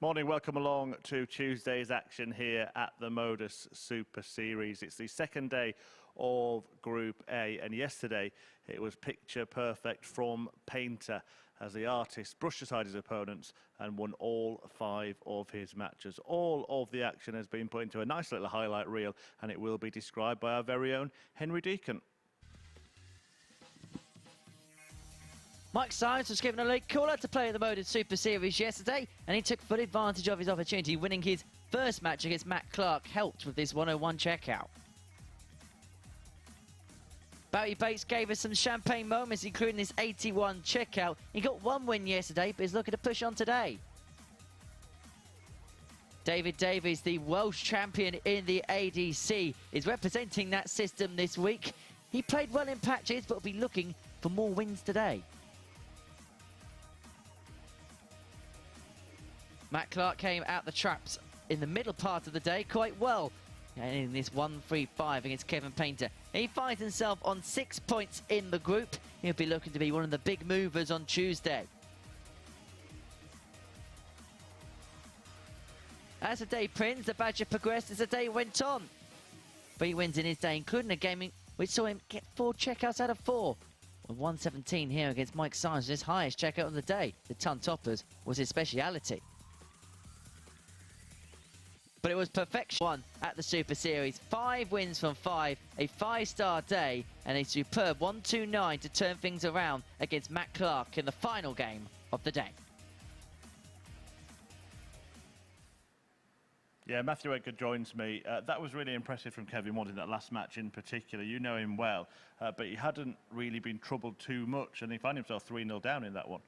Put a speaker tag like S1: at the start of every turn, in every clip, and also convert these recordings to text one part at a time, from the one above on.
S1: Morning, welcome along to Tuesday's action here at the MODUS Super Series. It's the second day of Group A, and yesterday it was picture perfect from Painter as the artist brushed aside his opponents and won all 5 of his matches. All of the action has been put into a nice little highlight reel, and it will be described by our very own Henry Deacon.
S2: Mike Symes was given a late caller to play at the MODUS Super Series yesterday, and he took full advantage of his opportunity, winning his first match against Matt Clark, helped with this 101 checkout. Barrie Bates gave us some champagne moments, including this 81 checkout. He got 1 win yesterday, but is looking to push on today. Davies, the Welsh champion in the ADC, is representing that system this week. He played well in patches, but will be looking for more wins today. Matt Clark came out the traps in the middle part of the day quite well, and in this 1-3-5 against Kevin Painter. He finds himself on 6 points in the group. He'll be looking to be one of the big movers on Tuesday. As the day Prins, the Badger progressed as the day went on. 3 wins in his day, including a game which saw him get 4 checkouts out of 4. With 117 here against Mike Symes, his highest checkout of the day. The ton toppers was his speciality. But it was perfection one at the Super Series. 5 wins from 5, a 5-star day, and a superb 1-2-9 to turn things around against Matt Clark in the final game of the day.
S1: Yeah, Matthew Edgar joins me. That was really impressive from Kevin Wood in that last match in particular. You know him well, but he hadn't really been troubled too much, and he found himself 3-0 down in that one.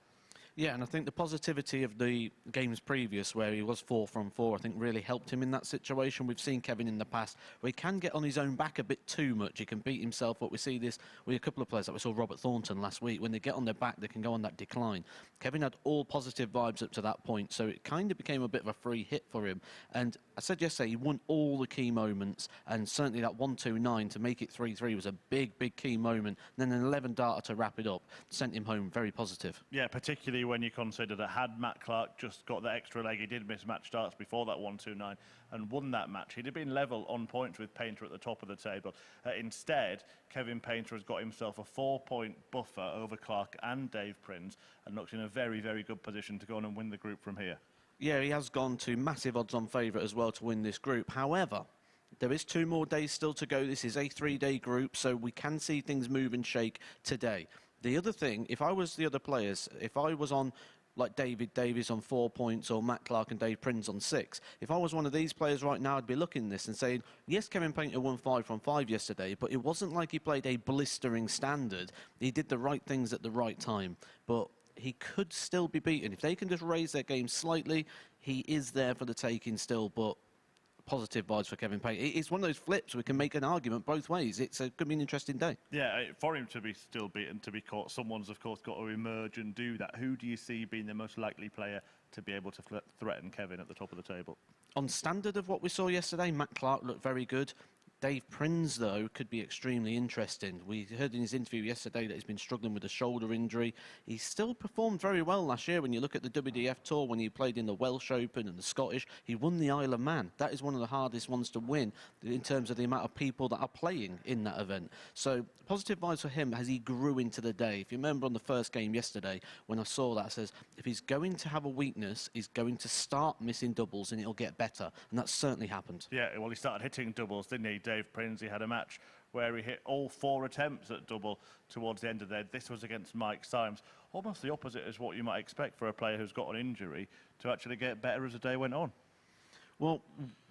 S3: Yeah, and I think the positivity of the games previous, where he was 4 from 4, I think really helped him in that situation. We've seen Kevin in the past where he can get on his own back a bit too much. He can beat himself up. We see this with a couple of players, like we saw Robert Thornton last week. When they get on their back, they can go on that decline. Kevin had all positive vibes up to that point, so it kind of became a bit of a free hit for him. And I said yesterday, he won all the key moments, and certainly that 1-2-9 to make it 3-3 was a big, big key moment. And then an 11 darter to wrap it up sent him home very positive.
S1: Yeah, particularly when you consider that had Matt Clark just got that extra leg, he did miss match starts before that 1-2-9 and won that match, he'd have been level on points with Painter at the top of the table. Instead, Kevin Painter has got himself a 4-point buffer over Clark and Dave Prins and looks in a very, very good position to go on and win the group from here.
S3: Yeah, he has gone to massive odds-on favourite as well to win this group. However, there is 2 more days still to go. This is a 3-day group, so we can see things move and shake today. The other thing, if I was the other players, if I was on like Davies on 4 points or Matt Clark and Dave Prins on 6, if I was one of these players right now, I'd be looking at this and saying, yes, Kevin Painter won 5 from 5 yesterday, but it wasn't like he played a blistering standard. He did the right things at the right time, but he could still be beaten. If they can just raise their game slightly, he is there for the taking still, but positive vibes for Kevin Painter. It's one of those flips we can make an argument both ways. It's going to be an interesting day.
S1: Yeah, for him to be still beaten, to be caught, someone's of course got to emerge and do that. Who do you see being the most likely player to be able to threaten Kevin at the top of the table?
S3: On standard of what we saw yesterday, Matt Clark looked very good. Dave Prins, though, could be extremely interesting. We heard in his interview yesterday that he's been struggling with a shoulder injury. He still performed very well last year. When you look at the WDF Tour, when he played in the Welsh Open and the Scottish, he won the Isle of Man. That is one of the hardest ones to win in terms of the amount of people that are playing in that event. So positive vibes for him as he grew into the day. If you remember on the first game yesterday, when I saw that, it says, if he's going to have a weakness, he's going to start missing doubles and it'll get better. And that certainly happened.
S1: Yeah, well, he started hitting doubles, didn't he? Dave Prins, he had a match where he hit all 4 attempts at double towards the end of the day. This was against Mike Symes. Almost the opposite is what you might expect for a player who's got an injury to actually get better as the day went on.
S3: Well,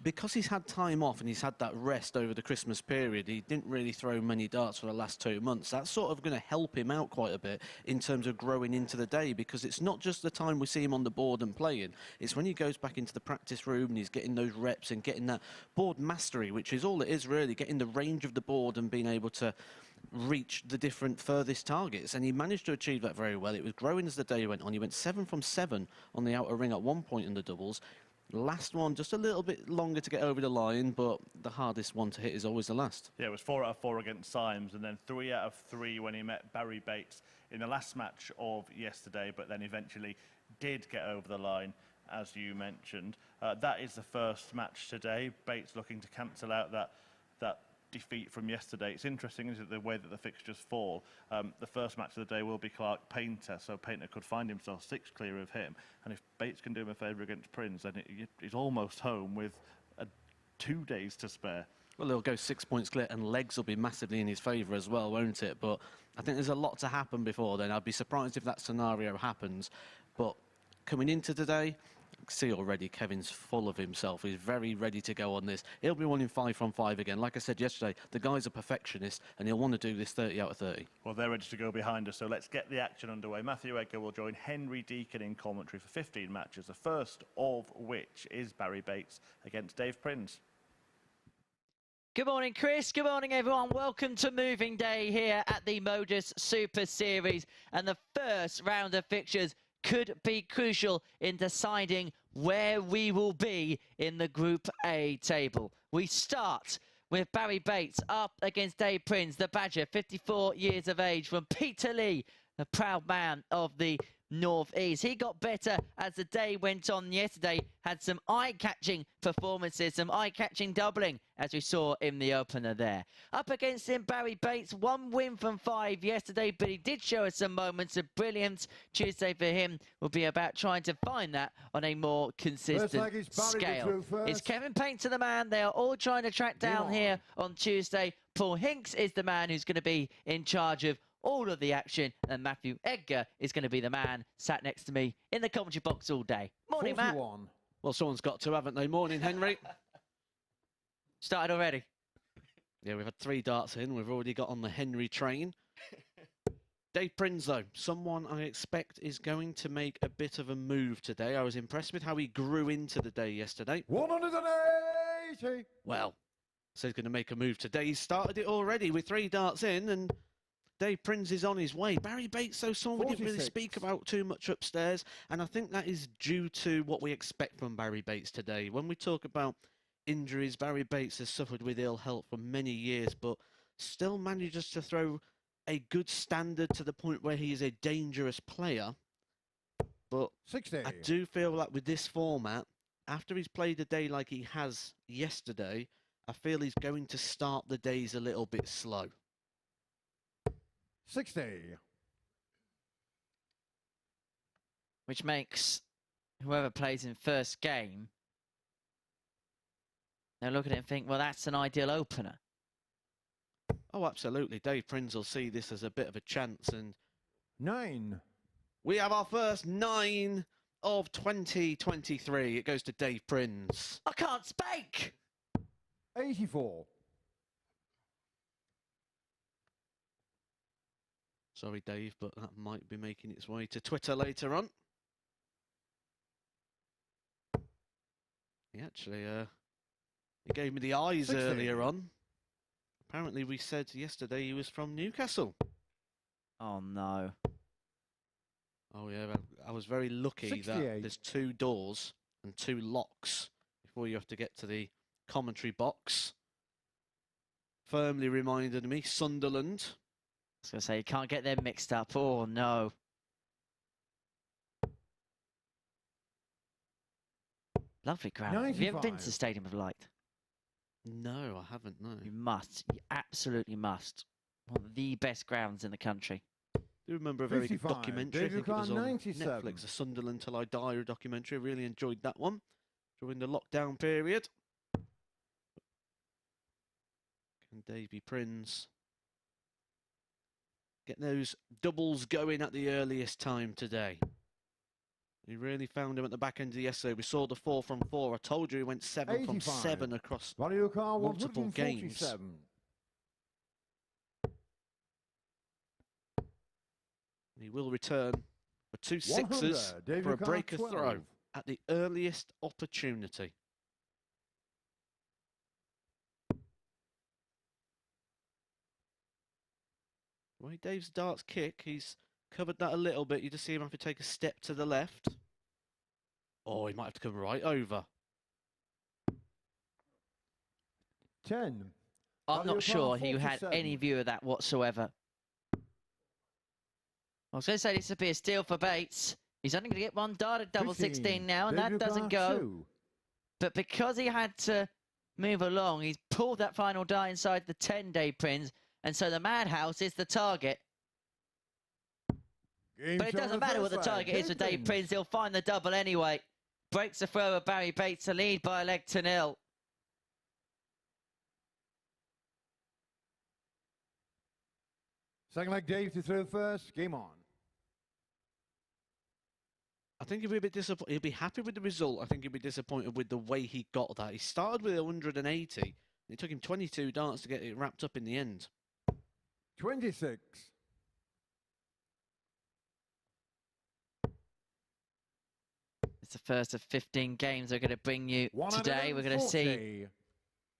S3: because he's had time off and he's had that rest over the Christmas period, he didn't really throw many darts for the last 2 months. That's sort of going to help him out quite a bit in terms of growing into the day, because it's not just the time we see him on the board and playing. It's when he goes back into the practice room and he's getting those reps and getting that board mastery, which is all it is really, getting the range of the board and being able to reach the different furthest targets. And he managed to achieve that very well. It was growing as the day went on. He went 7 from 7 on the outer ring at one point in the doubles. Last one, just a little bit longer to get over the line, but the hardest one to hit is always the last.
S1: Yeah, it was 4 out of 4 against Symes, and then 3 out of 3 when he met Barrie Bates in the last match of yesterday, but then eventually did get over the line as you mentioned. That is the first match today. Bates looking to cancel out that defeat from yesterday. It's interesting, isn't it, the way that the fixtures fall. The first match of the day will be Clark Painter, so Painter could find himself 6 clear of him. And if Bates can do him a favour against Prins, then he's almost home with 2 days to spare.
S3: Well, he'll go 6 points clear, and legs will be massively in his favour as well, won't it? But I think there's a lot to happen before then. I'd be surprised if that scenario happens. But coming into today, I see already Kevin's full of himself. He's very ready to go on this. He'll be winning 5 from 5 again. Like I said yesterday, the guy's a perfectionist, and he'll want to do this 30 out of 30.
S1: Well, they're ready to go behind us, so let's get the action underway. Matthew Edgar will join Henry Deacon in commentary for 15 matches, the first of which is Barrie Bates against Dave Prins.
S2: Good morning, Chris. Good morning, everyone. Welcome to Moving Day here at the MODUS Super Series. And the first round of fixtures could be crucial in deciding where we will be in the Group A table. We start with Barrie Bates up against Dave Prins, the Badger, 54 years of age, from Peterlee, the proud man of the North East. He got better as the day went on yesterday, had some eye-catching performances, some eye-catching doubling, as we saw in the opener there. Up against him, Barrie Bates, 1 win from 5 yesterday, but he did show us some moments of brilliance. Tuesday for him will be about trying to find that on a more consistent scale. It's Kevin Painter the man they are all trying to track down here on Tuesday. Paul Hinks is the man who's going to be in charge of all of the action, and Matthew Edgar is going to be the man sat next to me in the commentary box all day. Morning, 41. Matt.
S3: Well, someone's got to, haven't they? Morning, Henry.
S2: Started already?
S3: Yeah, we've had 3 darts in. We've already got on the Henry train. Dave Prins, though, someone I expect is going to make a bit of a move today. I was impressed with how he grew into the day yesterday.
S4: 180!
S3: Well, so he's going to make a move today. He started it already with 3 darts in, and Dave Prins is on his way. Barrie Bates, though, someone we didn't really speak about too much upstairs, and I think that is due to what we expect from Barrie Bates today. When we talk about injuries, Barrie Bates has suffered with ill health for many years, but still manages to throw a good standard to the point where he is a dangerous player. But
S4: 60.
S3: I do feel like with this format, after he's played a day like he has yesterday, I feel he's going to start the days a little bit slow.
S4: 60.
S2: Which makes whoever plays in first game, they'll look at it and think, well, that's an ideal opener.
S3: Oh, absolutely. Dave Prins will see this as a bit of a chance. And
S4: 9.
S3: We have our first 9 of 2023. It goes to Dave Prins.
S2: I can't speak!
S4: 84.
S3: Sorry, Dave, but that might be making its way to Twitter later on. He actually he gave me the eyes
S4: 60.
S3: earlier on. Apparently, we said yesterday he was from Newcastle.
S2: Oh, no.
S3: Oh, yeah. I was very lucky
S4: 68.
S3: that there's 2 doors and 2 locks before you have to get to the commentary box. Firmly reminded me, Sunderland.
S2: I was going to say, you can't get them mixed up. Oh, no. Lovely ground.
S4: 95.
S2: Have you ever been to the Stadium of Light?
S3: No, I haven't, no.
S2: You must. You absolutely must. One of the best grounds in the country.
S3: I do remember a very
S4: 55.
S3: good documentary. I think it was on
S4: 97.
S3: Netflix, a Sunderland Till I Die documentary. I really enjoyed that one during the lockdown period. Can Davy Prins get those doubles going at the earliest time today? He really found him at the back end of yesterday. We saw the 4 from 4. I told you he went 7
S4: 85.
S3: from 7 across
S4: Value car
S3: multiple games.
S4: 147.
S3: He will return for 2 sixes for a breaker throw at the earliest opportunity. The way Dave's darts kick, he's covered that a little bit. You just see him have to take a step to the left. Oh, he might have to come right over.
S4: 10.
S2: I'm not sure he had any view of that whatsoever. I was going to say this would be a steal for Bates. He's only going to get one dart at double
S4: 15,
S2: 16 now, and that
S4: David
S2: doesn't
S4: Car
S2: go.
S4: 2.
S2: But because he had to move along, he's pulled that final dart inside the 10-day Prins, and so the Madhouse is the target.
S4: Game
S2: But it
S4: shot on
S2: doesn't
S4: the
S2: matter what
S4: first
S2: the
S4: leg,
S2: target is for Dave
S4: Prins.
S2: Prins. He'll find the double anyway. Breaks the throw of Barrie Bates to lead by a leg to nil.
S4: Second leg, Dave to throw first. Game on.
S3: I think he'll be a bit disappointed. He'll be happy with the result. I think he'll be disappointed with the way he got that. He started with 180. And it took him 22 darts to get it wrapped up in the end.
S4: 26.
S2: It's the first of 15 games we're going to bring you today. We're going to see,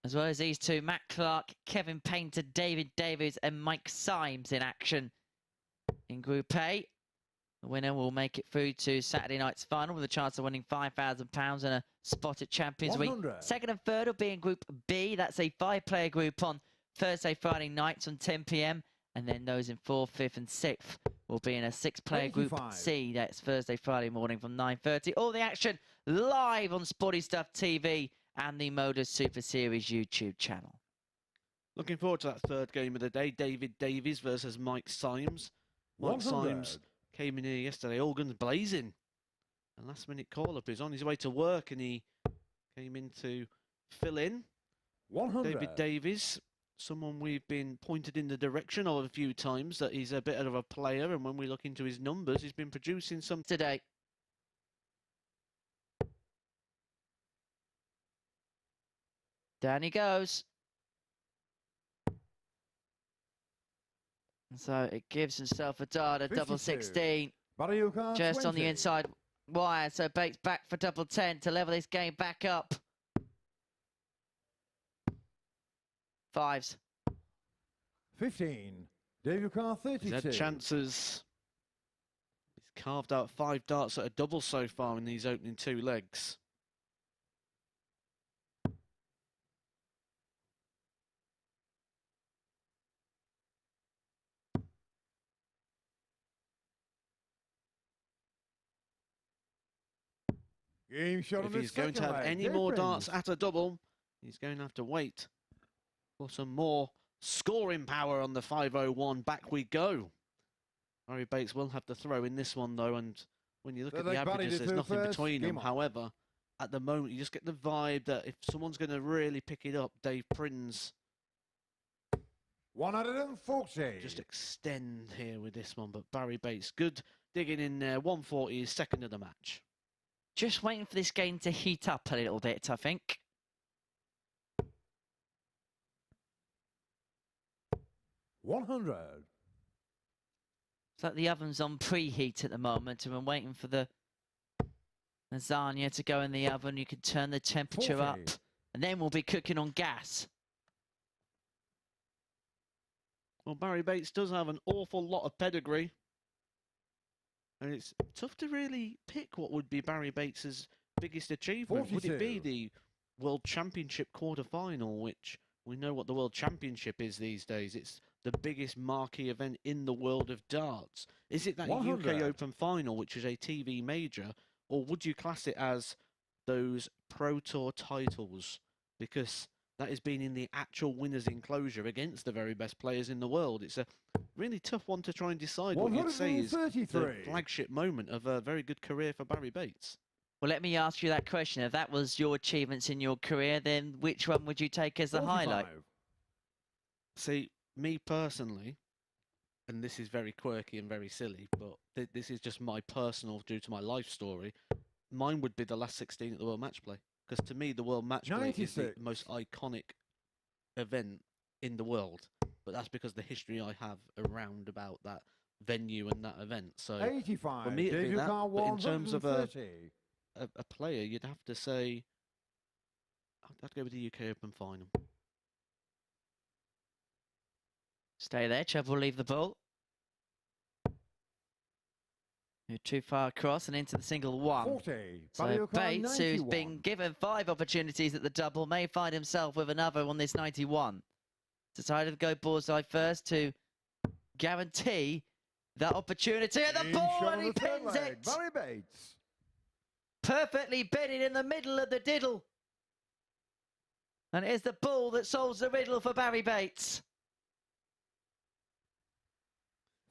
S2: as well as these two, Matt Clark, Kevin Painter, David Davies and Mike Symes in action in Group A. The winner will make it through to Saturday night's final with a chance of winning £5,000 and a spot at Champions Week.
S4: 100.
S2: Second and third will be in Group B. That's a 5-player group on Thursday, Friday nights on 10 p.m. And then those in 4th, 5th and 6th will be in a 6-player Group
S4: 25.
S2: C. That's Thursday, Friday morning from 9:30. All the action live on Sporty Stuff TV and the MODUS Super Series YouTube channel.
S3: Looking forward to that third game of the day. David Davies versus Mike Symes. Mike
S4: 100.
S3: Symes came in here yesterday, all guns blazing. A last-minute call-up. He's on his way to work and he came in to fill in.
S4: 100.
S3: David Davies, someone we've been pointed in the direction of a few times, that he's a bit of a player, and when we look into his numbers, he's been producing some
S2: Today. Down he goes. And so it gives himself a dart at double
S4: 52.
S2: 16.
S4: Barrie Bates
S2: Just on the
S4: 20.
S2: inside wire. So Bates back for double 10 to level this game back up. Fives.
S4: 15. David Car 32.
S3: He's had chances. He's carved out 5 darts at a double so far in these opening 2 legs.
S4: Game shot on
S3: If
S4: the
S3: he's going to
S4: second
S3: have
S4: leg,
S3: any
S4: Dave
S3: more
S4: Prins.
S3: darts at a double, he's going to have to wait for some more scoring power on the 501. Back we go. Barrie Bates will have to throw in this one, though, and when you look at the averages, there's nothing between them. However, at the moment, you just get the vibe that if someone's going to really pick it up, Dave Prins
S4: 140.
S3: just extend here with this one. But Barrie Bates, good digging in there. 140 is second of the match.
S2: Just waiting for this game to heat up a little bit, I think.
S4: 100.
S2: It's like the oven's on preheat at the moment, and we're waiting for the lasagna to go in the oven. You can turn the temperature
S4: 40.
S2: up, and then we'll be cooking on gas.
S3: Well, Barrie Bates does have an awful lot of pedigree. And it's tough to really pick what would be Barrie Bates's biggest achievement.
S4: 42.
S3: Would it be the World Championship quarter-final, which we know what the World Championship is these days? It's the biggest marquee event in the world of darts. Is it that
S4: 100.
S3: UK Open final, which is a TV major, or would you class it as those Pro Tour titles? Because that has been in the actual winner's enclosure against the very best players in the world. It's a really tough one to try and decide what you'd say is the
S4: 133.
S3: flagship moment of a very good career for Barrie Bates.
S2: Well, let me ask you that question. If that was your achievements in your career, then which one would you take as the
S4: 45.
S2: highlight?
S3: See, me personally, and this is very quirky and very silly, but this is just my personal, due to my life story, mine would be the last 16 at the World Match Play. Because to me, the World Match Play is the
S4: 96.
S3: most iconic event in the world. But that's because the history I have around about that venue and that event. So
S4: 85.
S3: for me, it'd be
S4: David
S3: that.
S4: Car
S3: But in terms of a
S4: 130.
S3: player, you'd have to say, I'd go with the UK Open final.
S2: Stay there. Chubb will leave the ball. You're too far across and into the single one.
S4: 40.
S2: So
S4: Barrie
S2: Bates, who's
S4: 91.
S2: been given 5 opportunities at the double, may find himself with another on this 91. Decided to go bullseye first to guarantee That opportunity at the
S4: Game
S2: ball,
S4: shot
S2: and
S4: on
S2: he
S4: the third
S2: pins
S4: leg.
S2: it.
S4: Barrie Bates.
S2: Perfectly bedded in the middle of the diddle. And it is the ball that solves the riddle for Barrie Bates.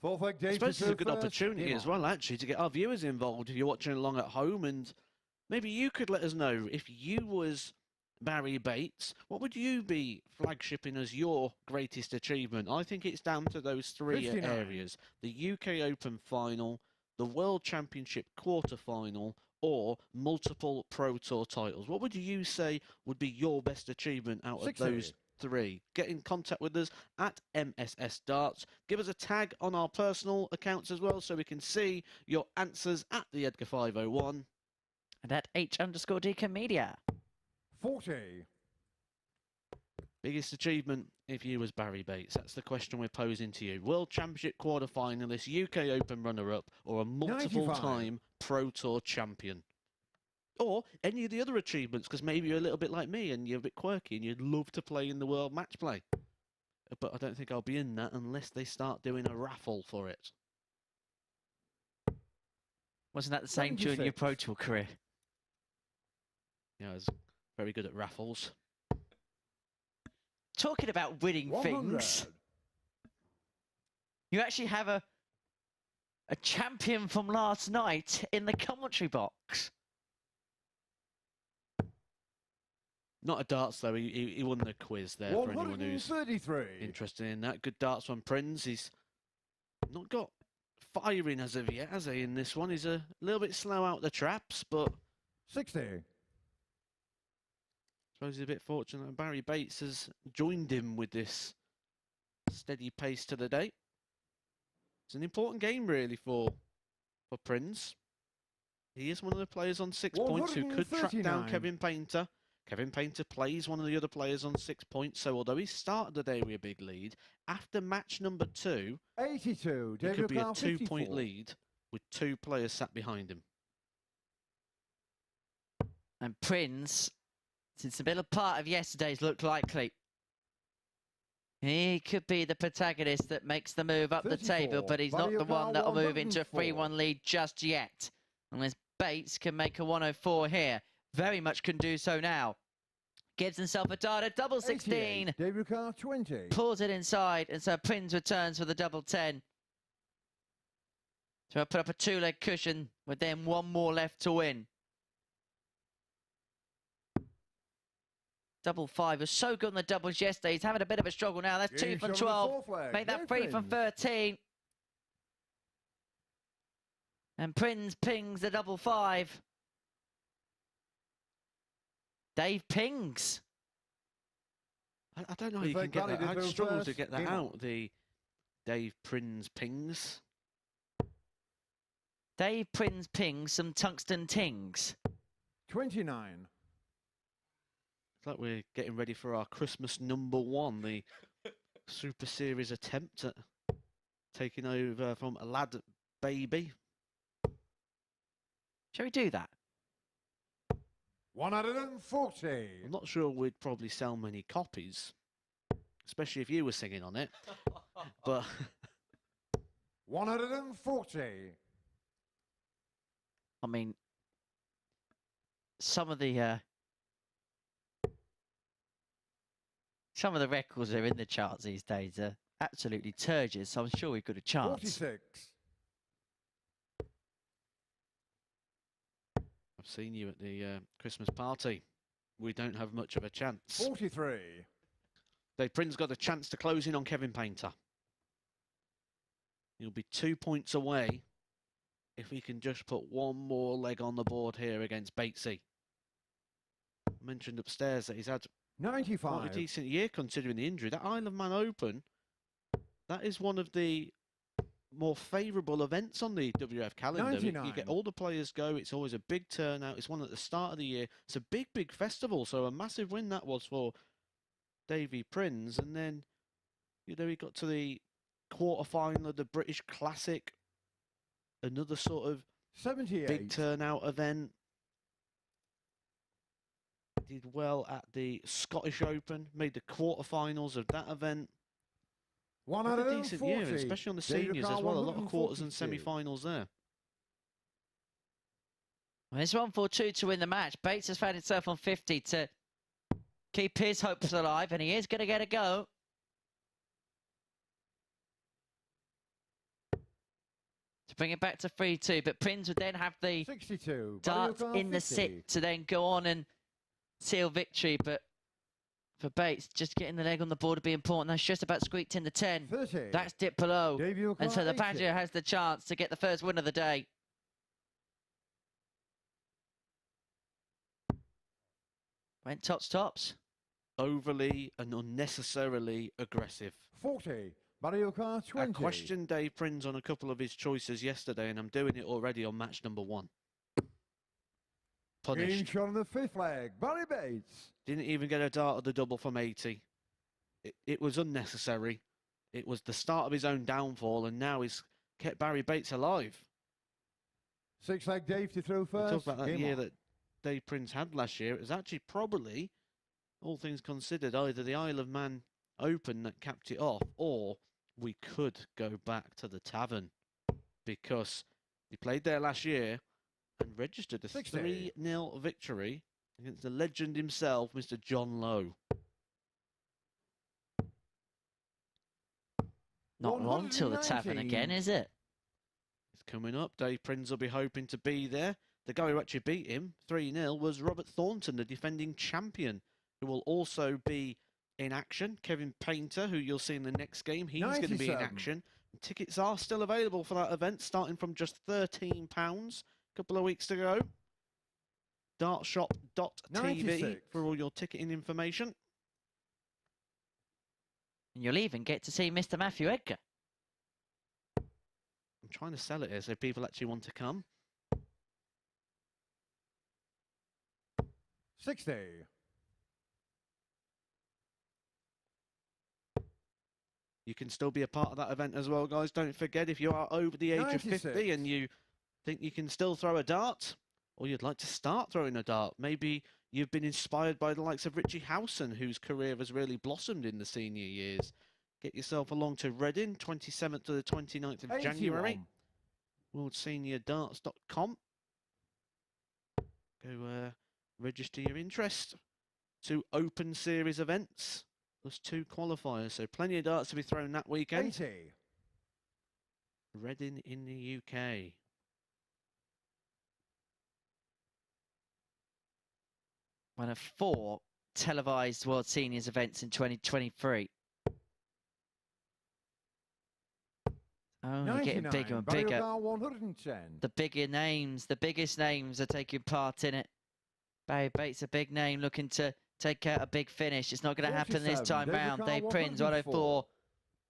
S4: Fourth leg,
S3: I
S4: Davies
S3: suppose it's a good
S4: first,
S3: opportunity
S4: game
S3: as
S4: on.
S3: well, actually, to get our viewers involved if you're watching along at home. And maybe you could let us know, if you was Barrie Bates, what would you be flagshipping as your greatest achievement? I think it's down to those three
S4: 59.
S3: areas: the UK Open final, the World Championship quarter-final, or multiple Pro Tour titles. What would you say would be your best achievement out of
S4: 60.
S3: those three? Get in contact with us at MSS Darts. Give us a tag on our personal accounts as well, so we can see your answers at the Edgar 501.
S2: And at H_Deacon Media.
S4: 40.
S3: Biggest achievement if you was Barrie Bates? That's the question we're posing to you. World Championship quarter-finalist, UK Open runner-up, or a multiple-time Pro Tour champion? Or any of the other achievements, because maybe you're a little bit like me and you're a bit quirky and you'd love to play in the World Match Play. But I don't think I'll be in that unless they start doing a raffle for it.
S2: Wasn't that the same during your
S4: 76.
S2: Pro Tour career?
S3: Yeah, I was very good at raffles.
S2: Talking about winning
S4: 100.
S2: things, you actually have a champion from last night in the commentary box.
S3: Not a darts, though. He won the quiz there for anyone who's
S4: 133.
S3: interested in that. Good darts from Prins. He's not got firing as of yet, has he, in this one? He's a little bit slow out the traps, but
S4: 60.
S3: I suppose he's a bit fortunate that Barrie Bates has joined him with this steady pace to the date. It's an important game, really, for Prins. He is one of the players on 6 points who could track down
S4: 139.
S3: Kevin Painter. Kevin Painter plays one of the other players on 6 points, so although he started the day with a big lead, after match number 2,
S4: 82.
S3: it could be a
S4: David
S3: 2-point lead with 2 players sat behind him.
S2: And Prins, since the middle part of yesterday's looked likely, he could be the protagonist that makes the move up the
S4: 34.
S2: table, but he's not the
S4: Barrie
S2: one that'll move into a
S4: 104.
S2: 3-1 lead just yet. Unless Bates can make a 104 here. Very much can do so now. Gives himself a dart at double 16.
S4: David Carr 20.
S2: Pulls it inside, and so Prins returns for the double 10. So I'll put up a 2-leg cushion with then one more left to win. Double 5 was so good on the doubles yesterday. He's having a bit of a struggle now. That's 2
S4: Game
S2: from
S4: shot on the
S2: 12.
S4: fourth leg.
S2: Make that
S4: Dave
S2: 3 from
S4: Prins.
S2: 13. And Prins pings the double 5. Dave pings.
S3: I don't know how you can
S4: Perfect
S3: get
S4: Barrie
S3: that.
S4: did
S3: I'd
S4: those
S3: struggle to
S4: first.
S3: get that
S4: Game on.
S3: out, the Dave Prins pings.
S2: Dave Prins pings some tungsten tings.
S4: 29.
S3: It's like we're getting ready for our Christmas number 1, the Super Series attempt at taking over from a lad baby.
S2: Shall we do that?
S4: 140.
S3: I'm not sure we'd probably sell many copies, especially if you were singing on it. But
S4: 140.
S2: I mean, some of the records that are in the charts these days are absolutely turgid, so I'm sure we've got a chance.
S4: 46.
S3: I've seen you at the Christmas party. We don't have much of a chance.
S4: 43.
S3: Dave Prins got a chance to close in on Kevin Painter. He'll be 2 points away if he can just put one more leg on the board here against Batesy. I mentioned upstairs that he's had quite
S4: 95.
S3: a decent year considering the injury. That Isle of Man Open, that is one of the more favourable events on the WF calendar. You
S4: 99.
S3: get all the players go. It's always a big turnout. It's one at the start of the year. It's a big, big festival. So a massive win that was for Davy Prins. And then, you know, he got to the quarter-final of the British Classic. Another sort of
S4: 78.
S3: big turnout event. Did well at the Scottish Open. Made the quarter-finals of that event. Had a decent year,
S4: 140.
S3: especially on the
S4: David
S3: seniors
S4: Carr,
S3: as well. A lot of quarters and
S4: 142.
S3: semi-finals there.
S2: Well, it's 142 to win the match. Bates has found himself on 50 to keep his hopes alive, and he is going to get a go. To bring it back to 3-2, but Prins would then have the
S4: 62.
S2: dart
S4: Barrie
S2: in the
S4: Bates,
S2: sit to then go on and seal victory. But for Bates, just getting the leg on the board would be important. That's just about squeaked in the 10.
S4: 30.
S2: That's dipped below.
S4: Davies,
S2: And so the
S4: 80.
S2: Badger has the chance to get the first win of the day. Went tops.
S3: Overly and unnecessarily aggressive.
S4: 40. Barrie 20.
S3: I questioned Dave Prins on a couple of his choices yesterday, and I'm doing it already on match number 1.
S4: Game
S3: Punished.
S4: shot on the 5th leg. Barrie Bates.
S3: Didn't even get a dart at the double from 80. It was unnecessary. It was the start of his own downfall, and now he's kept Barrie Bates alive.
S4: 6th leg Dave to throw
S3: We
S4: first.
S3: talk about that
S4: Game
S3: year
S4: on.
S3: that Dave Prins had last year. It was actually probably, all things considered, either the Isle of Man Open that capped it off, or we could go back to the Tavern, because he played there last year and registered a
S4: 60.
S3: 3-0 victory against the legend himself, Mr. John Lowe.
S2: Not long till the Tavern
S4: 119.
S2: again, is it?
S3: It's coming up. Dave Prins will be hoping to be there. The guy who actually beat him 3-0 was Robert Thornton, the defending champion, who will also be in action. Kevin Painter, who you'll see in the next game, he's going to be in
S4: 97.
S3: action. Tickets are still available for that event, starting from just £13. A couple of weeks to go. Dartshop.tv
S4: 96.
S3: for all your ticketing information.
S2: And you'll even get to see Mr. Matthew Edgar.
S3: I'm trying to sell it here so people actually want to come.
S4: 60.
S3: You can still be a part of that event as well, guys. Don't forget, if you are over the age of 50
S4: 96.
S3: and you think you can still throw a dart, or you'd like to start throwing a dart, maybe you've been inspired by the likes of Richie Howson, whose career has really blossomed in the senior years. Get yourself along to Reading, 27th to the 29th of January.
S4: 81.
S3: WorldSeniorDarts.com. Go register your interest to Open Series events. Plus 2 qualifiers, so plenty of darts to be thrown that weekend.
S4: 80.
S3: Reading in the UK.
S2: One of 4 televised World Seniors events in 2023. Oh, getting bigger and
S4: Barrie
S2: bigger.
S4: 110.
S2: The bigger names, the biggest names are taking part in it. Barrie Bates, a big name, looking to take out a big finish. It's not going to happen this
S4: 47,
S2: time
S4: David
S2: round.
S4: Carr,
S2: Dave Prins, 104
S4: 104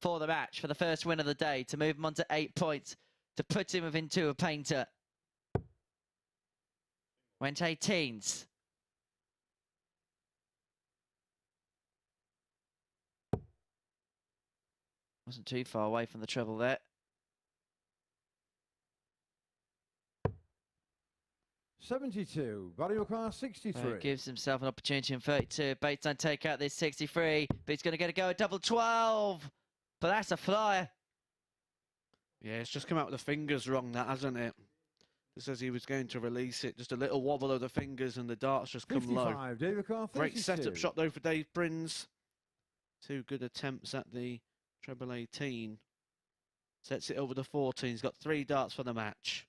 S2: for the match, for the first win of the day, to move him on to 8 points, to put him within 2 of Painter. Went 18s. Wasn't too far away from the treble there.
S4: 72. Barrie 63.
S2: So gives himself an opportunity in 32. Bates don't take out this 63, but he's going to get a go at double 12. But that's a flyer.
S3: Yeah, it's just come out with the fingers wrong, that, hasn't it? Just as he was going to release it, just a little wobble of the fingers and the dart's just come
S4: 55.
S3: low.
S4: David Carr 32.
S3: Great setup shot, though, for Dave Prins. 2 good attempts at the treble 18. Sets it over the 14. He's got 3 darts for the match.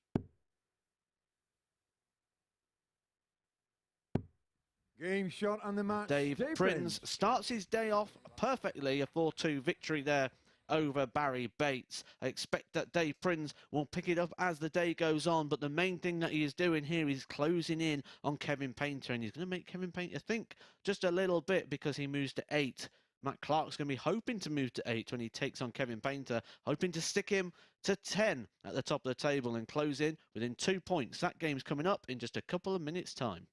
S4: Game shot on the match.
S3: Dave Prins starts his day off perfectly. A 4-2 victory there over Barrie Bates. I expect that Dave Prins will pick it up as the day goes on, but the main thing that he is doing here is closing in on Kevin Painter, and he's going to make Kevin Painter think just a little bit because he moves to 8. Matt Clark's going to be hoping to move to 8 when he takes on Kevin Painter, hoping to stick him to 10 at the top of the table and close in within 2 points. That game's coming up in just a couple of minutes' time.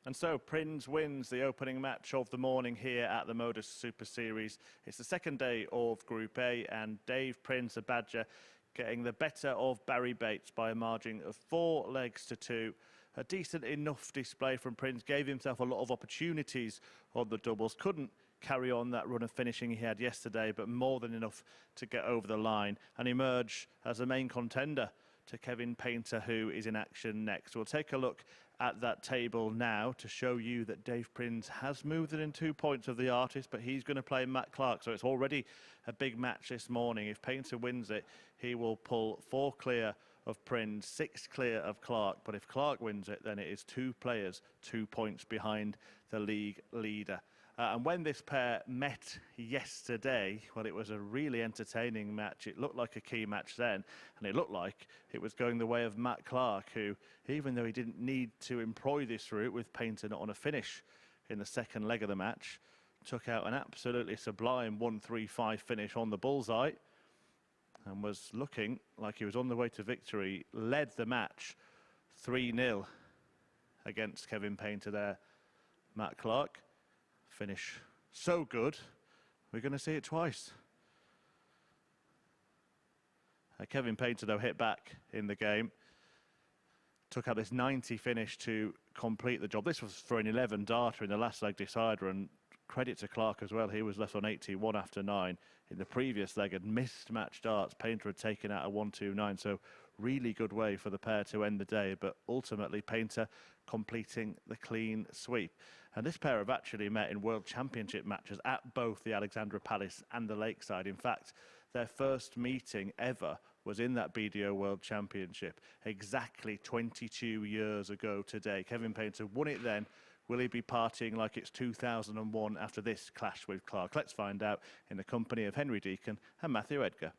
S1: And so Prins wins the opening match of the morning here at the MODUS Super Series. It's the second day of Group A, and Dave Prins, the Badger, getting the better of Barrie Bates by a margin of 4 legs to 2. A decent enough display from Prins, gave himself a lot of opportunities on the doubles. Couldn't carry on that run of finishing he had yesterday, but more than enough to get over the line and emerge as the main contender to Kevin Painter, who is in action next. We'll take a look at that table now to show you that Dave Prins has moved within 2 points of the artist, but he's going to play Matt Clark, so it's already a big match this morning. If Painter wins it, he will pull 4 clear of Prins, 6 clear of Clark, but if Clark wins it, then it is 2 players, 2 points behind the league leader. And when this pair met yesterday, well, it was a really entertaining match. It looked like a key match then, and it looked like it was going the way of Matt Clark, who, even though he didn't need to employ this route with Painter not on a finish in the second leg of the match, took out an absolutely sublime 1-3-5 finish on the bullseye and was looking like he was on the way to victory. Led the match 3-0 against Kevin Painter there. Matt Clark. Finish so good, we're going to see it twice. Kevin Painter, though, hit back in the game. Took out this 90 finish to complete the job. This was for an 11 darter in the last leg decider, and credit to Clark as well. He was left on 81 after 9. In the previous leg, had missed match darts. Painter had taken out a 1-2-9, so really good way for the pair to end the day, but ultimately Painter completing the clean sweep. And this pair have actually met in World Championship matches at both the Alexandra Palace and the Lakeside. In fact, their first meeting ever was in that BDO World Championship exactly 22 years ago today. Kevin Painter won it then. Will he be partying like it's 2001 after this clash with Clark? Let's find out in the company of Henry Deacon and Matthew Edgar.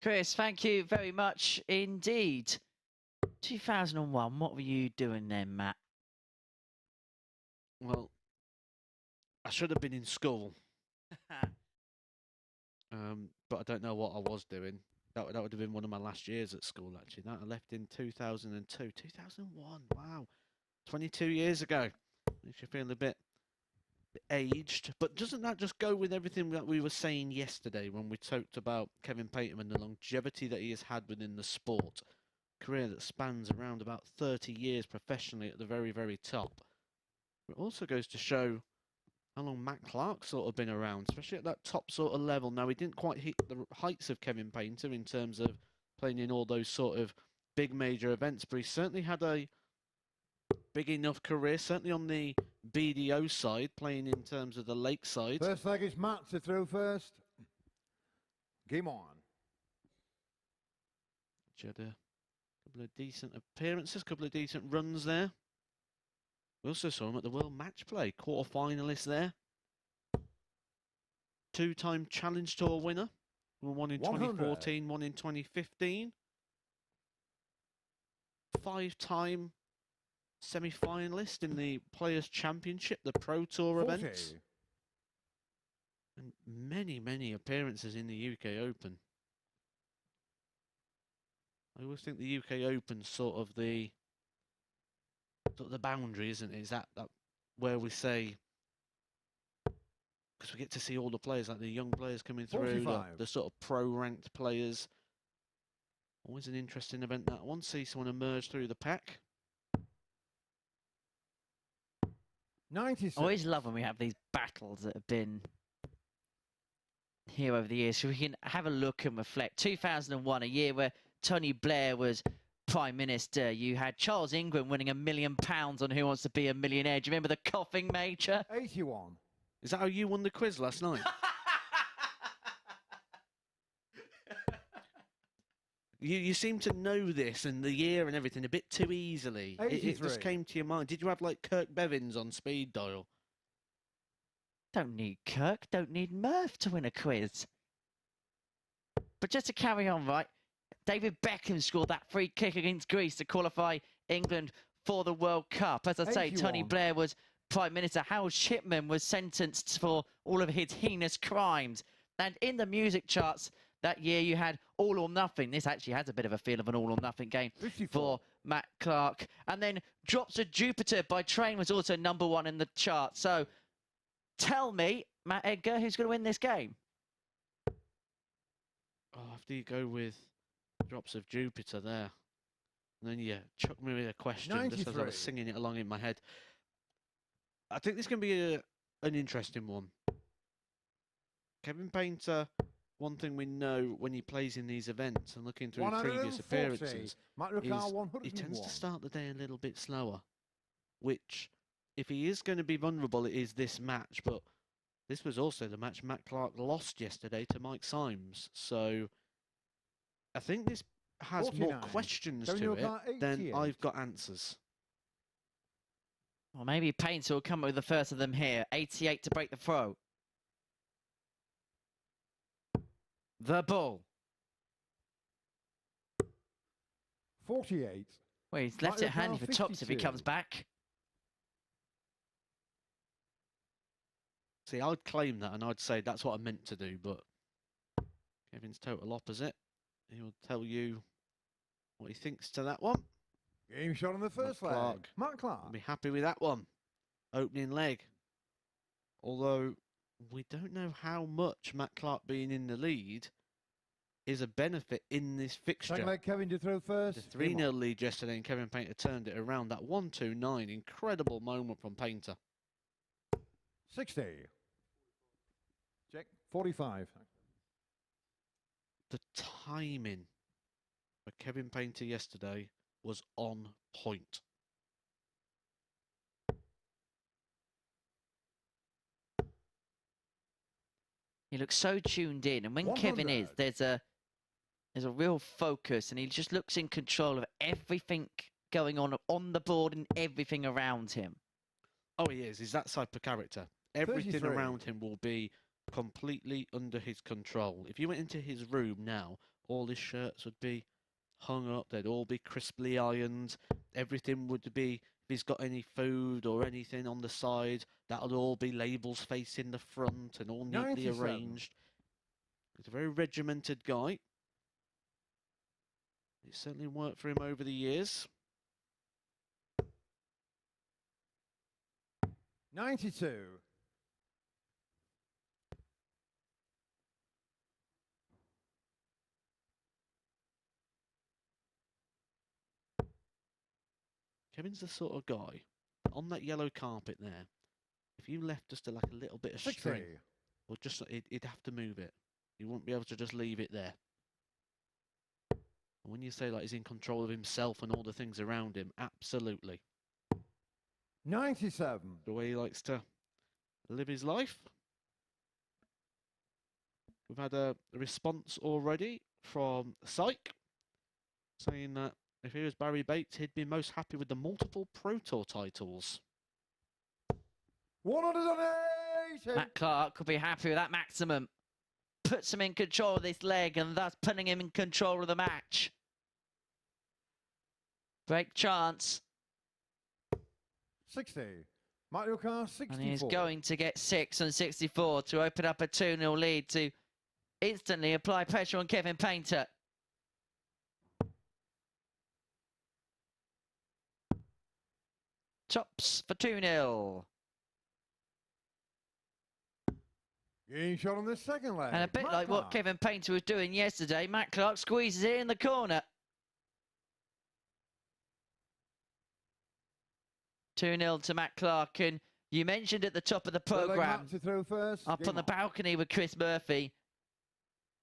S2: Chris, thank you very much indeed. 2001, what were you doing then, Matt?
S3: Well, I should have been in school. But I don't know what I was doing. That would have been one of my last years at school, actually. That I left in 2002. 2001, wow. 22 years ago. Makes you feel a bit aged. But doesn't that just go with everything that we were saying yesterday when we talked about Kevin Painter and the longevity that he has had within the sport? Career that spans around about 30 years professionally at the very, very top. It also goes to show how long Matt Clark's sort of been around, especially at that top sort of level. Now, he didn't quite hit the heights of Kevin Painter in terms of playing in all those sort of big major events, but he certainly had a big enough career, certainly on the BDO side, playing in terms of the Lakeside.
S4: First leg is Matt to throw first. Game on.
S3: He had a couple of decent appearances, a couple of decent runs there. We also saw him at the World Match Play, quarter-finalist there. 2-time Challenge Tour winner. One in 2014, one in 2015. 5-time semi-finalist in the Players' Championship, the Pro Tour events. And many, many appearances in the UK Open. I always think the UK Open's sort of the boundary, isn't it? Is that where we say, because we get to see all the players, like the young players coming through, the sort of pro-ranked players. Always an interesting event, that one. See someone emerge through the pack.
S4: 96.
S2: I always love when we have these battles that have been here over the years, so we can have a look and reflect. 2001, a year where Tony Blair was Prime Minister. You had Charles Ingram winning £1 million on Who Wants to Be a Millionaire. Do you remember the coughing major?
S4: 81.
S3: Is that how you won the quiz last night? You seem to know this and the year and everything a bit too easily. It just came to your mind. Did you have like Kirk Bevins on speed dial?
S2: Don't need Kirk, don't need Murph to win a quiz. But just to carry on, right? David Beckham scored that free kick against Greece to qualify England for the World Cup. As I say, Tony Blair was Prime Minister. Harold Shipman was sentenced for all of his heinous crimes. And in the music charts that year, you had All or Nothing. This actually has a bit of a feel of an all or nothing game
S4: 54.
S2: for Matt Clark. And then Drops of Jupiter by Train was also #1 in the chart. So tell me, Matt Edgar, who's going to win this game?
S3: Oh, after you go with Drops of Jupiter there, and then you chuck me with a question just as I was singing it along in my head. I think this can be an interesting one. Kevin Painter, one thing we know when he plays in these events and looking through previous appearances is he tends to start the day a little bit slower, which, if he is going to be vulnerable, it is this match. But this was also the match Matt Clark lost yesterday to Mike Symes. So I think this has
S4: 49.
S3: more questions to it than I've got answers.
S2: Or maybe Painter will come up with the first of them here. 88 to break the throw. The ball.
S4: 48.
S2: Well, he's left it handy for Tops if he comes back.
S3: See, I'd claim that and I'd say that's what I meant to do, but Kevin's total opposite. He will tell you what he thinks to that one.
S4: Game shot on the first leg. Matt Clark.
S3: I'll be happy with that one. Opening leg. Although we don't know how much Matt Clark being in the lead is a benefit in this fixture.
S4: Second leg, Kevin to throw first.
S3: The 3-0 lead yesterday and Kevin Painter turned it around. That 1-2-9. Incredible moment from Painter.
S4: 60. Check. 45.
S3: The timing for Kevin Painter yesterday was on point.
S2: He looks so tuned in, and when
S4: 100.
S2: Kevin is, there's a real focus, and he just looks in control of everything going on the board and everything around him.
S3: Oh, he is. He's that type of character. Everything
S4: 33.
S3: around him will be completely under his control. If you went into his room now, all his shirts would be hung up. They'd all be crisply ironed. Everything would be, if he's got any food or anything on the side, that'll all be labels facing the front and all neatly
S4: 97.
S3: arranged. He's a very regimented guy. It certainly worked for him over the years.
S4: 92.
S3: Kevin's the sort of guy, on that yellow carpet there, if you left just like a little bit of
S4: 60.
S3: string, or just he'd have to move it. He wouldn't be able to just leave it there. And when you say like he's in control of himself and all the things around him, absolutely.
S4: 97.
S3: The way he likes to live his life. We've had a response already from Psych, saying that if he was Barrie Bates, he'd be most happy with the multiple Pro Tour titles.
S4: 180.
S2: Matt Clark could be happy with that maximum. Puts him in control of this leg and thus putting him in control of the match. Break chance.
S4: 60. Mario Kart 64.
S2: And he's going to get 6 on 64 to open up a 2-0 lead to instantly apply pressure on Kevin Painter. Tops for 2-0.
S4: Game shot on the second leg.
S2: And a bit
S4: Matt
S2: like
S4: Clark.
S2: what Kevin Painter was doing yesterday, Matt Clark squeezes it in the corner. 2-0 to Matt Clark. And you mentioned at the top of the programme,
S4: to throw first.
S2: up on the balcony with Chris Murphy,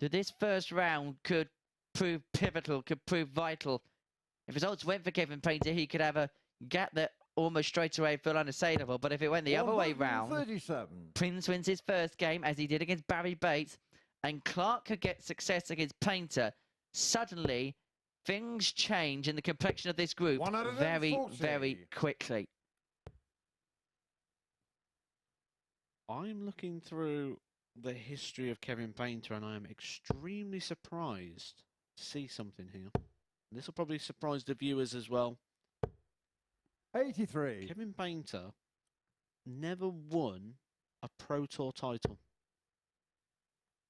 S2: that this first round could prove pivotal, could prove vital. If results went for Kevin Painter, he could have a gap that almost straight away felt unassailable. But if it went the other way round,
S4: 137.
S2: Prins wins his first game, as he did against Barrie Bates, and Clark could get success against Painter. Suddenly, things change in the complexion of this group very,
S4: 140.
S2: very quickly.
S3: I'm looking through the history of Kevin Painter and I am extremely surprised to see something here. This will probably surprise the viewers as well.
S4: 83.
S3: Kevin Painter never won a Pro Tour title.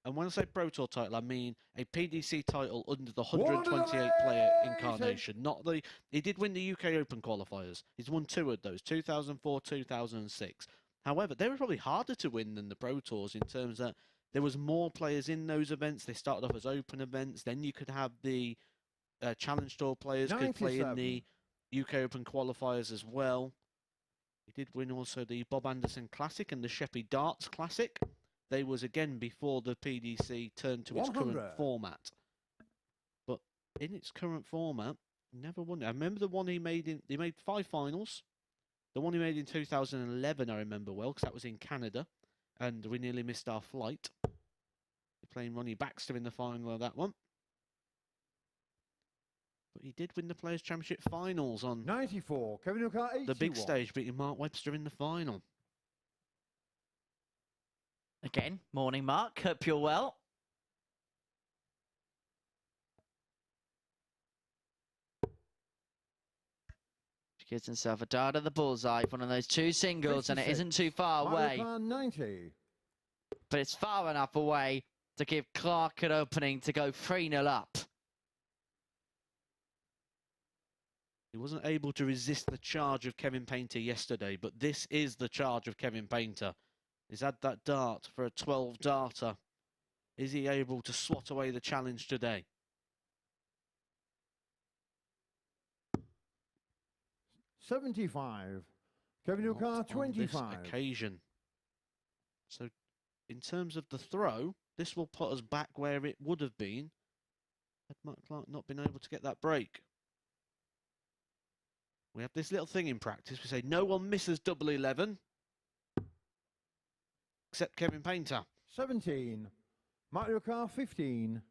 S3: And when I say Pro Tour title, I mean a PDC title under the 128 player incarnation. Not the. He did win the UK Open qualifiers. He's won 2 of those, 2004, 2006. However, they were probably harder to win than the Pro Tours in terms that there was more players in those events. They started off as open events. Then you could have the Challenge Tour players could play in the UK Open qualifiers as well. He did win also the Bob Anderson Classic and the Sheppey Darts Classic. They was again before the PDC turned to its current format. But in its current format, never won it. I remember the one he made 5 finals. The one he made in 2011 I remember well, because that was in Canada. And we nearly missed our flight. They're playing Ronnie Baxter in the final of that one. But he did win the Players' Championship finals on
S4: 94. Kevin Hooker, 81.
S3: the big stage, beating Mark Webster in the final.
S2: Again, morning, Mark. Hope you're well. She gives himself a dart at the bullseye, one of those 2 singles,
S4: 56.
S2: and it isn't too far away.
S4: 90.
S2: But it's far enough away to give Clark an opening to go 3-0 up.
S3: He wasn't able to resist the charge of Kevin Painter yesterday, but this is the charge of Kevin Painter. He's had that dart for a 12-darter. Is he able to swat away the challenge today?
S4: 75. Kevin Hooker, 25.
S3: On this occasion. So, in terms of the throw, this will put us back where it would have been had Mark Clark not been able to get that break. We have this little thing in practice. We say no one misses double 11 except Kevin Painter.
S4: 17. Mark Hooker, 15.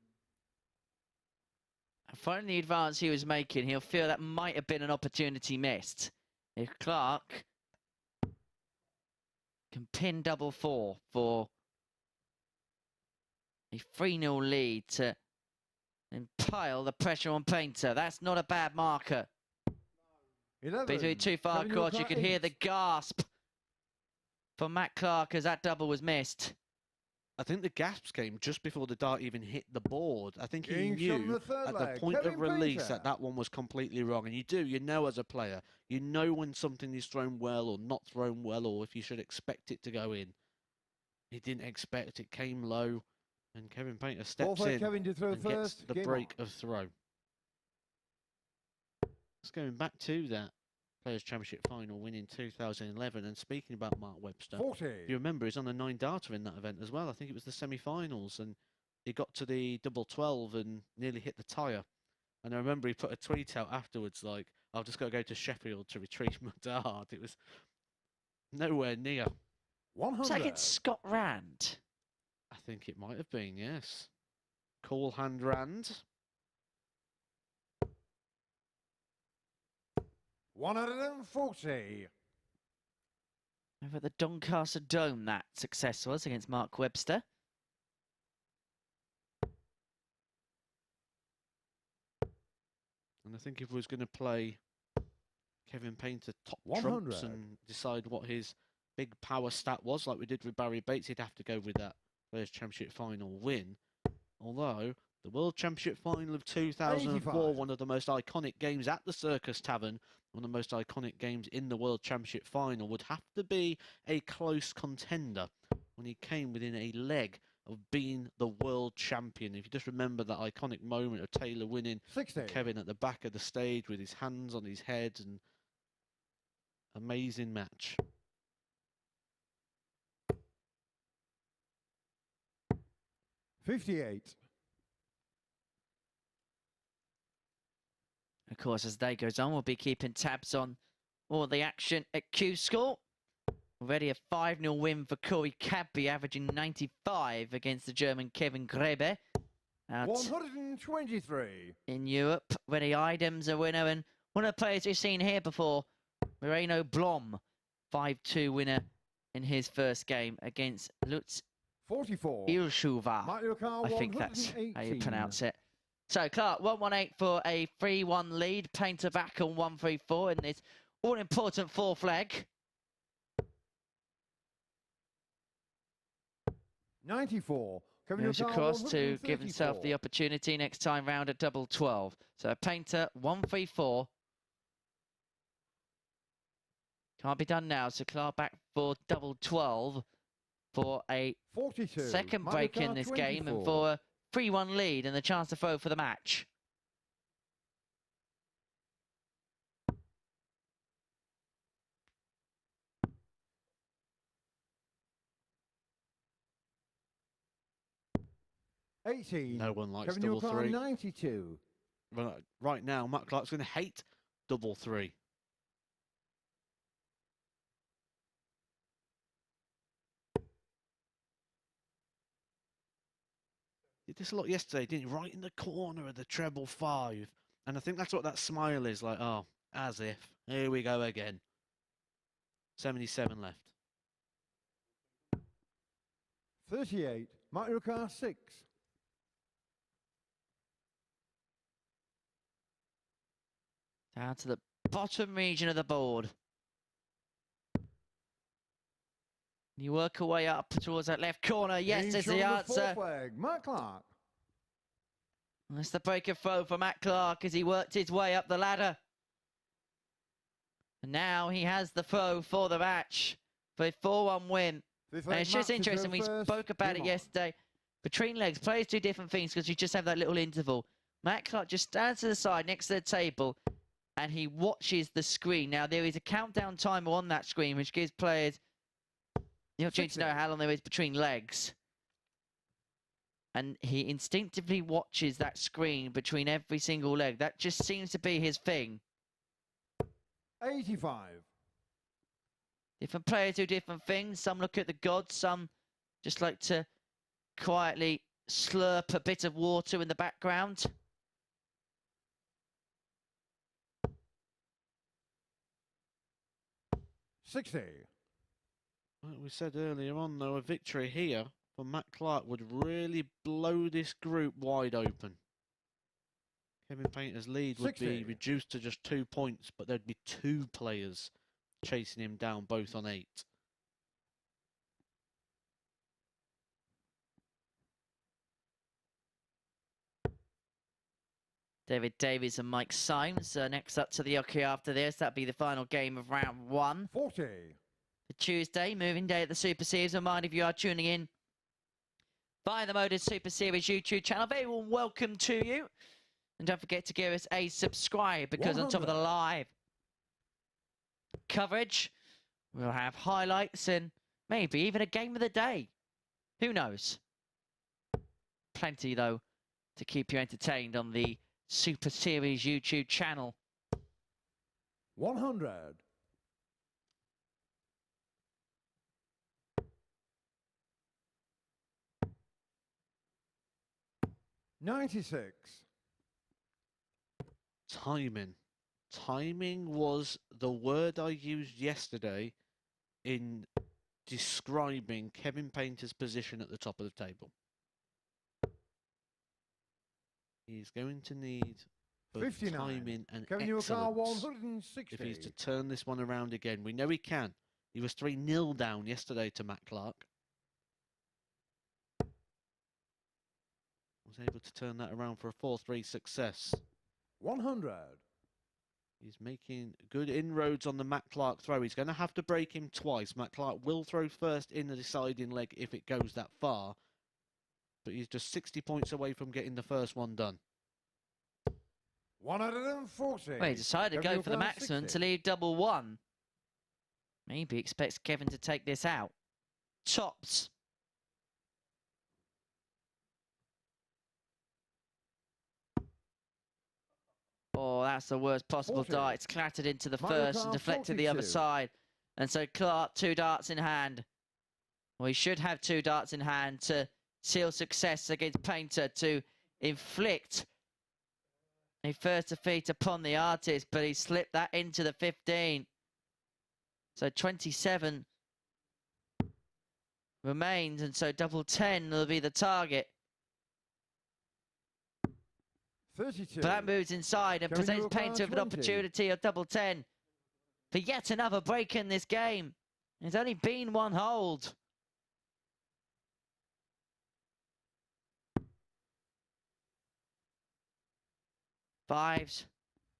S2: Finding the advance he was making, he'll feel that might have been an opportunity missed. If Clark can pin double 4 for a 3-0 lead to impile the pressure on Painter, that's not a bad marker.
S4: 11.
S2: Between too far
S4: Kevin
S2: across, you
S4: Hooker,
S2: could hear
S4: 8.
S2: the gasp from Matt Clark as that double was missed.
S3: I think the gasps came just before the dart even hit the board. I think he
S4: Being shot in
S3: knew
S4: the third
S3: at the
S4: leg,
S3: point
S4: Kevin
S3: of release
S4: Painter.
S3: that one was completely wrong. And you know as a player, you know when something is thrown well or not thrown well, or if you should expect it to go in. He didn't expect it, came low, and Kevin Painter steps in
S4: Kevin to throw
S3: and gets
S4: first.
S3: the
S4: Game
S3: break
S4: on.
S3: of throw. Let's going back to that Players' Championship final win in 2011. And speaking about Mark Webster,
S4: 40.
S3: you remember he's on the 9-darter in that event as well. I think it was the semi-finals, and he got to the double 12 and nearly hit the tyre. And I remember he put a tweet out afterwards like, I've just got to go to Sheffield to retrieve my dart. It was nowhere near.
S4: 100.
S2: Was that against Scott Rand?
S3: I think it might have been, yes. Cool hand Rand.
S4: 140.
S2: Over at the Doncaster Dome, that success was against Mark Webster.
S3: And I think if we was going to play Kevin Painter top
S4: 100.
S3: trumps and decide what his big power stat was, like we did with Barrie Bates, he'd have to go with that Players' Championship final win. Although the World Championship final of 2004,
S4: 85.
S3: one of the most iconic games at the Circus Tavern, one of the most iconic games in the World Championship final, would have to be a close contender when he came within a leg of being the world champion. If you just remember that iconic moment of Taylor winning,
S4: 60.
S3: Kevin at the back of the stage with his hands on his head, and amazing match.
S4: $58.
S2: Of course, as the day goes on, we'll be keeping tabs on all the action at Q School. Already a 5-0 win for Corey Cadby, averaging 95 against the German Kevin Grebe. Out
S4: 123.
S2: in Europe, Rennie Idem's a winner, and one of the players we've seen here before, Moreno Blom, 5-2 winner in his first game against Lutz
S4: 44.
S2: Ilshuva.
S4: Mark Hooker,
S2: I think that's how you
S4: 118.
S2: pronounce it. So Clark, 118 for a 3-1 lead. Painter back on 134 in this all-important fourth leg.
S4: 94. Kevin
S2: Moves
S4: Newcar,
S2: across to give himself
S4: 134.
S2: the opportunity next time round at double 12. So Painter 134. Can't be done now. So Clark back for double 12 for a
S4: 42.
S2: second
S4: Mario
S2: break in
S4: Kart
S2: this game and
S4: 24.
S2: for a 3-1 lead and the chance to throw for the match.
S3: No one likes
S4: Kevin
S3: double
S4: Newcar,
S3: three.
S4: 92.
S3: Right now, Matt Clark's going to hate double three. Did this a lot yesterday, didn't you? Right in the corner of the treble 5. And I think that's what that smile is like. Oh, as if. Here we go again. 77 left.
S4: 38. Mario Kart 6.
S2: Down to the bottom region of the board. You work your way up towards that left corner. Yes, is the answer.
S4: Matt Clark.
S2: That's the break of throw for Matt Clark as he worked his way up the ladder. And now he has the throw for the match for a 4-1 win. And it's just interesting, we spoke about it yesterday. Between legs, players do different things because you just have that little interval. Matt Clark just stands to the side next to the table and he watches the screen. Now, there is a countdown timer on that screen which gives players the opportunity to know how long there is between legs. And he instinctively watches that screen between every single leg. That just seems to be his thing.
S4: 85.
S2: Different players do different things. Some look at the gods. Some just like to quietly slurp a bit of water in the background.
S4: $60.
S3: Like we said earlier on, though, a victory here for Matt Clark would really blow this group wide open. Kevin Painter's lead would
S4: 60.
S3: be reduced to just 2 points, but there'd be 2 players chasing him down, both on 8.
S2: David Davies and Mike Symes next up to the hockey after this. That'll be the final game of round 1.
S4: 40.
S2: The Tuesday, moving day at the Super Series. Remind if you are tuning in via the MODUS Super Series YouTube channel. Very warm welcome to you. And don't forget to give us a subscribe because
S4: 100.
S2: on top of the live coverage, we'll have highlights and maybe even a game of the day. Who knows? Plenty, though, to keep you entertained on the Super Series YouTube channel.
S4: 100. 96.
S3: Timing. Timing was the word I used yesterday in describing Kevin Painter's position at the top of the table. He's going to need
S4: 59.
S3: timing and
S4: Kevin Newcar,
S3: excellence
S4: 160.
S3: if he's to turn this one around again. We know he can. He was 3-0 down yesterday to Matt Clark. Was able to turn that around for a 4-3 success.
S4: 100.
S3: He's making good inroads on the Matt Clark throw. He's going to have to break him twice. Matt Clark will throw first in the deciding leg if it goes that far. But he's just 60 points away from getting the first one done.
S4: 140.
S2: Well, he decided to
S4: Kevin
S2: go for the
S4: Newcar,
S2: maximum
S4: 60.
S2: to leave double 1. Maybe expects Kevin to take this out. Tops. Oh, that's the worst possible
S4: 40.
S2: dart. It's clattered into the
S4: Mario
S2: first and
S4: Kart
S2: deflected the other
S4: 42.
S2: side. And so Clark, 2 darts in hand. Well, he should have 2 darts in hand to seal success against Painter to inflict a first defeat upon the artist, but he slipped that into the 15. So 27 remains, and so double 10 will be the target.
S4: 32.
S2: But that moves inside and
S4: Kevin
S2: presents
S4: Newcar,
S2: Painter with an
S4: 20.
S2: opportunity of double 10 for yet another break in this game. There's only been 1 hold. 5s.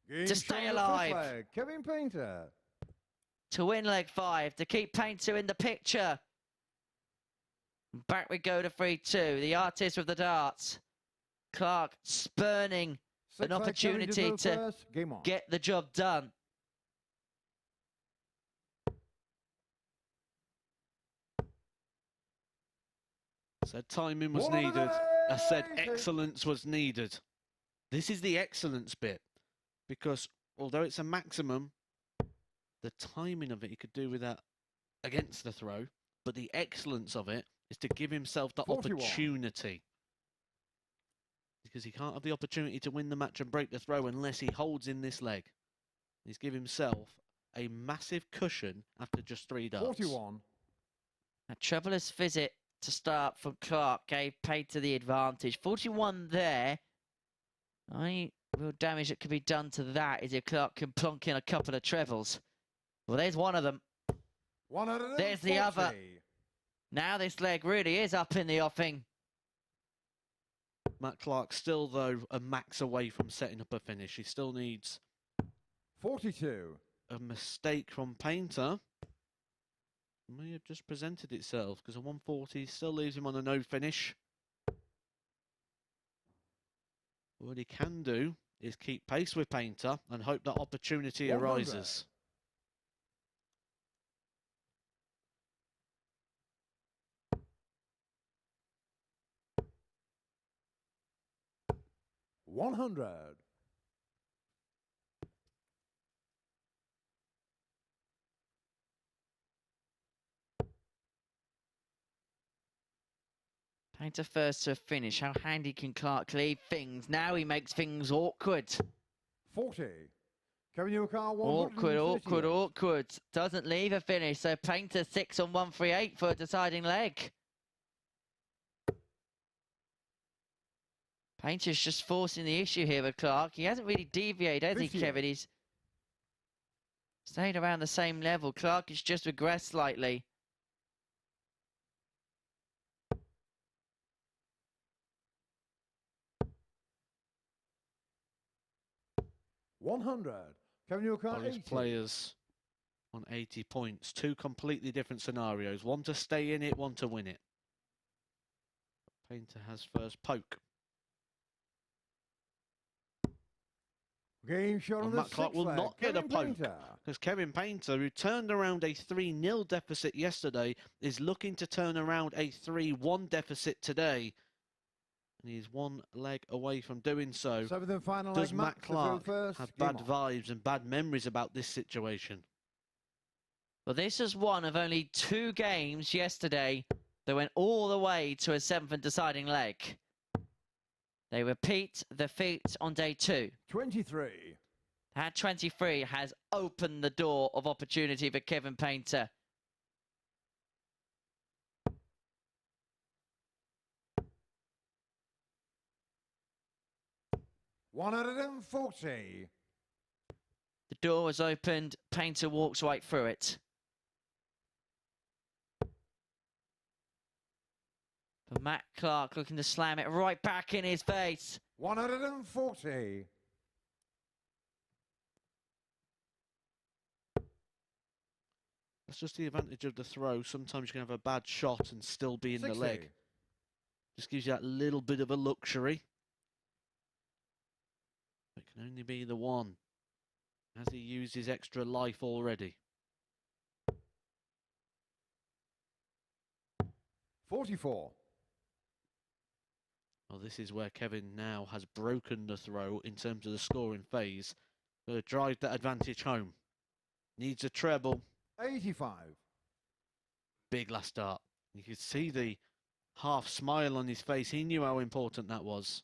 S4: Game
S2: To stay
S4: shot on the
S2: alive.
S4: first leg, Kevin Painter.
S2: To win leg 5, to keep Painter in the picture. Back we go to 3-2. The artist with the darts. Clark spurning an opportunity to get the job done.
S3: So timing was needed. I said excellence was needed. This is the excellence bit. Because although it's a maximum, the timing of it he could do with that against the throw. But the excellence of it is to give himself the
S4: 41.
S3: opportunity. Because he can't have the opportunity to win the match and break the throw unless he holds in this leg. He's given himself a massive cushion after just 3 darts.
S4: 41.
S2: A troublous visit to start from Clark gave Painter the advantage. 41 there. Only real damage that could be done to that is if Clark can plonk in a couple of trebles. Well, there's one of them. There's the other. Now this leg really is up in the offing.
S3: Matt Clark still, though, a max away from setting up a finish. He still needs
S4: 42.
S3: a mistake from Painter. May have just presented itself because a 140 still leaves him on a no finish. What he can do is keep pace with Painter and hope that opportunity
S4: 100.
S3: arises.
S4: $100.
S2: Painter first to a finish. How handy can Clark leave things? Now he makes things awkward.
S4: 40. Kevin Newcar,
S2: Awkward. Doesn't leave a finish. So Painter 6 on 138 for a deciding leg. Painter's just forcing the issue here with Clark. He hasn't really deviated, has he,
S4: 50.
S2: Kevin? He's stayed around the same level. Clark has just regressed slightly.
S4: $100. Kevin Newcar, 80.
S3: Players on 80 points. 2 completely different scenarios. One to stay in it, one to win it. Painter has first poke.
S4: Game shot on the
S3: Matt Clark will
S4: leg,
S3: not get a
S4: Kevin
S3: poke.
S4: Painter.
S3: Because Kevin Painter, who turned around a 3-0 deficit yesterday, is looking to turn around a 3-1 deficit today. And he's 1 leg away from doing so.
S4: 7th and final
S3: Does
S4: leg,
S3: Matt Clark
S4: first,
S3: have
S4: game
S3: bad
S4: on.
S3: vibes and bad memories about this situation?
S2: Well, this is one of only 2 games yesterday that went all the way to a 7th and deciding leg. They repeat the feat on day 2.
S4: 23.
S2: That 23 has opened the door of opportunity for Kevin Painter.
S4: $140.
S2: The door was opened. Painter walks right through it. But Matt Clark looking to slam it right back in his face.
S4: 140.
S3: That's just the advantage of the throw. Sometimes you can have a bad shot and still be in
S4: 60.
S3: the leg. Just gives you that little bit of a luxury. It can only be the one. Has he used his extra life already?
S4: 44.
S3: Well, this is where Kevin now has broken the throw in terms of the scoring phase. Got to drive that advantage home. Needs a treble.
S4: 85.
S3: Big last start. You could see the half smile on his face. He knew how important that was.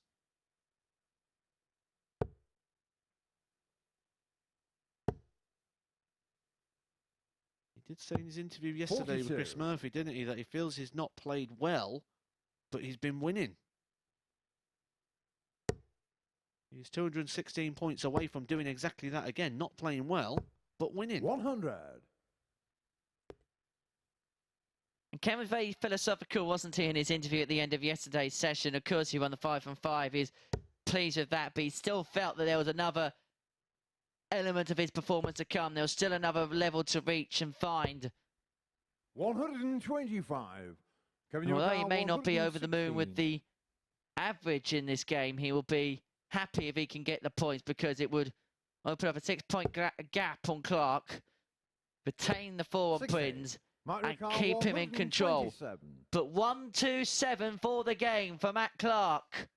S3: He did say in his interview yesterday
S4: 42.
S3: with Chris Murphy, didn't he, that he feels he's not played well, but he's been winning. He's 216 points away from doing exactly that again. Not playing well, but winning.
S4: 100.
S2: And Ken was very philosophical, wasn't he, in his interview at the end of yesterday's session? Of course, he won the 5 from 5. He's pleased with that, but he still felt that there was another element of his performance to come. There was still another level to reach and find.
S4: 125.
S2: Although he may not be over the moon with the average in this game, he will be happy if he can get the points, because it would open up a 6-point gap on Clark, retain the 4 on Prins, and keep him in control. But 1-2-7 for the game for Matt Clark.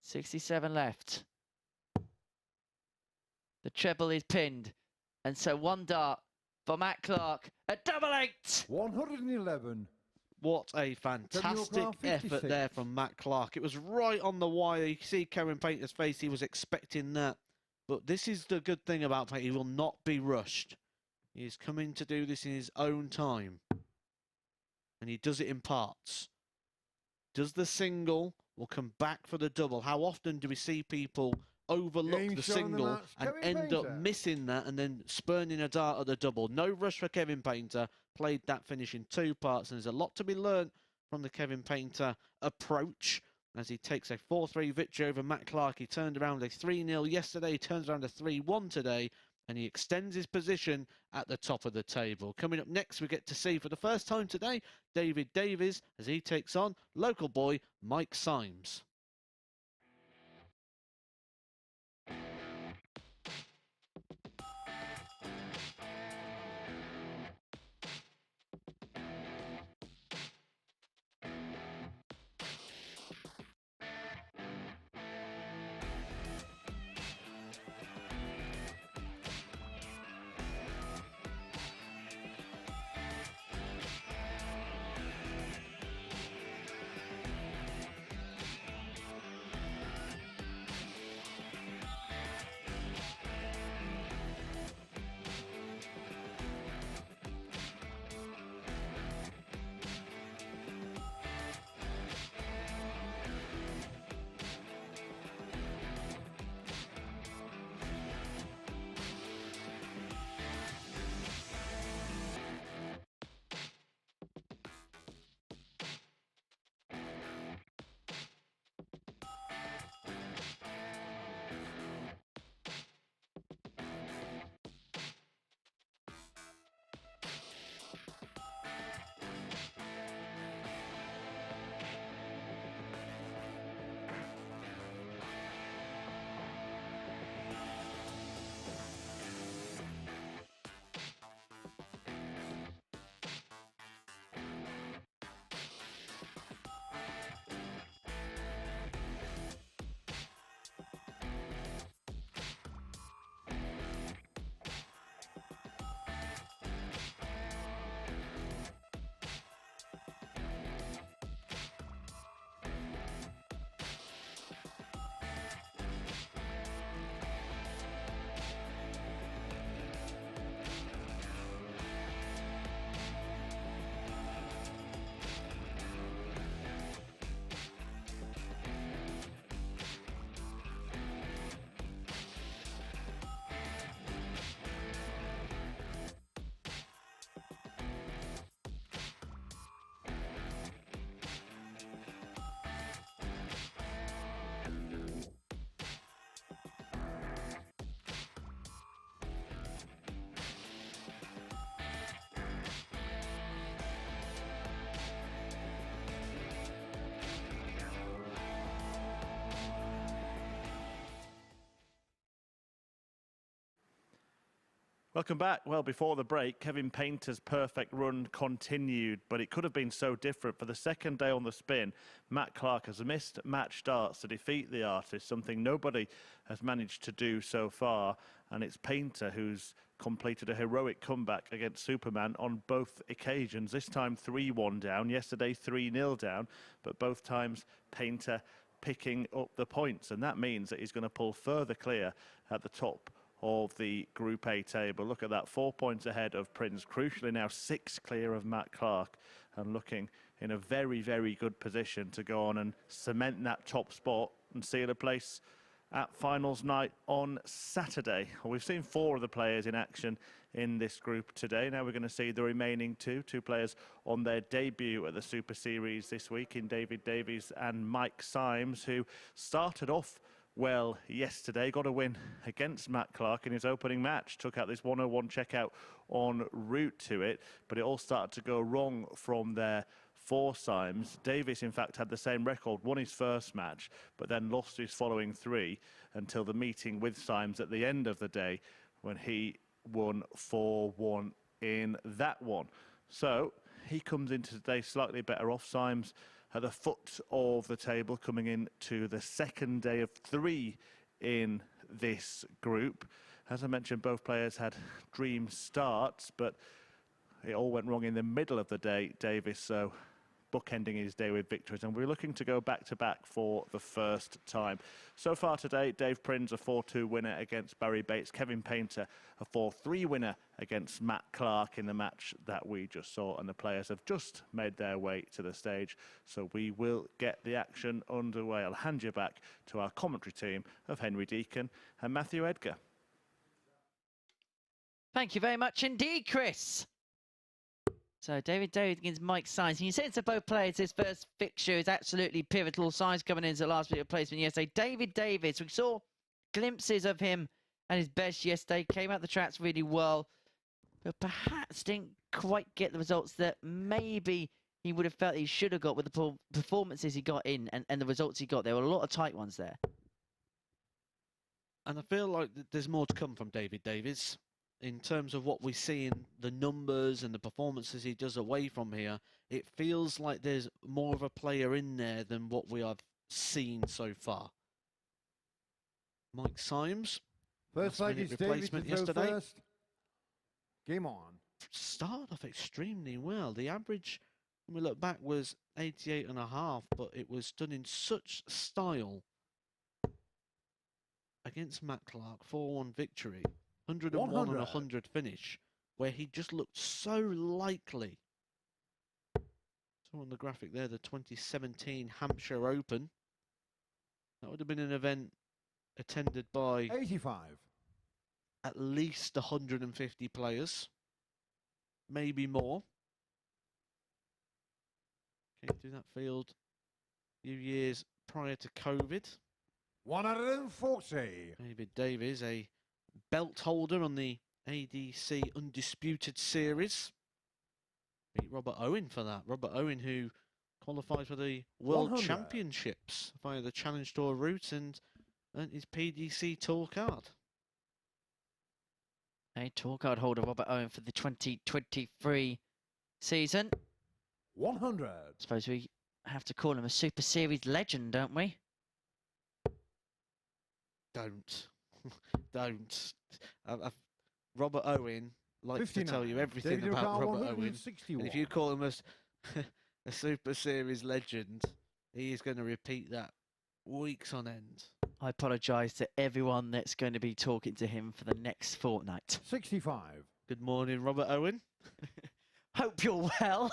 S2: .67 left. The treble is pinned, and so 1 dart for Matt Clark at #8.
S4: 111.
S3: What a fantastic effort there from Matt Clark. It was right on the wire. You see Kevin Painter's face. He was expecting that. But this is the good thing about Painter. He will not be rushed. He is coming to do this in his own time. And he does it in parts. Does the single, will come back for the double. How often do we see people overlook the single and end up missing that and then spurning a dart at the double? No rush for Kevin Painter. Played that finish in 2 parts, and there's a lot to be learned from the Kevin Painter approach as he takes a 4-3 victory over Matt Clark. He turned around a 3-0 yesterday, he turns around a 3-1 today, and he extends his position at the top of the table. Coming up next, we get to see for the first time today David Davies as he takes on local boy Mike Symes.
S1: Welcome back. Well, before the break, Kevin Painter's perfect run continued, but it could have been so different. For the second day on the spin, Matt Clark has missed match starts to defeat the artist, something nobody has managed to do so far. And it's Painter who's completed a heroic comeback against Superman on both occasions. This time 3-1 down, yesterday 3-0 down, but both times Painter picking up the points. And that means that he's going to pull further clear at the top of the Group A table. Look at that, 4 points ahead of Prins, crucially now 6 clear of Matt Clark, and looking in a very, very good position to go on and cement that top spot and seal a place at finals night on Saturday. We've seen 4 of the players in action in this group today. Now we're going to see the remaining two players on their debut at the Super Series this week in Davies and Mike Symes, who started off well yesterday, got a win against Matt Clark in his opening match, took out this 101 checkout en route to it, but it all started to go wrong from there for Symes. Davies, in fact, had the same record, won his first match, but then lost his following 3 until the meeting with Symes at the end of the day when he won 4-1 in that one. So he comes into today slightly better off. Symes at the foot of the table, coming into the second day of 3 in this group. As I mentioned, both players had dream starts, but it all went wrong in the middle of the day. Davies, so bookending his day with victories, and we're looking to go back-to-back for the first time. So far today, Prins, a 4-2 winner against Barrie Bates. Kevin Painter, a 4-3 winner against Matt Clark in the match that we just saw, and the players have just made their way to the stage. So we will get the action underway. I'll hand you back to our commentary team of Henry Deacon and Matthew Edgar.
S2: Thank you very much indeed, Chris. So Davies against Mike Symes. And you said to both players, this first fixture is absolutely pivotal. Symes coming into the last bit of placement yesterday. Davies, we saw glimpses of him at his best yesterday. Came out the tracks really well, but perhaps didn't quite get the results that maybe he would have felt he should have got with the performances he got in and the results he got. There were a lot of tight ones there.
S3: And I feel like there's more to come from Davies. In terms of what we see in the numbers and the performances he does away from here, it feels like there's more of a player in there than what we have seen so far. Mike Symes,
S4: First leg is
S3: replacement
S4: Davies to
S3: yesterday.
S4: first. Game on.
S3: Started off extremely well. The average, when we look back, was 88.5, but it was done in such style against Matt Clark, 4-1 victory. 101 and 100 finish, where he just looked so likely. So on the graphic there, the 2017 Hampshire Open. That would have been an event attended by
S4: 85.
S3: at least 150 players, maybe more. Came through that field a few years prior to COVID.
S4: 140.
S3: Davies, a belt holder on the ADC Undisputed Series. Beat Robert Owen for that. Robert Owen, who qualified for the World
S4: 100.
S3: Championships via the Challenge Tour route and earned his PDC Tour card.
S2: A tour card holder, Robert Owen, for the 2023 season.
S4: 100.
S2: I suppose we have to call him a Super Series legend, don't we?
S3: Don't. Robert Owen likes 59. To tell you everything about Robert Owen. And if you call him a Super Series legend, he is going to repeat that weeks on end.
S2: I apologise to everyone that's going to be talking to him for the next fortnight.
S4: 65.
S3: Good morning, Robert Owen.
S2: Hope you're well.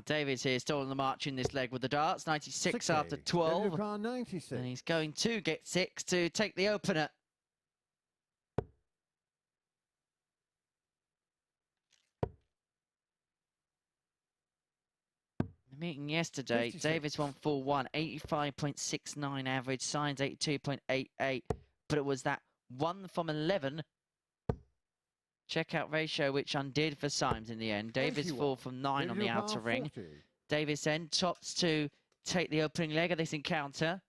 S2: Davies here still on the march in this leg with the darts. 96 60. After 12.
S4: 96.
S2: And he's going to get 6 to take the opener. The meeting yesterday, 56. Davies won 4-1, 85.69 average, Symes 82.88. But it was that 1 from 11 checkout ratio which undid for Symes in the end. Davies 4 from 9 on the outer ring. Davies then tops to take the opening leg of this encounter.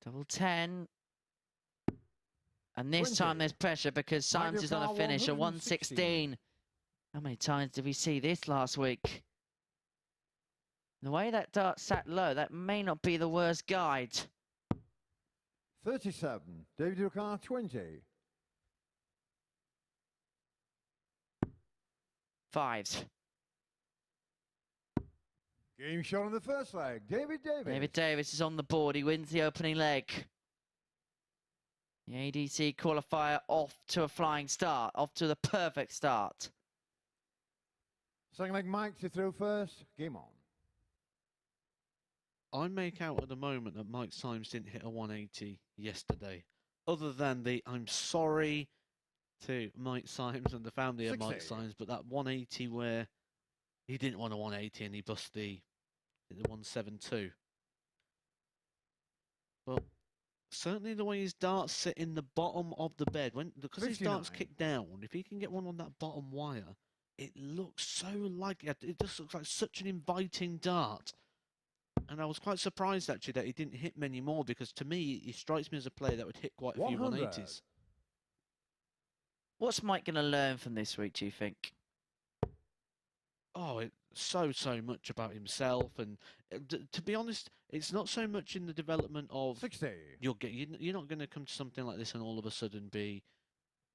S2: Double 10. And this
S4: 20.
S2: time there's pressure because Symes is on a finish, a 116. How many times did we see this last week? The way that dart sat low, that may not be the worst guide.
S4: 37. David Ducar, 20.
S2: 5s.
S4: Game shot on the first leg. Davies.
S2: David Davies is on the board. He wins the opening leg. The ADC qualifier off to a flying start, off to the perfect start.
S4: Second leg, Mike to throw first. Game on.
S3: I make out at the moment that Mike Symes didn't hit a 180 yesterday. Other than the I'm sorry to Mike Symes and the family of Mike
S4: 60.
S3: Symes, but that 180 where he didn't want a 180 and he bust the 172. But certainly the way his darts sit in the bottom of the bed, because his darts
S4: 59.
S3: kick down, if he can get one on that bottom wire, it looks so like it just looks like such an inviting dart. And I was quite surprised actually that he didn't hit many more, because to me he strikes me as a player that would hit quite a few
S4: 100.
S3: 180s.
S2: What's Mike going to learn from this week, do you think?
S3: Oh, so much about himself, and to be honest, it's not so much in the development of
S4: 60.
S3: you're not going to come to something like this and all of a sudden be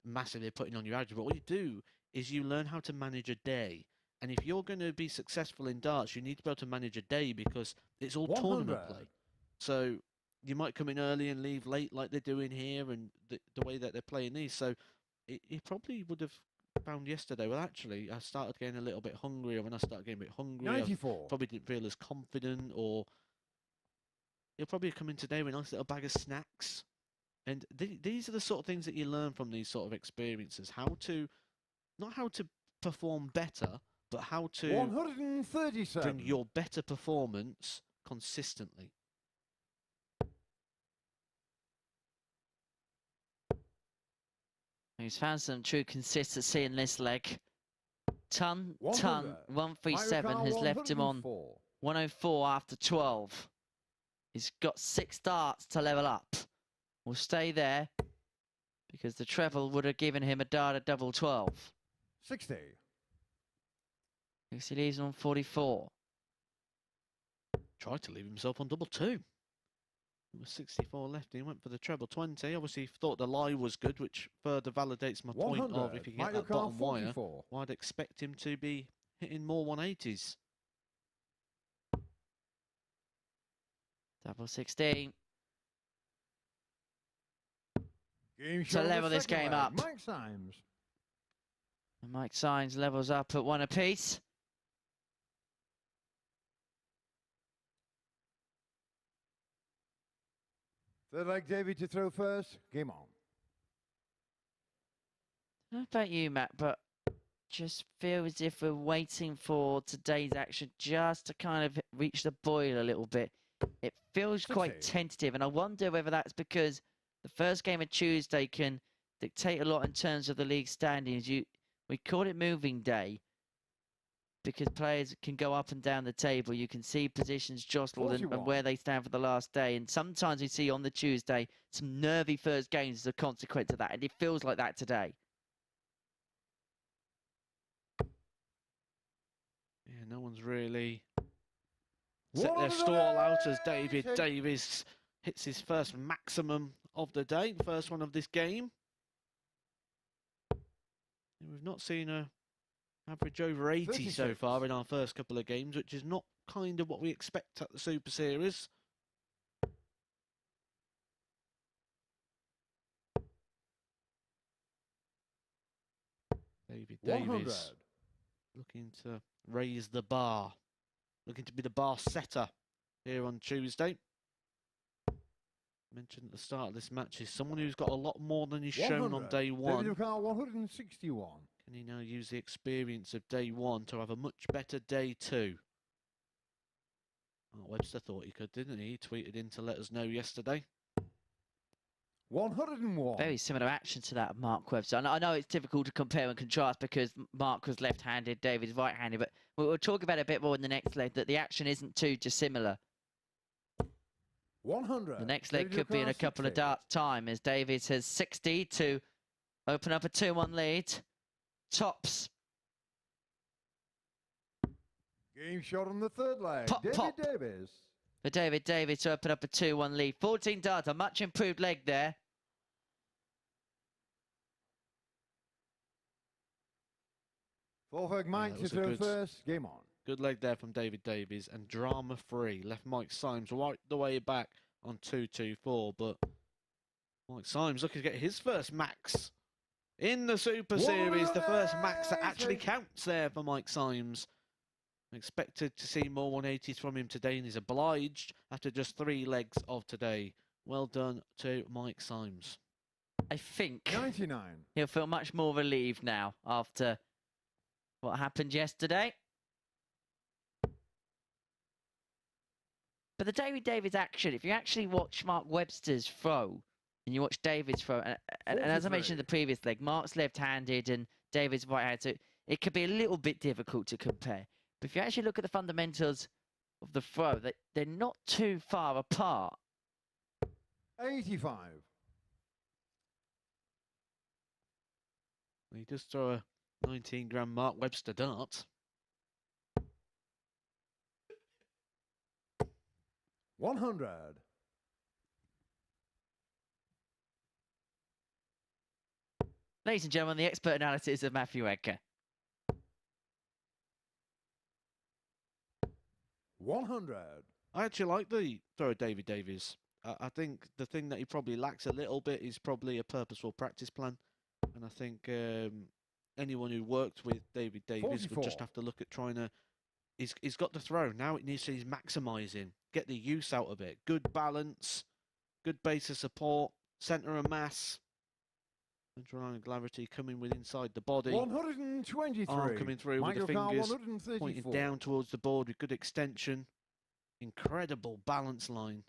S3: massively putting on your average. But what you do is you learn how to manage a day, and if you're going to be successful in darts, you need to be able to manage a day, because it's all
S4: 100.
S3: tournament play. So you might come in early and leave late, like they're doing here, and the way that they're playing these. So he probably would have found yesterday, well, actually, I started getting a little bit hungrier. When I started getting a bit hungry,
S4: 94.
S3: I probably didn't feel as confident, or he'll probably come in today with a nice little bag of snacks. And these are the sort of things that you learn from these sort of experiences. Not how to perform better, but how to
S4: 137.
S3: bring your better performance consistently.
S2: He's found some true consistency in this leg.
S4: 100.
S2: 137 has left him on 104 after 12. He's got 6 darts to level up. Will stay there because the treble would have given him a dart at double 12.
S4: 60.
S2: Because he leaves him on 44.
S3: Tried to leave himself on double 2. There was 64 left, and he went for the treble 20. Obviously, thought the lie was good, which further validates my point of if you can get that bottom wire, well, I'd expect him to be hitting more 180s.
S2: Double 16.
S4: Game
S2: To level this game up.
S4: Mike Symes.
S2: And Mike Symes levels up at 1 apiece.
S4: Third leg, Davies to throw first. Game on.
S2: I don't know about you, Matt, but just feel as if we're waiting for today's action just to kind of reach the boil a little bit. It feels quite tentative, and I wonder whether that's because the first game of Tuesday can dictate a lot in terms of the league standings. We call it moving day because players can go up and down the table. You can see positions jostled and where they stand for the last day. And sometimes we see on the Tuesday some nervy first games as a consequence of that, and it feels like that today.
S3: Yeah, no one's really set their stall out as Davies hits his first maximum of the day, first one of this game. And we've not seen a average over 80
S4: 36.
S3: so far in our first couple of games, which is not kind of what we expect at the Super Series. Davies looking to raise the bar, looking to be the bar setter here on Tuesday. Mentioned at the start of this match, is someone who's got a lot more than he's shown on day one.
S4: 161.
S3: Can he now use the experience of day one to have a much better day two? Mark Webster thought he could, didn't he? He tweeted in to let us know yesterday.
S4: 101.
S2: Very similar action to that of Mark Webster. I know it's difficult to compare and contrast because Mark was left-handed, Davies right-handed, but we'll talk about it a bit more in the next leg, that the action isn't too dissimilar.
S4: 100.
S2: The next leg could be in a couple of darts' time as Davies has 60 to open up a 2-1 lead. Tops.
S4: Game shot on the third leg.
S2: Pop, pop.
S4: Davies.
S2: For Davies to open up a 2-1 lead. 14 darts, a much improved leg there.
S4: Fourth leg, Mike to throw first. Game on.
S3: Good leg there from Davies, and drama-free. Left Mike Symes right the way back on 2-2-4, but Mike Symes looking to get his first max in the Super Series. The first max that actually counts there for Mike Symes. Expected to see more 180s from him today, and he's obliged after just 3 legs of today. Well done to Mike Symes.
S2: I think
S4: 99.
S2: he'll feel much more relieved now after what happened yesterday. But the Davies action, if you actually watch Mark Webster's throw and you watch Davies throw, and as I mentioned in the previous leg, Mark's left-handed and Davies right-handed, so it could be a little bit difficult to compare. But if you actually look at the fundamentals of the throw, they're not too far apart.
S4: 85.
S3: He does throw a 19-gram Mark Webster dart.
S4: 100.
S2: Ladies and gentlemen, the expert analysis of Matthew Edgar.
S4: 100.
S3: I actually like the throw of Davies. I think the thing that he probably lacks a little bit is probably a purposeful practice plan. And I think anyone who worked with Davies
S4: 44.
S3: would just have to look at trying to... He's got the throw. Now it needs to he's maximising. Get the use out of it. Good balance. Good base of support. Centre of mass. Central angularity coming with inside the body.
S4: 123.
S3: Arm coming through with the fingers pointing down towards the board with good extension. Incredible balance line.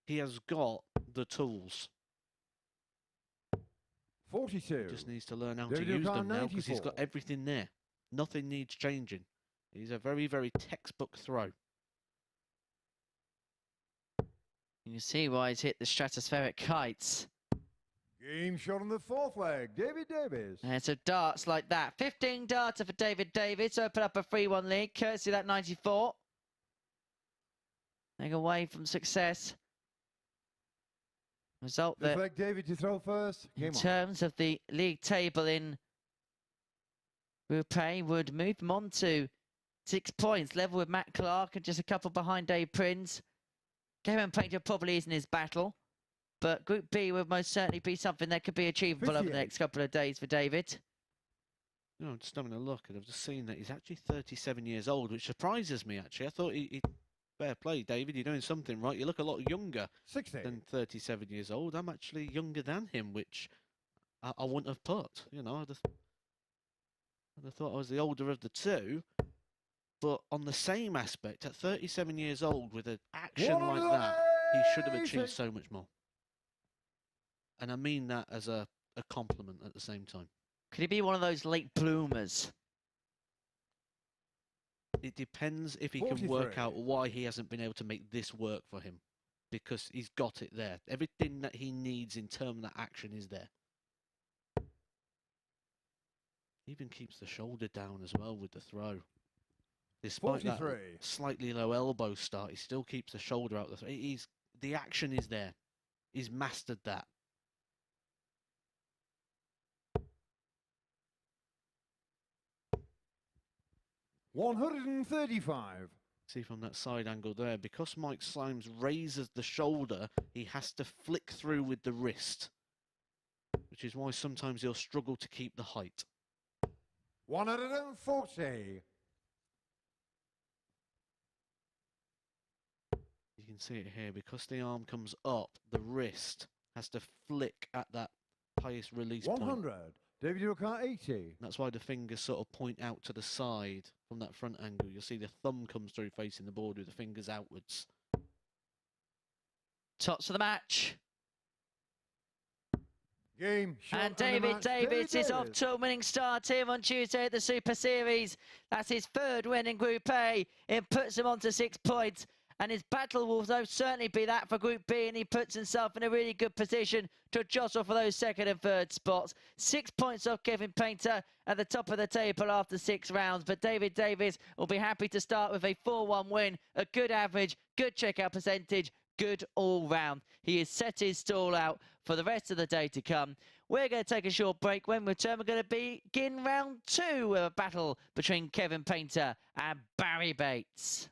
S3: He has got the tools.
S4: 42.
S3: He just needs to learn how to use them now because he's got everything there. Nothing needs changing. He's a very, very textbook throw.
S2: You see why he's hit the stratospheric heights.
S4: Game shot on the 4th leg. Davies.
S2: And so darts like that. 15 darter for Davies. Open up a 3-1 lead, courtesy of that 94. Take away from success. Result that,
S4: Leg David to throw first.
S2: in terms of the league table in Group A, would move them on to 6 points, level with Matt Clark and just a couple behind Dave Prins. Kevin Painter probably isn't his battle, but Group B would most certainly be something that could be achievable over the next couple of days for David.
S3: You know, I'm just having a look and I've just seen that he's actually 37 years old, which surprises me actually. I thought he fair play, David, you're doing something right. You look a lot younger
S4: 60.
S3: than 37 years old. I'm actually younger than him, which I wouldn't have put. You know, I'd have thought I was the older of the two. But on the same aspect, at 37 years old, with an action like that, he should have achieved so much more. And I mean that as a compliment at the same time.
S2: Could he be one of those late bloomers?
S3: It depends if he
S4: 43.
S3: can work out why he hasn't been able to make this work for him. Because he's got it there. Everything that he needs in terms of that action is there. He even keeps the shoulder down as well with the throw. Despite
S4: 43.
S3: that slightly low elbow start, he still keeps the shoulder out. The action is there. He's mastered that.
S4: $135.
S3: See from that side angle there, because Mike Symes raises the shoulder, he has to flick through with the wrist, which is why sometimes he'll struggle to keep the height.
S4: 140.
S3: You can see it here, because the arm comes up, the wrist has to flick at that highest release
S4: 100.
S3: point.
S4: David Urquhart 80.
S3: That's why the fingers sort of point out to the side from that front angle. You'll see the thumb comes through facing the board with the fingers outwards.
S2: Tops of the match.
S4: Game shot
S2: And Davies is off to a winning start here on Tuesday at the Super Series. That's his 3rd win in Group A. It puts him on to 6 points. And his battle will most certainly be that for Group B, and he puts himself in a really good position to jostle for those 2nd and 3rd spots. 6 points off Kevin Painter at the top of the table after 6 rounds, but Davies will be happy to start with a 4-1 win, a good average, good checkout percentage, good all-round. He has set his stall out for the rest of the day to come. We're going to take a short break. When we return, we're going to begin round 2 with a battle between Kevin Painter and Barrie Bates.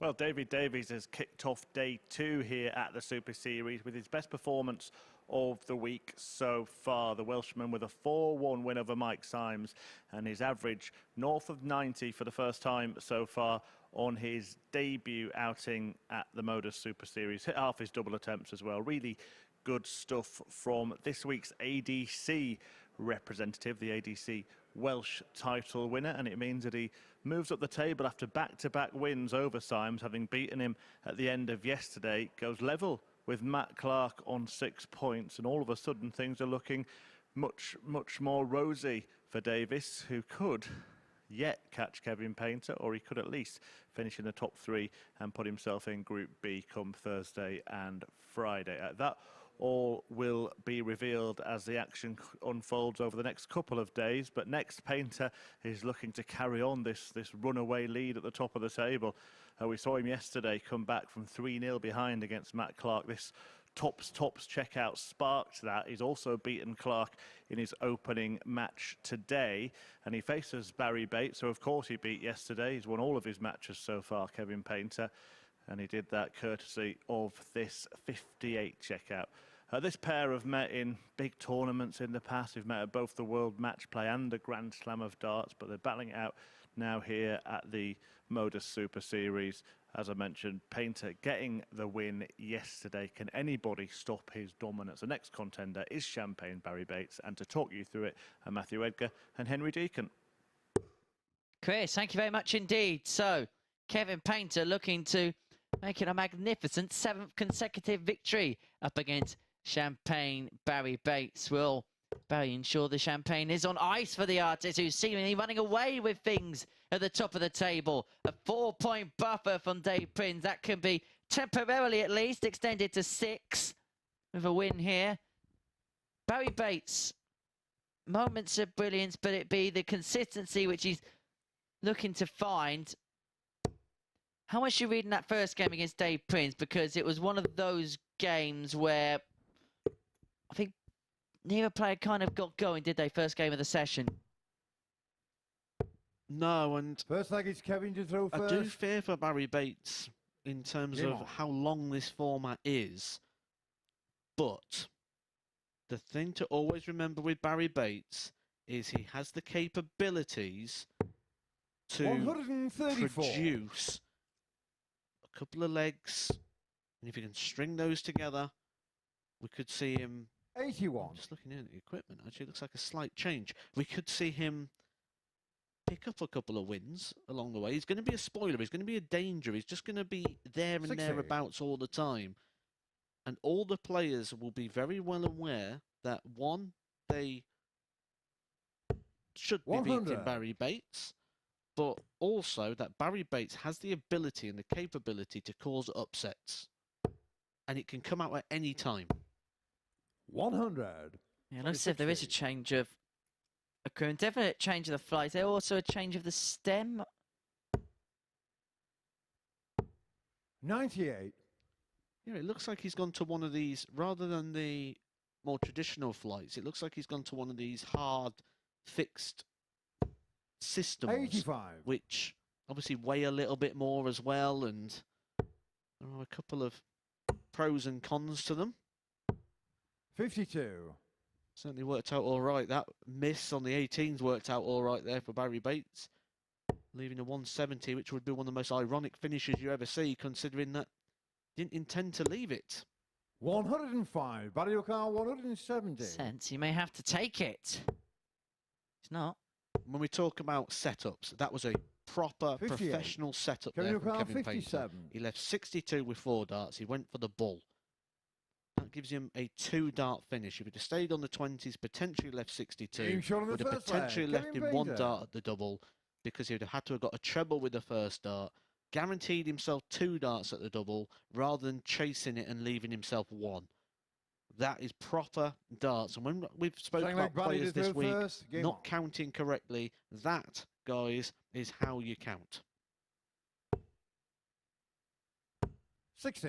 S1: Well, David Davies has kicked off day 2 here at the Super Series with his best performance of the week so far. The Welshman with a 4-1 win over Mike Symes, and his average north of 90 for the first time so far on his debut outing at the MODUS Super Series. Hit half his double attempts as well. Really good stuff from this week's ADC representative, the ADC Welsh title winner, and it means that he moves up the table after back-to-back wins over Symes, having beaten him at the end of yesterday. Goes level with Matt Clark on 6 points, and all of a sudden things are looking much more rosy for Davies, who could yet catch Kevin Painter, or he could at least finish in the top 3 and put himself in Group B come Thursday and Friday. That all will be revealed as the action unfolds over the next couple of days. But next, Painter is looking to carry on this runaway lead at the top of the table. We saw him yesterday come back from 3-0 behind against Matt Clark. This tops checkout sparked that. He's also beaten Clark in his opening match today, and he faces Barrie Bates, so of course he beat yesterday. He's won all of his matches so far, Kevin Painter, and he did that courtesy of this 58 checkout. This pair have met in big tournaments in the past. They've met at both the World Match Play and the Grand Slam of Darts, but they're battling it out now here at the MODUS Super Series. As I mentioned, Painter getting the win yesterday. Can anybody stop his dominance? The next contender is Champagne Barrie Bates, and to talk you through it are Matthew Edgar and Henry Deacon.
S2: Chris, thank you very much indeed. So, Kevin Painter looking to make it a magnificent 7th consecutive victory up against Champagne Barrie Bates. Will Barrie ensure the champagne is on ice for the artist, who's seemingly running away with things at the top of the table? A 4-point buffer from Dave Prins. That can be temporarily at least extended to 6 with a win here. Barrie Bates, moments of brilliance, but it be the consistency which he's looking to find. How much you reading that first game against Dave Prins? Because it was one of those games where I think neither player kind of got going, did they, first game of the session?
S3: No, and
S4: First leg is Kevin to throw first.
S3: I do fear for Barrie Bates in terms of how long this format is. But the thing to always remember with Barrie Bates is he has the capabilities to
S4: 134.
S3: produce a couple of legs, and if you can string those together, we could see him.
S4: 81.
S3: Just looking in at the equipment, actually, it looks like a slight change. We could see him pick up a couple of wins along the way. He's going to be a spoiler. He's going to be a danger. He's just going to be there and
S4: 60.
S3: thereabouts all the time. And all the players will be very well aware that, one, they should be
S4: 100.
S3: beating Barrie Bates, but also that Barrie Bates has the ability and the capability to cause upsets. And it can come out at any time.
S4: 100.
S2: Yeah, let's see if there is a change of occurring. Definite change of the flight. Is there also a change of the stem?
S4: 98.
S3: Yeah, it looks like he's gone to one of these, rather than the more traditional flights, it looks like he's gone to one of these hard, fixed systems,
S4: 85.
S3: which obviously weigh a little bit more as well, and there are a couple of pros and cons to them.
S4: 52.
S3: Certainly worked out all right. That miss on the 18s worked out all right there for Barrie Bates, leaving a 170, which would be one of the most ironic finishes you ever see, considering that he didn't intend to leave it.
S4: 105. Barrie O'Carr, 170.
S2: Sense. You may have to take it. It's not.
S3: When we talk about setups, that was a proper
S4: 58.
S3: professional setup
S4: Kevin
S3: there from
S4: O'Carr,
S3: Kevin
S4: 57.
S3: Painter. He left 62 with 4 darts. He went for the bull. That gives him a 2-dart finish. If he'd have stayed on the 20s, potentially left 62, would have potentially left him 1 dart at the double, because he would have had to have got a treble with the first dart, guaranteed himself 2 darts at the double, rather than chasing it and leaving himself 1. That is proper darts. And when we've spoken about players this week not counting correctly, that, guys, is how you count.
S4: 60.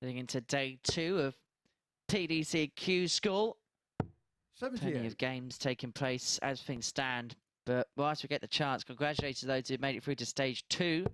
S2: Heading into day 2 of PDC Q School.
S4: 78.
S2: Plenty of games taking place as things stand But whilst we get the chance, congratulations to those who made it through to stage 2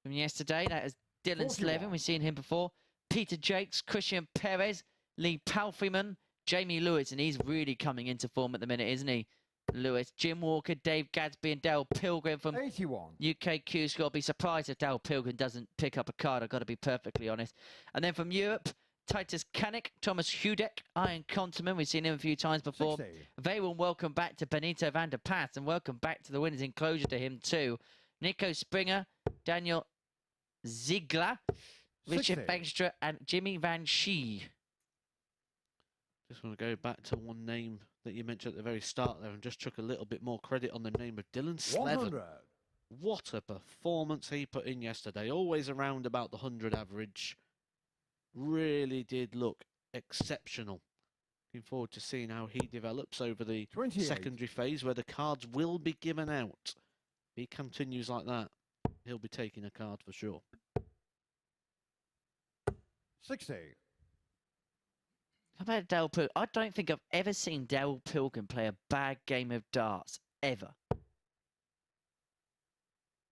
S2: from yesterday. That is Dylan
S4: 41.
S2: Slevin. We've seen him before. Peter Jakes, Christian Perez, Lee Palfreyman, Jamie Lewis, and he's really coming into form at the minute, isn't he? Lewis, Jim Walker, Dave Gadsby, and Dale Pilgrim from
S4: 81.
S2: UK Q School. I'll be surprised if Dale Pilgrim doesn't pick up a card, I've got to be perfectly honest. And then from Europe, Titus Kanik, Thomas Hudek, Ian Conterman. We've seen him a few times before.
S4: 60.
S2: Very warm welcome back to Benito van der Pass, and welcome back to the winners' enclosure to him too. Nico Springer, Daniel Ziegler, Richard
S4: 60.
S2: Bangstra, and Jimmy Van Schie.
S3: Just want to go back to one name that you mentioned at the very start there and just chuck a little bit more credit on the name of Dylan Slevin.
S4: 100.
S3: What a performance he put in yesterday. Always around about the 100 average. Really did look exceptional. Looking forward to seeing how he develops over the
S4: 28.
S3: secondary phase where the cards will be given out. If he continues like that, he'll be taking a card for sure.
S4: 60.
S2: How about Dale Pilgrim? I don't think I've ever seen Dale Pilgrim play a bad game of darts, ever.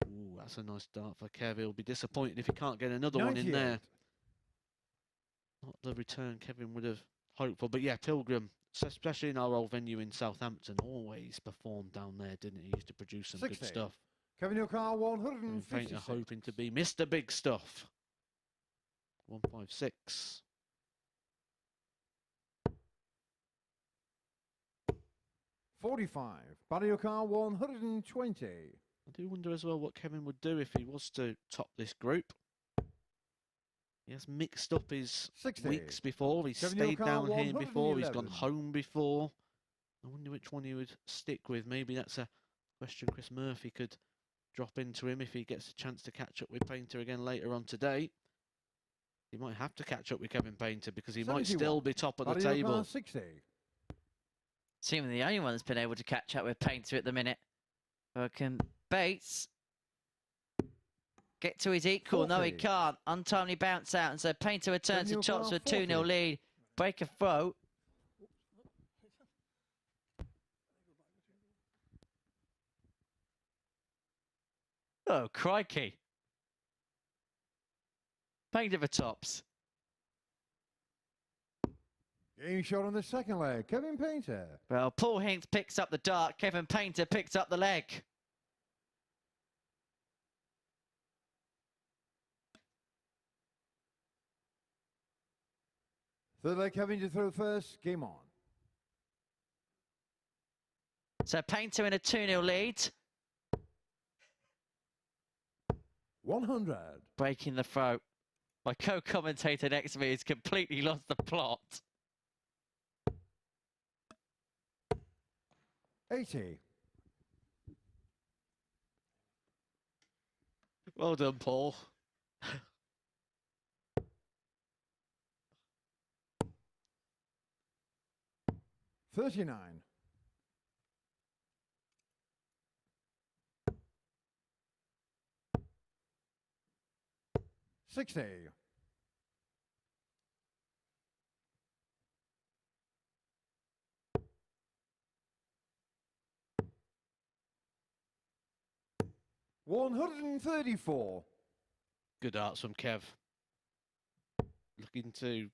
S3: Ooh, that's a nice dart for Kev. He'll be disappointed if he can't get another one in
S4: 98.
S3: there. Not the return Kevin would have hoped for. But yeah, Pilgrim, especially in our old venue in Southampton, always performed down there, didn't he? He used to produce some
S4: 60.
S3: good stuff.
S4: Kevin Yokar,
S3: And Painter
S4: 156.
S3: hoping to be Mr. Big Stuff. 156.
S4: 45. Barrie Yokar, 120.
S3: I do wonder as well what Kevin would do if he was to top this group. He has mixed up his
S4: 60.
S3: weeks before. He's
S4: Kevin
S3: stayed
S4: Yokar,
S3: down here before. He's gone
S4: 111.
S3: home before. I wonder which one he would stick with. Maybe that's a question Chris Murphy could drop into him if he gets a chance to catch up with Painter again later on today. He might have to catch up with Kevin Painter because he might
S4: 71.
S3: still be top of the
S4: Barrie
S3: table.
S4: Yokar, 60.
S2: Seeming the only one that's been able to catch up with Painter at the minute. Can Bates get to his equal? No, he
S4: 40.
S2: can't. Untimely bounce out, and so Painter returns to
S4: Kevin
S2: tops
S4: Yokar,
S2: with a 2-0
S4: 40.
S2: lead. Break a throw. Oh, crikey. Painter for tops.
S4: Game shot on the second leg. Kevin Painter.
S2: Well, Paul Hinks picks up the dart. Kevin Painter picks up the leg.
S4: Third leg, Kevin to throw first. Game on.
S2: So Painter in a 2-0 lead.
S4: 100.
S2: Breaking the throw. My co-commentator next to me has completely lost the plot.
S4: 80.
S3: Well done, Paul.
S4: 39. 60. 134.
S3: Good darts from Kev. Looking to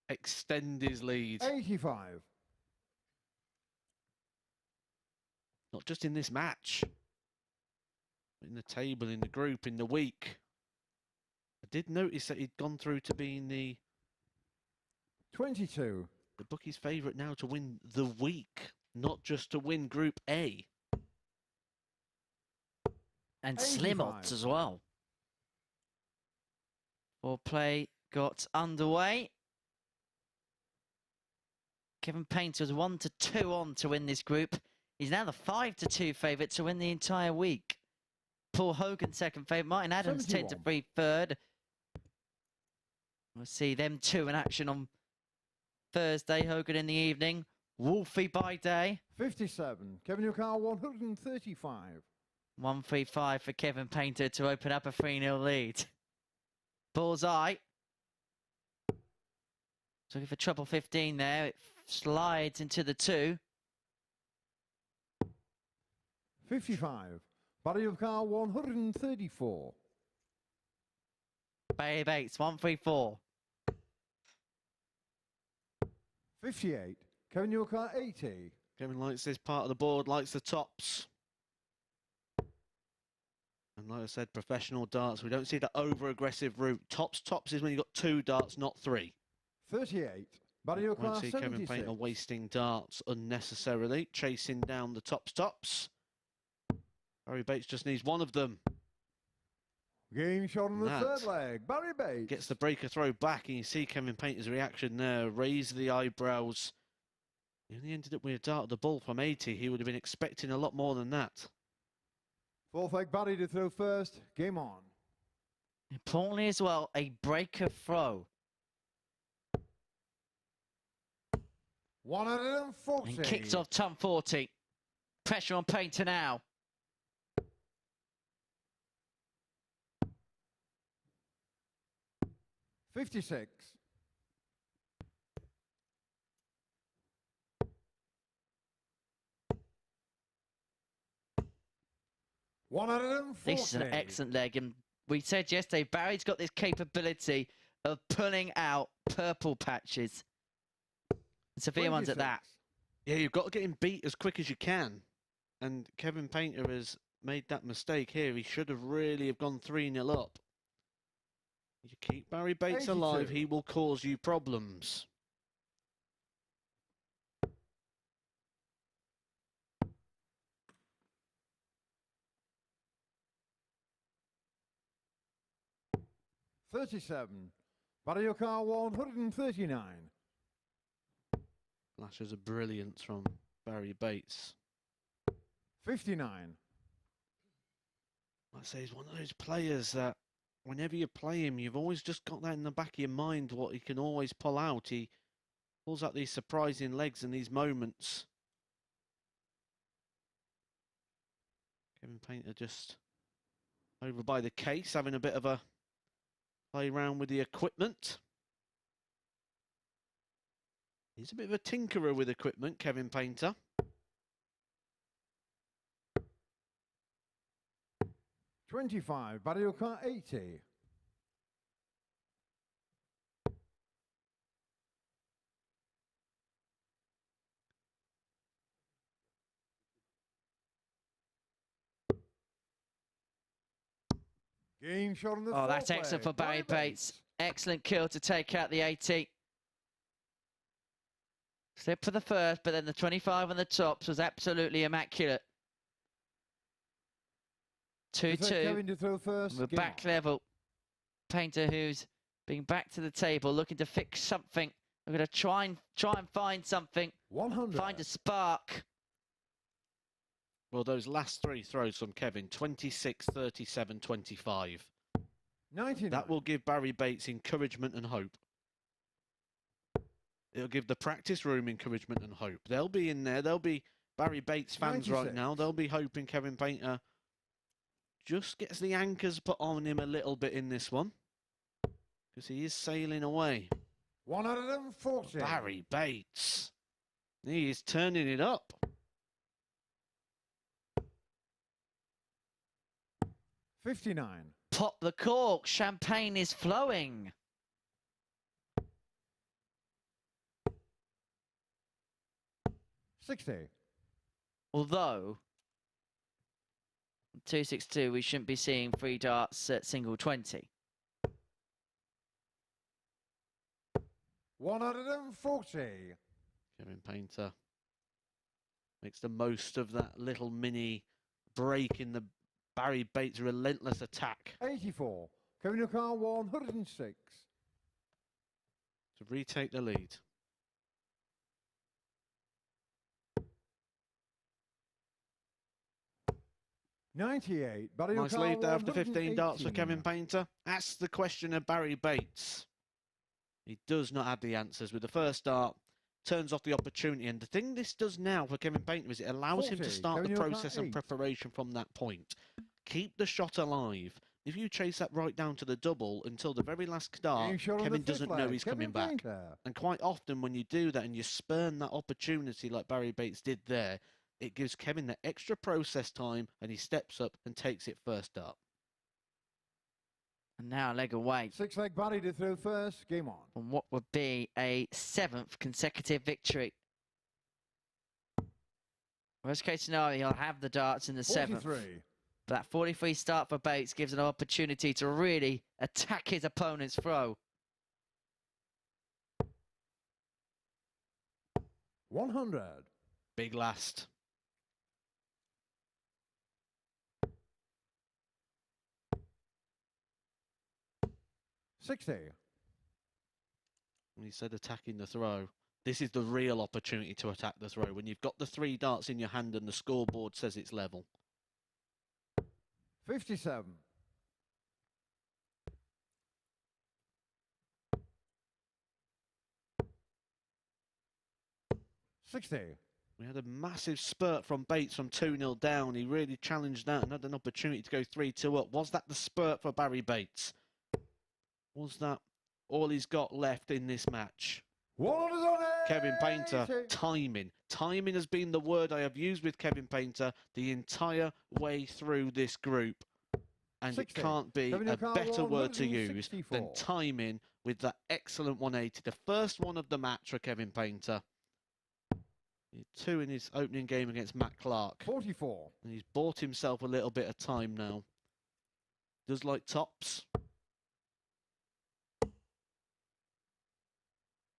S3: extend his lead.
S4: 85.
S3: Not just in this match, but in the table, in the group, in the week. I did notice that he'd gone through to being the
S4: 22.
S3: bookie's favourite now to win the week, not just to win Group A.
S2: And slim
S4: 85.
S2: odds as well. Play got underway. Kevin Painter was 1-2 on to win this group. He's now the 5-2 favourite to win the entire week. Paul Hogan second favourite. Martin Adams 10-3 third. We'll see them two in action on Thursday. Hogan in the evening. Wolfie by day.
S4: 57. Kevin Yokar, 135.
S2: 1-3-5 for Kevin Painter to open up a 3-0 lead. Bullseye. Looking for treble 15 there. It slides into the 2.
S4: 55. Barrie of car 134.
S2: Barrie Bates, 134.
S4: 58. Kevin your car 80.
S3: Kevin likes this part of the board, likes the tops. And like I said, professional darts, we don't see the over-aggressive route. Tops is when you've got 2 darts, not 3.
S4: 38. Barrie your car
S3: Won't see Kevin
S4: 76.
S3: Painter wasting darts unnecessarily, chasing down the tops. Barrie Bates just needs one of them.
S4: Game shot on the
S3: That
S4: third leg. Barrie Bates.
S3: Gets the breaker throw back, and you see Kevin Painter's reaction there. Raise the eyebrows. He only ended up with a dart of the ball from 80. He would have been expecting a lot more than that.
S4: Fourth leg Barrie to throw first. Game on.
S2: Importantly as well, a breaker throw.
S4: 140.
S2: And kicks off ton 40. Pressure on Painter now.
S4: $56. 140.
S2: This is an excellent leg, and we said yesterday, Barry's got this capability of pulling out purple patches. Severe ones at that.
S3: Yeah, you've got to get him beat as quick as you can. And Kevin Painter has made that mistake here. He should have really have gone 3-0 up. You keep Barrie Bates
S4: 82.
S3: alive, he will cause you problems.
S4: $37. Barrie car 139.
S3: Flashes of brilliance from Barrie Bates.
S4: 59.
S3: Like I say, he's one of those players that whenever you play him, you've always just got that in the back of your mind, what he can always pull out. He pulls out these surprising legs in these moments. Kevin Painter just over by the case, having a bit of a play around with the equipment. He's a bit of a tinkerer with equipment, Kevin Painter.
S4: $25. Barrie car 80. Game shot on the
S2: Oh, that's
S4: fourth
S2: excellent
S4: leg.
S2: for Barrie Bates. Excellent kill to take out the 80. Slip for the first, but then the 25 on the tops was absolutely immaculate.
S4: Kevin
S2: 2-2.
S4: to throw first.
S2: We're
S4: Game
S2: back
S4: on.
S2: level. Painter, who's being back to the table, looking to fix something. We're going to try and find something.
S4: 100.
S2: Find a spark.
S3: Well, those last 3 throws from Kevin, 26, 37, 25.
S4: 99.
S3: That will give Barrie Bates encouragement and hope. It'll give the practice room encouragement and hope. They'll be in there. There'll be Barrie Bates fans
S4: 96.
S3: right now. They'll be hoping Kevin Painter just gets the anchors put on him a little bit in this one, because he is sailing away.
S4: 140.
S3: Barrie Bates. He is turning it up.
S4: $59.
S2: Pop the cork. Champagne is flowing.
S4: $60.
S2: Although, 262, we shouldn't be seeing 3 darts at single 20.
S4: 140.
S3: Kevin Painter makes the most of that little mini break in the Barrie Bates' relentless attack
S4: 84. Kevin car 106.
S3: to retake the lead.
S4: $98. Barrie
S3: Nice
S4: car
S3: lead there after 15 darts for
S4: 118.
S3: Kevin Painter. Ask the question of Barrie Bates. He does not have the answers. With the first dart, turns off the opportunity. And the thing this does now for Kevin Painter is it allows him to
S4: 40.
S3: start the
S4: Kevin, you're about
S3: process and
S4: 8.
S3: preparation from that point. Keep the shot alive. If you chase that right down to the double until the very last
S4: Game
S3: dart,
S4: shot on the
S3: Kevin
S4: fifth
S3: doesn't know
S4: leg.
S3: he's
S4: Kevin
S3: coming back.
S4: Painter.
S3: And quite often when you do that and you spurn that opportunity like Barrie Bates did there, It gives Kevin the extra process time, and he steps up and takes it first up.
S2: And now a leg away.
S4: Six-leg Barrie to throw first. Game on.
S2: On what would be a 7th consecutive victory. Worst case scenario, he'll have the darts in the 7th.
S4: 43.
S2: But that 43 start for Bates gives an opportunity to really attack his opponent's throw.
S4: 100.
S3: Big last.
S4: $60.
S3: When he said attacking the throw, this is the real opportunity to attack the throw. When you've got the 3 darts in your hand and the scoreboard says it's level.
S4: 57. $60.
S3: We had a massive spurt from Bates from 2-0 down. He really challenged that and had an opportunity to go 3-2 up. Was that the spurt for Barrie Bates? Was that all he's got left in this match? Kevin Painter, timing. Timing has been the word I have used with Kevin Painter the entire way through this group. And
S4: 60.
S3: it can't be a better word to use than timing with that excellent 180. The first one of the match for Kevin Painter. He had 2 in his opening game against Matt Clark.
S4: 44.
S3: And he's bought himself a little bit of time now. Does like tops.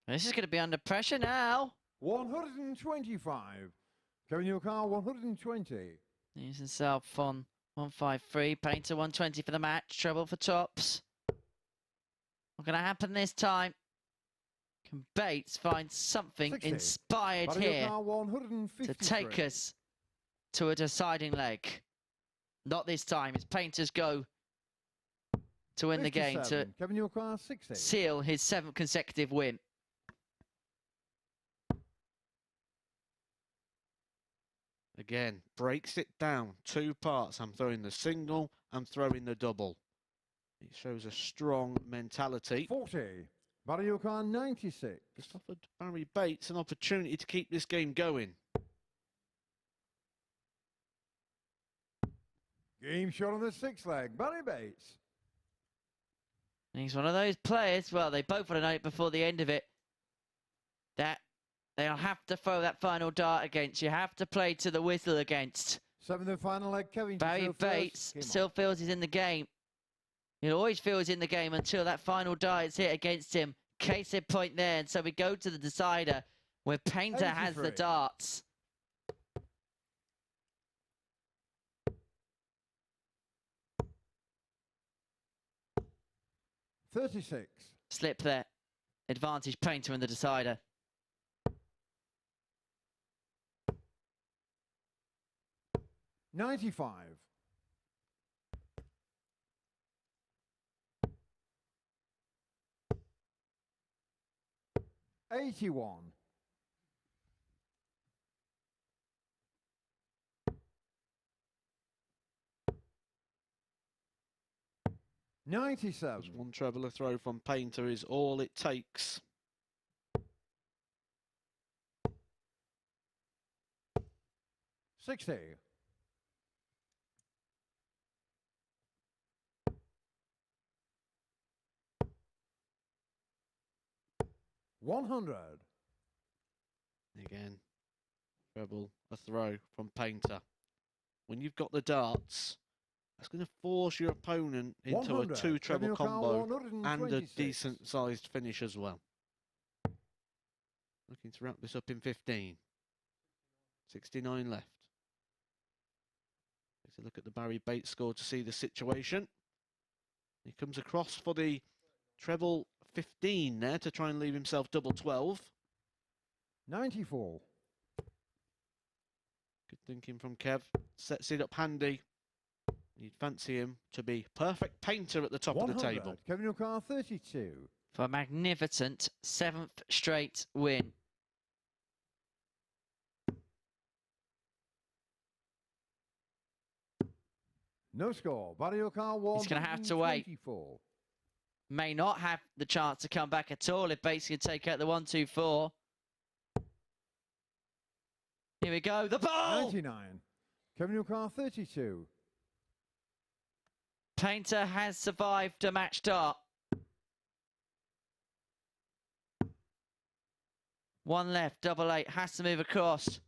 S2: This is going to be under pressure now.
S4: 125. Kevin Newcar, 120.
S2: He's himself on 153. Painter 120 for the match. Treble for tops. What's going to happen this time? Can Bates find something
S4: 60.
S2: inspired
S4: Barrie
S2: here
S4: Newcar, 153.
S2: to take us to a deciding leg? Not this time. It's Painter's go to win the game, to
S4: 57. Kevin Newcar, 60.
S2: seal his 7th consecutive win.
S3: Again, breaks it down. 2 parts. I'm throwing the single, I'm throwing the double. It shows a strong mentality.
S4: 40. Barrie Newcar, 96.
S3: Just offered Barrie Bates an opportunity to keep this game going.
S4: Game shot on the 6-leg. Barrie Bates.
S2: He's one of those players, well, they both would have known it before the end of it, that they'll have to throw that final dart against. You have to play to the whistle against.
S4: 7th and final leg. Kevin
S2: Barrie Bates still feels he's in the game. He always feels in the game until that final dart is hit against him. Case in point there. And so we go to the decider where Painter has the
S4: 83.
S2: darts.
S4: $36.
S2: Slip there. Advantage Painter in the decider.
S4: $95. $81. $97.
S3: Just one treble a throw from Painter is all it takes.
S4: $60. $100.
S3: Again, treble a throw from Painter. When you've got the darts, that's going to force your opponent into a
S4: 100.
S3: 2 treble
S4: Kevin Newcar,
S3: combo and a
S4: 126.
S3: decent sized finish as well. Looking to wrap this up in 15. 69 left. Takes a look at the Barrie Bates score to see the situation. He comes across for the treble 15 there to try and leave himself double 12.
S4: 94.
S3: Good thinking from Kev. Sets it up handy. You'd fancy him to be perfect Painter at the top of the
S4: 100.
S3: table.
S4: Kevin Newcar, 32.
S2: For a magnificent 7th straight win.
S4: No score. Barrie Newcar, 124.
S2: He's going to have to wait. May not have the chance to come back at all if Bates can take out the 1-2-4. Here we go, the ball!
S4: 99. Kevin, your car 32.
S2: Painter has survived a match start. One left, double eight, has to move across.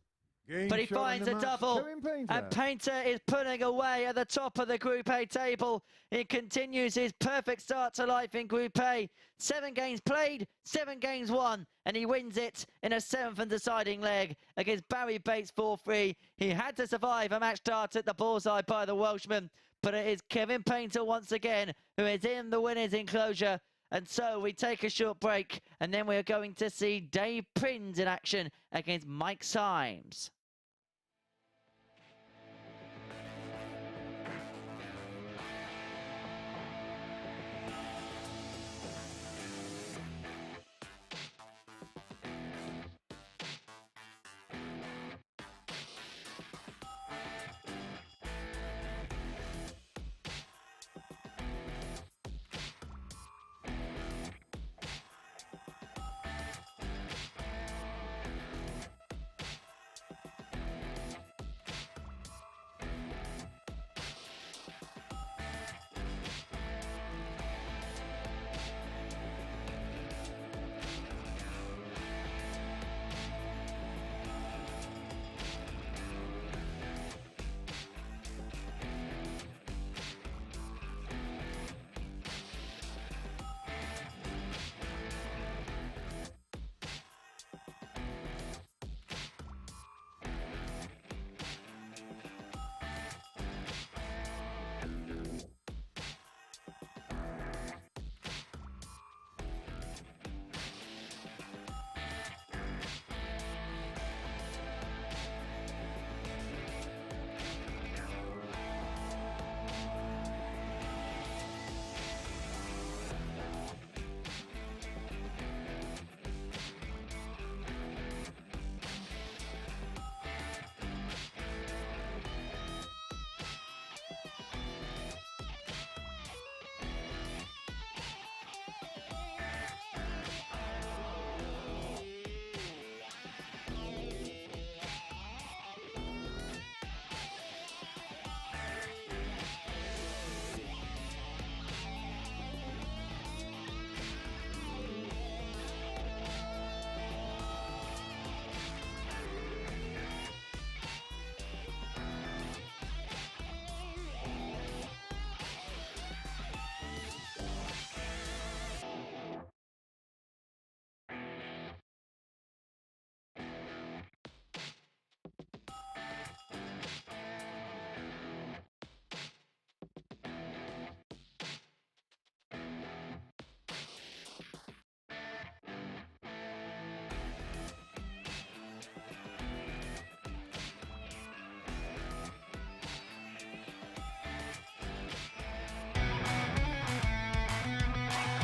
S4: Game
S2: But he
S4: shot in
S2: finds
S4: the
S2: a
S4: match,
S2: double.
S4: Kevin Painter.
S2: And Painter is pulling away at the top of the Group A table. He continues his perfect start to life in Group A. 7 games played, 7 games won, and he wins it in a 7th and deciding leg against Barrie Bates 4-3. He had to survive a match start at the bullseye by the Welshman, but it is Kevin Painter once again who is in the winner's enclosure. And so we take a short break, and then we're going to see Prins in action against Mike Symes.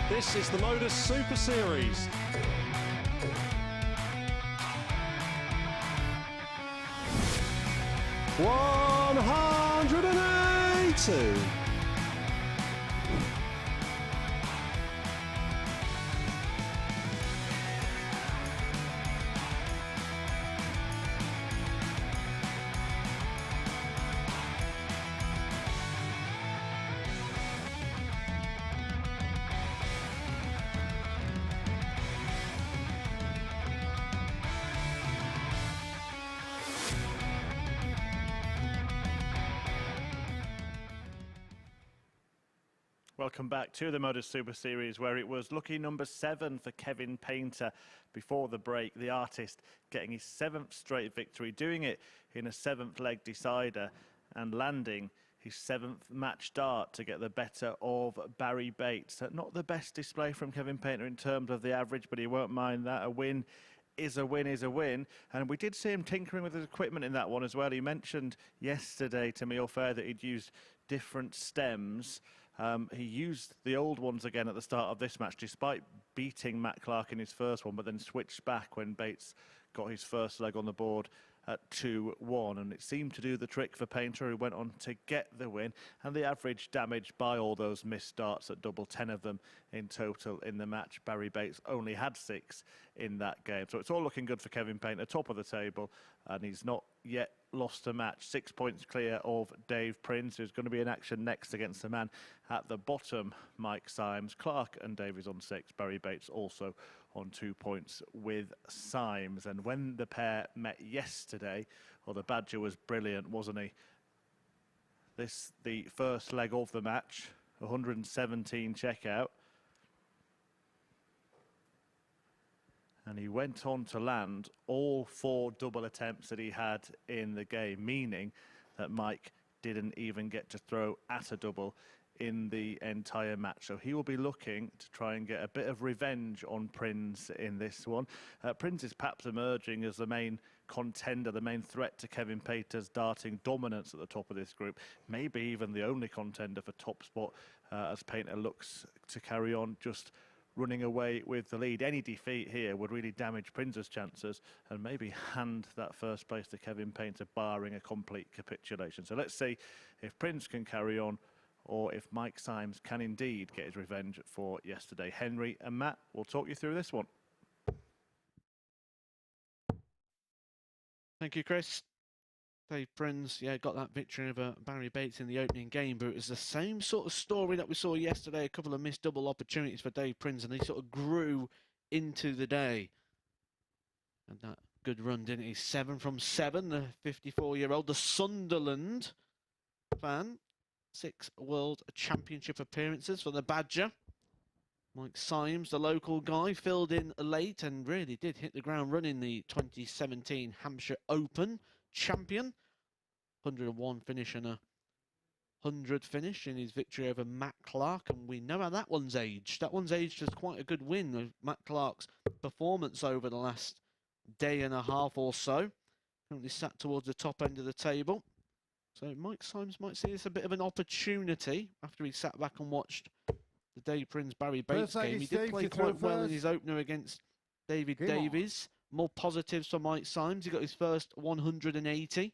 S5: This is the MODUS Super Series. $180.
S1: Welcome back to the MODUS Super Series, where it was lucky number 7 for Kevin Painter before the break. The artist getting his 7th straight victory, doing it in a 7th leg decider and landing his 7th match start to get the better of Barrie Bates. Not the best display from Kevin Painter in terms of the average, but he won't mind that. A win is a win is a win. And we did see him tinkering with his equipment in that one as well. He mentioned yesterday to me off air that he'd used different stems. He used the old ones again at the start of this match, despite beating Matt Clark in his first one, but then switched back when Bates got his first leg on the board at 2-1. And it seemed to do the trick for Painter, who went on to get the win. And the average damage by all those missed starts at double 10 of them in total in the match. Barrie Bates only had 6 in that game. So it's all looking good for Kevin Painter, top of the table, and he's not yet lost a match. 6 points clear of Dave Prins, who's going to be in action next against the man at the bottom, Mike Symes. Clark and Davies on 6. Barrie Bates also on 2 points with Symes. And when the pair met yesterday, well, the Badger was brilliant, wasn't he? The first leg of the match, 117 checkout. And he went on to land all 4 double attempts that he had in the game, meaning that Mike didn't even get to throw at a double in the entire match. So he will be looking to try and get a bit of revenge on Prins in this one. Prins is perhaps emerging as the main contender, the main threat to Kevin Painter's darting dominance at the top of this group. Maybe even the only contender for top spot as Painter looks to carry on just running away with the lead. Any defeat here would really damage Prins's chances and maybe hand that first place to Kevin Painter, barring a complete capitulation. So let's see if Prins can carry on or if Mike Symes can indeed get his revenge for yesterday. Henry and Matt will talk you through this one.
S3: Thank you, Chris. Dave Prins, yeah, got that victory over Barrie Bates in the opening game, but it was the same sort of story that we saw yesterday. A couple of missed double opportunities for Dave Prins, and he sort of grew into the day. And that good run, didn't he? 7 from 7, the 54-year-old, the Sunderland fan. 6 World Championship appearances for the Badger. Mike Symes, the local guy, filled in late and really did hit the ground running. The 2017 Hampshire Open champion. 101 finish and a 100 finish in his victory over Matt Clark, and we know how that one's aged. That one's aged as quite a good win of Matt Clark's performance over the last day and a half or so. Currently sat towards the top end of the table. So Mike Symes might see this a bit of an opportunity after he sat back and watched the Dave Prins Barrie Bates game. He did play quite well in his opener against Davies. More positives for Mike Symes. He got his first 180.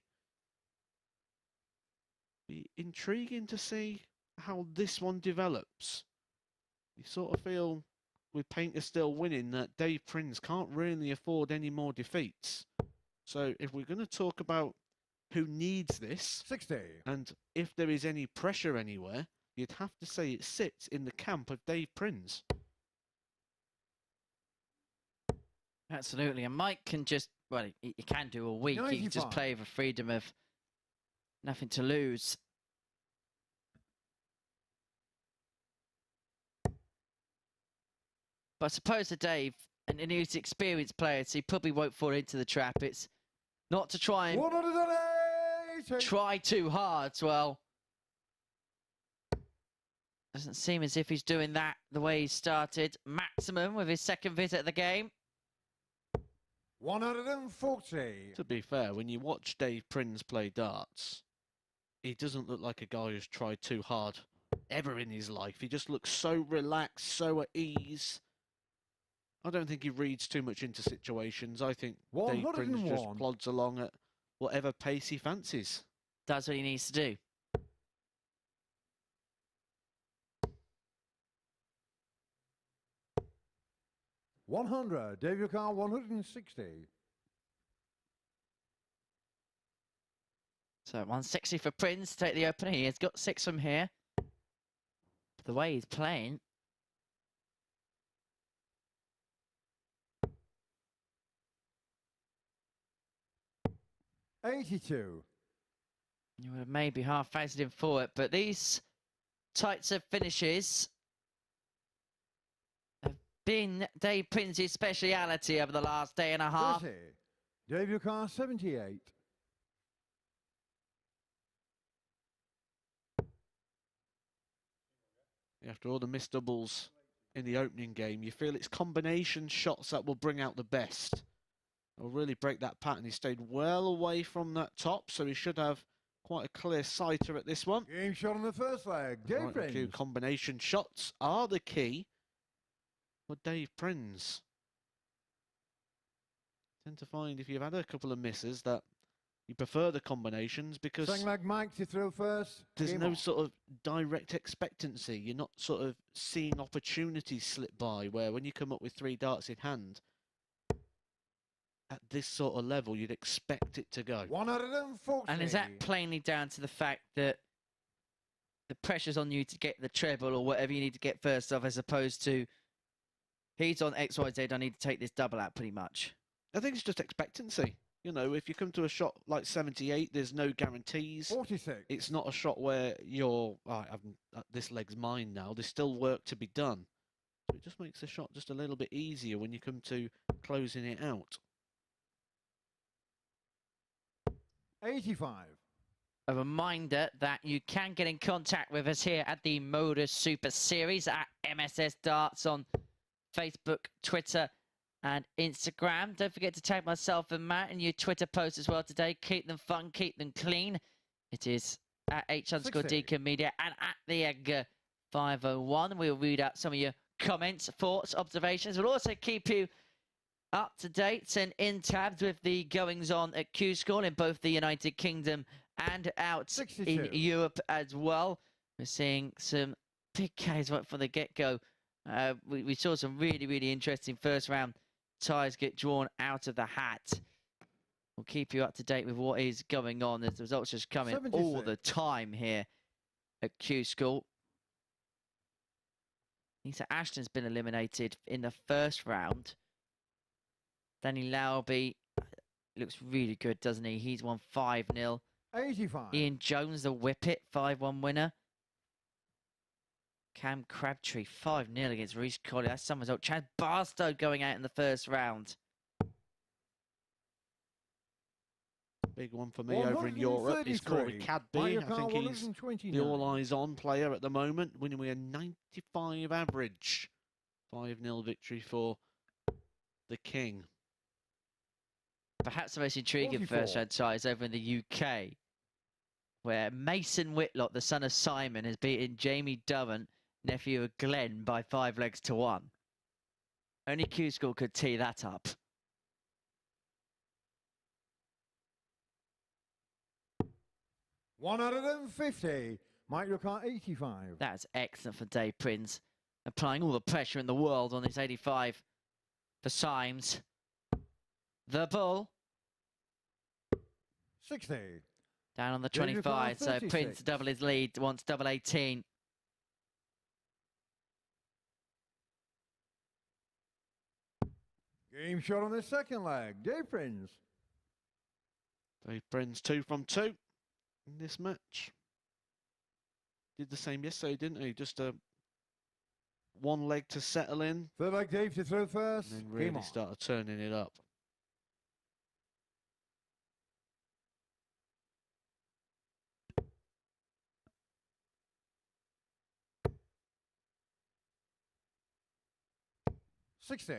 S3: Be intriguing to see how this one develops. You sort of feel with Painter still winning that Dave Prins can't really afford any more defeats. So if we're going to talk about who needs this
S4: 60,
S3: and if there is any pressure anywhere, you'd have to say it sits in the camp of Dave Prins.
S2: Absolutely, and Mike can just, well, he can do all week. He can just
S4: 95.
S2: play with freedom of nothing to lose. But I suppose to Dave, and he's an experienced player, so he probably won't fall into the trap. It's not to try and
S4: 180.
S2: try too hard. Well, doesn't seem as if he's doing that the way he started. Maximum with his second visit at the game.
S4: 140.
S3: To be fair, when you watch Dave Prins play darts, he doesn't look like a guy who's tried too hard ever in his life. He just looks so relaxed, so at ease. I don't think he reads too much into situations. I think Dave Prins just
S4: 101.
S3: plods along at whatever pace he fancies.
S2: Does what he needs to do.
S4: $100. Dave Carr, 160.
S2: So 160 for Prins to take the opener. He has got 6 from here. The way he's playing.
S4: $82.
S2: You would have maybe half fancied him for it, but these types of finishes have been Dave Prins' speciality over the last day and a half.
S4: 30. Dave Carr, 78.
S3: After all the missed doubles in the opening game, you feel it's combination shots that will bring out the best. Will really break that pattern. He stayed well away from that top, so he should have quite a clear sighter at this one.
S4: Game shot on the first leg. Dave
S3: Right,
S4: Prins.
S3: okay, combination shots are the key for Dave Prins. Tend to find if you've had a couple of misses that You prefer the combinations because
S4: Second leg, Mike to throw first.
S3: there's
S4: Game
S3: no
S4: on.
S3: sort of direct expectancy. You're not sort of seeing opportunities slip by, where when you come up with 3 darts in hand, at this sort of level, you'd expect it to go.
S4: 140.
S2: And is that plainly down to the fact that the pressure's on you to get the treble or whatever you need to get first off, as opposed to he's on XYZ, I need to take this double out pretty much?
S3: I think it's just expectancy. You know, if you come to a shot like 78, there's no guarantees.
S4: 46.
S3: It's not a shot where you're, this leg's mine now. There's still work to be done. So it just makes the shot just a little bit easier when you come to closing it out.
S4: 85.
S2: A reminder that you can get in contact with us here at the MODUS Super Series at MSS Darts on Facebook, Twitter and Instagram. Don't forget to tag myself and Matt in your Twitter posts as well today. Keep them fun, keep them clean. It is at H_Deacon Media and at the Edgar 501. We'll read out some of your comments, thoughts, observations. We'll also keep you up to date and in tabs with the goings on at Q School in both the United Kingdom and out
S4: 62.
S2: in Europe as well. We're seeing some big Ks right from the get-go. We saw some really, really interesting first round ties get drawn out of the hat. We'll keep you up to date with what is going on. There's results just coming
S4: 76.
S2: all the time here at Q School. Lisa Ashton's been eliminated in the first round. Danny Lauby looks really good, doesn't he? He's won 5-0.
S4: 85.
S2: Ian Jones, the Whippet, 5-1 winner. Cam Crabtree, 5-0 against Reece Colley. That's some result. Chad Barstow going out in the first round.
S3: Big one for me over in Europe is Corey Cadby. I think he's the all-eyes-on player at the moment, winning with a 95 average. 5-0 victory for the King.
S2: Perhaps the most intriguing
S4: 44.
S2: first round tie is over in the UK, where Mason Whitlock, the son of Simon, has beaten Jamie Durrant, nephew of Glenn, by 5 legs to 1. Only Q School could tee that up.
S4: $150. Mike Lockhart, 85.
S2: That's excellent for Dave Prins, applying all the pressure in the world on this 85 for Symes. The bull.
S4: 60.
S2: Down on the
S4: David
S2: 25, so
S4: 36.
S2: Prins to double his lead, wants double 18.
S4: Game shot on the second leg. Dave Prins.
S3: Dave Prins 2 from 2 in this match. Did the same yesterday, didn't he? Just one leg to settle in.
S4: Third leg, Dave to throw first.
S3: And then
S4: Game
S3: really
S4: on.
S3: started turning it up.
S4: $60.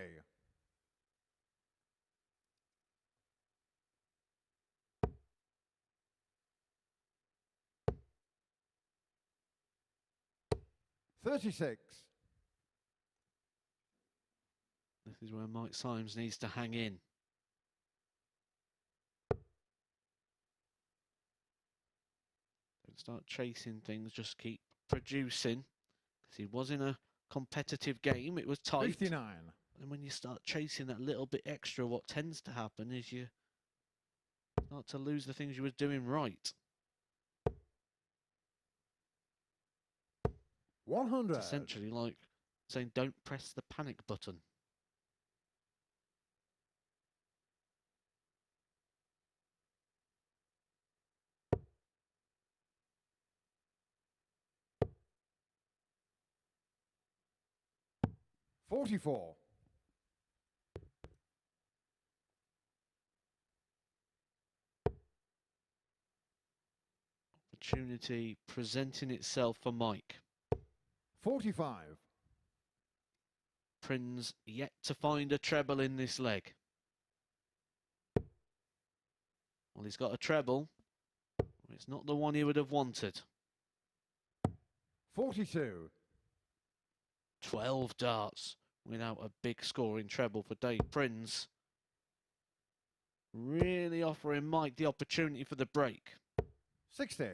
S4: $36.
S3: This is where Mike Symes needs to hang in. Don't start chasing things, just keep producing. Because he was in a competitive game, it was tight.
S4: 59.
S3: And when you start chasing that little bit extra, what tends to happen is you start to lose the things you were doing right.
S4: 100.
S3: It's essentially like saying don't press the panic button.
S4: $44.
S3: Opportunity presenting itself for Mike.
S4: 45.
S3: Prins yet to find a treble in this leg. Well, he's got a treble. It's not the one he would have wanted.
S4: 42.
S3: 12 darts without a big scoring treble for Dave Prins. really offering Mike the opportunity for the break.
S4: 60.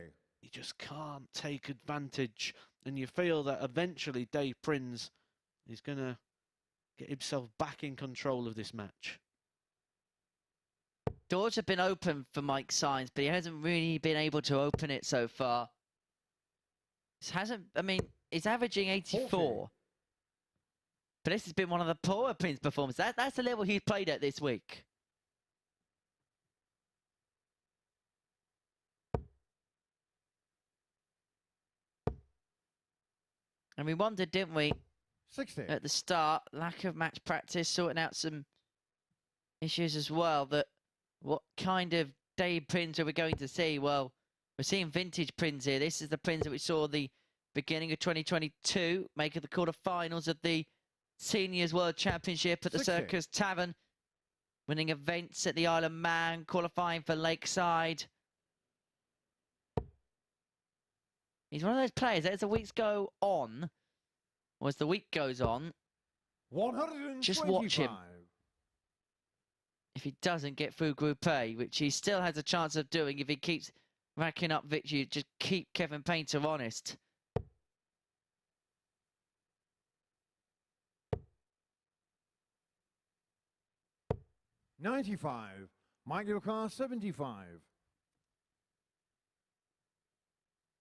S3: He just can't take advantage, and you feel that eventually Dave Prins is going to get himself back in control of this match.
S2: Doors have been open for Mike Symes, but he hasn't really been able to open it so far. He's averaging 84.
S4: 40.
S2: But this has been one of the poorer Prins performances. That's the level he's played at this week. And we wondered, didn't we,
S4: 60.
S2: at the start, lack of match practice, sorting out some issues as well, that what kind of Dave Prins are we going to see? Well, we're seeing vintage Prins here. This is the Prins that we saw the beginning of 2022, making the quarterfinals of the Seniors World Championship at the
S4: 60.
S2: Circus Tavern, winning events at the Isle of Man, qualifying for Lakeside. He's one of those players that as the weeks go on, or as the week goes on,
S4: 125.
S2: just watch him. If he doesn't get through Group A, which he still has a chance of doing if he keeps racking up victories, just keep Kevin Painter honest.
S4: $95. Mike Lucar, 75.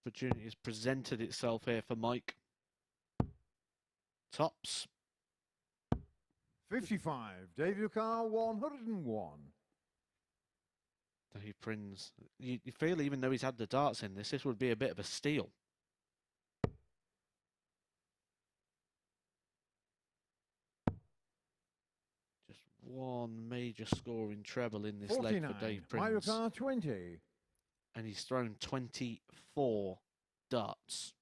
S3: Opportunity has presented itself here for Mike. Tops.
S4: 55. Dave Lucar, 101.
S3: Dave Prins. You feel even though he's had the darts in this would be a bit of a steal. Just one major scoring treble in this leg
S4: 49.
S3: for Dave
S4: Mike
S3: Prins.
S4: Lucar, 20.
S3: And he's thrown 24 darts.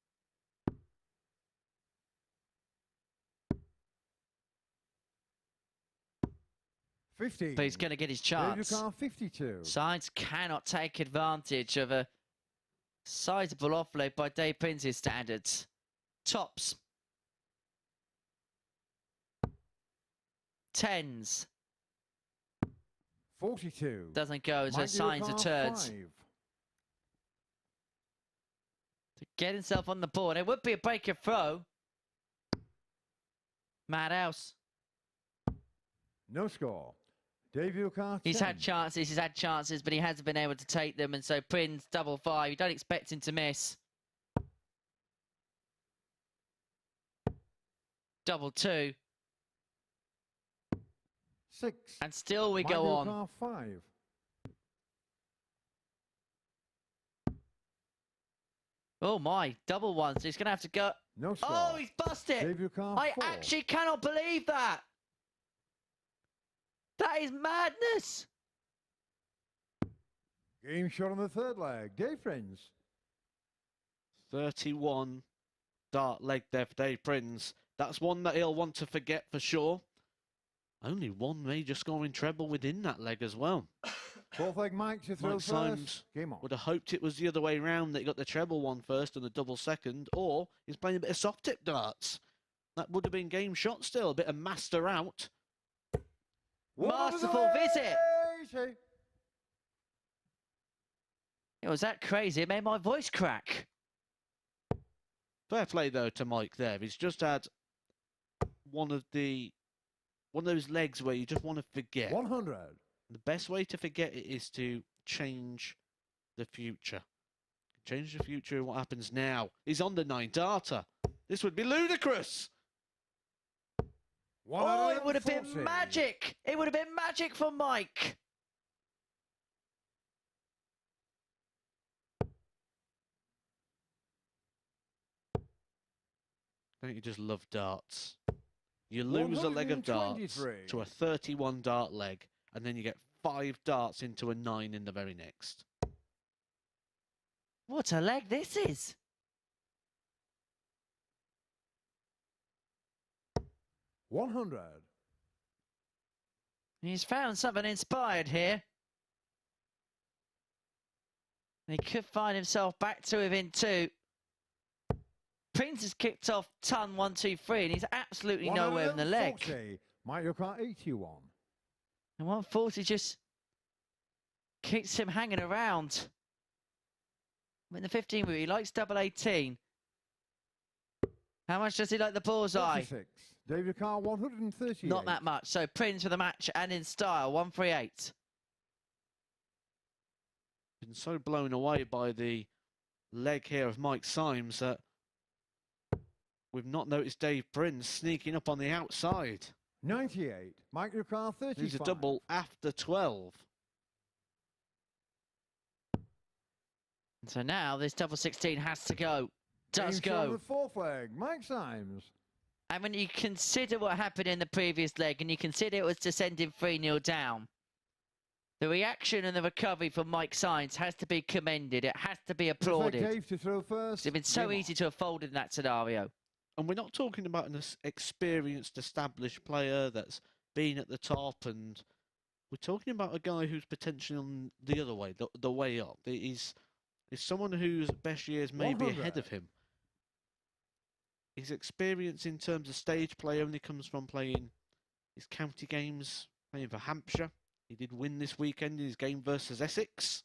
S2: But he's going to get his chance.
S4: Dave Lucar, 52.
S2: Symes cannot take advantage of a sizable offload by Dave Prins' standards. Tops. Tens.
S4: 42.
S2: Doesn't go as
S4: Mike
S2: Symes
S4: Lucar,
S2: returns.
S4: 5.
S2: To get himself on the board. It would be a breaker throw. Madhouse.
S4: No score. Dave Lucar,
S2: He's
S4: 10.
S2: had chances, but he hasn't been able to take them. And so Prins, double 5. You don't expect him to miss. Double 2.
S4: 6.
S2: And still we
S4: Mike
S2: go on.
S4: Lucar, 5.
S2: Oh my, double ones. He's going to have to go.
S4: No score.
S2: Oh, he's busted.
S4: Dave Lucar,
S2: I
S4: 4.
S2: actually cannot believe that. That is madness.
S4: Game shot on the third leg. Dave Prins.
S3: 31 dart leg there for Dave Prins. That's one that he'll want to forget for sure. Only one major scoring treble within that leg as well.
S4: Fourth leg Mike to throw
S3: Mike
S4: first.
S3: Symes
S4: Game on.
S3: would have hoped it was the other way round, that he got the treble one first and the double second, or he's playing a bit of soft tip darts. That would have been game shot still, a bit of master out.
S2: Masterful visit. It was that crazy. It made my voice crack.
S3: Fair play though to Mike there. He's just had one of those legs where you just want to forget.
S4: 100.
S3: The best way to forget it is to change the future. Change the future and what happens now. He's on the 9 darter. This would be ludicrous.
S2: Oh, it would have been magic. It would have been magic for Mike.
S3: Don't you just love darts? You lose a leg of darts to a 31 dart leg, and then you get 5 darts into a 9 in the very next.
S2: What a leg this is.
S4: $100.
S2: He's found something inspired here. He could find himself back to within 2. Prins has kicked off ton 1, 2, 3, and he's absolutely nowhere in the leg.
S4: Mike Lucar, 81.
S2: And 140 just keeps him hanging around. In the 15 route, he likes double 18. How much does he like the bullseye?
S4: 46. David Carr, 138.
S2: Not that much. So Prins for the match and in style, 138.
S3: Been so blown away by the leg here of Mike Symes that we've not noticed Dave Prins sneaking up on the outside.
S4: 98. Michael Carr, 35.
S3: He's a double after 12.
S2: And so now this double 16 has to go. Does
S4: Game shot
S2: go.
S4: of the fourth leg, Mike Symes.
S2: And when you consider what happened in the previous leg and you consider it was descending 3-0 down, the reaction and the recovery from Mike Symes has to be commended. It has to be applauded.
S4: Dave to throw first.
S2: It's been so easy to have folded in that scenario.
S3: And we're not talking about an experienced, established player that's been at the top, and we're talking about a guy who's potentially on the other way, the way up. He's someone whose best years may be ahead of him. His experience in terms of stage play only comes from playing his county games, playing for Hampshire. He did win this weekend in his game versus Essex.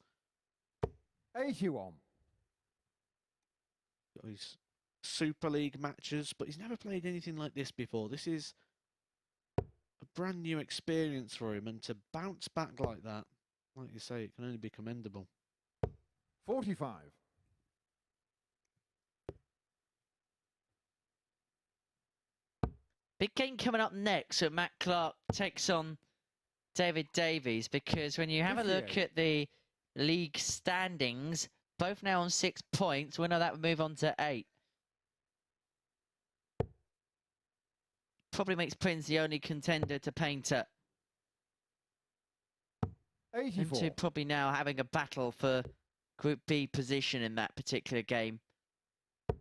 S4: 81.
S3: Got his Super League matches, but he's never played anything like this before. This is a brand new experience for him, and to bounce back like that, like you say, it can only be commendable.
S4: 45.
S2: Big game coming up next, so Matt Clark takes on David Davies, because when you have a look at the league standings, both now on 6 points, winner that would move on to 8. Probably makes Prins the only contender to Painter.
S4: 84.
S2: Them two probably now having a battle for Group B position in that particular game.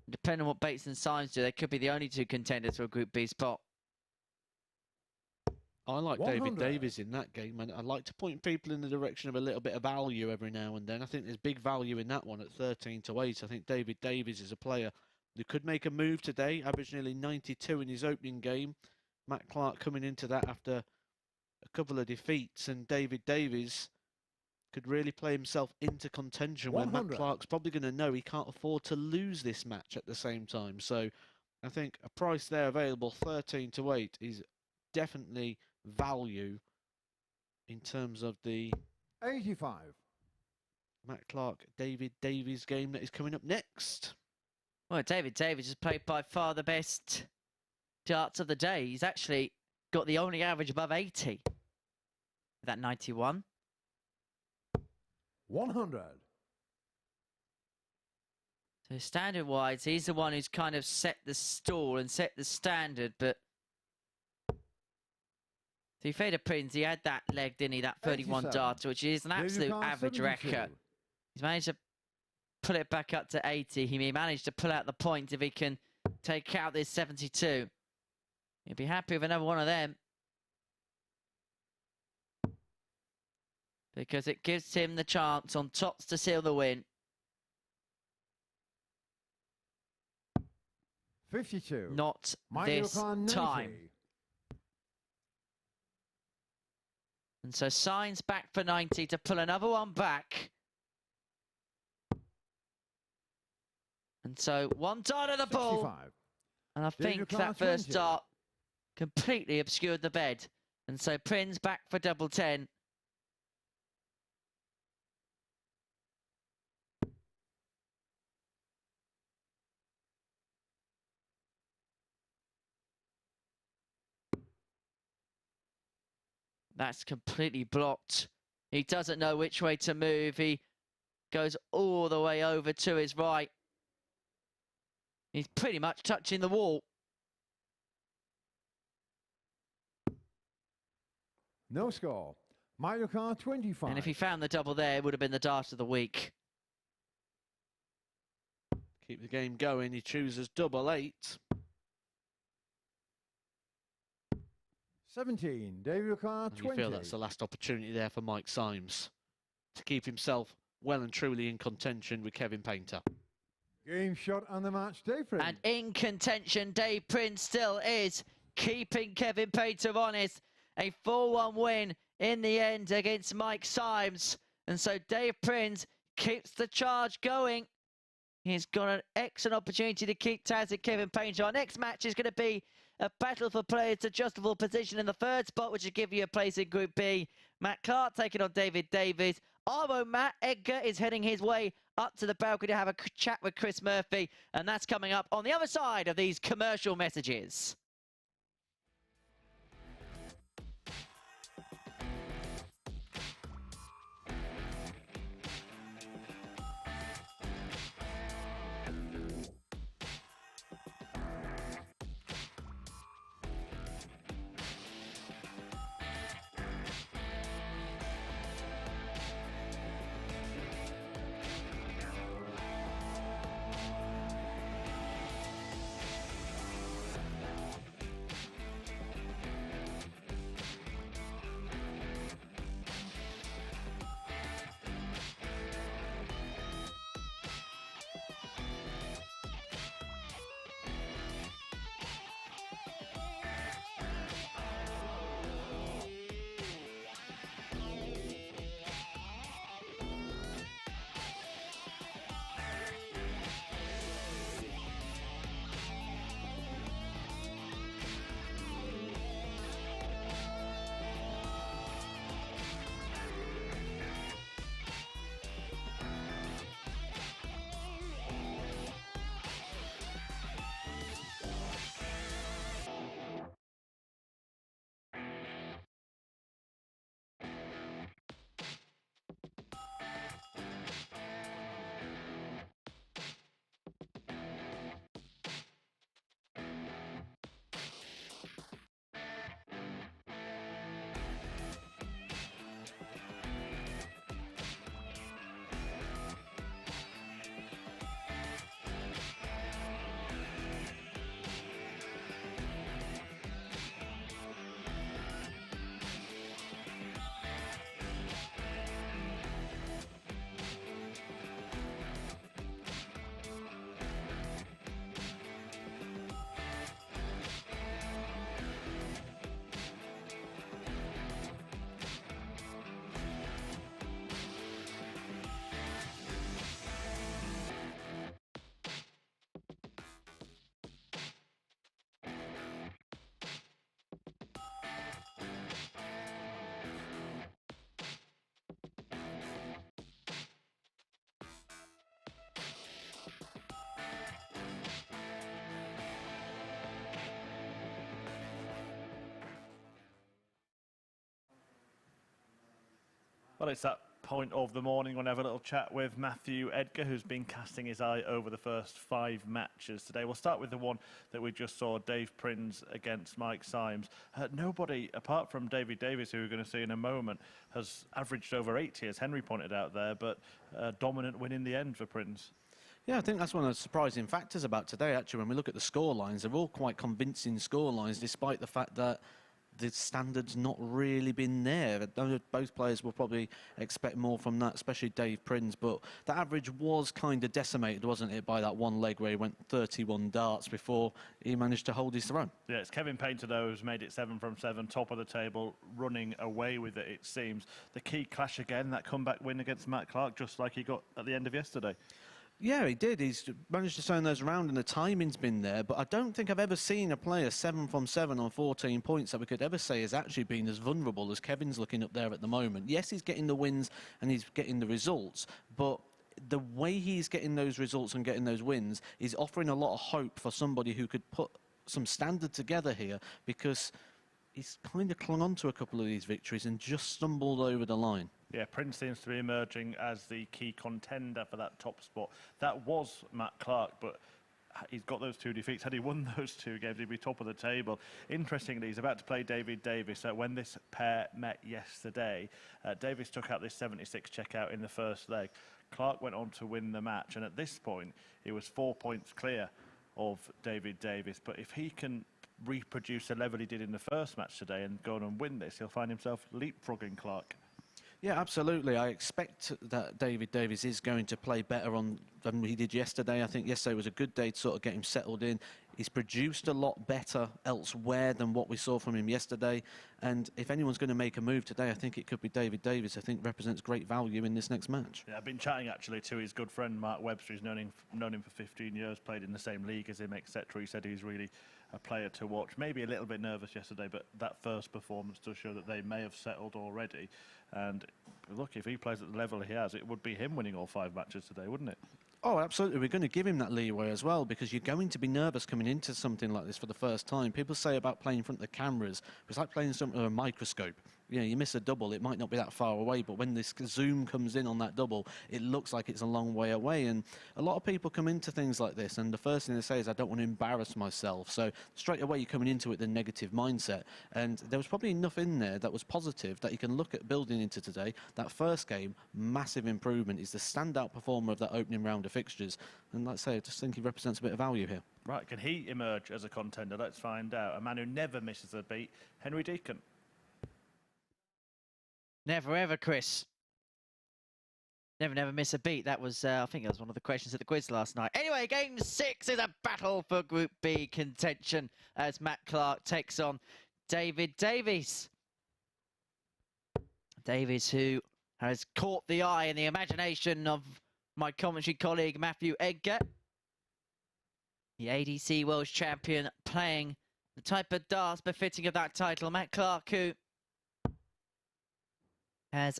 S2: Depending on what Bates and Symes do, they could be the only two contenders for a Group B spot.
S3: I like
S4: 100.
S3: David Davies in that game, and I like to point people in the direction of a little bit of value every now and then. I think there's big value in that one at 13-8. I think David Davies is a player who could make a move today, averaged nearly 92 in his opening game. Matt Clark coming into that after a couple of defeats, and David Davies could really play himself into contention when Matt Clark's probably going to know he can't afford to lose this match at the same time. So I think a price there available, 13-8, is definitely value in terms of the
S4: 85.
S3: Matt Clark, David Davies game that is coming up next.
S2: Well, David Davies has played by far the best darts of the day. He's actually got the only average above 80. That 91.
S4: 100.
S2: So standard-wise, he's the one who's kind of set the stall and set the standard, but to be fair to Prins, he had that leg, didn't he? That 31 dart, which is an absolute average record. He's managed to pull it back up to 80. He may manage to pull out the points if he can take out this 72. He'll be happy with another one of them, because it gives him the chance on tops to seal the win.
S4: 52.
S2: Not this time. And so Symes back for 90 to pull another one back. And so one dart of the ball.
S4: 65.
S2: And I think that first dart completely obscured the bed. And so Prins back for double 10. That's completely blocked. He doesn't know which way to move. He goes all the way over to his right. He's pretty much touching the wall.
S4: No score. Mario Kart 25.
S2: And if he found the double there, it would have been the dart of the week.
S3: Keep the game going. He chooses double 8.
S4: 17. David Carr 20.
S3: You feel that's the last opportunity there for Mike Symes to keep himself well and truly in contention with Kevin Painter.
S4: Game shot on the match, Dave Prins.
S2: And in contention, Dave Prins still is, keeping Kevin Painter honest. A 4-1 win in the end against Mike Symes. And so Dave Prins keeps the charge going. He's got an excellent opportunity to keep tabs with Kevin Payne. So our next match is going to be a battle for players to adjustable position in the third spot, which will give you a place in Group B. Matt Clark taking on David Davies. Our own Matt Edgar is heading his way up to the balcony to have a chat with Chris Murphy. And that's coming up on the other side of these commercial messages.
S1: Well, it's that point of the morning when I have a little chat with Matthew Edgar, who's been casting his eye over the first 5 matches today. We'll start with the one that we just saw, Dave Prins against Mike Symes. Nobody, apart from David Davies, who we're going to see in a moment, has averaged over 80, as Henry pointed out there, but a dominant win in the end for Prins.
S3: Yeah, I think that's one of the surprising factors about today, actually. When we look at the score lines, they're all quite convincing score lines, despite the fact that the standard's not really been there. Both players will probably expect more from that, especially Dave Prins, but the average was kind of decimated, wasn't it, by that one leg where he went 31 darts before he managed to hold his throne.
S1: Yeah, it's Kevin Painter, though, who's made it 7 from 7, top of the table, running away with it, it seems. The key clash again, that comeback win against Matt Clark, just like he got at the end of yesterday.
S3: Yeah, he did. He's managed to turn those around and the timing's been there, but I don't think I've ever seen a player 7 from 7 on 14 points that we could ever say has actually been as vulnerable as Kevin's looking up there at the moment. Yes, he's getting the wins and he's getting the results, but the way he's getting those results and getting those wins is offering a lot of hope for somebody who could put some standard together here, because he's kind of clung on to a couple of these victories and just stumbled over the line.
S1: Yeah, Prins seems to be emerging as the key contender for that top spot. That was Matt Clark, but he's got those 2 defeats. Had he won those 2 games, he'd be top of the table. Interestingly, he's about to play David Davies. So when this pair met yesterday, Davies took out this 76 checkout in the first leg. Clark went on to win the match, and at this point, he was 4 points clear of David Davies. But if he can reproduce the level he did in the first match today and go on and win this, he'll find himself leapfrogging Clark.
S3: Yeah, absolutely. I expect that David Davies is going to play better on than he did yesterday. I think yesterday was a good day to sort of get him settled in. He's produced a lot better elsewhere than what we saw from him yesterday. And if anyone's going to make a move today, I think it could be Davies. I think represents great value in this next match.
S1: Yeah, I've been chatting actually to his good friend Mark Webster. He's known him for 15 years, played in the same league as him, etc. He said he's really a player to watch. Maybe a little bit nervous yesterday, but that first performance does show that they may have settled already. And look, if he plays at the level he has, it would be him winning all 5 matches today, wouldn't it?
S3: Oh, absolutely. We're going to give him that leeway as well, because you're going to be nervous coming into something like this for the first time. People say about playing in front of the cameras, it's like playing something with a microscope. You know, you miss a double, it might not be that far away, but when this zoom comes in on that double, it looks like it's a long way away. And a lot of people come into things like this, and the first thing they say is, I don't want to embarrass myself. So straight away, you're coming into it the negative mindset. And there was probably enough in there that was positive that you can look at building into today. That first game, massive improvement. He's the standout performer of that opening round of fixtures. And like I say, I just think he represents a bit of value here.
S1: Right, can he emerge as a contender? Let's find out. A man who never misses a beat, Henry Deacon.
S2: Never ever, Chris. Never miss a beat. That was, I think that was one of the questions at the quiz last night. Anyway, game 6 is a battle for Group B contention as Matt Clark takes on Davies. Davies, who has caught the eye and the imagination of my commentary colleague Matthew Edgar. The ADC World Champion, playing the type of dance befitting of that title. Matt Clark, who has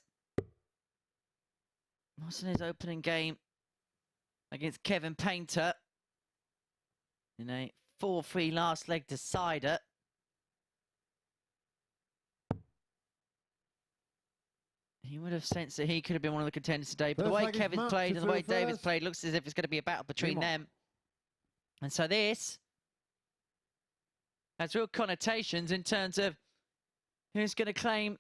S2: lost in his opening game against Kevin Painter in a 4-3 last leg decider. He would have sensed that he could have been one of the contenders today. But the way Kevin's played and the way David's played, looks as if it's going to be a battle between them. And so this has real connotations in terms of who's going to claim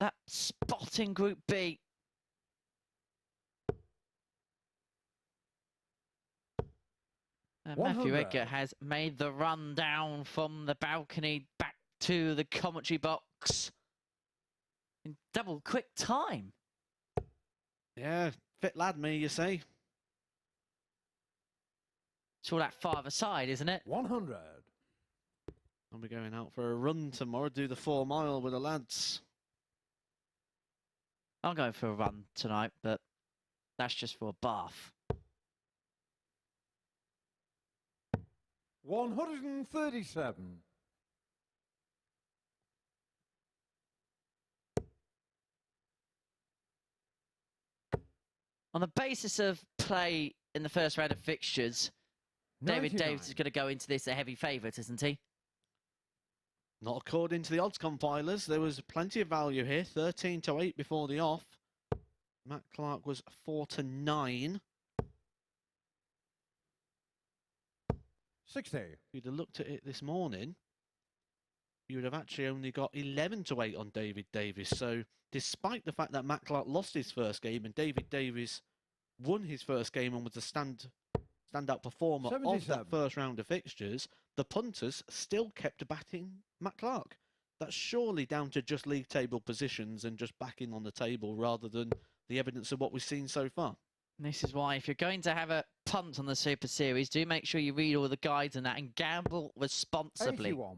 S2: that spot in Group B. And Matthew Edgar has made the run down from the balcony back to the commentary box in double quick time.
S3: Yeah, fit lad, me, you say.
S2: It's all that farther side, isn't it?
S4: 100.
S3: I'll be going out for a run tomorrow, do the 4 mile with the lads.
S2: I'm going for a run tonight, but that's just for a bath.
S4: 137.
S2: On the basis of play in the first round of fixtures, Davies is going to go into this a heavy favourite, isn't he?
S3: Not according to the odds compilers. There was plenty of value here. 13-8 before the off. Matt Clark was 4-9.
S4: 60.
S3: If you'd have looked at it this morning, you would have actually only got 11-8 on Davies. So despite the fact that Matt Clark lost his first game and Davies won his first game and was the standout performer
S4: 77.
S3: of that first round of fixtures, the punters still kept batting Matt Clark. That's surely down to just league table positions and just backing on the table rather than the evidence of what we've seen so far.
S2: And this is why, if you're going to have a punt on the Super Series, do make sure you read all the guides and that and gamble responsibly.
S4: 81.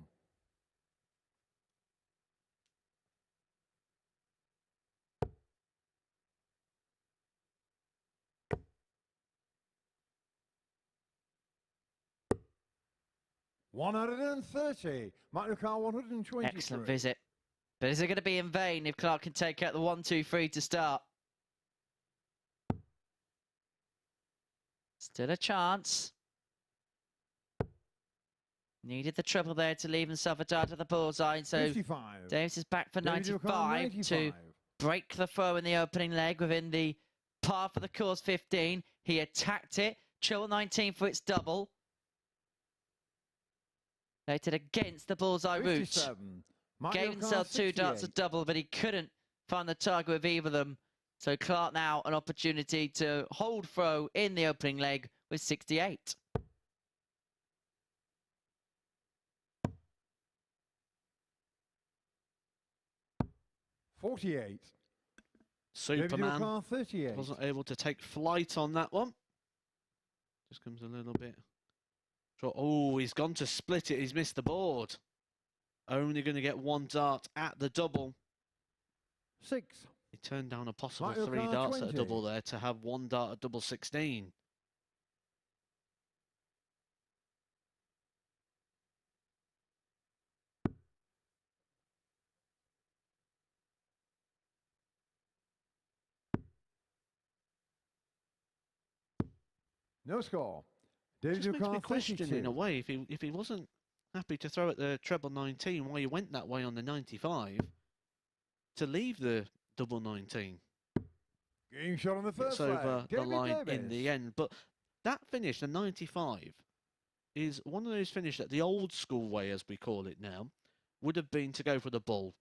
S4: $130. Michael Carr, 123.
S2: Excellent visit. But is it going to be in vain if Clark can take out the 1-2-3 to start? Still a chance. Needed the treble there to leave himself a dart at the bullseye. So
S4: 55.
S2: Davies is back for
S4: David
S2: 95 to break the throw in the opening leg within the par for the course 15. He attacked it. Triple 19 for its double. Rated against the bullseye route. Gave himself 2 darts at double, but he couldn't find the target with either of them. So Clark now an opportunity to hold throw in the opening leg with 68.
S4: $48.
S3: Superman
S4: 38.
S3: wasn't able to take flight on that one. Just comes a little bit So, oh, he's gone to split it. He's missed the board. Only going to get one dart at the double.
S4: 6.
S3: He turned down a possible
S4: Mario
S3: 3
S4: Kart
S3: darts at a
S4: 20.
S3: double there to have one dart at double 16.
S4: No score.
S3: It
S4: Davies
S3: just makes me
S4: Car
S3: question
S4: 32.
S3: in a way if he wasn't happy to throw at the treble 19, why he went that way on the 95 to leave the double 19.
S4: Game shot on the first
S3: It's over
S4: leg.
S3: the
S4: David
S3: line in
S4: Davies.
S3: the end. But that finish, the 95, is one of those finishes that the old school way, as we call it now, would have been to go for the bull.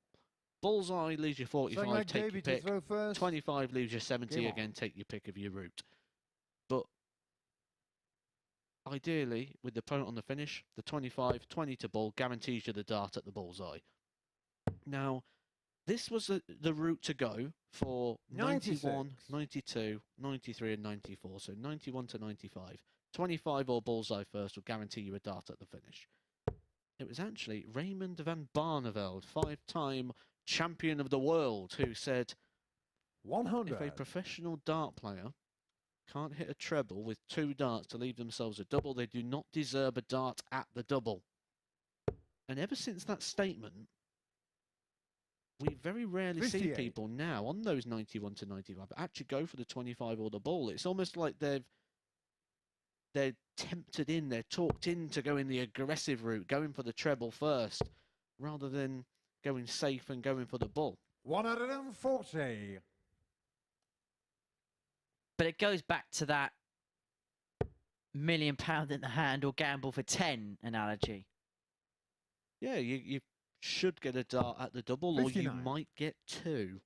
S3: Bullseye leaves you 45,
S4: Second leg,
S3: take your
S4: Davies to
S3: pick.
S4: throw first.
S3: 25 leaves you 70,
S4: Game on.
S3: again, take your pick of your route. But ideally, with the opponent on the finish, the 25, 20 to bull guarantees you the dart at the bullseye. Now, this was the route to go for 91,
S4: 96.
S3: 92, 93 and 94. So 91 to 95. 25 or bullseye first will guarantee you a dart at the finish. It was actually Raymond van Barneveld, 5-time champion of the world, who said,
S4: 100.
S3: if a professional dart player can't hit a treble with 2 darts to leave themselves a double, they do not deserve a dart at the double. And ever since that statement, we very rarely
S4: 58.
S3: see people now on those 91 to 95 actually go for the 25 or the ball. It's almost like they're tempted in, they're talked into going the aggressive route, going for the treble first, rather than going safe and going for the ball.
S4: 140.
S2: But it goes back to that £1 million in the hand or gamble for 10 analogy.
S3: Yeah, you should get a dart at the double, or you
S4: 59.
S3: might get 2.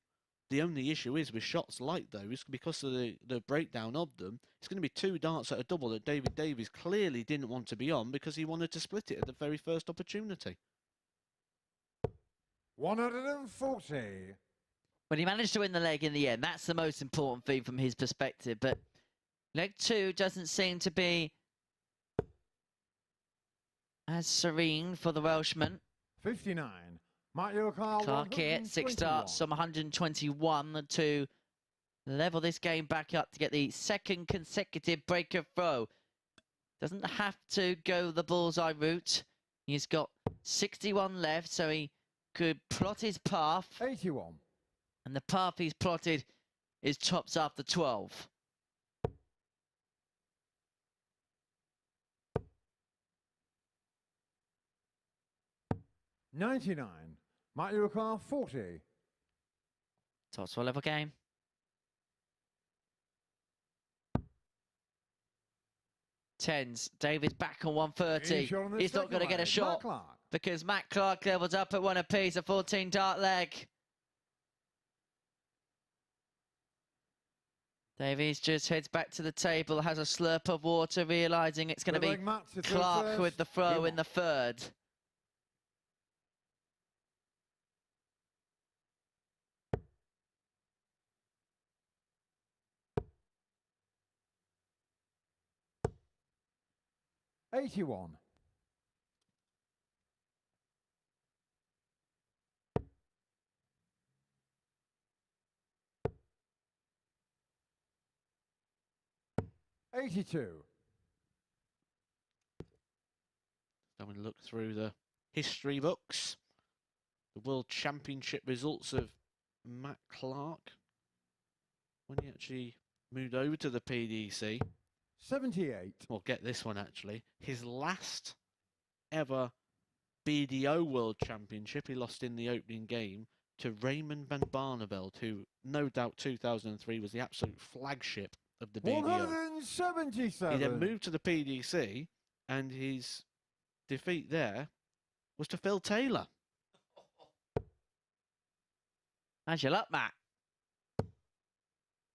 S3: The only issue is with shots like those, because of the breakdown of them, it's going to be 2 darts at a double that David Davies clearly didn't want to be on because he wanted to split it at the very first opportunity.
S4: 140.
S2: But he managed to win the leg in the end. That's the most important thing from his perspective. But leg 2 doesn't seem to be as serene for the Welshman.
S4: 59. Mario Kart
S2: Clark here, 6 darts from 121 to level this game back up to get the 2nd consecutive breaker throw. Doesn't have to go the bullseye route. He's got 61 left, so he could plot his path.
S4: 81.
S2: And the path he's plotted is tops after 12.
S4: $99. Mario Kart 40.
S2: Tops for a level game. Tens. Davies back on 130. He's not going to get a shot because Matt Clark levels up at 1 apiece, a 14 dart leg. Davies just heads back to the table, has a slurp of water, realising it's going to be Clark with the throw in the 3rd.
S4: $81. $82.
S3: Having a look through the history books, the World Championship results of Matt Clark when he actually moved over to the PDC.
S4: 78.
S3: Well, get this one actually. His last ever BDO World Championship, he lost in the opening game to Raymond van Barneveld, who no doubt 2003 was the absolute flagship of the BDO.
S4: 177.
S3: He then moved to the PDC, and his defeat there was to Phil Taylor.
S2: How's your luck, Matt?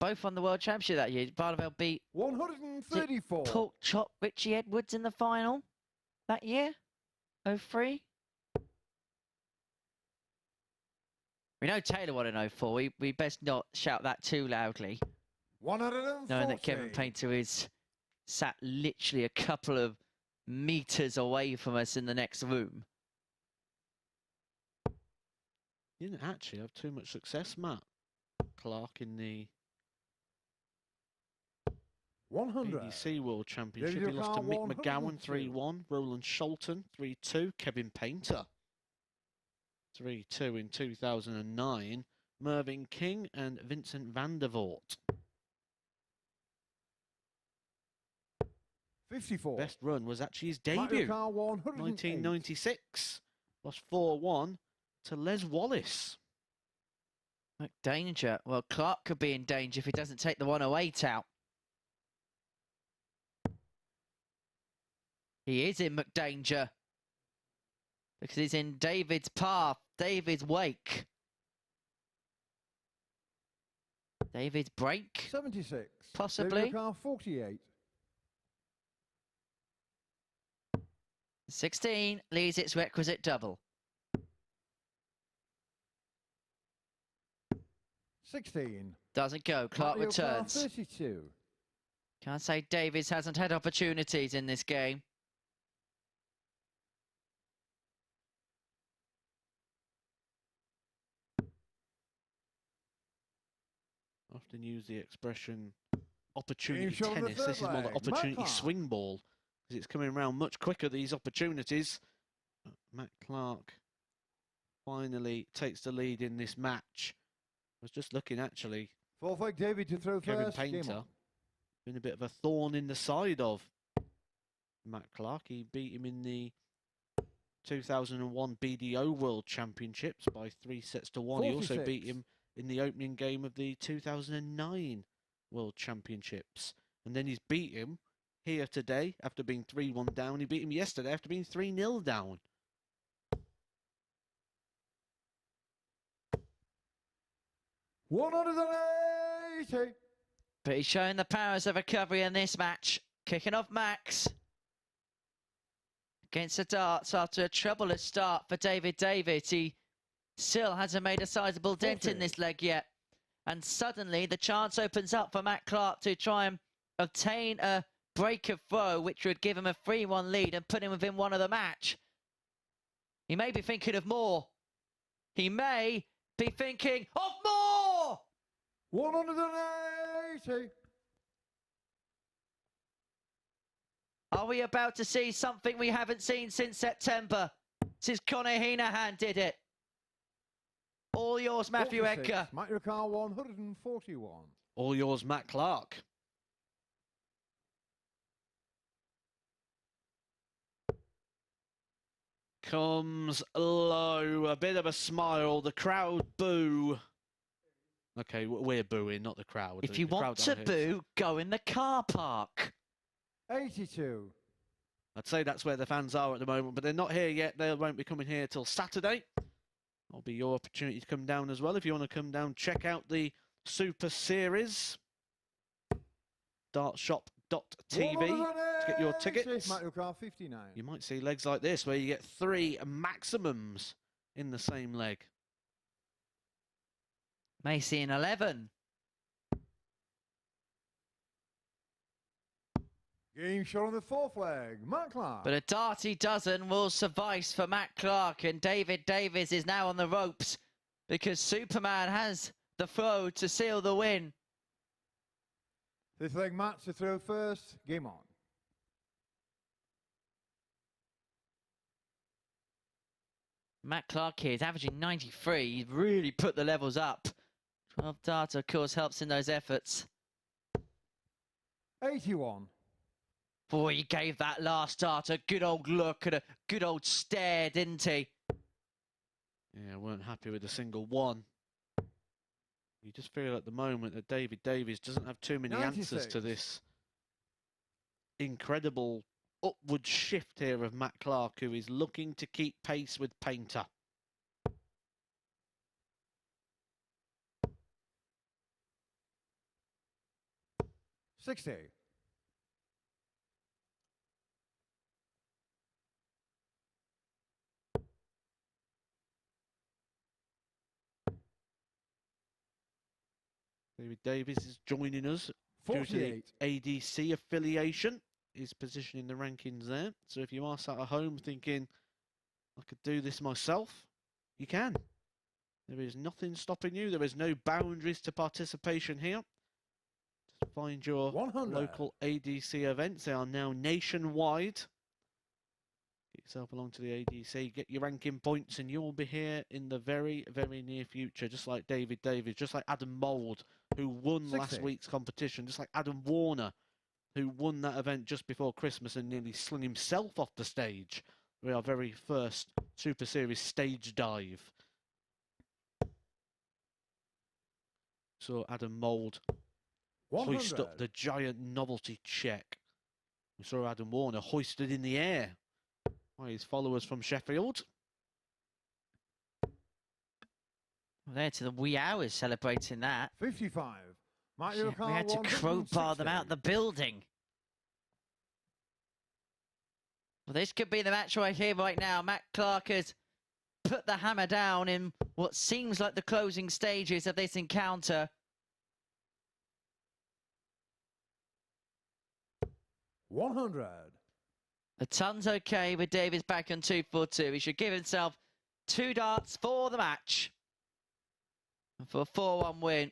S2: Both won the World Championship that year. Barneveld beat
S4: 134.
S2: Pork Chop Richie Edwards in the final that year, 03. We know Taylor won in 04. We best not shout that too loudly.
S4: 140.
S2: Knowing that Kevin Painter is sat literally a couple of meters away from us in the next room.
S3: You didn't actually have too much success, Matt Clark, in the
S4: 100.
S3: ADC World Championship.
S4: David
S3: He lost to
S4: O'Connor,
S3: Mick McGowan
S4: 102.
S3: 3-1, Roland Sholton 3-2, Kevin Painter 3-2 in 2009, Mervyn King and Vincent van der Voort.
S4: 54.
S3: Best run was actually his
S4: Michael
S3: debut,
S4: Carr, 108.
S3: 1996. Lost 4-1 to Les Wallace.
S2: Danger. Well, Clark could be in danger if he doesn't take the 108 out. He is in McDanger because he's in David's path, David's wake. David's break,
S4: 76.
S2: possibly.
S4: David O'Connor, 48.
S2: 16 leaves its requisite double.
S4: 16.
S2: Doesn't go. Clark
S4: Mario O'Connor,
S2: returns.
S4: 32.
S2: Can't say Davies hasn't had opportunities in this game.
S3: Often use the expression opportunity
S4: Game shot on the
S3: tennis. This is
S4: third
S3: more the
S4: leg.
S3: opportunity
S4: Matt Clark.
S3: swing ball, because it's coming around much quicker, these opportunities. But Matt Clark finally takes the lead in this match. I was just looking, actually,
S4: Fourth leg, David to throw
S3: Kevin
S4: first. Game
S3: Painter
S4: on.
S3: been a bit of a thorn in the side of Matt Clark. He beat him in the 2001 BDO World Championships by 3-1. He also
S4: 46.
S3: beat him in the opening game of the 2009 World Championships. And then he's beat him here today after being 3-1 down. He beat him yesterday after being 3-0 down.
S4: $180.
S2: But he's showing the powers of recovery in this match. Kicking off Max against the darts after a troublous start for David Davies. He still hasn't made a sizable dent in this leg yet. And suddenly the chance opens up for Matt Clark to try and obtain a break of throw, which would give him a 3-1 lead and put him within one of the match. He may be thinking of more. He may be thinking of more!
S4: 180.
S2: Are we about to see something we haven't seen since September? Since Conor Heenahan did it. All yours, Matthew
S4: 46.
S2: Edgar.
S4: Michael Carr, 141.
S3: All yours, Matt Clark. Comes low, a bit of a smile, the crowd boo. Okay, we're booing, not the crowd.
S2: If
S3: The
S2: you
S3: crowd
S2: want to
S3: aren't here.
S2: boo, go in the car park.
S4: 82.
S3: I'd say that's where the fans are at the moment, but they're not here yet. They won't be coming here till Saturday. That'll be your opportunity to come down as well. If you want to come down, check out the Super Series. Dartshop.tv to get your tickets.
S4: Michael Carr, 59.
S3: You might see legs like this where you get 3 maximums in the same leg.
S2: Macy in 11.
S4: Game shot on the fourth leg. Matt Clark.
S2: But a darty dozen will suffice for Matt Clark, and David Davies is now on the ropes because Superman has the throw to seal the win.
S4: Fifth leg, Matt to throw first. Game on.
S2: Matt Clark here is averaging 93. He's really put the levels up. 12 data, of course, helps in those efforts.
S4: 81.
S2: Boy, he gave that last dart a good old look and a good old stare, didn't he?
S3: Yeah, weren't happy with a single one. You just feel at the moment that David Davies doesn't have too many answers to
S4: 96.
S3: this incredible upward shift here of Matt Clark, who is looking to keep pace with Painter.
S4: $60.
S3: David Davies is joining us due to
S4: 48.
S3: the ADC affiliation. his position in the rankings there. So if you are sat at home thinking, I could do this myself, you can. There is nothing stopping you. There is no boundaries to participation here. Just find your
S4: 100.
S3: local ADC events. They are now nationwide. Get yourself along to the ADC, get your ranking points, and you'll be here in the very, very near future, just like Davies, just like Adam Mould, who won
S4: 60.
S3: last week's competition, just like Adam Warner, who won that event just before Christmas and nearly slung himself off the stage with our very first Super Series stage dive. So Adam Mould hoist up
S4: 100.
S3: the giant novelty check. We saw Adam Warner hoisted in the air by his followers from Sheffield.
S2: Well, there to the wee hours celebrating that.
S4: 55. Might
S2: Shit,
S4: you
S2: we had to crowbar them out the building. Well, this could be the match right here, right now. Matt Clark has put the hammer down in what seems like the closing stages of this encounter.
S4: 100.
S2: The ton's okay with Davies back on 2-4-2. He should give himself 2 darts for the match. And for a 4-1 win.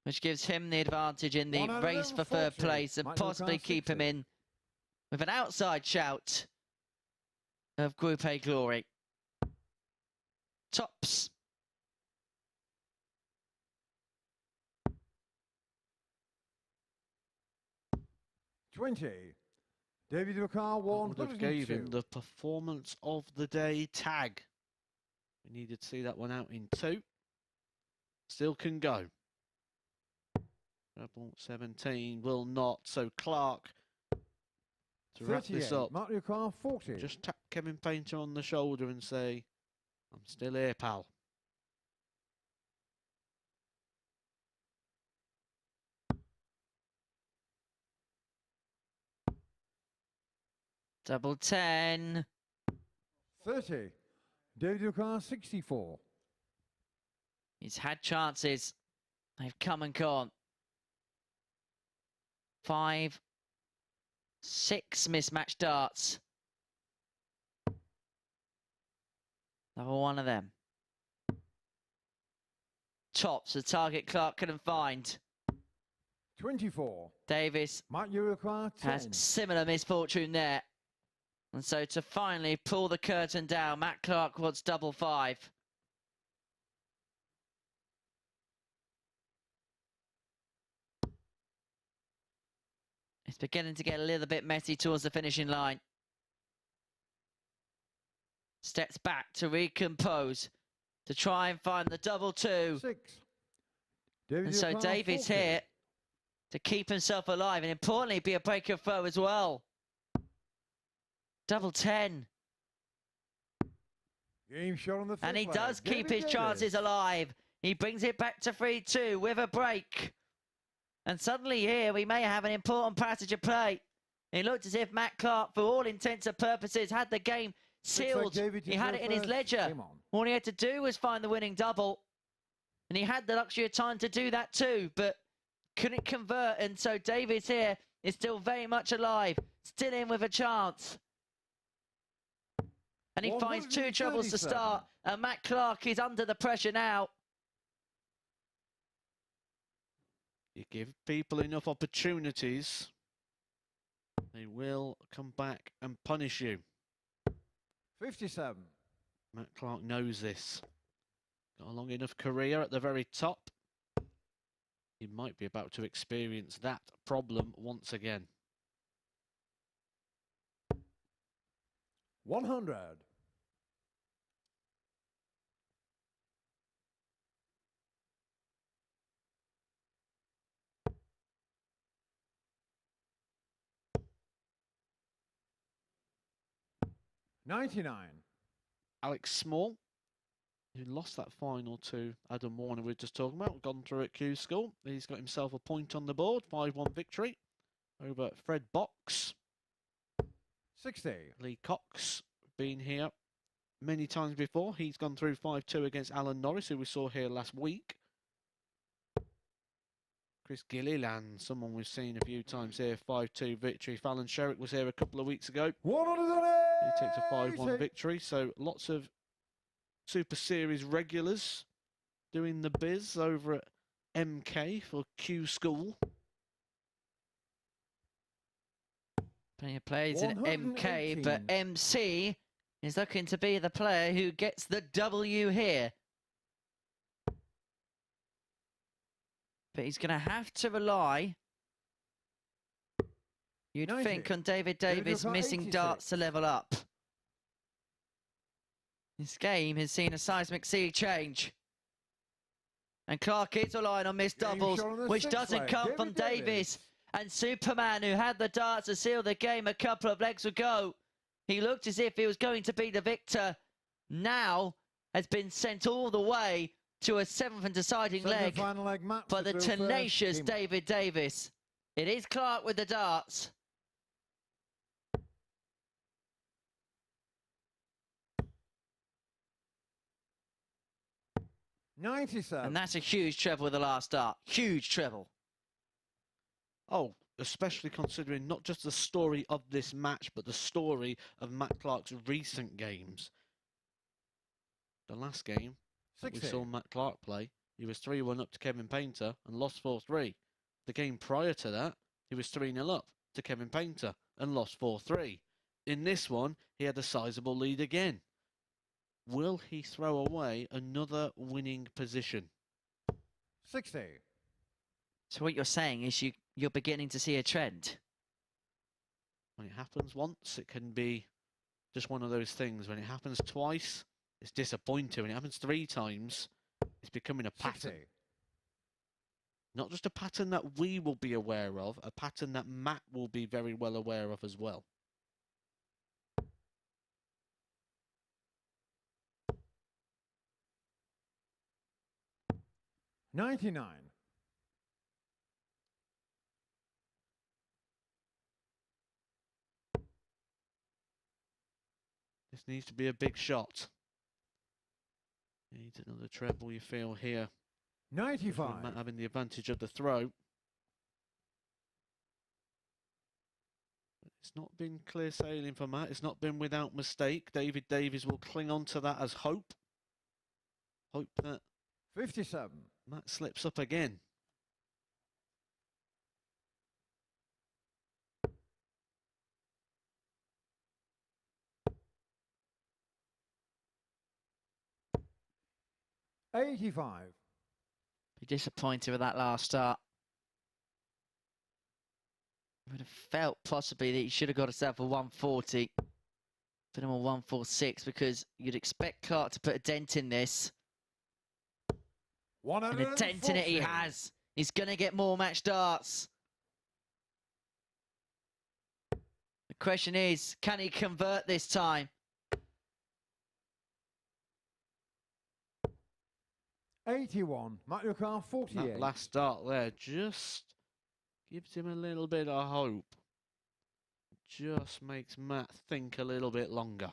S2: Which gives him the advantage in the race for third place and possibly keep him in with an outside shout of Group A glory. Tops.
S4: David Ricard
S3: Would have gave him the performance of the day tag. We needed to see that one out in 2. Still can go. Rebel 17 will not. So Clark, to wrap this up,
S4: Mark Ricard 40.
S3: just tap Kevin Painter on the shoulder and say, I'm still here, pal.
S2: Double 10.
S4: 30. David Ricard 64.
S2: He's had chances. They've come and gone. 5, 6 mismatched darts. Another one of them. Tops, the target Clark couldn't find.
S4: 24.
S2: Davies
S4: Mark Ricard 10.
S2: has similar misfortune there. And so to finally pull the curtain down, Matt Clark wants double 5. It's beginning to get a little bit messy towards the finishing line. Steps back to recompose, to try and find the double 2.
S4: 6. David
S2: And so
S4: Ricard
S2: Davies
S4: 40.
S2: here to keep himself alive and importantly be a breaker throw as well. Double 10.
S4: Game shot on the
S2: And he
S4: fifth
S2: does
S4: leg.
S2: keep
S4: David
S2: his chances
S4: Davies.
S2: alive. He brings it back to 3-2 with a break. And suddenly here we may have an important passage of play. It looked as if Matt Clark, for all intents and purposes, had the game sealed.
S4: David
S2: He had it in his
S4: first.
S2: ledger.
S4: Game on.
S2: All he had to do was find the winning double. And he had the luxury of time to do that too, but couldn't convert. And so Davies here is still very much alive, still in with a chance. And he finds 2 troubles to
S4: 137.
S2: start. And Matt Clark is under the pressure now.
S3: You give people enough opportunities, they will come back and punish you.
S4: 57.
S3: Matt Clark knows this. Got a long enough career at the very top. He might be about to experience that problem once again.
S4: 100. $99.
S3: Alex Small, who lost that final to Adam Warner we were just talking about, gone through at Q School. He's got himself a point on the board, 5-1 victory over Fred Box.
S4: 60.
S3: Lee Cox, been here many times before. He's gone through 5-2 against Alan Norris, who we saw here last week. Chris Gilliland, someone we've seen a few times here, 5-2 victory. Fallon Sherrick was here a couple of weeks ago.
S4: 180.
S3: He takes a 5-1 victory. So lots of Super Series regulars doing the biz over at MK for Q School.
S2: Plenty of players in MK,
S4: 118.
S2: but MC is looking to be the player who gets the W here. But he's going to have to rely, you'd
S4: 90.
S2: think, on David Davies missing
S4: 86.
S2: darts to level up. This game has seen a seismic sea change. And Clark is relying on missed
S4: Game
S2: doubles,
S4: shot on the
S2: which
S4: sixth
S2: doesn't
S4: leg.
S2: come
S4: David
S2: from
S4: Davies.
S2: Davies. And Superman, who had the darts to seal the game a couple of legs ago, he looked as if he was going to be the victor. Now has been sent all the way to a seventh and deciding leg
S4: Match
S2: by the
S4: through first.
S2: tenacious
S4: Team.
S2: David Davies. It is Clark with the darts.
S4: $97.
S2: And that's a huge treble with the last dart. Huge treble.
S3: Oh, especially considering not just the story of this match, but the story of Matt Clark's recent games. The last game that we
S4: 60.
S3: saw Matt Clark play, he was 3-1 up to Kevin Painter and lost 4-3. The game prior to that, he was 3-0 up to Kevin Painter and lost 4-3. In this one, he had a sizable lead again. Will he throw away another winning position?
S4: 60.
S2: So what you're saying is you're beginning to see a trend.
S3: When it happens once, it can be just one of those things. When it happens twice, it's disappointing. When it happens 3 times, it's becoming a pattern.
S4: 60.
S3: Not just a pattern that we will be aware of, a pattern that Matt will be very well aware of as well.
S4: $99.
S3: This needs to be a big shot. Needs another treble, you feel here.
S4: 95.
S3: Matt having the advantage of the throw. It's not been clear sailing for Matt. It's not been without mistake. David Davies will cling on to that as hope. Hope that
S4: 57.
S3: Matt slips up again.
S4: $85.
S2: Be disappointed with that last start. Would have felt possibly that he should have got himself a 140. Put him on 146 because you'd expect Clark to put a dent in this. And a dent in it he has. He's going to get more match darts. The question is, can he convert this time?
S4: 81. Matt Lucar, 48.
S3: That last start there just gives him a little bit of hope. Just makes Matt think a little bit longer.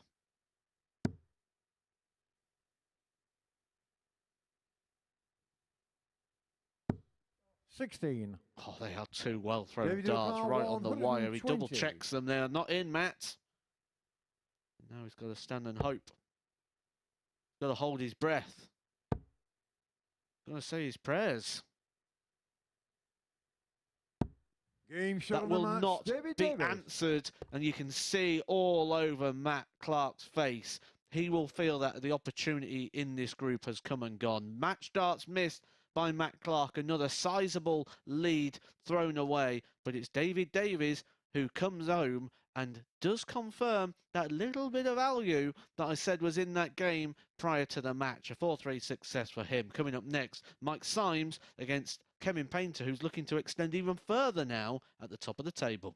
S4: $16.
S3: Oh, they are 2 well thrown
S4: David
S3: darts
S4: O'Connor,
S3: right on the wire. He
S4: 120.
S3: double checks them there. Not in, Matt. Now he's got to stand and hope. Got to hold his breath. Got to say his prayers.
S4: Game shot
S3: That
S4: on the
S3: will
S4: match.
S3: not
S4: David
S3: be
S4: Davies.
S3: answered, and you can see all over Matt Clark's face. He will feel that the opportunity in this group has come and gone. Match darts missed by Matt Clark. Another sizable lead thrown away, but it's David Davies who comes home and does confirm that little bit of value that I said was in that game prior to the match. A 4-3 success for him. Coming up next, Mike Symes against Kevin Painter, who's looking to extend even further now at the top of the table.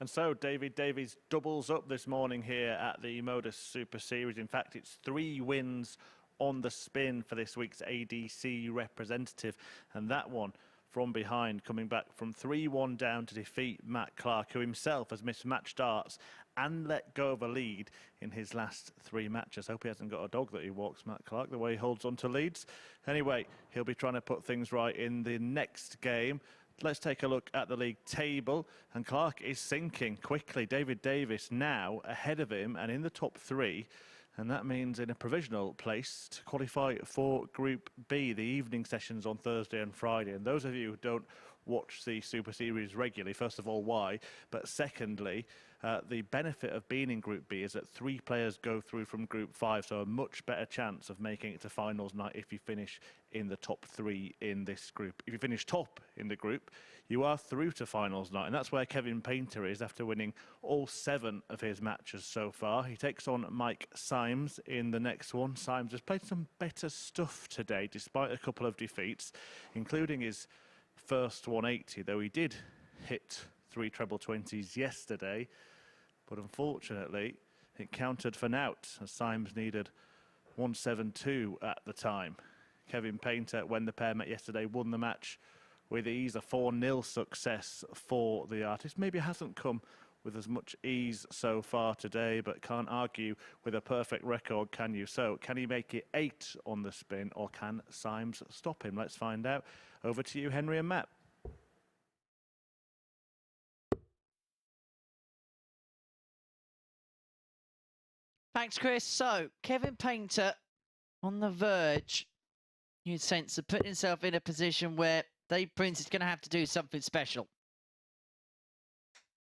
S1: And so David Davies doubles up this morning here at the MODUS Super Series. In fact, it's 3 wins on the spin for this week's ADC representative. And that one from behind, coming back from 3-1 down to defeat Matt Clark, who himself has missed match starts and let go of a lead in his last 3 matches. Hope he hasn't got a dog that he walks, Matt Clark, the way he holds on to leads. Anyway, he'll be trying to put things right in the next game. Let's take a look at the league table, and Clark is sinking quickly. David Davies now ahead of him and in the top 3, and that means in a provisional place to qualify for Group B, the evening sessions on Thursday and Friday. And those of you who don't watch the Super Series regularly, first of all, why? But secondly, the benefit of being in Group B is that 3 players go through from Group 5, so a much better chance of making it to finals night if you finish in the top 3 in this group. If you finish top in the group, you are through to finals night, and that's where Kevin Painter is after winning all 7 of his matches so far. He takes on Mike Symes in the next one. Symes has played some better stuff today, despite a couple of defeats, including his first 180, though he did hit 3 treble 20s yesterday, but unfortunately it counted for naught as Symes needed 172 at the time. Kevin Painter, when the pair met yesterday, won the match with ease, a 4-0 success for the artist. Maybe hasn't come with as much ease so far today, but can't argue with a perfect record, can you? So can he make it 8 on the spin, or can Symes stop him? Let's find out. Over to you, Henry and Matt.
S2: Thanks, Chris. So, Kevin Painter on the verge, you'd sense, of putting himself in a position where Dave Prins is going to have to do something special.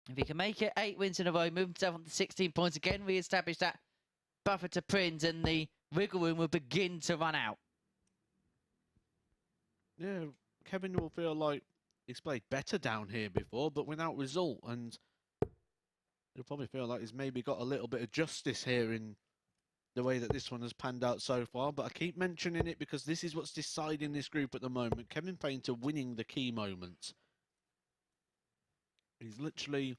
S2: If he can make it 8 wins in a row, move himself on to 16 points, again re-establish that buffer to Prins, and the wiggle room will begin to run out.
S3: Yeah, Kevin will feel like he's played better down here before, but without result, and he'll probably feel like he's maybe got a little bit of justice here in the way that this one has panned out so far. But I keep mentioning it because this is what's deciding this group at the moment. Kevin Painter winning the key moments. He's literally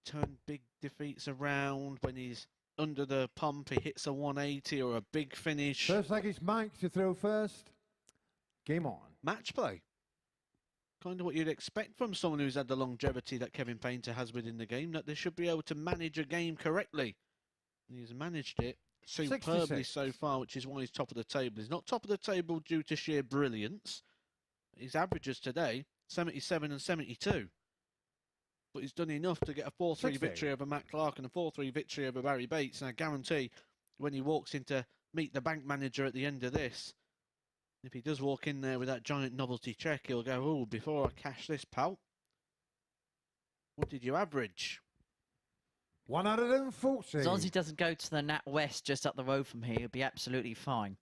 S3: turned big defeats around. When he's under the pump, he hits a 180 or a big finish.
S4: First like it's Mike to throw first. Game on.
S3: Match play. Kind of what you'd expect from someone who's had the longevity that Kevin Painter has within the game, that they should be able to manage a game correctly. And he's managed it superbly
S4: 66.
S3: so far, which is why he's top of the table. He's not top of the table due to sheer brilliance. His averages today, 77 and 72. But he's done enough to get a 4-3 victory over Matt Clark and a 4-3 victory over Barrie Bates. And I guarantee when he walks in to meet the bank manager at the end of this, if he does walk in there with that giant novelty check, he'll go, oh, before I cash this, pal, what did you average?
S4: 140.
S2: As long as he doesn't go to the Nat West just up the road from here, he'll be absolutely fine.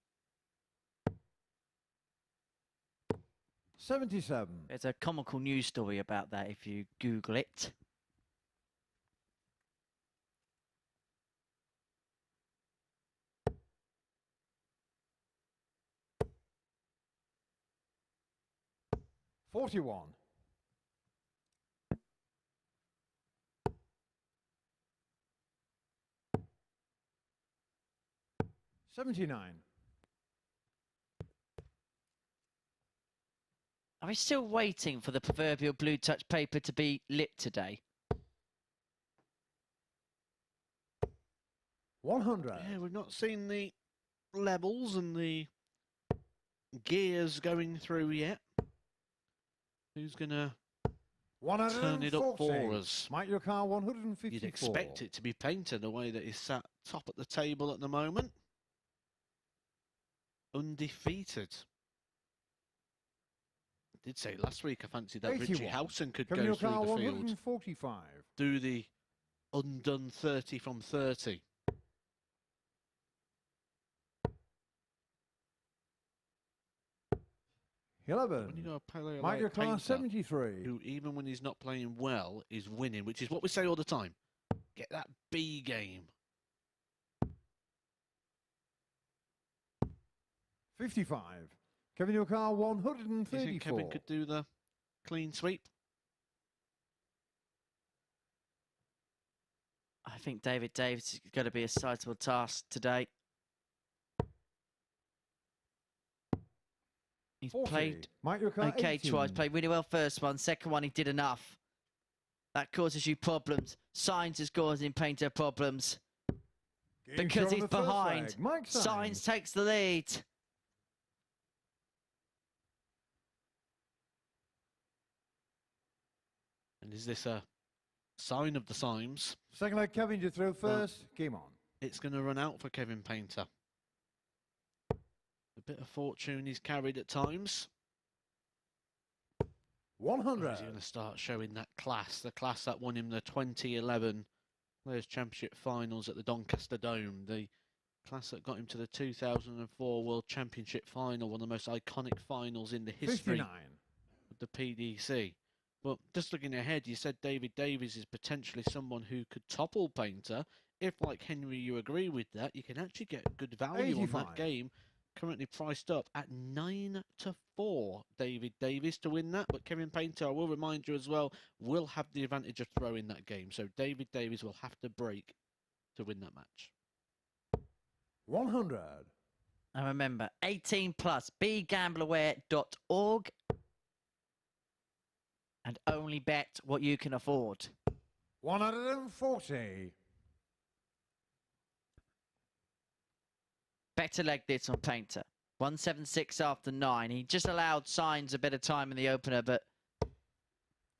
S4: 77.
S2: There's a comical news story about that if you Google it.
S4: $41. 79.
S2: Are we still waiting for the proverbial blue touch paper to be lit today?
S4: 100.
S3: Yeah, we've not seen the levels and the gears going through yet. Who's going to turn it up for us?
S4: Mike, your car 154.
S3: You'd expect it to be Painter the way that he's sat top at the table at the moment. Undefeated. I did say last week I fancied that
S4: 81.
S3: Richie Housen could
S4: Kevin,
S3: go
S4: your
S3: through
S4: car
S3: the field.
S4: 145.
S3: Do the undone 30 from 30. When
S4: 11.
S3: you got a player
S4: Mike, your
S3: like
S4: car
S3: Painter,
S4: 73.
S3: who even when he's not playing well is winning, which is what we say all the time. Get that B game.
S4: 55. Kevin, your car
S3: Do you
S4: 134.
S3: think Kevin could do the clean sweep?
S2: I think David Davies is going to be a sizable task today. He's
S4: 40.
S2: played
S4: Mark your car,
S2: okay
S4: 18.
S2: twice, played really well first one. Second one, he did enough. That causes you problems. Symes is causing Painter problems.
S4: Game
S2: Because
S4: shot on
S2: he's
S4: the first
S2: behind.
S4: leg. Mike
S2: Symes takes the lead.
S3: And is this a sign of the Symes?
S4: Second leg, Kevin, you throw first. Game on.
S3: It's going to run out for Kevin Painter. A bit of fortune he's carried at times.
S4: 100.
S3: Or is he going to start showing that class, the class that won him the 2011 Players' Championship Finals at the Doncaster Dome, the class that got him to the 2004 World Championship Final, one of the most iconic finals in the history
S4: 59.
S3: of the PDC. But just looking ahead, you said David Davies is potentially someone who could topple Painter. If, like Henry, you agree with that, you can actually get good value
S4: 85.
S3: on that game. Currently priced up at 9-4, David Davies to win that. But Kevin Painter, I will remind you as well, will have the advantage of throwing that game. So David Davies will have to break to win that match.
S4: 100.
S2: And remember, 18 plus, begambleaware.org. And only bet what you can afford.
S4: 140.
S2: Better leg this on Painter. 176 after 9. He just allowed Symes a bit of time in the opener, but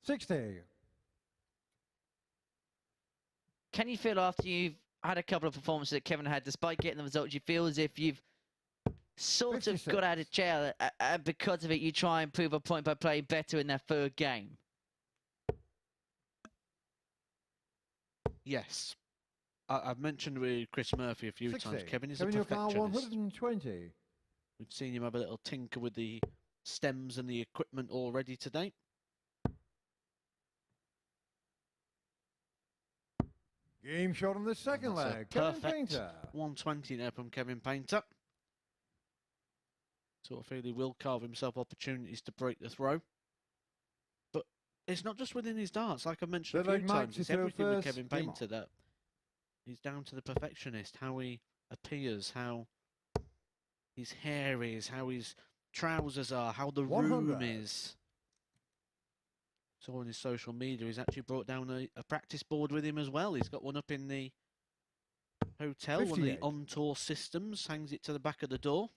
S4: 60.
S2: can you feel after you've had a couple of performances that Kevin had, despite getting the results, you feel as if you've sort
S4: 56.
S2: of got out of jail, and because of it, you try and prove a point by playing better in their third game?
S3: Yes. I've mentioned with Chris Murphy a few
S4: 60.
S3: times. Kevin is
S4: Kevin,
S3: a
S4: your car,
S3: perfectionist.
S4: 120.
S3: We've seen him have a little tinker with the stems and the equipment already today.
S4: Game shot on the second
S3: That's a
S4: leg. Kevin
S3: perfect
S4: Painter.
S3: 120 there from Kevin Painter. Sort of feel he will carve himself opportunities to break the throw. But it's not just within his darts. Like I mentioned
S4: Third
S3: a
S4: leg,
S3: few
S4: Mike,
S3: times,
S4: you
S3: it's
S4: throw
S3: everything with
S4: first.
S3: Kevin
S4: Game on.
S3: Painter that he's down to the perfectionist, how he appears, how his hair is, how his trousers are, how the
S4: 100.
S3: room is. So on his social media, he's actually brought down a practice board with him as well. He's got one up in the hotel, one of the
S4: 58.
S3: on-tour systems, hangs it to the back of the door.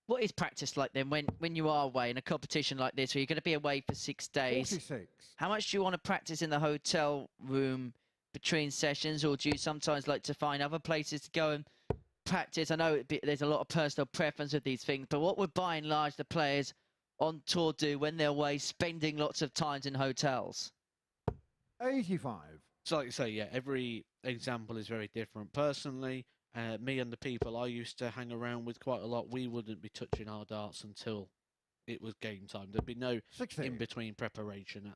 S2: What is practice like then when you are away in a competition like this, where you're going to be away for 6 days?
S4: 46.
S2: How much do you want to practice in the hotel room between sessions, or do you sometimes like to find other places to go and practice? I know there's a lot of personal preference with these things, but what would by and large the players on tour do when they're away spending lots of times in hotels?
S4: 85.
S3: So like you say, yeah, every example is very different. Personally, me and the people I used to hang around with quite a lot, we wouldn't be touching our darts until it was game time. There'd be no
S4: 60.
S3: in-between preparation.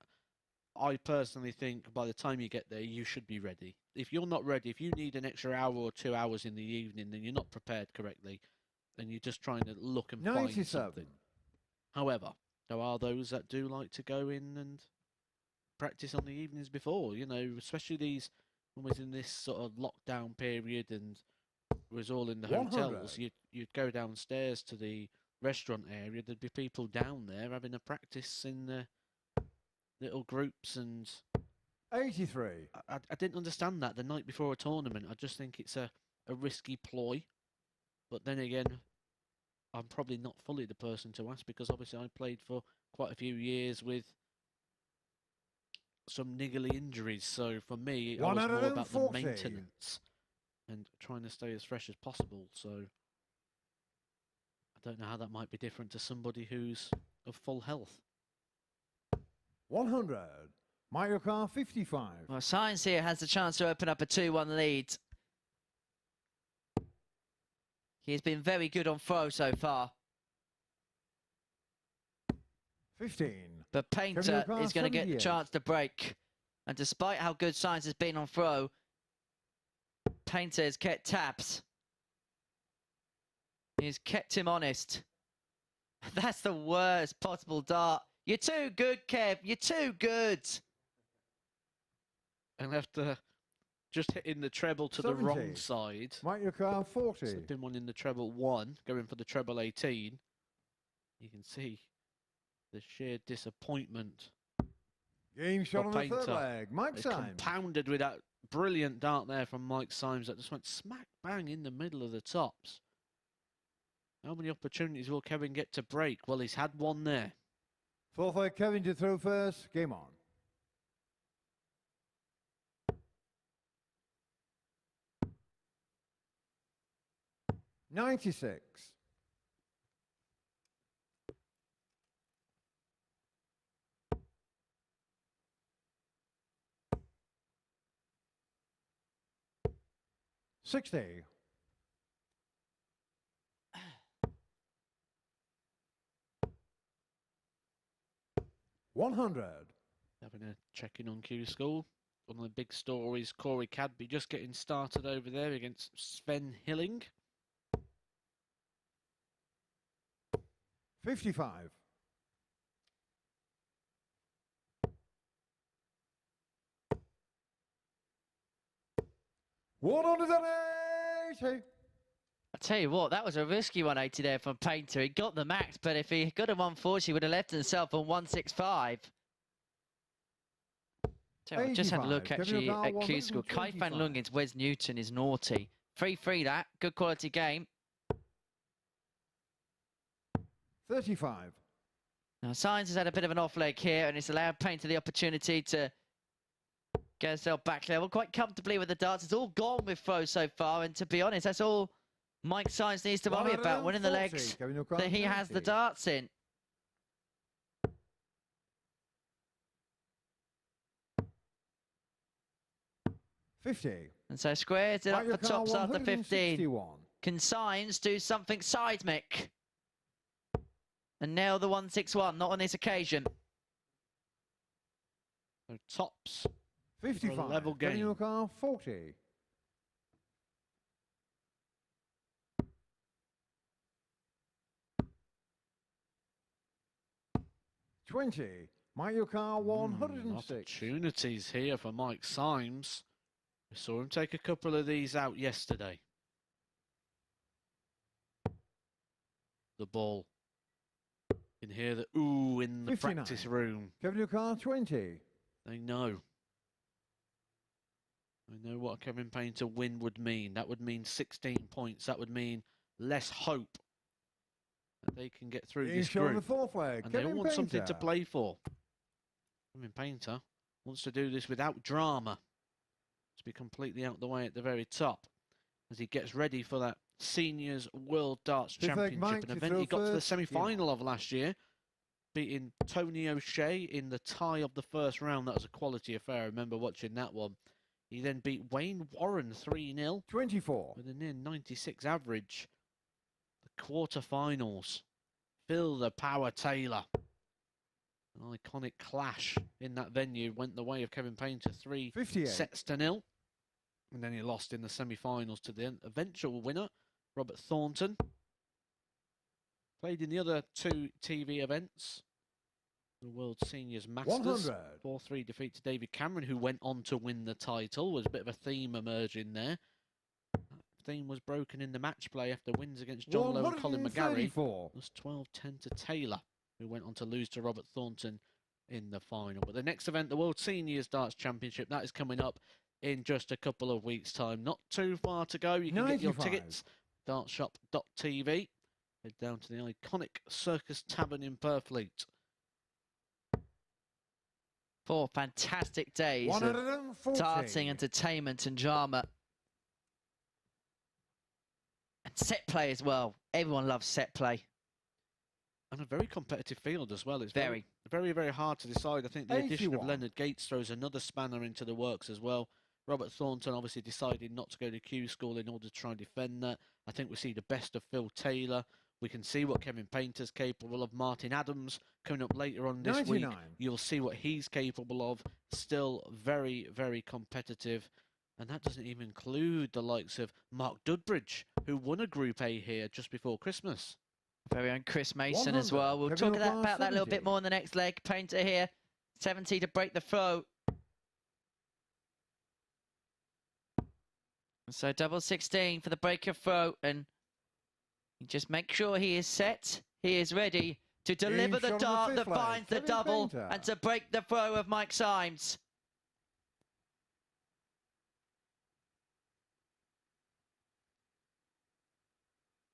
S3: I personally think by the time you get there, you should be ready. If you're not ready, if you need an extra hour or 2 hours in the evening, then you're not prepared correctly, and you're just trying to look and find
S4: 97.
S3: something. However, there are those that do like to go in and practice on the evenings before, you know, especially these, when we're in this sort of lockdown period and we was all in the
S4: 100.
S3: hotels, you'd go downstairs to the restaurant area, there'd be people down there having a practice in the little groups, and
S4: 83.
S3: I didn't understand that the night before a tournament. I just think it's a risky ploy. But then again, I'm probably not fully the person to ask, because obviously I played for quite a few years with some niggly injuries. So for me, I was more about the
S4: 140.
S3: maintenance and trying to stay as fresh as possible. So I don't know how that might be different to somebody who's of full health.
S4: 100. Mario Kart 55.
S2: Well, Symes here has the chance to open up a 2-1 lead. He's been very good on throw so far.
S4: 15.
S2: But Painter
S4: Kevin
S2: is going to get the
S4: 78.
S2: chance to break. And despite how good Symes has been on throw, Painter has kept tabs. He's kept him honest. That's the worst possible dart. You're too good, Kev. You're too good.
S3: and after just hitting the treble to the
S4: 70.
S3: wrong side,
S4: Mark your car 40.
S3: slipping one in the treble 1, going for the treble 18, you can see the sheer disappointment.
S4: Game shot on the third
S3: Painter.
S4: leg. Mike
S3: It's
S4: Symes.
S3: compounded with that brilliant dart there from Mike Symes that just went smack bang in the middle of the tops. How many opportunities will Kevin get to break? Well, he's had one there.
S4: Fourth leg, Kevin to throw first. Game on. $96. $60. $100.
S3: Having a check-in on Q School. One of the big stories, Corey Cadby just getting started over there against Sven Hilling.
S4: 55. $180.
S2: I tell you what, that was a risky 180 there from Painter. He got the max, but if he got a 140, he would have left himself on 165. So I just had a look
S4: 85.
S2: actually
S4: Kevin
S2: at
S4: O'Donnell,
S2: Q School. Kai Fan Lung against Wes Newton is naughty. 3-3 that. Good quality game.
S4: 35.
S2: Now, Symes has had a bit of an off leg here, and it's allowed Painter the opportunity to get himself back level quite comfortably with the darts. It's all gone with throw so far, and to be honest, that's all Mike Symes needs to worry about, winning the legs that he has the darts in.
S4: $50.
S2: And so squares it up for tops after 15.
S4: 161.
S2: Can Symes do something seismic and nail the 161? Not on this occasion.
S3: So tops.
S4: 55.
S3: Level
S4: Kevin
S3: game.
S4: O'Donnell, 40. $20. Mike your car 106.
S3: Opportunities here for Mike Symes. We saw him take a couple of these out yesterday. The ball. You can hear the ooh in the
S4: 59.
S3: practice room.
S4: Kevin your car 20.
S3: They know. They know what Kevin Painter win would mean. That would mean 16 points. That would mean less hope that they can get through this
S4: On the
S3: group.
S4: fourth leg.
S3: And they
S4: Kevin
S3: all want something to
S4: Painter.
S3: play for. Kevin Painter wants to do this without drama. To be completely out the way at the very top as he gets ready for that Seniors World Darts
S4: Fifth leg,
S3: Championship,
S4: Mike
S3: an
S4: to
S3: event
S4: throw
S3: he got to the
S4: first.
S3: semi-final of last year, beating Tony O'Shea in the tie of the first round. That was a quality affair. I remember watching that one. He then beat Wayne Warren 3-0
S4: 24.
S3: with a near 96 average. The quarterfinals. Phil the Power Taylor. An iconic clash in that venue went the way of Kevin Painter, 3
S4: 58.
S3: sets to 0. And then he lost in the semi-finals to the eventual winner, Robert Thornton. Played in the other 2 TV events. The World Seniors Masters.
S4: 100.
S3: 4-3 defeat to David Cameron, who went on to win the title. Was a bit of a theme emerging there. That theme was broken in the match play after wins against John Lowe and Colin McGarry. It was 12-10 to Taylor, who went on to lose to Robert Thornton in the final. But the next event, the World Seniors Darts Championship, that is coming up in just a couple of weeks' time. Not too far to go. You can get your
S4: 95.
S3: tickets, dartshop.tv. Head down to the iconic Circus Tavern in Purfleet.
S2: 4 fantastic days of
S4: 140.
S2: darting, entertainment and drama. And set play as well. Everyone loves set play.
S3: And a very competitive field as well. It's
S2: Very.
S3: very, very hard to decide. I think the addition of
S4: 81.
S3: Leonard Gates throws another spanner into the works as well. Robert Thornton obviously decided not to go to Q School in order to try and defend that. I think we see the best of Phil Taylor. We can see what Kevin Painter's capable of. Martin Adams coming up later on this
S4: 99.
S3: week. You'll see what he's capable of. Still very, very competitive. And that doesn't even include the likes of Mark Dudbridge, who won a Group A here just before Christmas.
S2: Very own Chris Mason as
S4: 100.
S2: well. We'll
S4: Kevin
S2: talk
S4: O'Donnell,
S2: about that a little
S4: 70.
S2: bit more in the next leg. Painter here, 70 to break the throw. So double 16 for the breaker throw, and just make sure he is set. He is ready to deliver the dart that finds the double and to break the throw of Mike Symes.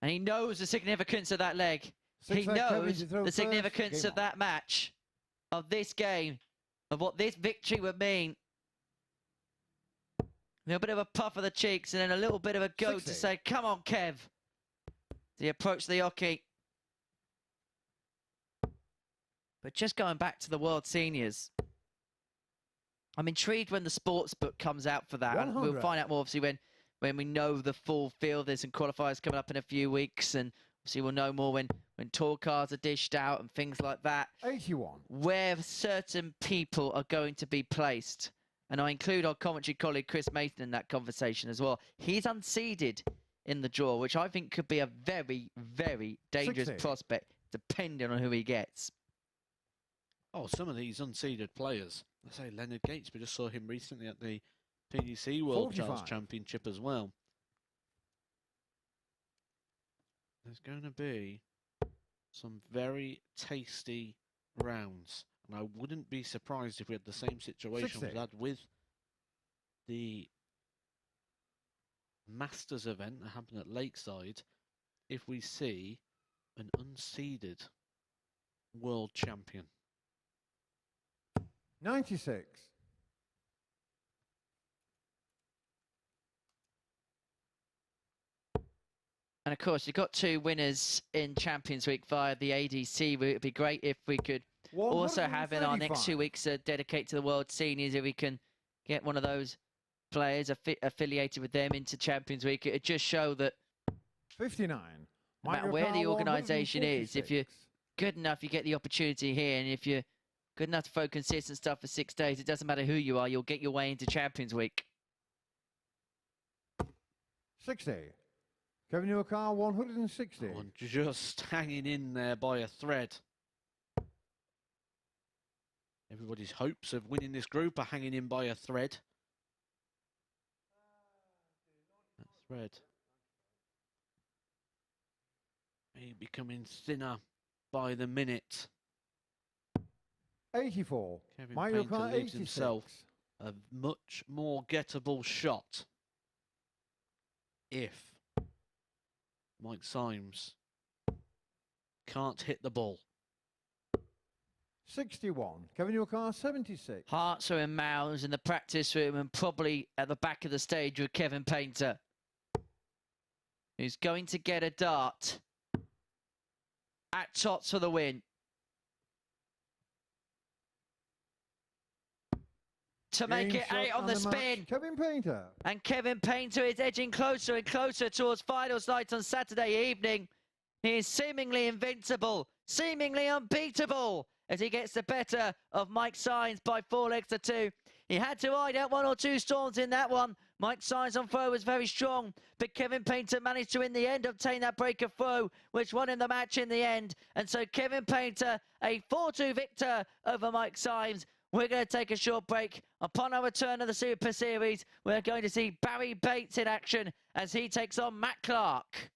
S2: And he knows the significance of that leg. He knows the significance of that match, of this game, of what this victory would mean. A little bit of a puff of the cheeks and then a little bit of a go to say, come on, Kev. He approached the hockey. But just going back to the World Seniors, I'm intrigued when the sports book comes out for that. And we'll find out more, obviously, when we know the full field. There's some qualifiers coming up in a few weeks, and obviously we'll know more when tour cards are dished out and things like that.
S4: 81.
S2: Where certain people are going to be placed. And I include our commentary colleague Chris Mason in that conversation as well. He's unseeded in the draw, which I think could be a very, very dangerous prospect, depending on who he gets.
S3: Oh, some of these unseeded players. I say Leonard Gates, we just saw him recently at the PDC World Trials Championship as well. There's going to be some very tasty rounds. And I wouldn't be surprised if we had the same situation we had with the Masters event that happened at Lakeside, if we see an unseeded world champion.
S4: 96.
S2: And of course, you've got 2 winners in Champions Week via the ADC. It would be great if we could also have in our next 2 weeks dedicate to the World Seniors, if we can get one of those players affiliated with them into Champions Week. It would just show that
S4: 59.
S2: No matter where the organisation is, if you're good enough, you get the opportunity here. And if you're good enough to throw consistent stuff for 6 days, it doesn't matter who you are, you'll get your way into Champions Week.
S4: 60. Kevin Newcar, 160.
S3: Oh, just hanging in there by a thread. Everybody's hopes of winning this group are hanging in by a thread. That thread may be becoming thinner by the minute.
S4: 84.
S3: Kevin Painter leaves himself a much more gettable shot if Mike Symes can't hit the ball.
S4: 61. Kevin Newcar, 76.
S2: Hearts are in mouths in the practice room and probably at the back of the stage with Kevin Painter, who's going to get a dart at Tots for the win. To make it 8 on the spin.
S4: Kevin Painter.
S2: And Kevin Painter is edging closer and closer towards finals night on Saturday evening. He is seemingly invincible, seemingly unbeatable, as he gets the better of Mike Symes by 4 legs to 2. He had to ride out 1 or 2 storms in that one. Mike Symes on throw was very strong, but Kevin Painter managed to, in the end, obtain that break of throw, which won him the match in the end. And so Kevin Painter, a 4-2 victor over Mike Symes. We're going to take a short break. Upon our return of the Super Series, we're going to see Barrie Bates in action as he takes on Matt Clark.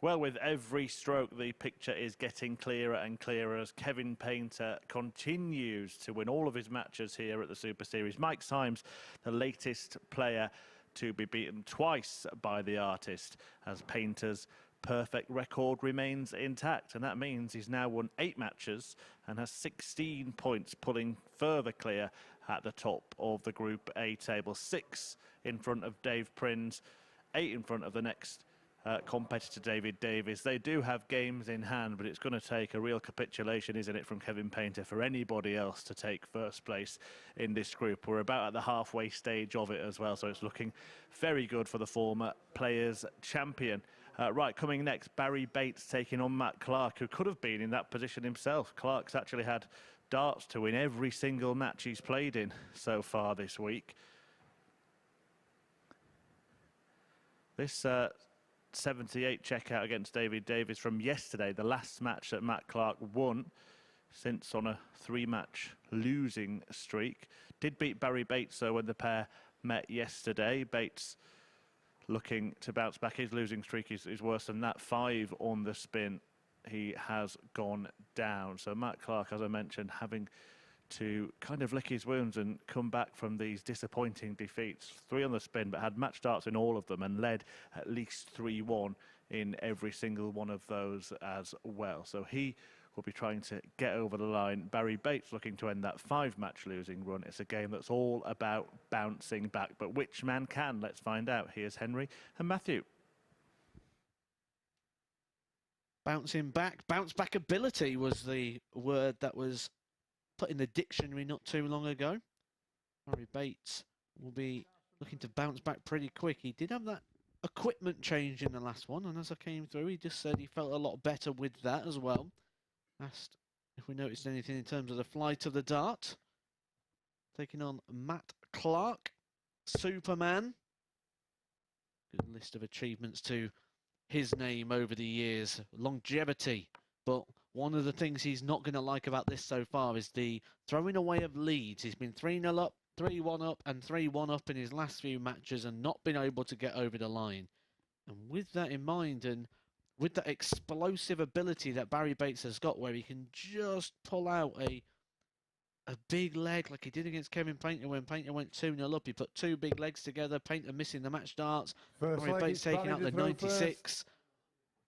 S1: Well, with every stroke, the picture is getting clearer and clearer as Kevin Painter continues to win all of his matches here at the Super Series. Mike Symes, the latest player to be beaten twice by the artist, as Painter's perfect record remains intact. And that means he's now won 8 matches and has 16 points, pulling further clear at the top of the Group A table. 6 in front of Dave Prins, 8 in front of the next competitor Davies. They do have games in hand, but it's going to take a real capitulation, isn't it, from Kevin Painter for anybody else to take first place in this group. We're about at the halfway stage of it as well, so it's looking very good for the former Players' Champion. Right, coming next, Barrie Bates taking on Matt Clark, who could have been in that position himself. Clark's actually had darts to win every single match he's played in so far this week. This 78 checkout against Davies from yesterday, the last match that Matt Clark won since on a 3-match losing streak. Did beat Barrie Bates though when the pair met yesterday. Bates looking to bounce back. His losing streak is worse than that. 5 on the spin. He has gone down. So Matt Clark, as I mentioned, having to kind of lick his wounds and come back from these disappointing defeats. 3 on the spin, but had match darts in all of them and led at least 3-1 in every single one of those as well. So he will be trying to get over the line. Barrie Bates looking to end that 5-match losing run. It's a game that's all about bouncing back, but which man can? Let's find out. Here's Henry and Matthew.
S3: Bouncing back, bounce back ability was the word that was put in the dictionary not too long ago. Barrie Bates will be looking to bounce back pretty quick. He did have that equipment change in the last one, and as I came through, he just said he felt a lot better with that as well. Asked if we noticed anything in terms of the flight of the dart. Taking on Matt Clark, Superman. Good list of achievements to his name over the years. Longevity. But one of the things he's not going to like about this so far is the throwing away of leads. He's been 3-0 up, 3-1 up, and 3-1 up in his last few matches and not been able to get over the line. And with that in mind, and with that explosive ability that Barrie Bates has got, where he can just pull out a big leg like he did against Kevin Painter when Painter went 2-0 up. He put 2 big legs together, Painter missing the match darts, Barrie Bates taking out the 96.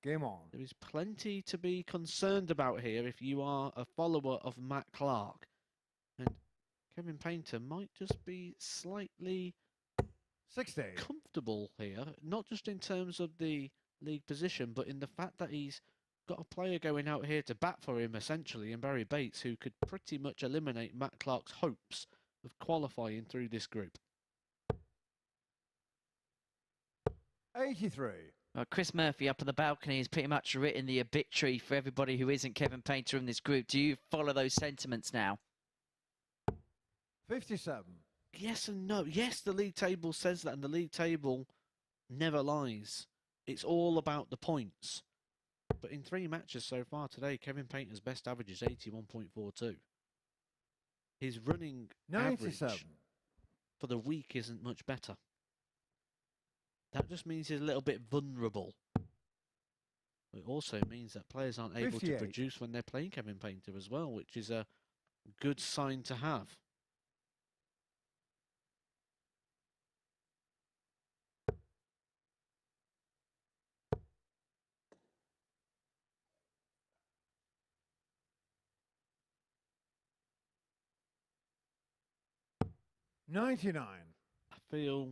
S4: Game on.
S3: There is plenty to be concerned about here if you are a follower of Matt Clark. And Kevin Painter might just be slightly
S4: 60.
S3: comfortable here, not just in terms of the league position, but in the fact that he's got a player going out here to bat for him, essentially, in Barrie Bates, who could pretty much eliminate Matt Clark's hopes of qualifying through this group.
S4: 83.
S2: Chris Murphy up on the balcony has pretty much written the obituary for everybody who isn't Kevin Painter in this group. Do you follow those sentiments now?
S4: 57.
S3: Yes and no. Yes, the league table says that, and the league table never lies. It's all about the points. But in 3 matches so far today, Kevin Painter's best average is 81.42. His running
S4: 97.
S3: average for the week isn't much better. That just means he's a little bit vulnerable. It also means that players aren't able
S4: 58.
S3: to produce when they're playing Kevin Painter as well, which is a good sign to have.
S4: $99.
S3: I feel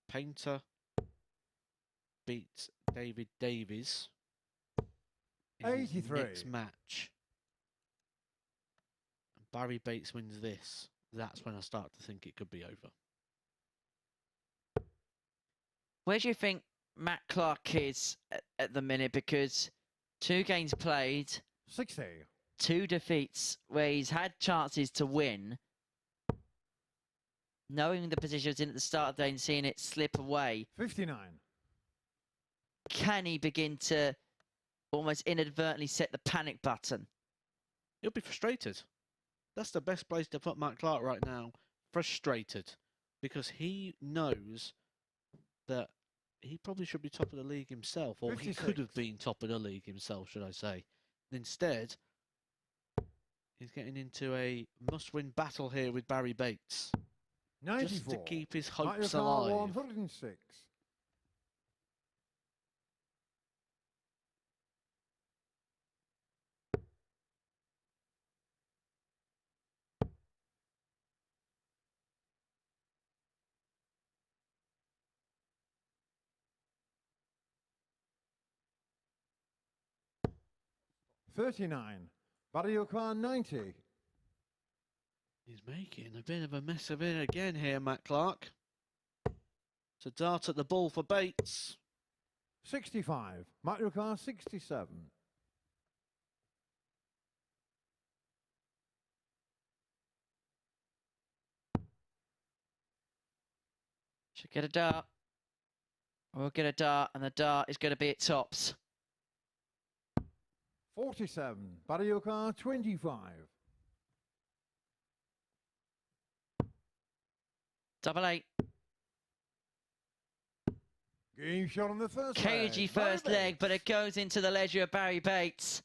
S3: Painter beats Davies in his
S4: 83.
S3: next match. And Barrie Bates wins this. That's when I start to think it could be over.
S2: Where do you think Matt Clark is at the minute? Because 2 games played,
S4: 60.
S2: 2 defeats where he's had chances to win. Knowing the position was in at the start of the day and seeing it slip away,
S4: 59.
S2: can he begin to almost inadvertently set the panic button?
S3: He'll be frustrated. That's the best place to put Matt Clark right now. Frustrated. Because he knows that he probably should be top of the league himself, or he
S4: 56.
S3: could have been top of the league himself, should I say. Instead, he's getting into a must-win battle here with Barrie Bates.
S4: 94.
S3: Just to keep his
S4: Might
S3: hopes
S4: your car
S3: alive.
S4: 106. $39. Barrie, your car 90.
S3: He's making a bit of a mess of it again here, Matt Clark. It's a dart at the ball for Bates.
S4: 65. Might your car 67.
S2: Should get a dart. We'll get a dart, and the dart is going to be at tops.
S4: 47. Barrie, your car 25.
S2: Double eight.
S4: Game shot on the first
S2: Cagey
S4: leg.
S2: first
S4: Barrie
S2: leg, but
S4: Bates.
S2: it goes into the leisure of Barrie Bates.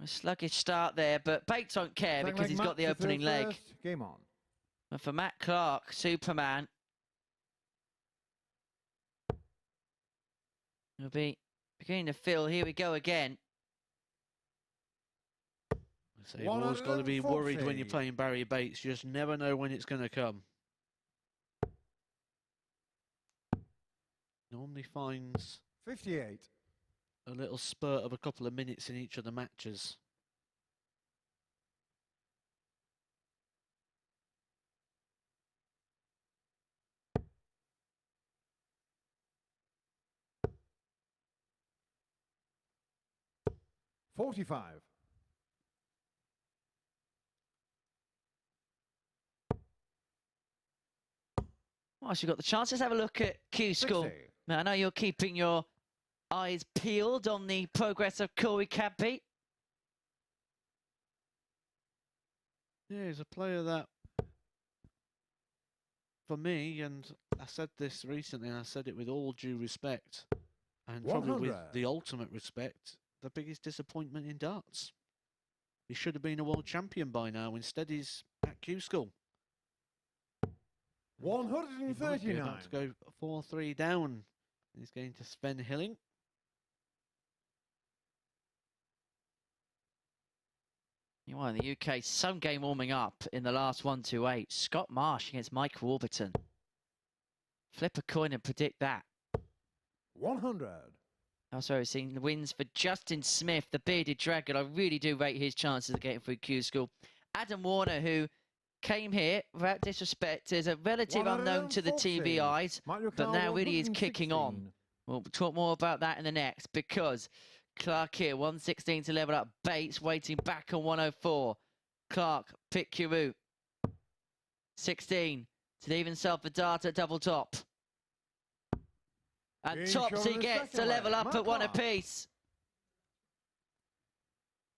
S2: A sluggish start there, but Bates won't care
S4: Second
S2: because
S4: leg
S2: he's
S4: Matt
S2: got the
S4: to
S2: opening
S4: throw
S2: leg.
S4: first. Game on.
S2: And for Matt Clark, Superman, he'll be beginning to feel, here we go again.
S3: So you've always got to be worried when you're playing Barrie Bates. You just never know when it's going to come. Normally finds
S4: 58.
S3: a little spurt of a couple of minutes in each of the matches.
S4: $45.
S2: Whilst you've got the chance, let's have a look at Q School.
S4: 60.
S2: Now, I know you're keeping your eyes peeled on the progress of Corey Cadby.
S3: Yeah, he's a player that, for me, and I said this recently, and I said it with all due respect, and probably with
S4: 100.
S3: the ultimate respect, the biggest disappointment in darts. He should have been a world champion by now. Instead, he's at Q School. He might be about to
S4: 139.
S3: go 4-3 down. He's going to Sven Hilling.
S2: Meanwhile, in the UK, some game warming up in the last 1-2-8. Scott Marsh against Mike Warburton. Flip a coin and predict that.
S4: 100.
S2: Also, we've seen the wins for Justin Smith, the bearded dragon. I really do rate his chances of getting through Q School. Adam Warner, who came here, without disrespect, is a relative unknown to the TV eyes, but now really is kicking on. We'll talk more about that in the next, because Clark here, 116 to level up. Bates waiting back on 104. Clark, pick your route. 16 to leave himself a dart at double top. And
S4: Game
S2: tops
S4: shot
S2: he
S4: on the
S2: gets to
S4: second
S2: level
S4: leg.
S2: up
S4: Matt
S2: at one
S4: Clark.
S2: apiece.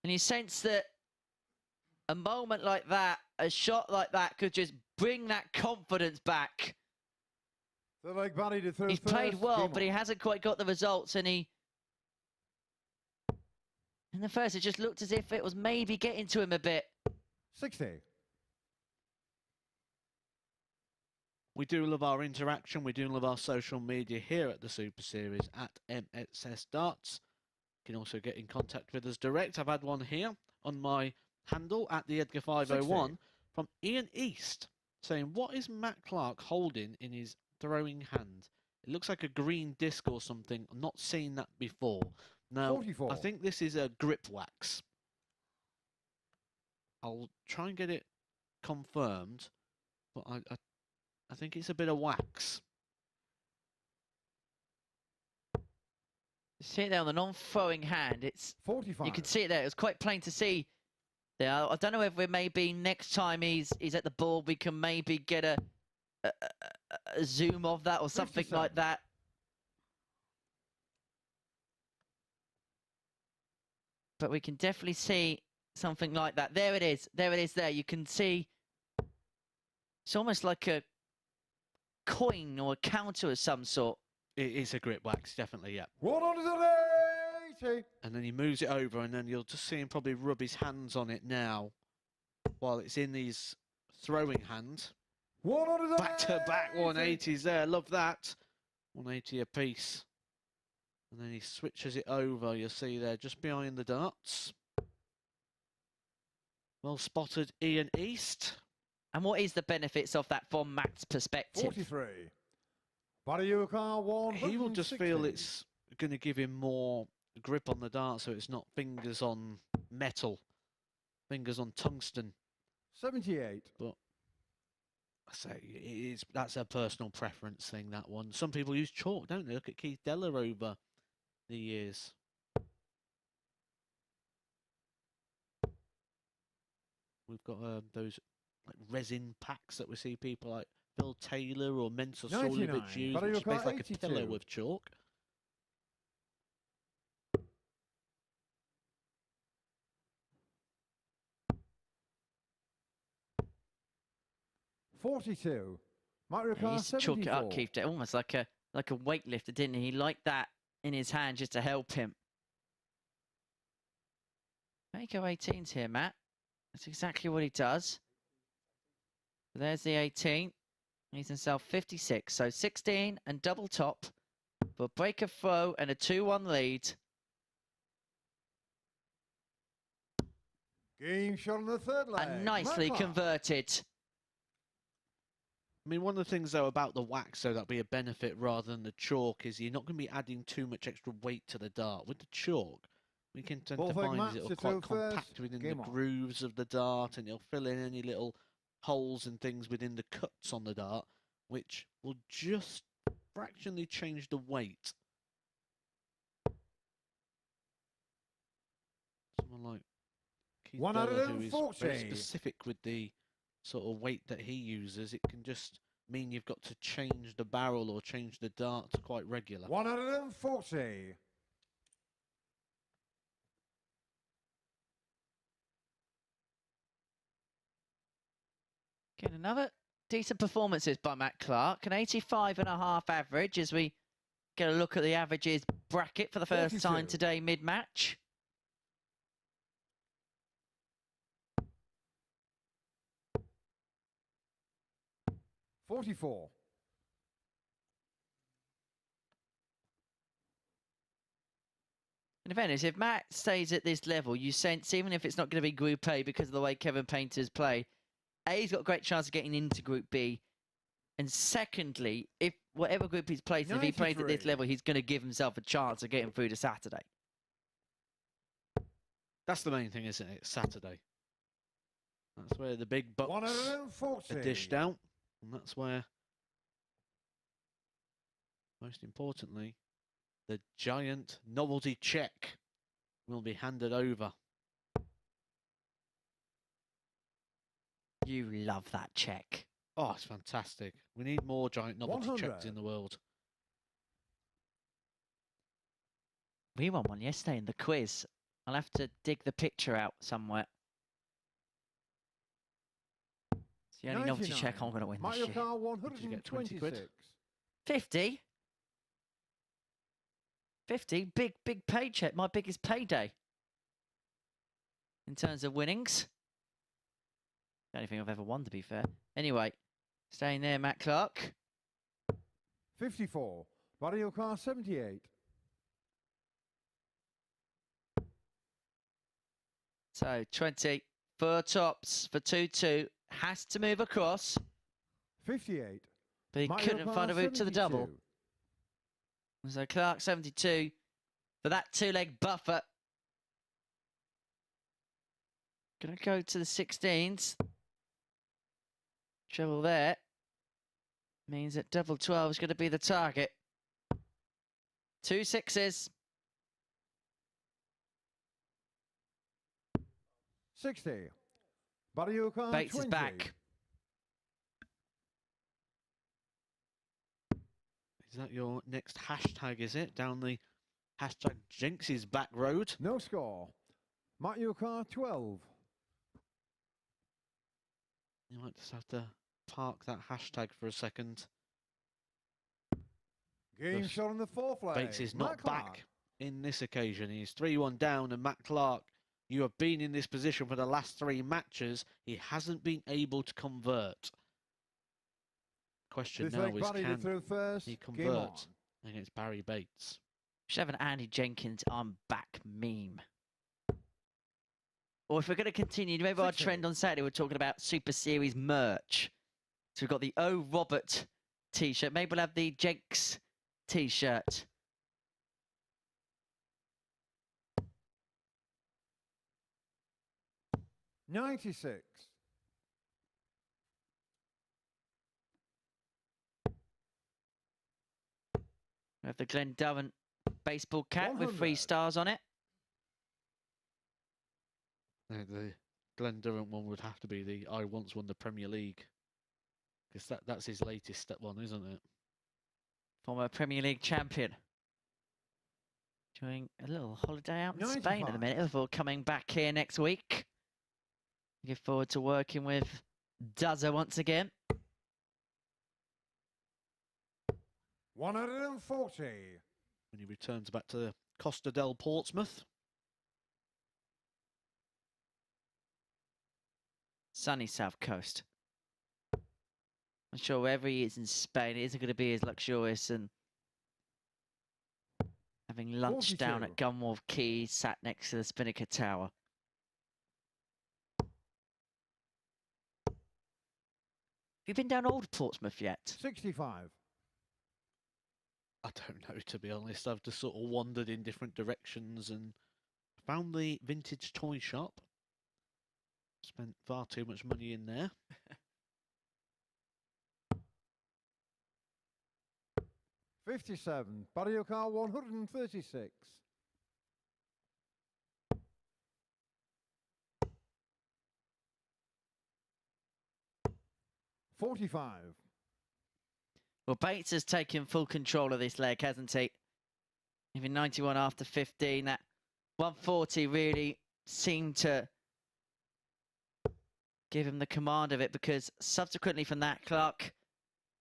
S2: And you sense that a moment like that, a shot like that, could just bring that confidence back.
S4: The leg Barrie to throw
S2: He's
S4: first.
S2: played well,
S4: Game
S2: but he
S4: on.
S2: hasn't quite got the results, and in the first, it just looked as if it was maybe getting to him a bit.
S4: 60.
S3: We do love our interaction. We do love our social media here at the Super Series at MSS Darts. You can also get in contact with us direct. I've had one here on my handle at the Edgar 501 from Ian East saying, what is Matt Clark holding in his throwing hand? It looks like a green disc or something. I'm not seen that before. Now,
S4: 44.
S3: I think this is a grip wax. I'll try and get it confirmed, but I think it's a bit of wax.
S2: You see it there on the non-throwing hand. It's
S4: 45.
S2: you can see it there. It was quite plain to see there. I don't know if maybe next time he's at the ball, we can maybe get a zoom of that or something
S4: 57.
S2: like that. But we can definitely see Something like that. There it is. There it is there. You can see it's almost like a coin or a counter of some sort.
S3: It is a grip wax, definitely, yeah.
S4: 180.
S3: And then he moves it over, and then you'll just see him probably rub his hands on it now while it's in his throwing hand.
S4: 180.
S3: Back to back 180s there. Love that. 180 apiece. And then he switches it over. You'll see there just behind the darts. Well spotted, Ian East.
S2: And what is the benefits of that from Matt's perspective?
S4: 43. Barrie Bates, 160.
S3: He will just feel it's going to give him more grip on the dart, so it's not fingers on metal, fingers on tungsten.
S4: 78.
S3: But I say that's a personal preference thing, that one. Some people use chalk, don't they? Look at Keith Deller over the years. We've got those like resin packs that we see people like Phil Taylor or Mentor
S4: 99.
S3: Solovich use,
S4: Barrie
S3: which is basically like
S4: 82.
S3: a pillow with chalk.
S4: $42. Mario
S2: Yeah, he
S4: Kart
S2: used to chalk it
S4: 74.
S2: up, Keith, almost like a weightlifter, didn't he? He liked that in his hand just to help him. There you go, 18s here, Matt. That's exactly what he does. So there's the 18. He's himself 56. So 16 and double top for a break of throw and a 2-1 lead.
S4: Game shot on the third leg.
S2: And nicely
S4: Matt
S2: converted.
S3: I mean, one of the things, though, about the wax, so that'll be a benefit rather than the chalk, is you're not going to be adding too much extra weight to the dart. With the chalk, we can tend to find
S4: Matt
S3: it'll
S4: to
S3: quite
S4: two first.
S3: compact within
S4: Game
S3: the
S4: on.
S3: grooves of the dart, and it'll fill in any little holes and things within the cuts on the dart, which will just fractionally change the weight. Someone like Keith Deller, who is very
S4: 140.
S3: specific with the sort of weight that he uses, it can just mean you've got to change the barrel or change the darts quite regular.
S4: 140.
S2: Getting another decent performances by Matt Clark. An 85.5 average as we get a look at the averages bracket for the first time
S4: 42.
S2: today mid-match.
S4: $44.
S2: In fairness, if Matt stays at this level, you sense, even if it's not going to be Group A because of the way Kevin Painter's play, A, he's got a great chance of getting into Group B. And secondly, if whatever group he's played, if he plays at this
S4: 93.
S2: level, he's going to give himself a chance of getting through to Saturday.
S3: That's the main thing, isn't it? Saturday. That's where the big bucks
S4: 140.
S3: are dished out. And that's where, most importantly, the giant novelty check will be handed over.
S2: You love that check.
S3: Oh, it's fantastic. We need more giant novelty checks
S4: 100.
S3: in the world.
S2: We won one yesterday in the quiz. I'll have to dig the picture out somewhere. It's the only novelty check I'm going to win this
S4: Mario
S2: year.
S4: Kart
S3: Did you get 20 quid?
S4: 126.
S2: 50? 50? Big paycheck. My biggest payday. In terms of winnings. The only thing I've ever won, to be fair. Anyway, staying there, Matt Clark.
S4: 54. Barrie Bates, 78.
S2: So 20 for tops for 2-2. Has to move across,
S4: 58.
S2: but he
S4: Mario
S2: couldn't find a
S4: Kart
S2: route to the double.
S4: 72.
S2: So Clark 72 for that two-leg buffer. Gonna go to the 16s. Treble there. Means that double 12 is going to be the target. 2 6s.
S4: 60. Barrie Bates,
S2: Bates
S4: 20.
S2: is back.
S3: Is that your next hashtag, is it? Down the hashtag Jinx's back road?
S4: No score. Mario Kart 12.
S3: You might just have to park that hashtag for a second.
S4: Game
S3: Thus,
S4: shot on the fourth leg.
S3: Bates is not
S4: Matt Clark.
S3: back in this occasion. He's 3-1 down, and Matt Clark, you have been in this position for the last 3 matches. He hasn't been able to convert. Question
S4: This
S3: now
S4: leg
S3: is,
S4: Barrie
S3: can
S4: through first.
S3: he
S4: Game on.
S3: convert against Barrie Bates?
S2: Should have an Andy Jenkins I'm back meme. Or if we're going to continue, remember our
S4: 60.
S2: trend on Saturday, we're talking about Super Series merch. So we've got the O Robert t-shirt. Maybe we'll have the Jenks t-shirt.
S4: $96.
S2: We have the Glen Durham baseball cap with 3
S4: 100.
S2: stars on it.
S3: The Glen Durham one would have to be the I once won the Premier League. Because that's his latest step one, isn't it?
S2: Former Premier League champion. Doing a little holiday out in Spain at the
S4: 95.
S2: minute before coming back here next week. Looking forward to working with Duzza once again.
S4: 140.
S3: When he returns back to Costa del Portsmouth.
S2: Sunny South Coast. I'm sure wherever he is in Spain, it isn't going to be as luxurious and having lunch down
S4: 42.
S2: at Gunwharf Quay, sat next to the Spinnaker Tower. Have you been down Old Portsmouth yet?
S4: 65.
S3: I don't know, to be honest. I've just sort of wandered in different directions and found the vintage toy shop. Spent far too much money in there.
S4: 57. Barrie car 136. $45.
S2: Well, Bates has taken full control of this leg, hasn't he? Even 91 after 15. That 140 really seemed to give him the command of it, because subsequently from that, Clark,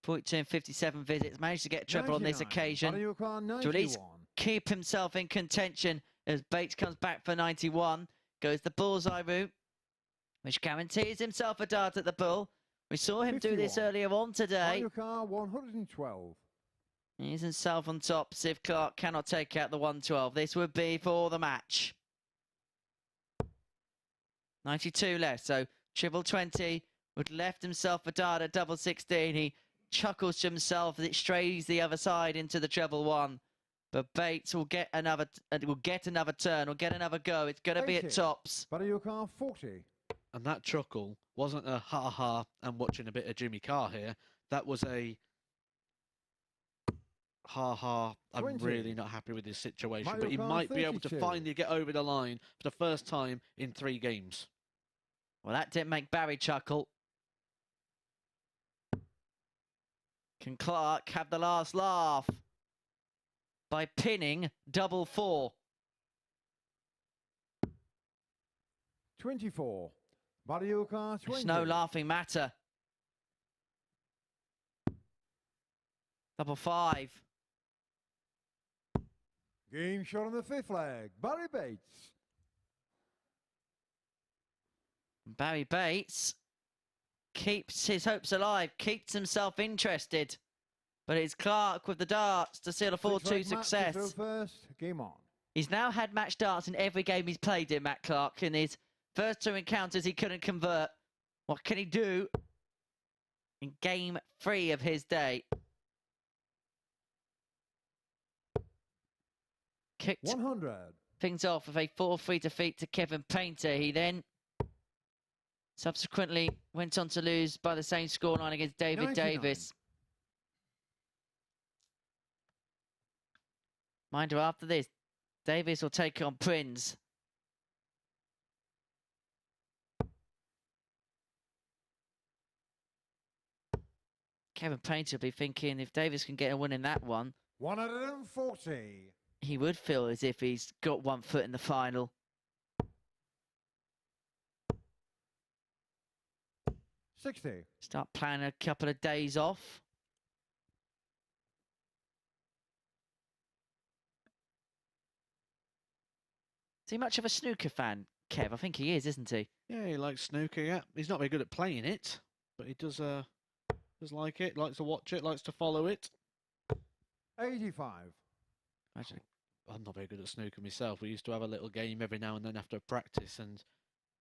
S2: 42 and 57 visits, managed to get treble on this
S4: 99.
S2: occasion
S4: Barrie car
S2: to at least
S4: 91.
S2: keep himself in contention as Bates comes back for 91. Goes the bullseye route, which guarantees himself a dart at the bull. We saw him do this
S4: 51.
S2: earlier on today.
S4: Barrie car 112.
S2: He's himself on top. See if Clark cannot take out the 112. This would be for the match. 92 left, so triple 20 would left himself a dart at double 16. He chuckles to himself as it strays the other side into the treble 1. But Bates will get another turn, will get another go. It's going to be at
S4: 80.
S2: tops.
S4: Barrie car 40.
S3: And that chuckle wasn't a ha-ha, I'm watching a bit of Jimmy Carr here. That was a ha-ha, I'm
S4: 20.
S3: really not happy with this situation.
S4: Mario
S3: But he
S4: Kart
S3: might be able to
S4: 32.
S3: finally get over the line for the first time in 3 games.
S2: Well, that didn't make Barrie chuckle. Can Clark have the last laugh by pinning double 4?
S4: 24. Barrie car 20.
S2: It's no laughing matter. Double 5.
S4: Game shot on the 5th leg. Barrie Bates.
S2: Barrie Bates keeps his hopes alive, keeps himself interested. But it's Clark with the darts to seal a 4-2
S4: Six-leg match
S2: success.
S4: to throw first. Game on.
S2: He's now had match darts in every game he's played in, Matt Clark. In his first 2 encounters, he couldn't convert. What can he do in game 3 of his day? Kicked
S4: 100.
S2: things off with a 4-3 defeat to Kevin Painter. He then subsequently went on to lose by the same scoreline against David
S4: 99.
S2: Davies. Mind you, after this, Davies will take on Prins. Kevin Painter will be thinking if Davies can get a win in that one,
S4: 140.
S2: he would feel as if he's got 1 foot in the final.
S4: 60.
S2: Start planning a couple of days off. Is he much of a snooker fan, Kev? I think he is, isn't he?
S3: Yeah, he likes snooker, yeah. He's not very good at playing it, but he does like it, likes to watch it, likes to follow it.
S4: 85.
S2: Imagine.
S3: I'm not very good at snooker myself. We used to have a little game every now and then after practice, and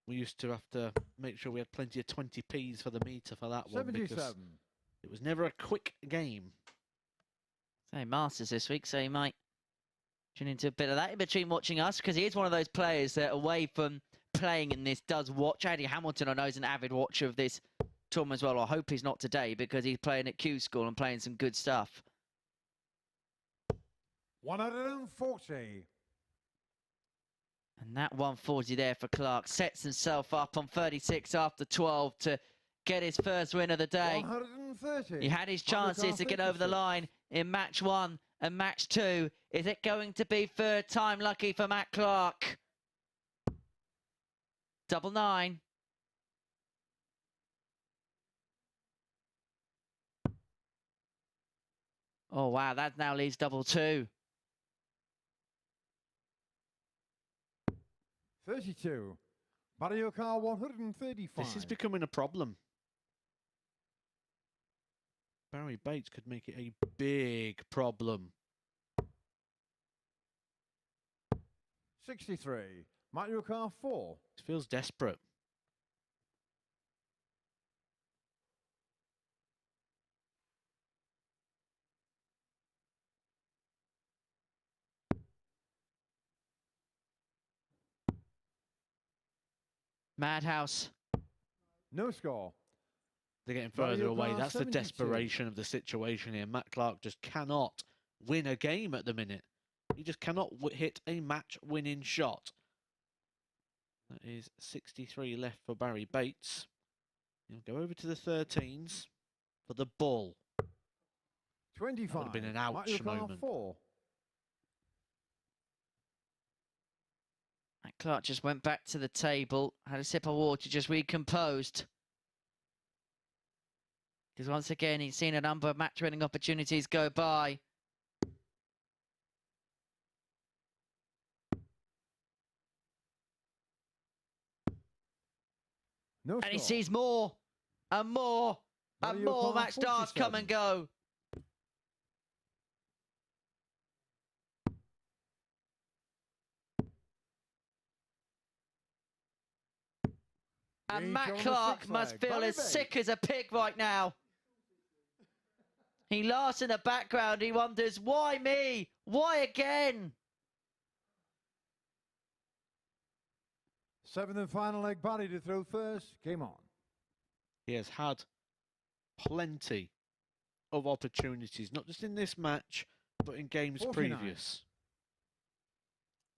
S3: we used to have to make sure we had plenty of 20p's for the meter for that one, because
S4: 77.
S3: it was never a quick game.
S2: So Masters this week, so he might tune into a bit of that in between watching us, because he is one of those players that, away from playing in this, does watch. Andy Hamilton, I know, is an avid watcher of this tournament as well. I hope he's not today, because he's playing at Q School and playing some good stuff.
S4: 140.
S2: And that 140 there for Clark sets himself up on 36 after 12 to get his first win of the day.
S4: 130.
S2: He had his chances to get over the line in match 1 and match 2. Is it going to be third time lucky for Matt Clark? Double 9. Oh, wow, that now leaves double 2.
S4: 32. Barrie Car 135.
S3: This is becoming a problem. Barrie Bates could make it a big problem.
S4: 63. Mario Car 4.
S3: It feels desperate.
S2: Madhouse.
S4: No score.
S3: They're getting
S4: Barrie
S3: further away.
S4: Car
S3: That's the
S4: 72.
S3: desperation of the situation here. Matt Clark just cannot win a game at the minute. He just cannot hit a match-winning shot. That is 63 left for Barrie Bates. He'll go over to the 13s for the bull.
S4: 25.
S3: That would have been an ouch
S4: Mario Car
S3: moment.
S4: 4.
S2: Matt Clark just went back to the table, had a sip of water, just recomposed. Because once again, he's seen a number of match-winning opportunities go by.
S4: No
S2: And
S4: score.
S2: he sees more and more and
S4: Mario
S2: more
S4: Car
S2: match stars come and
S4: 47.
S2: go. And
S4: Green
S2: Matt
S4: shot on the
S2: Clark
S4: sixth
S2: must
S4: leg.
S2: feel
S4: Barrie
S2: as
S4: Bates.
S2: sick as a pig right now. He laughs in the background. He wonders, why me? Why again?
S4: 7th and final leg. Barrie to throw first. Game on.
S3: He has had plenty of opportunities, not just in this match, but in games
S4: 49.
S3: previous.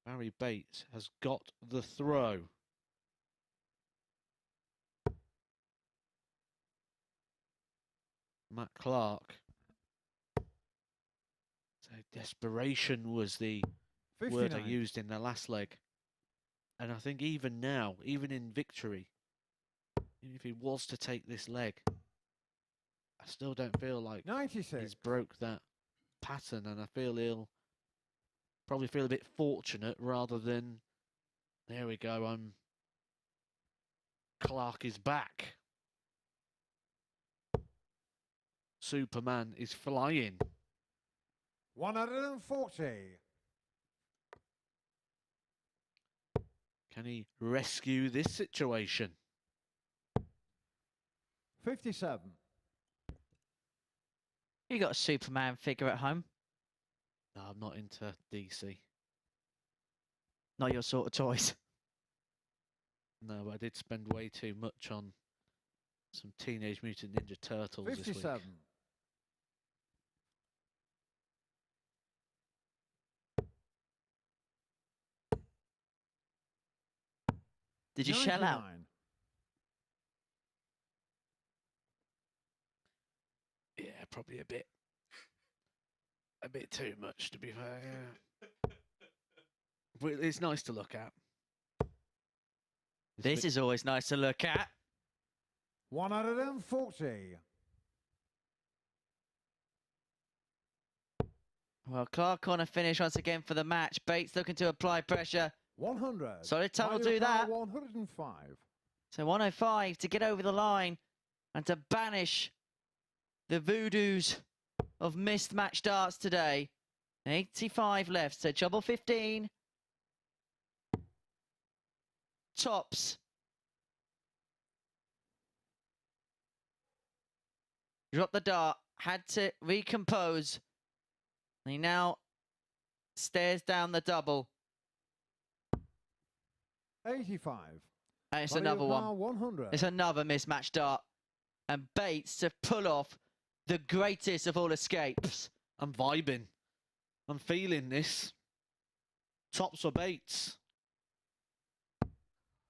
S3: Barrie Bates has got the throw. Matt Clark. So desperation was the word I
S4: 59.
S3: used in the last leg. And I think even now, even in victory, even if he was to take this leg, I still don't feel like
S4: 96.
S3: he's broke that pattern, and I feel he'll probably feel a bit fortunate rather than, there we go, Clark is back. Superman is flying.
S4: 140.
S3: Can he rescue this situation?
S4: 57.
S2: You got a Superman figure at home?
S3: No, I'm not into DC.
S2: Not your sort of toys.
S3: No, but I did spend way too much on some Teenage Mutant Ninja Turtles this week.
S4: 57.
S2: Did you shell out?
S4: 99.
S3: Yeah, probably a bit too much, to be fair. Yeah. But it's nice to look at.
S2: This is always nice to look at.
S4: 140.
S2: Well, Clark on a finish once again for the match. Bates looking to apply pressure.
S4: 100.
S2: Solid Tom will
S4: Mario
S2: do that.
S4: 105.
S2: So 105 to get over the line and to banish the voodoos of missed match darts today. 85 left, so trouble 15. Tops. Dropped the dart, had to recompose. He now stares down the double.
S4: 85.
S2: And it's
S4: Mario
S2: another one.
S4: 100.
S2: It's another mismatched dart. And Bates to pull off the greatest of all escapes.
S3: I'm vibing. I'm feeling this. Tops or Bates?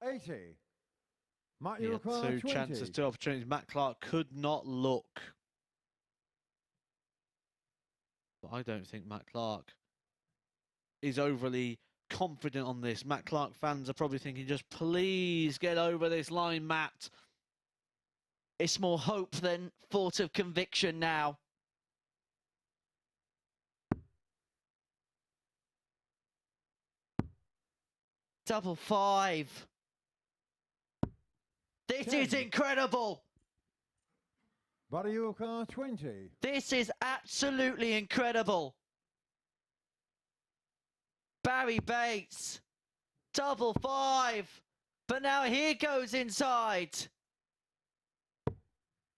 S4: 80.
S3: Yeah,
S4: Mario
S3: 2
S4: 20.
S3: chances, 2 opportunities. Matt Clark could not look. But I don't think Matt Clark is overly confident on this. Matt Clark fans are probably thinking, just please get over this line, Matt.
S2: It's more hope than thought of conviction now. Double 5. This
S4: 10.
S2: is incredible.
S4: Mario 20.
S2: This is absolutely incredible. Barrie Bates. Double 5. But now he goes inside.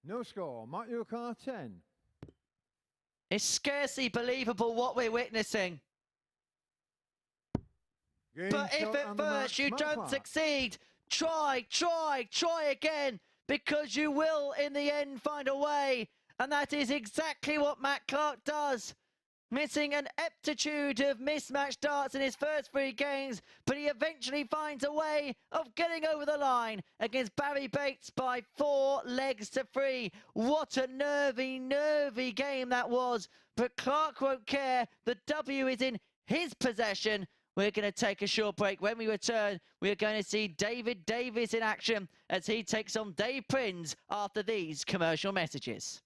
S4: No score. Mario 10.
S2: It's scarcely believable what we're witnessing.
S4: Game,
S2: But if
S4: shot,
S2: at
S4: and the
S2: first
S4: match,
S2: you
S4: Matt
S2: don't
S4: Clark.
S2: succeed, try again, because you will in the end find a way. And that is exactly what Matt Clark does. Missing an aptitude of mismatched darts in his first 3 games, but he eventually finds a way of getting over the line against Barrie Bates by 4 legs to 3. What a nervy game that was. But Clark won't care. The W is in his possession. We're going to take a short break. When we return, we're going to see David Davies in action as he takes on Dave Prins after these commercial messages.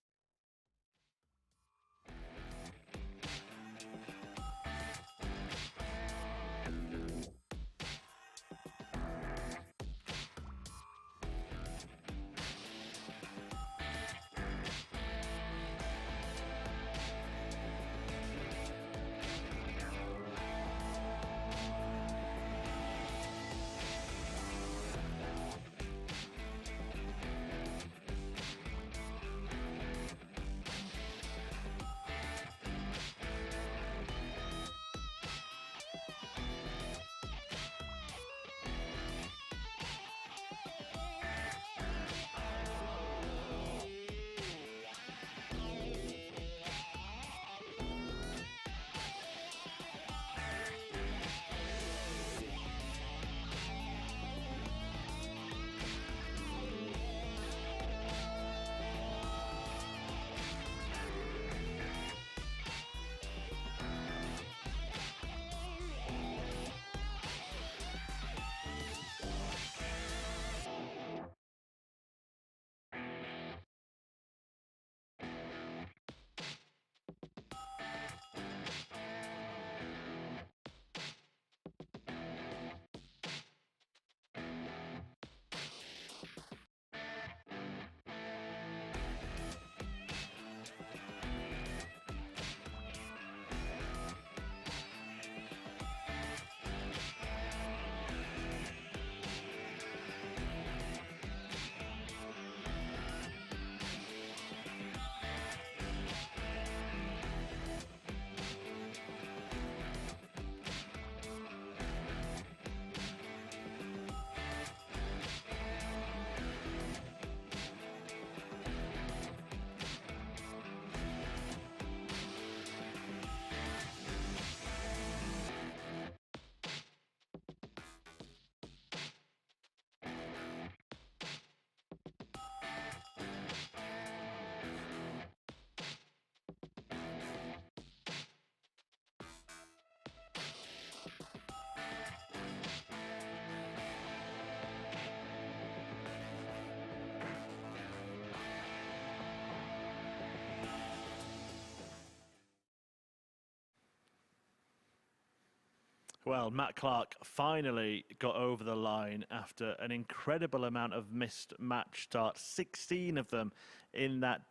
S1: Well, Matt Clark finally got over the line after an incredible amount of missed match starts, 16 of them in that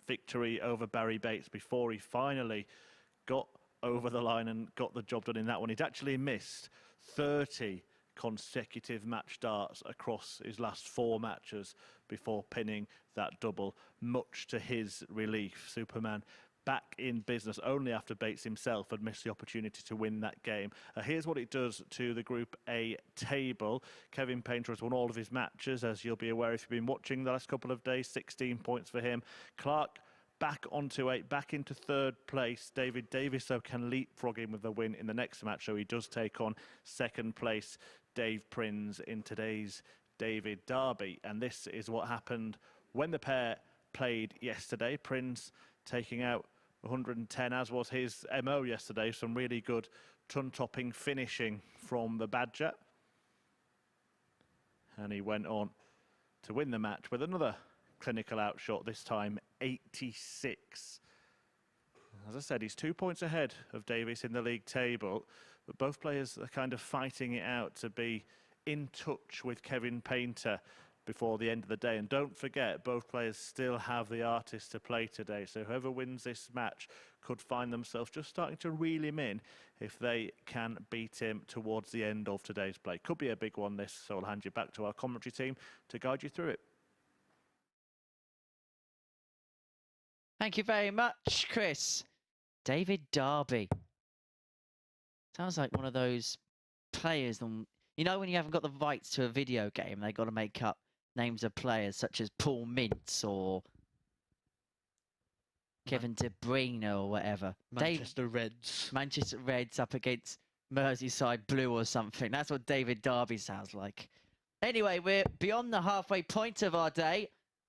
S1: victory over Barrie Bates before he finally got over the line and got the job done in that one. He'd actually missed 30 consecutive match starts across his last 4 matches before pinning that double, much to his relief. Superman back in business only after Bates himself had missed the opportunity to win that game. Here's what it does to the Group A table. Kevin Painter has won all of his matches, as you'll be aware if you've been watching the last couple of days. 16 points for him. Clark back onto 8, back into 3rd place. Davies, though, can leapfrog him with a win in the next match, so he does take on 2nd place Prins in today's David Derby. And this is what happened when the pair played yesterday. Prins taking out 110, as was his MO yesterday. Some really good ton-topping finishing from the Badger. And he went on to win the match with another clinical outshot, this time 86. As I said, he's 2 points ahead of Davies in the league table, but both players are kind of fighting it out to be in touch with Kevin Painter before the end of the day. And don't forget, both players still have the artist to play today, so whoever wins this match could find themselves just starting to reel him in if they can beat him towards the end of today's play. Could be a big one, this, so I'll hand you back to our commentary team to guide you through it.
S2: Thank you very much, Chris. David Derby. Sounds like one of those players, you know, when you haven't got the rights to a video game, they've got to make up names of players such as Paul Mintz or Kevin De Bruyne or whatever.
S3: Manchester Reds.
S2: Manchester Reds up against Merseyside Blue or something. That's what David Derby sounds like. Anyway, we're beyond the halfway point of our day.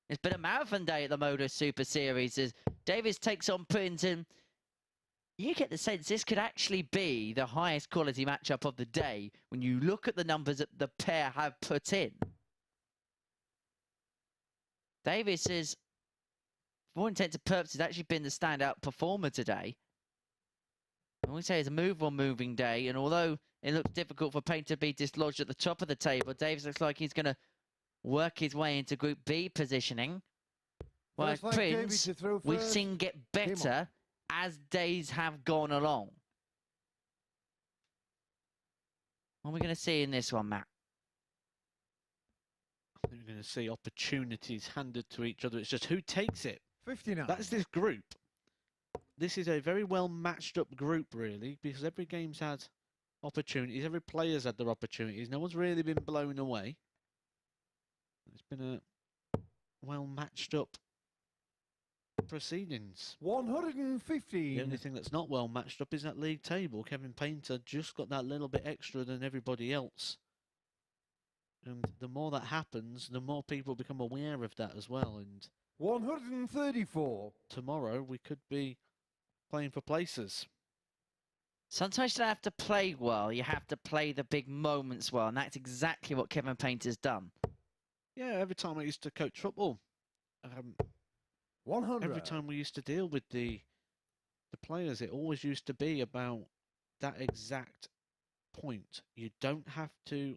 S2: It's been a marathon day at the MODUS Super Series as Davies takes on Prins, and you get the sense this could actually be the highest quality matchup of the day when you look at the numbers that the pair have put in. Davies has, for all intents and purposes, actually been the standout performer today. I would say it's a move-on-moving day, and although it looks difficult for Painter to be dislodged at the top of the table, Davies looks like he's going to work his way into Group B positioning. While Prins, we've seen get better as days have gone along. What are we going to see in this one, Matt?
S3: I think we're going to see opportunities handed to each other. It's just who takes it.
S4: 59.
S3: That's this group. This is a very well matched up group, really, because every game's had opportunities. Every player's had their opportunities. No one's really been blown away. It's been a well matched up proceedings.
S4: 115.
S3: The only thing that's not well matched up is that league table. Kevin Painter just got that little bit extra than everybody else. And the more that happens, the more people become aware of that as well. And
S4: 134.
S3: tomorrow we could be playing for places.
S2: Sometimes you don't have to play well, you have to play the big moments well, and that's exactly what Kevin Painter's done.
S3: Yeah, every time I used to coach football,
S4: 100.
S3: every time we used to deal with the players, it always used to be about that exact point. You don't have to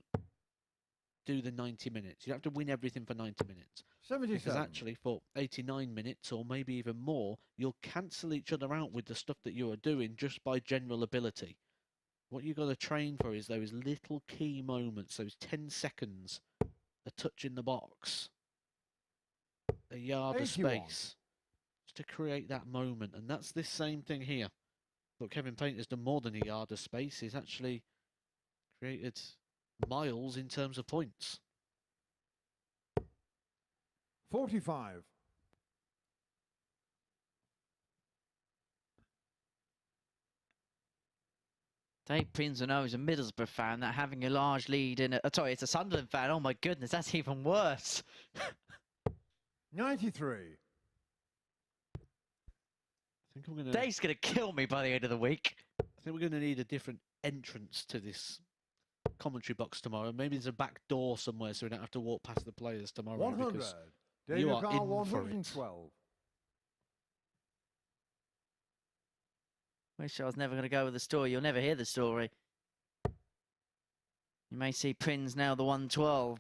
S3: do the 90 minutes. You don't have to win everything for 90 minutes.
S4: 77.
S3: Because actually, for 89 minutes or maybe even more, you'll cancel each other out with the stuff that you are doing just by general ability. What you've got to train for is those little key moments, those 10 seconds, a touch in the box, a yard
S4: 81.
S3: of space, just to create that moment. And that's this same thing here. But Kevin Painter's done more than a yard of space. He's actually created miles in terms of points.
S4: 45.
S2: Dave Prins, I know, is a Middlesbrough fan, that having a large lead in sorry, it's a Sunderland fan. Oh my goodness, that's even worse.
S4: 93.
S3: I think I'm gonna.
S2: Dave's going to kill me by the end of the week.
S3: I think we're going to need a different entrance to this commentary box tomorrow. Maybe there's a back door somewhere so we don't have to walk past the players tomorrow.
S4: 100.
S3: Because
S4: David
S3: you are
S4: Carl,
S3: in for it.
S4: 112.
S2: Wish I was never going to go with the story. You'll never hear the story. You may see Prins now the 112.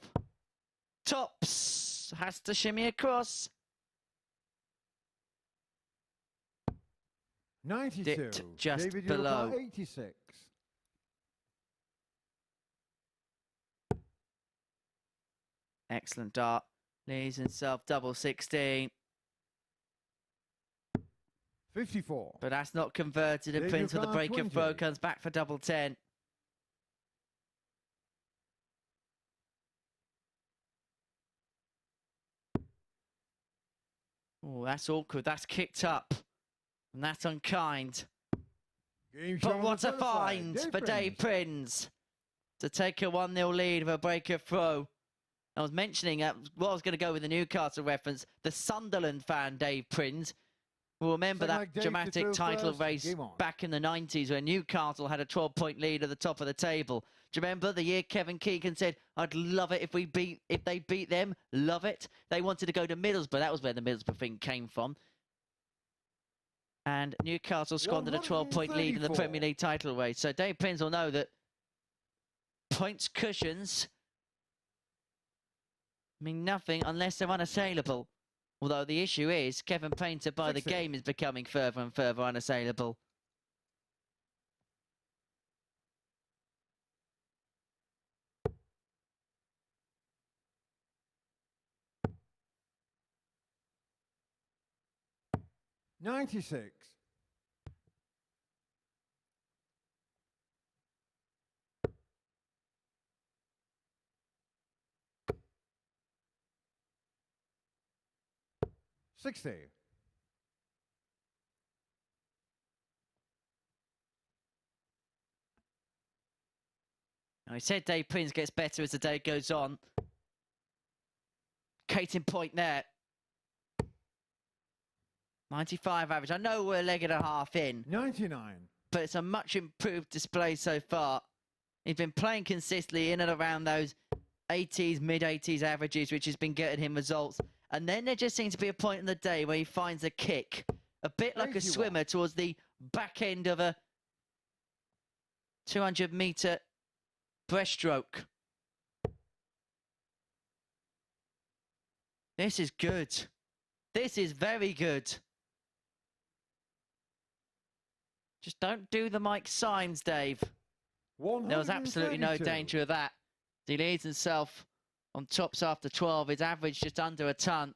S2: Tops has to shimmy across.
S4: 92.
S2: Dipped just
S4: David, your car,
S2: below.
S4: 86.
S2: Excellent dart. Leaves himself double 16.
S4: 54.
S2: But that's not converted. And
S4: David,
S2: Prins with a
S4: car,
S2: break of
S4: 20.
S2: throw comes back for double 10. Oh, that's awkward. That's kicked up. And that's unkind.
S4: Game
S2: But
S4: show
S2: what
S4: on
S2: a
S4: the first side.
S2: find for Dave Prins to take a 1-0 lead with a break of throw. I was mentioning, I was going to go with the Newcastle reference, the Sunderland fan Dave Prins will remember
S4: Second
S2: that
S4: leg, Dave,
S2: dramatic
S4: to throw
S2: title
S4: first.
S2: race
S4: Game on.
S2: back in the 90s when Newcastle had a 12-point lead at the top of the table. Do you remember the year Kevin Keegan said, "I'd love it if they beat them, love it." They wanted to go to Middlesbrough. That was where the Middlesbrough thing came from. And Newcastle squandered a 12-point lead in the
S4: 134.
S2: Premier League title race. So Dave Prins will know that points cushions mean nothing unless they're unassailable. Although the issue is, Kevin Painter by the
S4: 60.
S2: game is becoming further and further unassailable.
S4: $96. 60.
S2: Now, he said Dave Prins gets better as the day goes on. Case in point there. 95 average. I know we're a leg and a half in,
S4: 99.
S2: but it's a much improved display so far. He's been playing consistently in and around those 80s, mid-80s averages, which has been getting him results. And then there just seems to be a point in the day where he finds a kick. A bit like a
S4: 81.
S2: swimmer towards the back end of a 200-metre breaststroke. This is good. This is very good. Just don't do the Mike Symes, Dave. There was absolutely no
S4: 132.
S2: danger of that. He leads himself on tops after 12. His average just under a ton.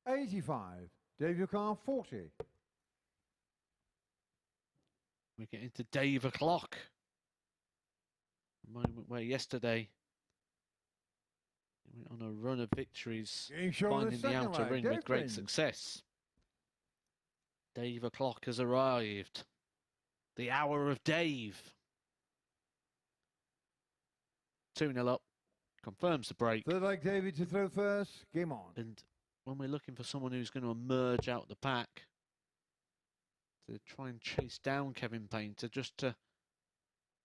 S4: $85. Dave, your car, 40.
S3: We get into Dave o'clock. A moment where yesterday he went on a run of victories,
S4: Game show on
S3: finding the
S4: second
S3: outer
S4: leg.
S3: ring
S4: Dave
S3: with great
S4: Prins.
S3: success. Dave o'clock has arrived. The hour of Dave. 2-0 up. Confirms the break.
S4: Third leg, David, to throw first. Game on.
S3: And when we're looking for someone who's going to emerge out the pack to try and chase down Kevin Painter, just to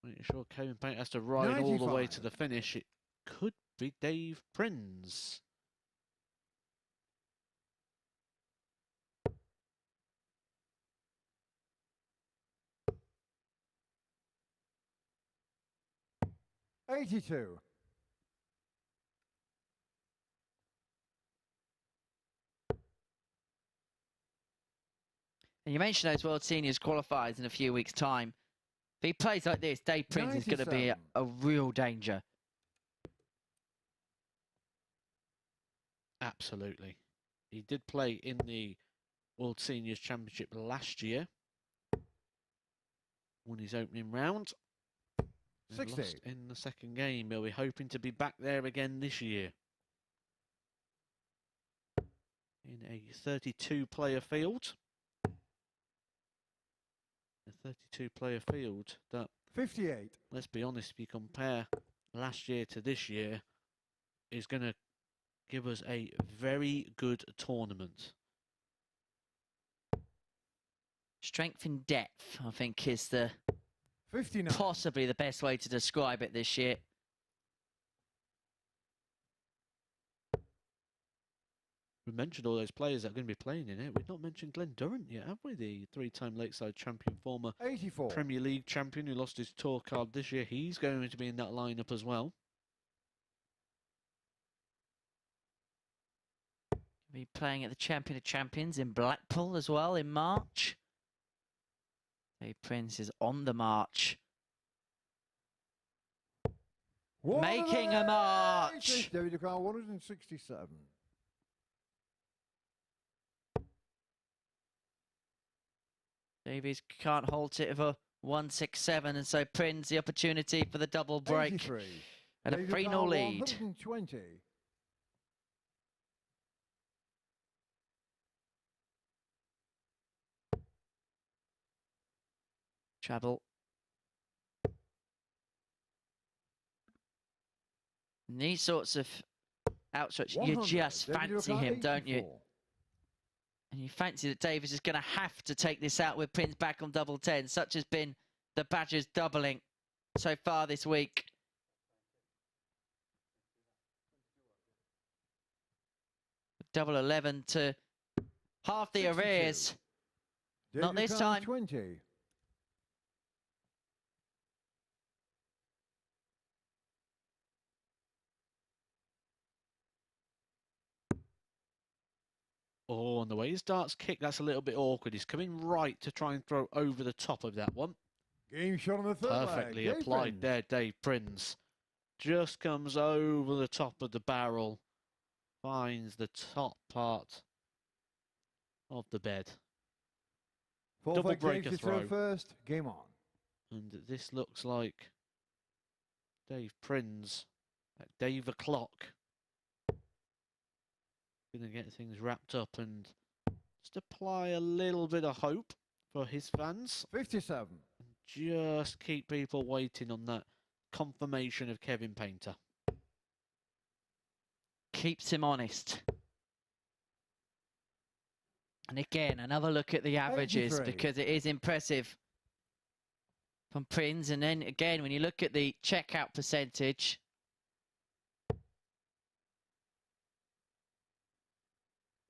S3: make sure Kevin Painter has to ride all the way
S4: 95.
S3: to the finish, it could be Dave Prins.
S4: $82.
S2: And you mentioned those World Seniors qualifiers in a few weeks' time. If he plays like this, Dave Prins is going to be
S4: 97.
S2: a real danger.
S3: Absolutely. He did play in the World Seniors Championship last year. Won his opening round. And
S4: 60.
S3: lost in the second game. He'll be hoping to be back there again this year. In a 32-player field. A 32-player field that,
S4: 58.
S3: let's be honest, if you compare last year to this year, is going to give us a very good tournament.
S2: Strength in depth, I think, is the
S4: 59.
S2: possibly the best way to describe it this year.
S3: We mentioned all those players that are going to be playing in it. We've not mentioned Glenn Durrant yet, have we? The three-time Lakeside champion, former
S4: 84.
S3: Premier League champion who lost his tour card this year. He's going to be in that lineup as well.
S2: Be playing at the Champion of Champions in Blackpool as well in March. Prins is on the march. Making a march.
S4: David Carl, 167.
S2: Davies can't halt it for 167, and so Prins the opportunity for the double break.
S4: 83.
S2: And a 3-0 lead.
S4: 120.
S2: Travel. And these sorts of outstretch, you just fancy him, don't you? And you fancy that Davies is going to have to take this out with Prins back on double 10. Such has been the Badgers doubling so far this week. Double 11 to half the
S4: 62.
S2: arrears. Not this time.
S4: 20.
S3: Oh, and the way his darts kick, that's a little bit awkward. He's coming right to try and throw over the top of that one.
S4: Game shot on the third
S3: Perfectly
S4: leg.
S3: applied there, Dave Prins. Just comes over the top of the barrel. Finds the top part of the bed. Double breaker throw.
S4: First, game on.
S3: And this looks like Dave Prins at Dave o'clock. Going to get things wrapped up and just apply a little bit of hope for his fans.
S4: 57.
S3: And just keep people waiting on that confirmation of Kevin Painter.
S2: Keeps him honest. And again, another look at the averages
S4: 83.
S2: because it is impressive from Prins. And then again, when you look at the checkout percentage,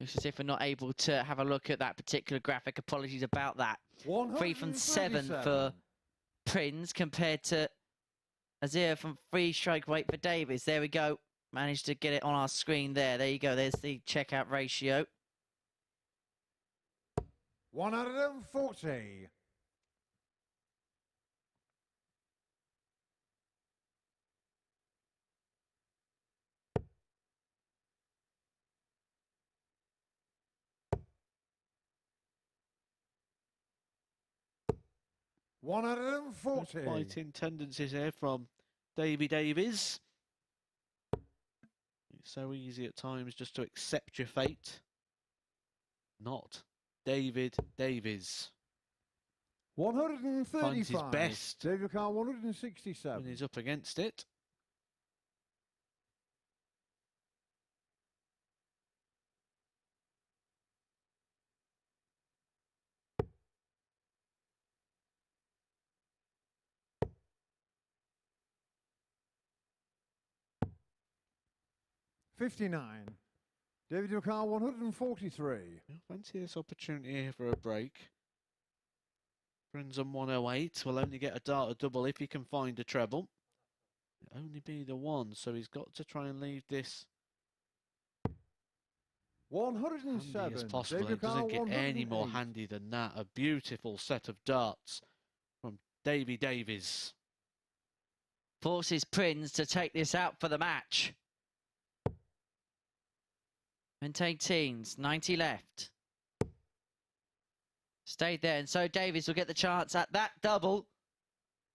S2: looks as if we're not able to have a look at that particular graphic. Apologies about that. 3 from 7 for Prins compared to a 0 from 3 strike rate for Davies. There we go. Managed to get it on our screen there. There you go. There's the checkout ratio.
S4: 140.
S3: Fighting tendencies here from Davies. It's so easy at times just to accept your fate. Not David Davies.
S4: 135.
S3: Finds his best.
S4: David Carl, 167.
S3: When he's up against it.
S4: $59. David McCall, 143.
S3: Fancy this opportunity here for a break. Prins on 108 will only get a dart or double if he can find a treble. It'll only be the one, so he's got to try and leave this
S4: 107.
S3: handy as possible.
S4: David
S3: It doesn't get
S4: 108.
S3: any more handy than that. A beautiful set of darts from Davies.
S2: Forces Prins to take this out for the match. Maintain teens, 90 left. Stayed there, and so Davies will get the chance at that double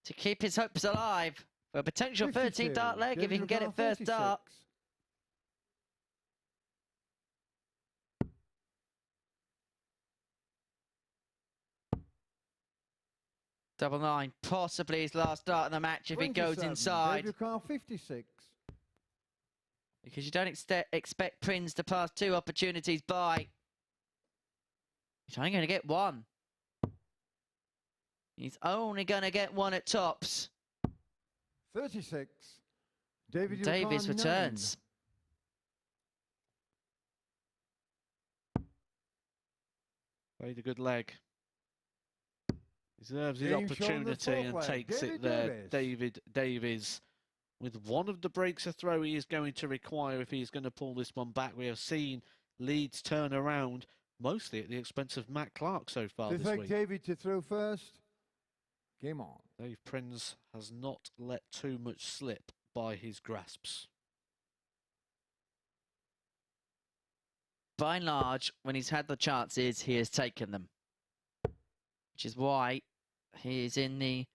S2: to keep his hopes alive for a potential 13 dart leg if he can get it first dart. Double 9, possibly his last dart in the match if it goes inside.
S4: David Carl, 56.
S2: Because you don't expect Prins to pass 2 opportunities by. He's only going to get 1. He's only going to get 1 at tops.
S4: 36.
S2: Davies returns.
S3: Played a good leg. Deserves his
S4: Game shot on the
S3: opportunity
S4: fourth
S3: and
S4: leg.
S3: takes
S4: David
S3: it there.
S4: Davies.
S3: Davies with one of the breaks a throw he is going to require if he's going to pull this one back. We have seen Leeds turn around, mostly at the expense of Matt Clark so far
S4: Fifth
S3: this
S4: leg
S3: week.
S4: David to throw first. Game on.
S3: Dave Prins has not let too much slip by his grasps.
S2: By and large, when he's had the chances, he has taken them. Which is why he is in the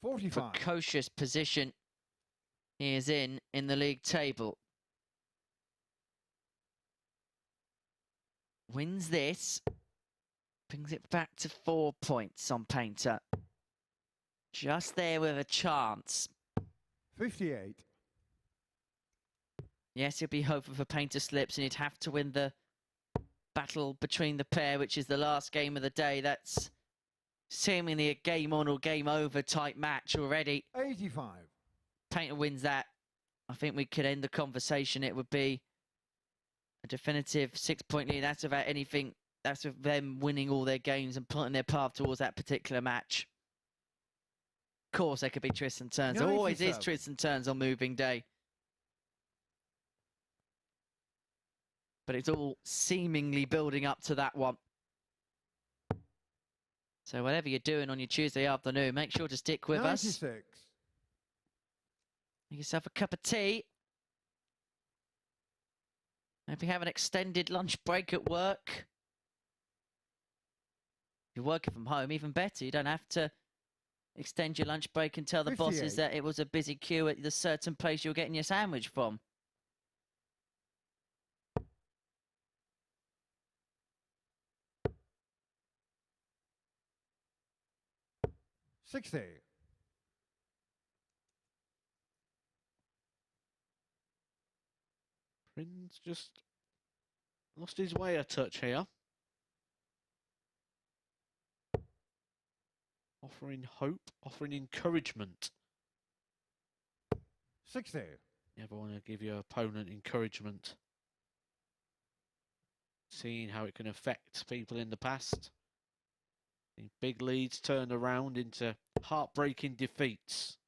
S4: 45.
S2: precocious position he is in the league table. Wins this, brings it back to 4 points on Painter. Just there with a chance.
S4: 58.
S2: Yes, he'll be hoping for Painter slips, and he'd have to win the battle between the pair, which is the last game of the day. That's seemingly a game on or game over type match already.
S4: 85.
S2: Painter wins that. I think we could end the conversation. It would be a definitive 6-point lead. That's without anything. That's with them winning all their games and plotting their path towards that particular match. Of course, there could be twists and turns. There always is
S4: 97.
S2: twists and turns on moving day. But it's all seemingly building up to that one. So whatever you're doing on your Tuesday afternoon, make sure to stick with us.
S4: 96.
S2: Make yourself a cup of tea. And if you have an extended lunch break at work, if you're working from home, even better. You don't have to extend your lunch break and tell the bosses
S4: 58.
S2: that it was a busy queue at the certain place you're getting your sandwich from.
S4: $60.
S3: Prins just lost his way a touch here. Offering hope, offering encouragement.
S4: 60.
S3: You ever want to give your opponent encouragement? Seeing how it can affect people in the past. The big leads turned around into heartbreaking defeats.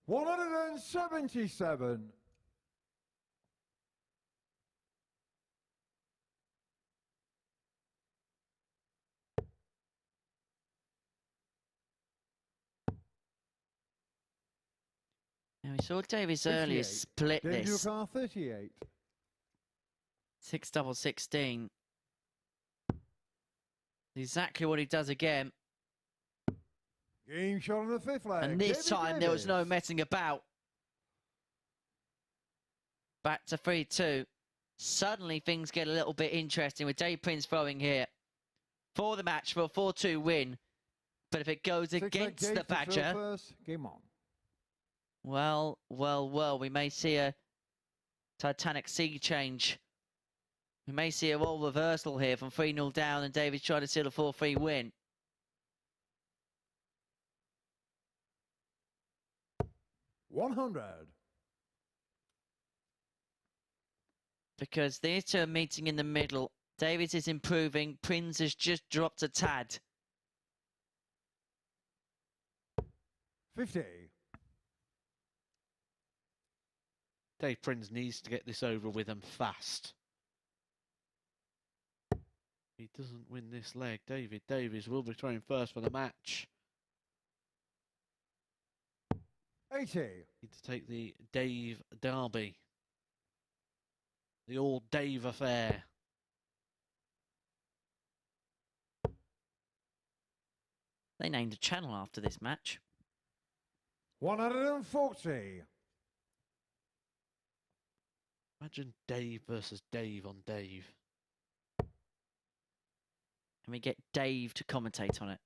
S4: 177.
S2: Now we saw Davies earlier
S4: 58.
S2: split
S4: David
S2: this.
S4: Car 38.
S2: 6 double 16. Exactly what he does again.
S4: Game shot on the fifth leg.
S2: And this
S4: David
S2: time there was no
S4: Davies.
S2: messing about. Back to 3-2. Suddenly things get a little bit interesting with Dave Prins throwing here for the match for a 4-2 win. But if it goes
S4: Sixth leg
S2: against
S4: Dave
S2: the
S4: to throw
S2: Badger,
S4: first. Game on.
S2: well, we may see a Titanic sea change. We may see a role reversal here from 3-0 down and Davies trying to seal a 4-3 win.
S4: $100.
S2: Because these two are meeting in the middle. Davies is improving. Prins has just dropped a tad.
S4: 50.
S3: Dave Prins needs to get this over with and fast. He doesn't win this leg. David Davies will be throwing first for the match.
S4: 80.
S3: Need to take the Dave Derby. The all Dave affair.
S2: They named a channel after this match.
S4: 140.
S3: Imagine Dave versus Dave on Dave.
S2: And we get Dave to commentate on it.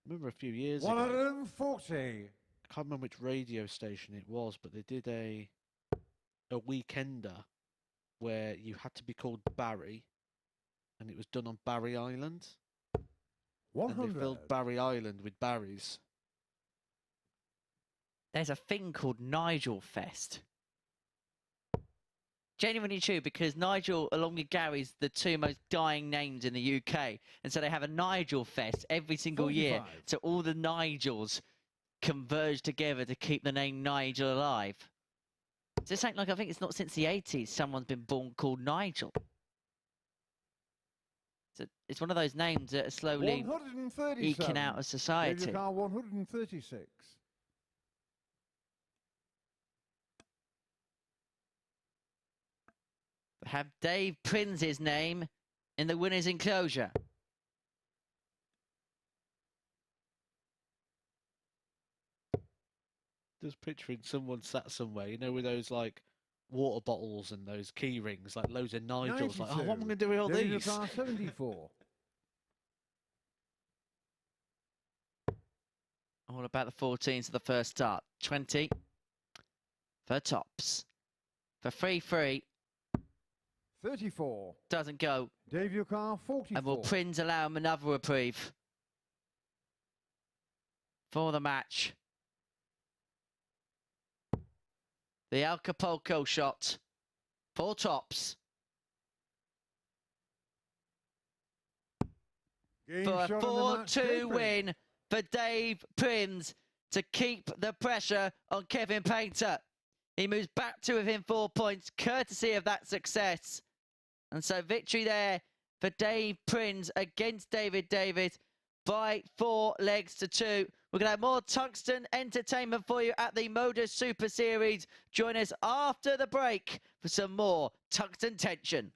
S3: Remember a few years ago,
S4: 140.
S3: I can't remember which radio station it was, but they did a weekender where you had to be called Barrie, and it was done on Barrie Island. And they
S4: 100.
S3: filled Barrie Island with Barries.
S2: There's a thing called Nigel Fest. genuinely true, because Nigel, along with Gary's, the two most dying names in the UK. And so they have a Nigel Fest every single year.
S4: 45.
S2: So all the Nigels converge together to keep the name Nigel alive. It's just like I think it's not since the 80s someone's been born called Nigel. It's one of those names that are slowly
S4: 137.
S2: eking out of society.
S4: David Carr, 136.
S2: Have Dave Prince's name in the winner's enclosure.
S3: Just picturing someone sat somewhere, you know, with those like water bottles and those key rings, like loads of Nigels. Like, oh, what am I going to do with all
S4: David
S3: these?
S4: Carr, 74.
S2: All about the 14s of the first start. 20 for tops. For 3-3.
S4: 34.
S2: Doesn't go.
S4: David Carr, 44.
S2: And will Prins allow him another reprieve for the match? The Acapulco shot. 4 tops.
S4: Game
S2: For a
S4: shot on the match,
S2: 4-2
S4: David.
S2: win for Dave Prins to keep the pressure on Kevin Painter. He moves back to within 4 points, courtesy of that success. And so victory there for Dave Prins against David Davies by 4 legs to 2. We're going to have more Tungsten entertainment for you at the MODUS Super Series. Join us after the break for some more Tungsten tension.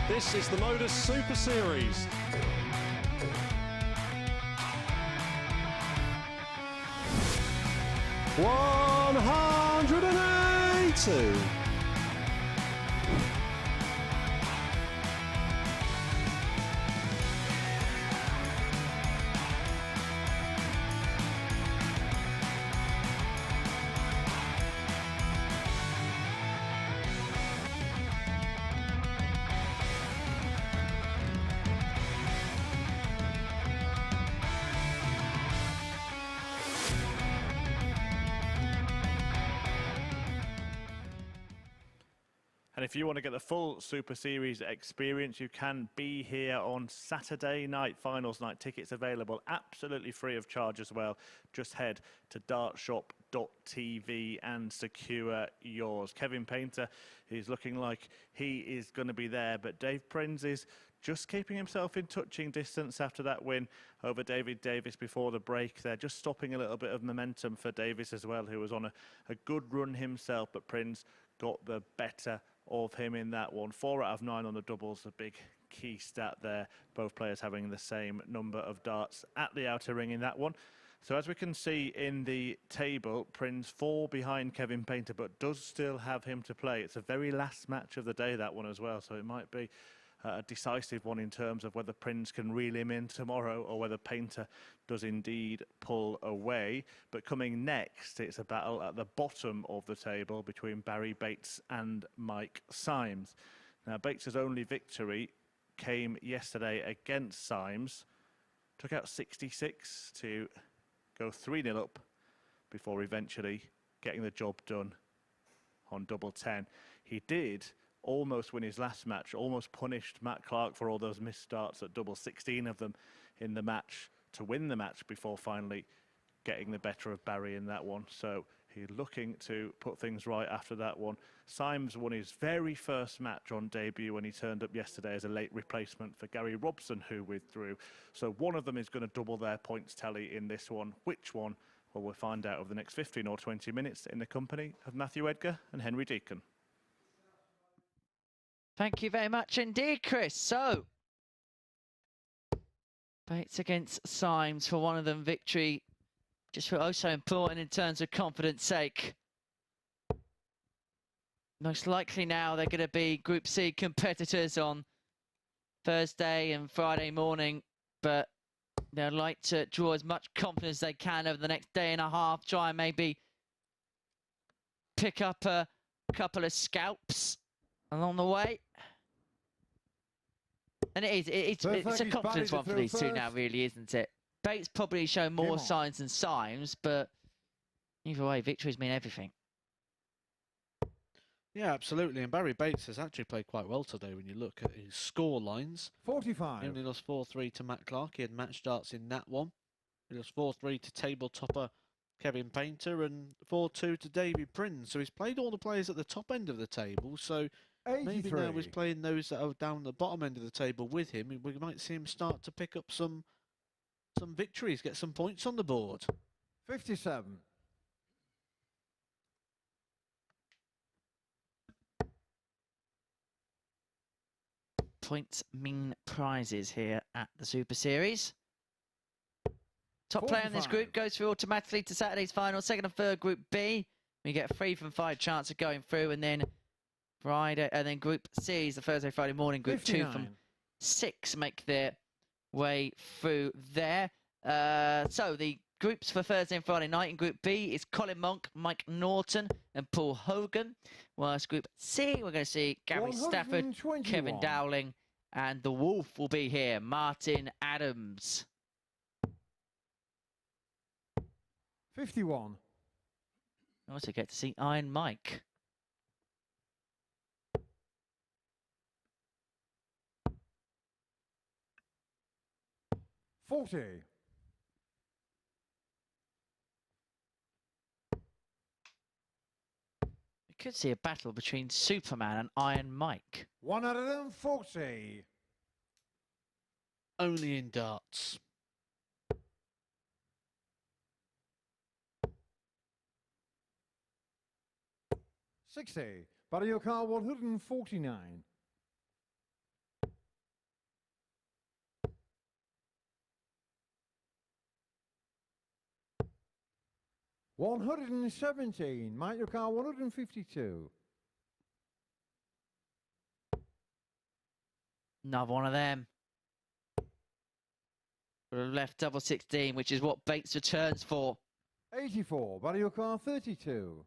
S5: This is the MODUS Super Series. $180.
S1: And if you want to get the full Super Series experience, you can be here on Saturday night, finals night. Tickets available absolutely free of charge as well. Just head to dartshop.tv and secure yours. Kevin Painter is looking like he is going to be there, but Dave Prins is just keeping himself in touching distance after that win over David Davies before the break. They're just stopping a little bit of momentum for Davies as well, who was on a good run himself, but Prins got the better of him in that one. 4 out of 9 on the doubles, a big key stat there. Both players having the same number of darts at the outer ring in that one. So as we can see in the table, Prins 4 behind Kevin Painter, but does still have him to play. It's a very last match of the day, that one as well, so it might be a decisive one in terms of whether Prins can reel him in tomorrow or whether Painter does indeed pull away. But coming next, it's a battle at the bottom of the table between Barrie Bates and Mike Symes. Now, Bates' only victory came yesterday against Symes. Took out 66 to go 3-0 up before eventually getting the job done on double 10. He did almost win his last match, almost punished Matt Clark for all those missed starts at double, 16 of them in the match to win the match before finally getting the better of Barrie in that one. So he's looking to put things right after that one. Symes won his very first match on debut when he turned up yesterday as a late replacement for Gary Robson, who withdrew. So one of them is going to double their points tally in this one. Which one? Well, we'll find out over the next 15 or 20 minutes in the company of Matthew Edgar and Henry Deacon.
S2: Thank you very much indeed, Chris. So, Bates against Symes for one of them victory. Just for also important in terms of confidence sake. Most likely now they're going to be Group C competitors on Thursday and Friday morning, but they'd like to draw as much confidence as they can over the next day and a half, try and maybe pick up a couple of scalps along the way. And it's a confidence one for these two now, really, isn't it? Bates probably shown more signs than Symes, but either way, victories mean everything.
S3: Yeah, absolutely. And Barrie Bates has actually played quite well today when you look at his score lines.
S4: 45.
S3: He only lost 4-3 to Matt Clark. He had match starts in that one. He lost 4-3 to table topper Kevin Painter and 4-2 to David Prins. So he's played all the players at the top end of the table. So
S4: 83.
S3: maybe now he's playing those that are down the bottom end of the table with him. We might see him start to pick up some victories, get some points on the board.
S4: 57.
S2: Points mean prizes here at the Super Series. Top player in this group goes through automatically to Saturday's final. Second and third, Group B. We get a 3 from 5 chance of going through, and then Friday, and then Group C is the Thursday, Friday morning. Group 59. 2 from 6 make their way through there. So the groups for Thursday and Friday night in Group B is Colin Monk, Mike Norton and Paul Hogan. Whilst Group C, we're going to see Gary Stafford, Kevin Dowling, and the Wolf will be here, Martin Adams.
S4: 51.
S2: I also get to see Iron Mike.
S4: 40.
S2: We could see a battle between Superman and Iron Mike.
S4: 140.
S3: Only in darts.
S4: 60. Barrie Bates 149. 117. Mike Yokar 152.
S2: Another one of them. Would have left double 16, which is what Bates returns for.
S4: 84. Barrie Bates 32.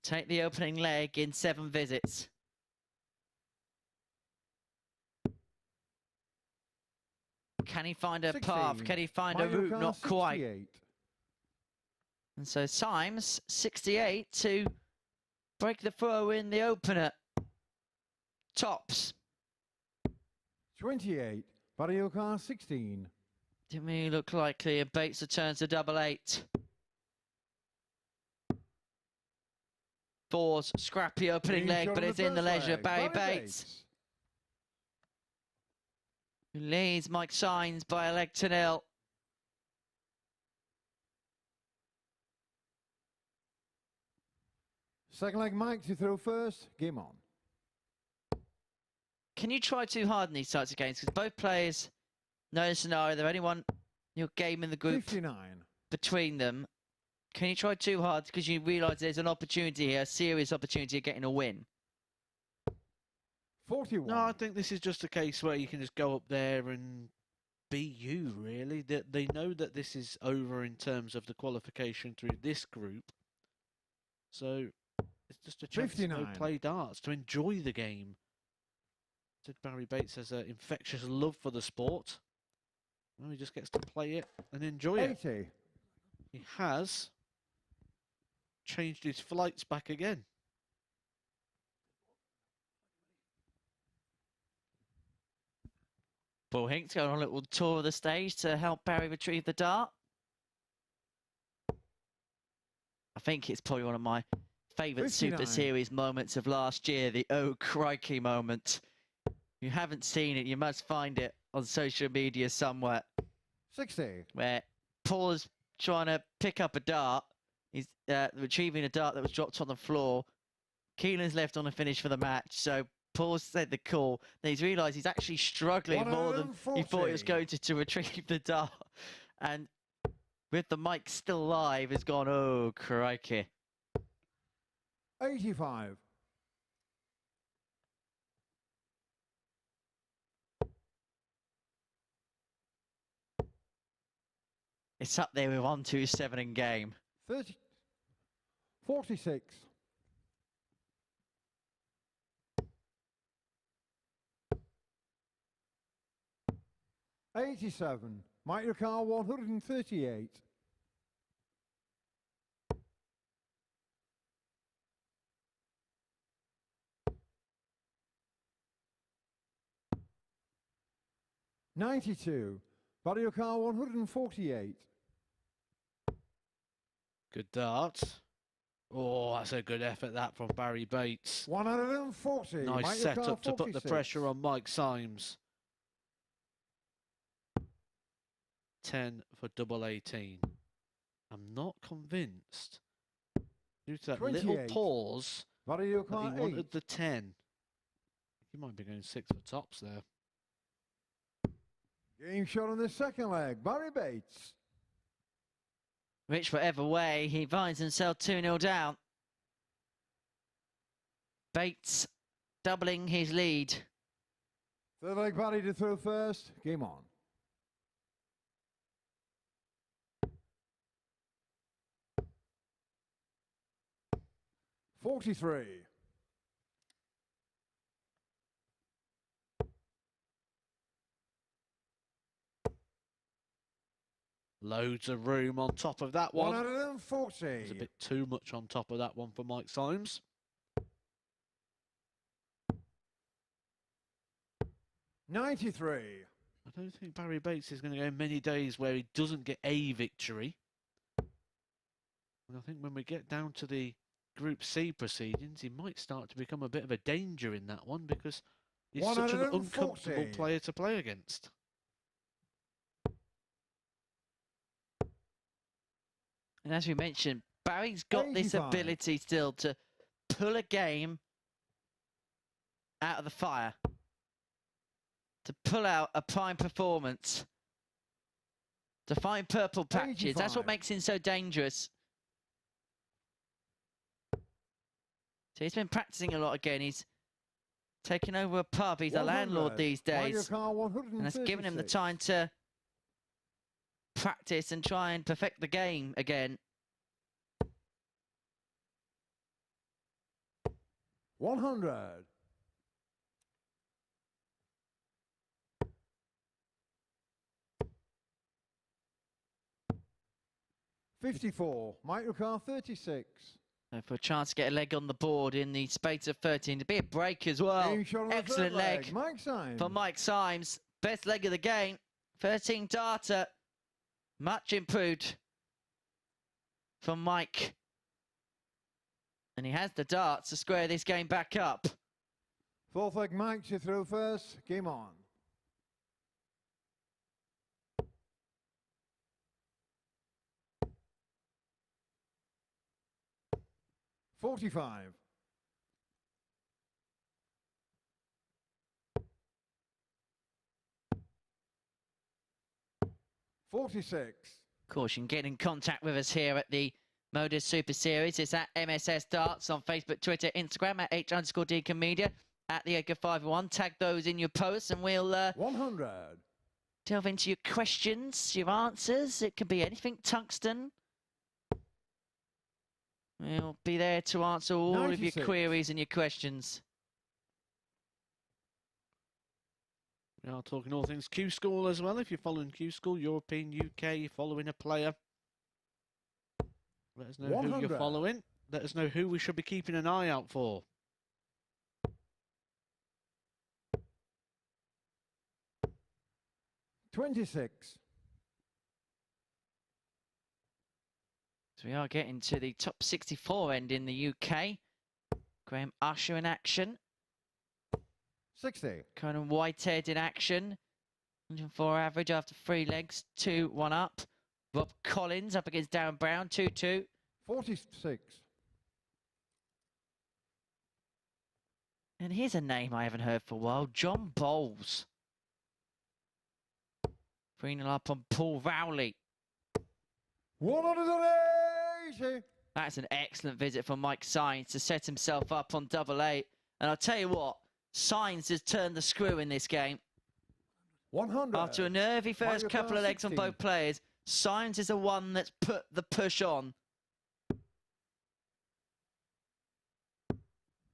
S2: Take the opening leg in 7 visits. Can he find a
S4: 16.
S2: path? Can he find a route? Not quite. And so Symes, 68 to break the throw in the opener. Tops.
S4: 28. Barrie 16.
S2: Didn't really look likely. And Bates returns to double 8. Fours, scrappy opening
S4: Green
S2: leg,
S4: shot
S2: but
S4: on
S2: it's
S4: the
S2: in the
S4: first
S2: leisure.
S4: leg.
S2: Barrie Bates, who leads Mike Symes by a leg to 0.
S4: Second leg, Mike to throw first. Game on.
S2: Can you try too hard in these types of games? Because both players know the scenario. They're only one your game in the group
S4: 59.
S2: between them. Can you try too hard because you realise there's an opportunity here, a serious opportunity of getting a win?
S4: 41.
S3: No, I think this is just a case where you can just go up there and be you, really. They know that this is over in terms of the qualification through this group. So it's just a chance to go
S4: 59.
S3: play darts, to enjoy the game. Said Barrie Bates has an infectious love for the sport. Well, he just gets to play it and enjoy it.
S4: 80.
S3: He has changed his flights back again.
S2: Paul Hinks going on a little tour of the stage to help Barrie retrieve the dart. I think it's probably one of my favourite
S4: 59.
S2: Super Series moments of last year, the oh crikey moment. If you haven't seen it, you must find it on social media somewhere,
S4: 60.
S2: where Paul's trying to pick up a dart. He's retrieving a dart that was dropped on the floor. Keelan's left on the finish for the match, so Paul's said the call. Then he's realised he's actually struggling more than he thought he was going to retrieve the dart. And with the mic still live, has gone, oh, crikey.
S4: 85.
S2: It's up there with 127 in game.
S4: 30. 46. 87. Mike your car 138. 92. Barrie your car 148.
S3: Good dart. Oh, that's a good effort, that, from Barrie Bates.
S4: 140.
S3: Nice
S4: Mike your
S3: setup
S4: car
S3: to put the
S4: 46.
S3: pressure on Mike Symes. 10 for double 18. I'm not convinced. Due to that
S4: 28.
S3: little pause,
S4: Barrie your
S3: that
S4: car
S3: he
S4: 8.
S3: wanted the 10. He might be going 6 for tops there.
S4: Game shot on the second leg. Barrie Bates.
S2: Whichever way, he finds himself 2-0 down. Bates doubling his lead.
S4: Third leg, Barrie to throw first. Game on. 43.
S3: Loads of room on top of that one.
S4: 140.
S3: There's a bit too much on top of that one for Mike Symes.
S4: 93.
S3: I don't think Barrie Bates is going to go many days where he doesn't get a victory. And I think when we get down to the Group C proceedings, he might start to become a bit of a danger in that one because he's such an
S4: 140.
S3: uncomfortable player to play against.
S2: And as we mentioned, Barry's got this
S4: 85.
S2: ability still to pull a game out of the fire, to pull out a prime performance, to find purple patches. That's what
S4: 85.
S2: makes him so dangerous. So he's been practicing a lot again. He's taken over a pub. He's a landlord
S4: 100.
S2: these days.
S4: Car
S2: And that's given him the
S4: 136.
S2: time to practice and try and perfect the game again.
S4: 100. 54. Mike your car 36.
S2: So for a chance to get a leg on the board in the space of 13, to be a break as well.
S4: Game shot on the
S2: Excellent
S4: third
S2: leg
S4: Mike Symes.
S2: for Mike Symes. Best leg of the game. 13 darter. Much improved from Mike. And he has the darts to square this game back up.
S4: Fourth leg, Mike, you throw first. Game on. $45. 46.
S2: Caution, get in contact with us here at the MODUS Super Series. It's at MSS Darts on Facebook, Twitter, Instagram at H_Deacon Media, at the Edgar 501. Tag those in your posts and we'll
S4: 100.
S2: delve into your questions, your answers. It could be anything, tungsten. We'll be there to answer all
S4: 96.
S2: of your queries and your questions.
S3: We are talking all things Q School as well. If you're following Q School, European, UK, you're following a player, let us know
S4: 100.
S3: who you're following. Let us know who we should be keeping an eye out for.
S4: $26.
S2: So we are getting to the top 64 end in the UK. Graham Usher in action.
S4: 60.
S2: Conan Whitehead in action. 104 average after 3 legs. 2-1 up. Rob Collins up against Darren Brown. 2-2.
S4: 46.
S2: And here's a name I haven't heard for a while. John Bowles. 3-0 up on Paul Rowley.
S4: 180.
S2: That's an excellent visit from Mike Symes to set himself up on double 8. And I'll tell you what, Symes has turned the screw in this game.
S4: 100.
S2: After a nervy first
S4: Mario
S2: couple of
S4: Kart
S2: legs on
S4: 16.
S2: both players, Symes is the one that's put the push on.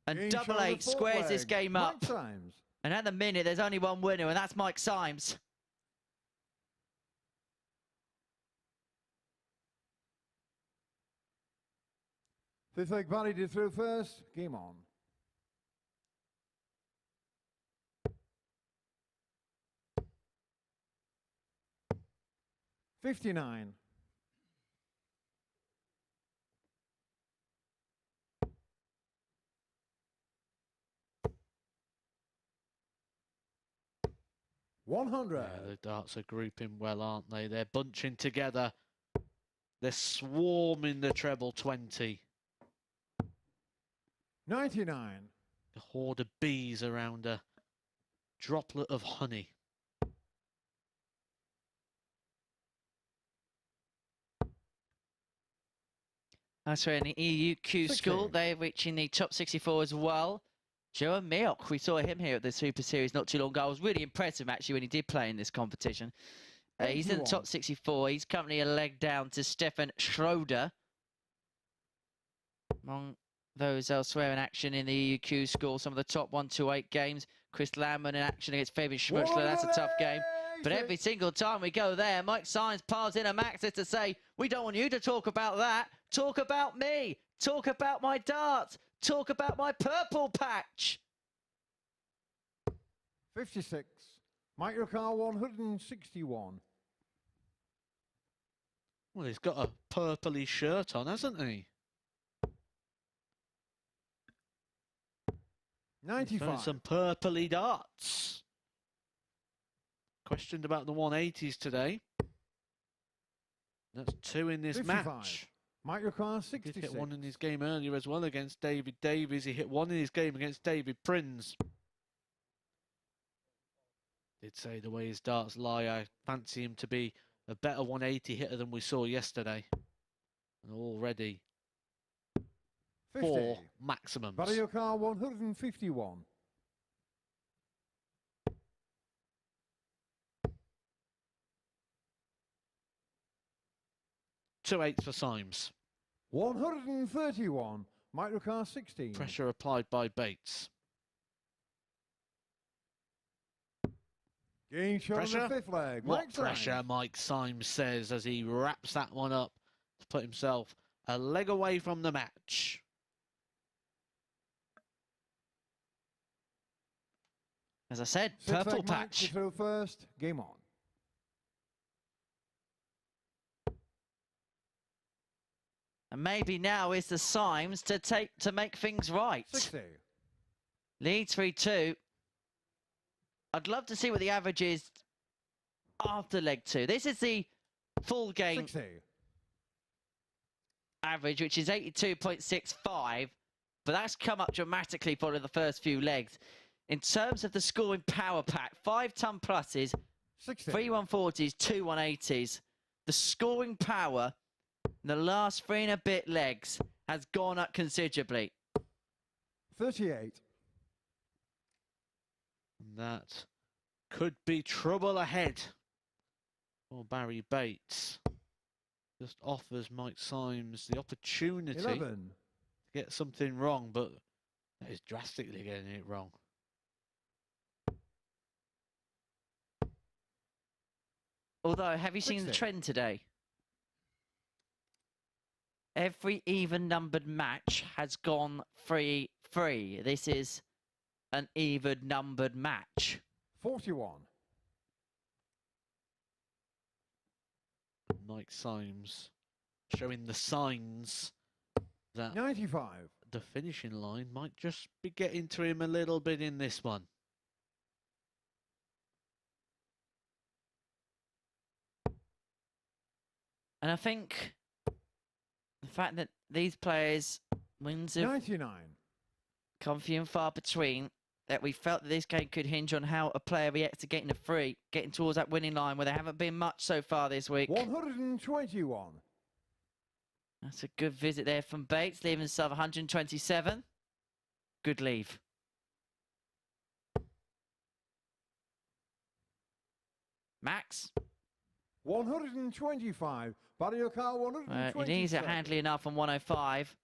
S2: And
S4: Game
S2: double
S4: shot on the
S2: 8
S4: fourth
S2: squares this
S4: leg.
S2: game
S4: Mike
S2: up.
S4: Symes.
S2: And at the minute, there's only one winner, and that's Mike Symes.
S4: Fifth leg, Barrie did throw first. Game on. $59. $100.
S3: Yeah, the darts are grouping well, aren't they? They're bunching together. They're swarming the treble 20.
S4: 99.
S3: A horde of bees around a droplet of honey.
S2: That's right, in the EUQ
S4: 60.
S2: school, they're reaching the top 64 as well. Joe Milk, we saw him here at the Super Series not too long ago. I was really impressive, actually, when he did play in this competition. He's in the
S4: 81.
S2: top 64. He's currently a leg down to Stefan Schroeder. Among those elsewhere in action in the EUQ school, some of the top 128 games. Chris Landman in action against Fabian Schmutzler. That's a tough game. But every single time we go there, Mike Symes piles in a maxer to say, we don't want you to talk about that. Talk about me. Talk about my darts. Talk about my purple patch.
S4: 56. Microcar 161.
S3: Well, he's got a purpley shirt on, hasn't he?
S4: 95.
S3: Some purpley darts. Questioned about the 180s today. That's 2 in this
S4: 55.
S3: match.
S4: Microcar
S3: He did
S4: 66.
S3: hit 1 in his game earlier as well against David Davies. He hit 1 in his game against David Prins. Did say the way his darts lie, I fancy him to be a better 180 hitter than we saw yesterday. And already
S4: 50.
S3: 4 maximums.
S4: Barrie Car 151.
S3: Two 8s for Symes.
S4: 131. Microcar 16.
S3: Pressure applied by Bates.
S4: Game shot on
S3: Pressure?
S4: the fifth leg.
S3: What
S4: Mike
S3: pressure,
S4: Symes.
S3: Mike Symes says as he wraps that one up to put himself a leg away from the match.
S2: As I said,
S4: 6
S2: purple
S4: leg match, you
S2: patch.
S4: throw first. Game on.
S2: And maybe now is the Symes to make things right.
S4: 60.
S2: Lead 3-2. I'd love to see what the average is after leg 2. This is the full game
S4: 60.
S2: average, which is 82.65, but that's come up dramatically following the first few legs. In terms of the scoring power pack, 5-ton pluses,
S4: 60.
S2: 3 140s, 2 180s. The scoring power in the last 3 and a bit legs has gone up considerably.
S4: 38.
S3: That could be trouble ahead for Barrie Bates. Just offers Mike Symes the opportunity
S4: 11.
S3: to get something wrong, but that is drastically getting it wrong.
S2: Although, have you seen the
S4: 60.
S2: trend today? Every even-numbered match has gone 3-3. This is an even-numbered match.
S4: 41.
S3: Mike Symes showing the signs that
S4: 95.
S3: the finishing line might just be getting to him a little bit in this one.
S2: And I think the fact that these players' wins have
S4: 99.
S2: come few and far between, that we felt that this game could hinge on how a player reacts to getting a free, getting towards that winning line, where there haven't been much so far this week.
S4: 121.
S2: That's a good visit there from Bates, leaving himself 127. Good leave. Max.
S4: 125. Barrie Car 127.
S2: He needs it handily enough on 105.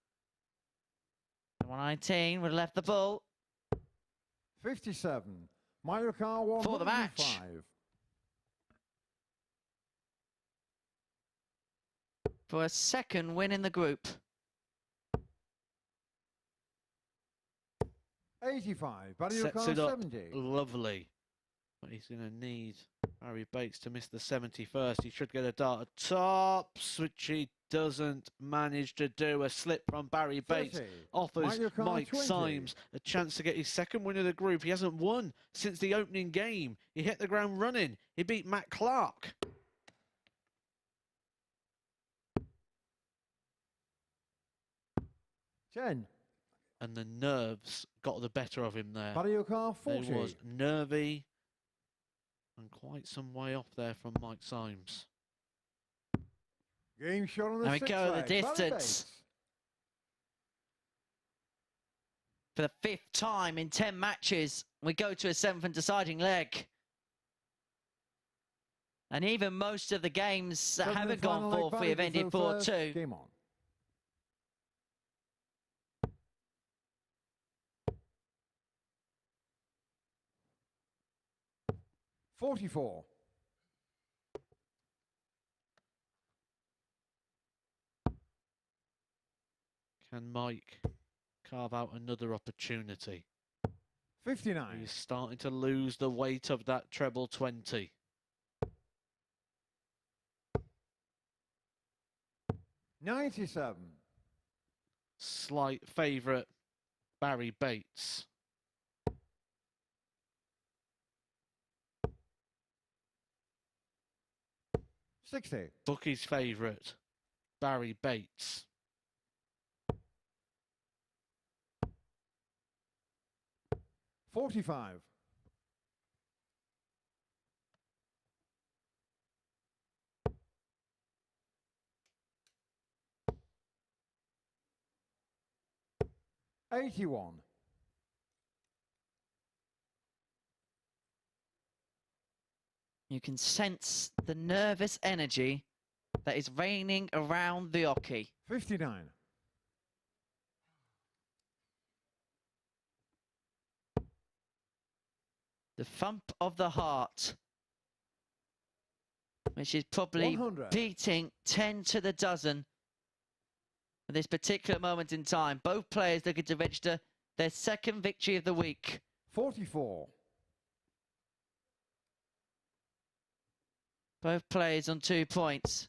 S2: 119 would have left the ball.
S4: 57. Mario Car 105.
S2: For the match. For a second win in the group.
S4: 85. Barrie
S3: Sets
S4: Car
S3: it up
S4: 70.
S3: lovely. But he's going to need Barrie Bates to miss the 71st. He should get a dart at tops, which he doesn't manage to do. A slip from Barrie Bates
S4: 30.
S3: offers Mike
S4: 20.
S3: Symes a chance to get his second win of the group. He hasn't won since the opening game. He hit the ground running. He beat Matt Clark.
S4: Ten.
S3: And the nerves got the better of him there.
S4: Barrie Car 40.
S3: He was nervy and quite some way off there from Mike Symes.
S4: Game shot on the
S2: There we
S4: sixth
S2: go, the
S4: leg. Barrie
S2: distance.
S4: Bates.
S2: For the 5th time in 10 matches, we go to a 7th and deciding leg. And even most of the games that
S4: Seventh
S2: haven't
S4: and final
S2: gone
S4: leg,
S2: 4-3
S4: Barrie
S2: have ended
S4: to throw first.
S2: 4-2.
S4: Game on. $44.
S3: Can Mike carve out another opportunity?
S4: 59.
S3: He's starting to lose the weight of that treble 20.
S4: $97.
S3: Slight favourite, Barrie Bates.
S4: $60.
S3: Bookie's favourite, Barrie Bates.
S4: $45. $81.
S2: You can sense the nervous energy that is reigning around the hockey.
S4: 59.
S2: The thump of the heart, which is probably
S4: 100.
S2: beating 10 to the dozen at this particular moment in time. Both players looking to register their second victory of the week.
S4: 44.
S2: Both players on 2 points.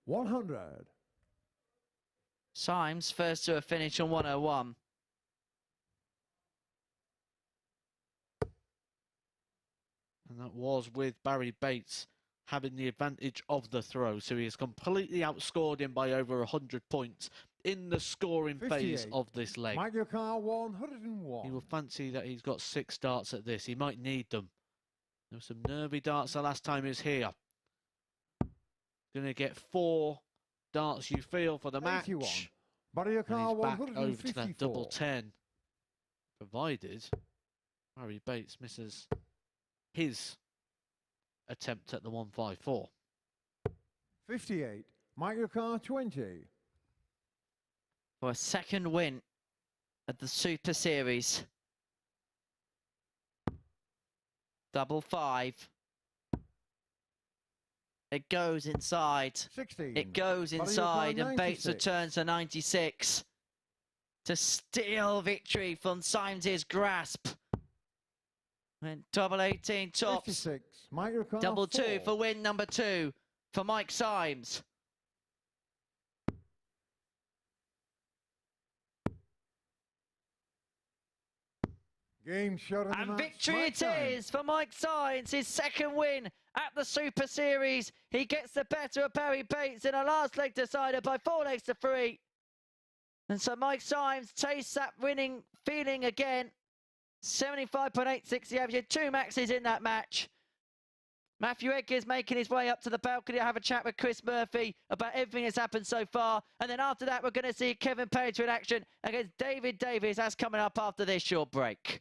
S4: $100.
S2: Symes first to a finish on 101.
S3: And that was with Barrie Bates having the advantage of the throw. So he has completely outscored him by over 100 points in the scoring phase
S4: 58.
S3: of this leg.
S4: Mark your car 101.
S3: He will fancy that he's got 6 darts at this. He might need them. There were some nervy darts the last time he was here. Going to get 4 darts, you feel, for the match.
S4: 81. Barrie
S3: And
S4: car
S3: he's back over to
S4: 154.
S3: that double 10. Provided Barrie Bates misses his attempt at the 154.
S4: 58. Mark your car 20.
S2: For a second win at the Super Series. Double 5. It goes inside.
S4: 16.
S2: It goes
S4: Barrie
S2: inside,
S4: car
S2: and Bates
S4: 96.
S2: returns to 96 to steal victory from Symes' grasp. And double 18 tops.
S4: 56. Mark your car
S2: Double 2
S4: 4.
S2: for win number 2 for Mike Symes.
S4: Game shot of the
S2: And
S4: match.
S2: victory
S4: Mike
S2: it
S4: Symes.
S2: is for Mike Symes, his second win at the Super Series. He gets the better of Barrie Bates in a last leg decider by 4 legs to 3. And so Mike Symes tastes that winning feeling again. 75.86 the average, 2 maxes in that match. Matthew Edgar's making his way up to the balcony to have a chat with Chris Murphy about everything that's happened so far. And then after that, we're going to see Kevin Page in action against David Davies. That's coming up after this short break.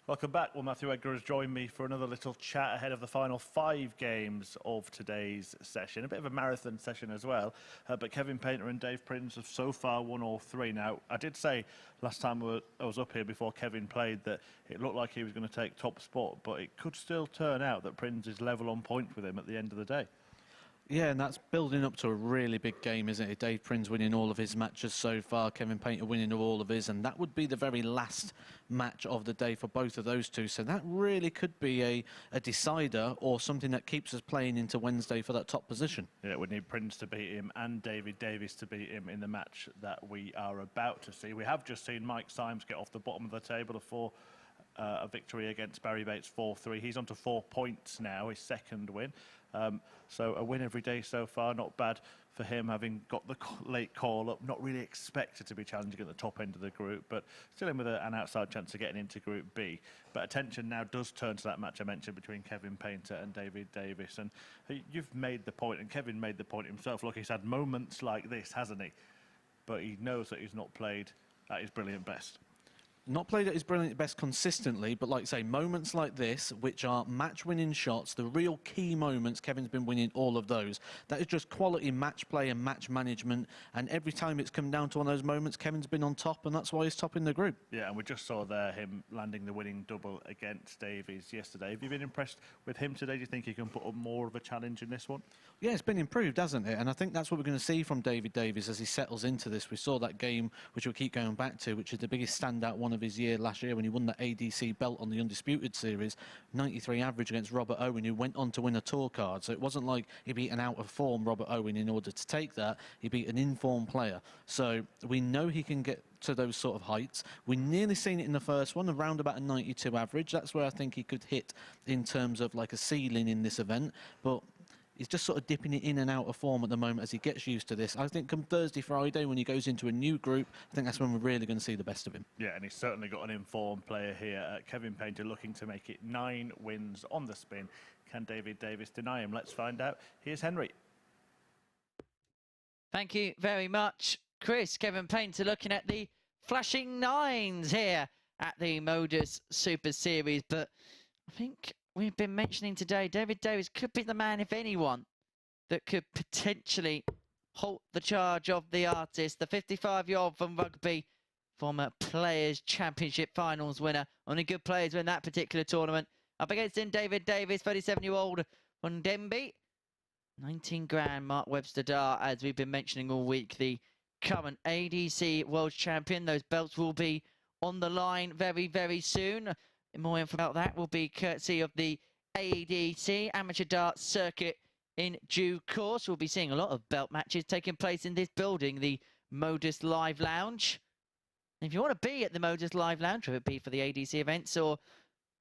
S1: Welcome back. Well, Matthew Edgar has joined me for another little chat ahead of the final 5 games of today's session. A bit of a marathon session as well. But Kevin Painter and Dave Prins have so far won all 3. Now, I did say last time I was up here before Kevin played that it looked like he was going to take top spot, but it could still turn out that Prins is level on point with him at the end of the day.
S3: Yeah, and that's building up to a really big game, isn't it? Dave Prins winning all of his matches so far, Kevin Painter winning all of his, and that would be the very last match of the day for both of those two. So that really could be a decider or something that keeps us playing into Wednesday for that top position.
S1: Yeah, we need Prins to beat him and Davies to beat him in the match that we are about to see. We have just seen Mike Symes get off the bottom of the table for a victory against Barrie Bates 4-3. He's on to 4 points now, his second win. So a win every day so far, not bad for him, having got the late call up. Not really expected to be challenging at the top end of the group, but still in with an outside chance of getting into Group B. But attention now does turn to that match I mentioned between Kevin Painter and Davies. And you've made the point, and Kevin made the point himself. Look, he's had moments like this, hasn't he? But he knows that he's not played at his brilliant best.
S3: Not played at his brilliant best consistently, but like I say, moments like this, which are match-winning shots, the real key moments, Kevin's been winning all of those. That is just quality match play and match management, and every time it's come down to one of those moments, Kevin's been on top, and that's why he's topping the group.
S1: Yeah, and we just saw there him landing the winning double against Davies yesterday. Have you been impressed with him today? Do you think he can put up more of a challenge in this one?
S3: Yeah, it's been improved, hasn't it? And I think that's what we're going to see from Davies as he settles into this. We saw that game, which we'll keep going back to, which is the biggest standout one of his year last year when he won the ADC belt on the Undisputed Series, 93 average against Robert Owen, who went on to win a tour card. So it wasn't like he beat an out-of-form Robert Owen in order to take that. He beat an in-form player. So we know he can get to those sort of heights. We nearly seen it in the first one, around about a 92 average. That's where I think he could hit in terms of like a ceiling in this event. But he's just sort of dipping it in and out of form at the moment as he gets used to this. I think come Thursday, Friday, when he goes into a new group, I think that's when we're really going to see the best of him.
S1: Yeah, and he's certainly got an informed player here. Kevin Painter looking to make it 9 wins on the spin. Can Davies deny him? Let's find out. Here's Henry.
S2: Thank you very much, Chris. Kevin Painter looking at the flashing 9s here at the MODUS Super Series. But I think we've been mentioning today, Davies could be the man, if anyone, that could potentially halt the charge of the artist. The 55-year-old from rugby, former Players' Championship Finals winner. Only good players win that particular tournament. Up against him, Davies, 37-year-old from Denby. 19 grand, Mark Webster Dart, as we've been mentioning all week, the current ADC World Champion. Those belts will be on the line very, very soon. More info about that will be courtesy of the ADC Amateur Darts Circuit in due course. We'll be seeing a lot of belt matches taking place in this building, the MODUS Live Lounge. And if you want to be at the MODUS Live Lounge, whether it be for the ADC events or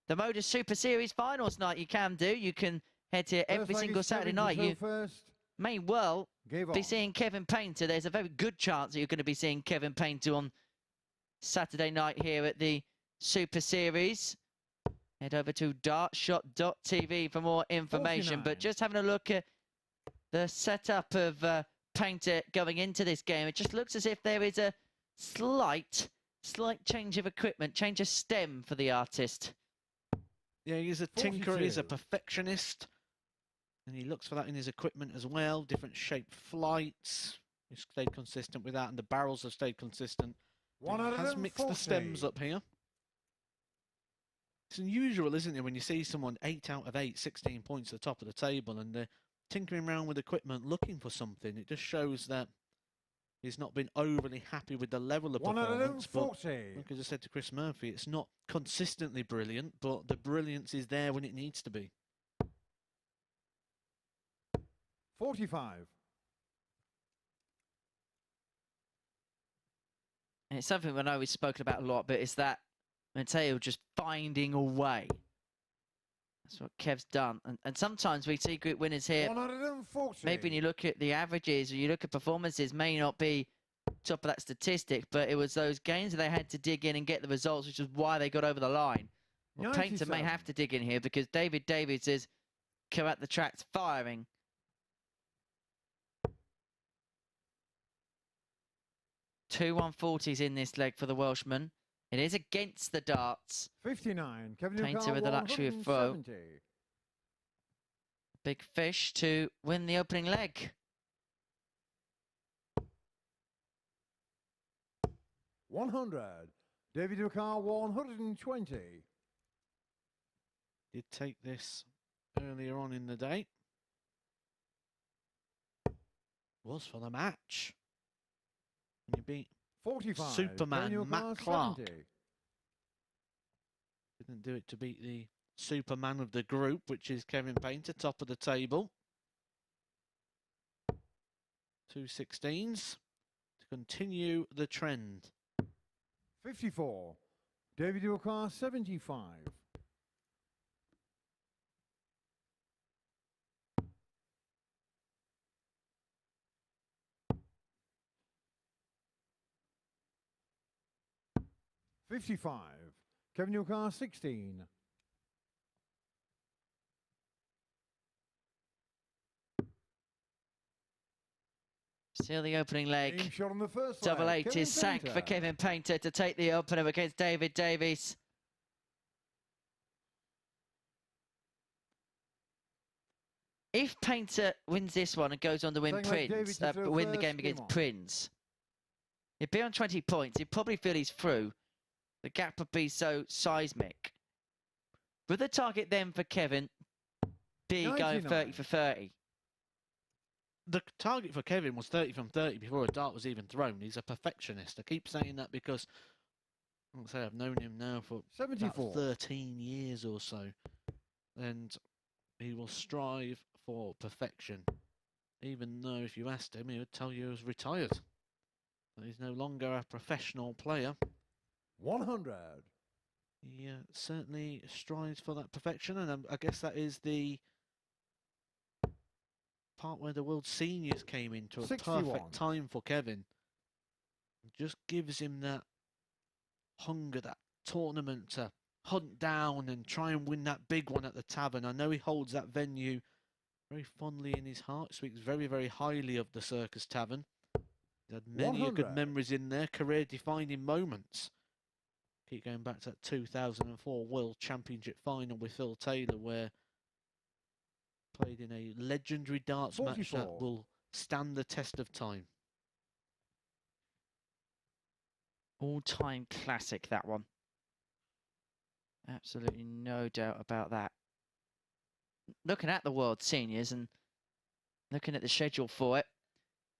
S2: the MODUS Super Series Finals night, you can do. You can head here every single Saturday night. You may well be seeing Kevin Painter. There's a very good chance that you're going to be seeing Kevin Painter on Saturday night here at the Super Series. Head over to dartshot.tv for more information.
S4: 49.
S2: But just having a look at the setup of Painter going into this game, it just looks as if there is a slight change of equipment, change of stem for the artist.
S3: Yeah, he's a tinkerer,
S4: 42.
S3: he's a perfectionist, and he looks for that in his equipment as well. Different shaped flights. He's stayed consistent with that, and the barrels have stayed consistent. He has mixed the stems up here. It's unusual, isn't it, when you see someone 8 out of 8, 16 points at the top of the table, and they're tinkering around with equipment looking for something. It just shows that he's not been overly happy with the level of performance. But like I just said to Chris Murphy, it's not consistently brilliant, but the brilliance is there when it needs to be.
S4: 45.
S2: And it's something I know we've spoken about a lot, but it's that Mateo just finding a way. That's what Kev's done. And sometimes we see group winners here.
S4: 140.
S2: Maybe when you look at the averages or you look at performances, may not be top of that statistic, but it was those games that they had to dig in and get the results, which is why they got over the line. Well, Painter may have to dig in here because Davies is come at the tracks firing. Two 140s in this leg for the Welshman. It is against the darts.
S4: 59. Kevin
S2: Painter with the luxury of throw. Big fish to win the opening leg.
S4: 100. David Ducar 120.
S3: Did take this earlier on in the day. was for the match. And you beat
S4: 45.
S3: Superman Matt Clark.
S4: 70.
S3: Didn't do it to beat the Superman of the group, which is Kevin Painter, top of the table. 2 16s to continue the trend.
S4: 54. David Ilcar 75. 55. Kevin Ilcar 16.
S2: Still the opening leg.
S4: Aim shot on the first
S2: Double
S4: leg.
S2: 8
S4: Kevin
S2: is sank
S4: Painter.
S2: for Kevin Painter to take the opener against David Davies. If Painter wins this one and goes on to win
S4: Saying like
S2: Prins,
S4: David to throw
S2: win the
S4: first,
S2: game
S4: game
S2: against
S4: on.
S2: Prins, he'd be on 20 points. He'd probably feel he's through. The gap would be so seismic. With the target then for Kevin, be going
S4: 99.
S2: 30 for 30.
S3: The target for Kevin was 30 from 30 before a dart was even thrown. He's a perfectionist. I keep saying that because like I say, I've known him now for
S4: 74.
S3: about 13 years or so. And he will strive for perfection. Even though if you asked him, he would tell you he was retired. But he's no longer a professional player.
S4: 100.
S3: He certainly strives for that perfection. And I guess that is the part where the World Seniors came into a
S4: 61.
S3: perfect time for Kevin. It just gives him that hunger, that tournament to hunt down and try and win that big one at the Tavern. I know he holds that venue very fondly in his heart. Speaks very, very highly of the Circus Tavern. He's had many a good
S4: 100.
S3: memories in there, career-defining moments. Keep going back to that 2004 World Championship final with Phil Taylor, where played in a legendary darts match that
S4: 44.
S3: will stand the test of time.
S2: All-time classic, that one. Absolutely no doubt about that. Looking at the World Seniors and looking at the schedule for it,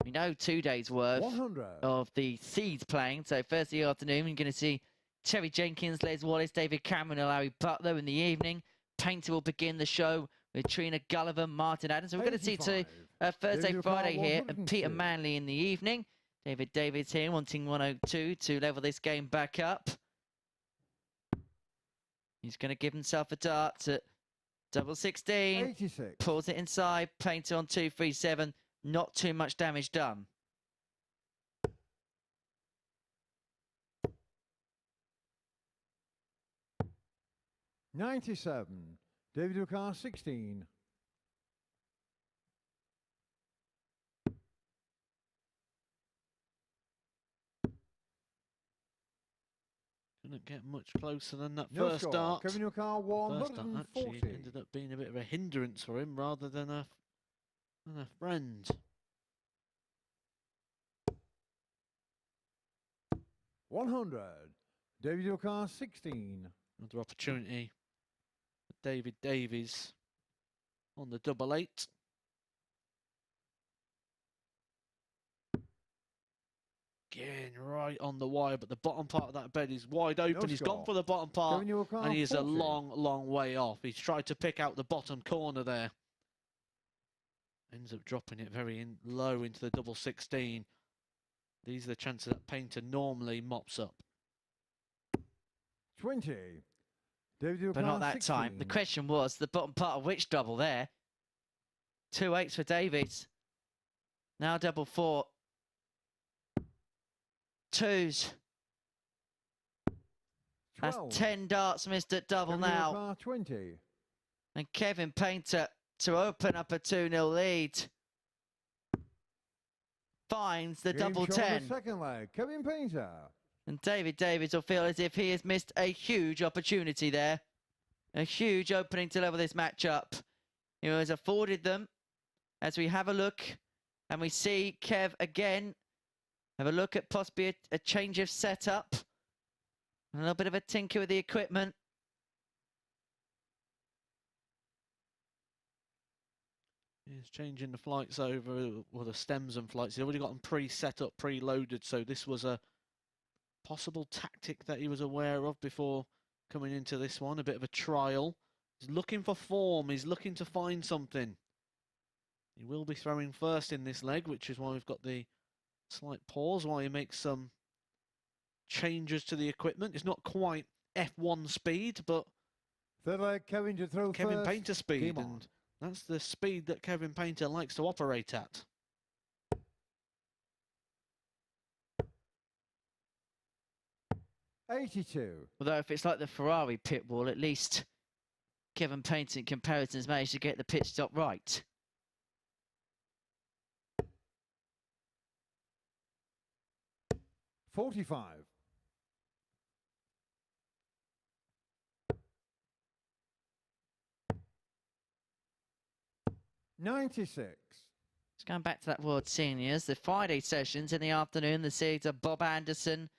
S2: we know 2 days worth
S4: 100.
S2: of the seeds playing. So Thursday afternoon, you're going to see Terry Jenkins, Les Wallace, David Cameron and Larry Butler in the evening. Painter will begin the show with Trina Gulliver, Martin Adams. So we're going to see to
S4: 85.
S2: Thursday,
S4: David
S2: Friday
S4: O'Connor,
S2: here, and Peter
S4: 102.
S2: Manley in the evening. David Davies here wanting 102 to level this game back up. He's going to give himself a dart at double 16.
S4: 86.
S2: Pulls it inside. Painter on 237. Not too much damage done.
S4: $97. David Ilcar 16.
S3: Couldn't get much closer than that
S4: No
S3: first
S4: score.
S3: dart.
S4: Kevin Ilcar
S3: First dart actually
S4: 140.
S3: ended up being a bit of a hindrance for him rather than a friend.
S4: 100. David Ilcar 16.
S3: Another opportunity for David Davies on the double 8. Again, right on the wire, but the bottom part of that bed is wide open.
S4: No
S3: He's
S4: score.
S3: gone for the bottom part,
S4: Kevin Ilcar
S3: and he is
S4: 40.
S3: a long, long way off. He's tried to pick out the bottom corner there. Ends up dropping it very low into the double 16. These are the chances that Painter normally mops up.
S4: 20. David Ilcar
S2: But not that
S4: 16.
S2: time. The question was the bottom part of which double there. 2 8s for Davies. Now double 4. 2s. That's
S4: 12.
S2: 10 darts missed at double
S4: Kevin
S2: now.
S4: Ilcar 20.
S2: And Kevin Painter to open up a 2-0 lead. Finds the
S4: Game
S2: double
S4: shot on
S2: 10.
S4: the second leg. Kevin Painter.
S2: And David Davies will feel as if he has missed a huge opportunity there. A huge opening to level this match up. He has afforded them. As we have a look and we see Kev again. Have a look at possibly a change of setup. A little bit of a tinker with the equipment.
S3: He's changing the flights over, well, the stems and flights. He's already got them pre-set up, pre-loaded, so this was a possible tactic that he was aware of before coming into this one, a bit of a trial. He's looking for form, he's looking to find something. He will be throwing first in this leg, which is why we've got the slight pause, while he makes some changes to the equipment. It's not quite F1 speed, but
S4: Third leg, Kevin to throw
S3: Kevin
S4: first.
S3: Painter speed,
S4: Game on.
S3: and that's the speed that Kevin Painter likes to operate at.
S4: '82.
S2: Although if it's like the Ferrari pit wall, at least Kevin Painter in comparison has managed to get the pit stop right.
S4: '45. '96.
S2: Just going back to that World Seniors, the Friday sessions in the afternoon, the series of Bob Anderson,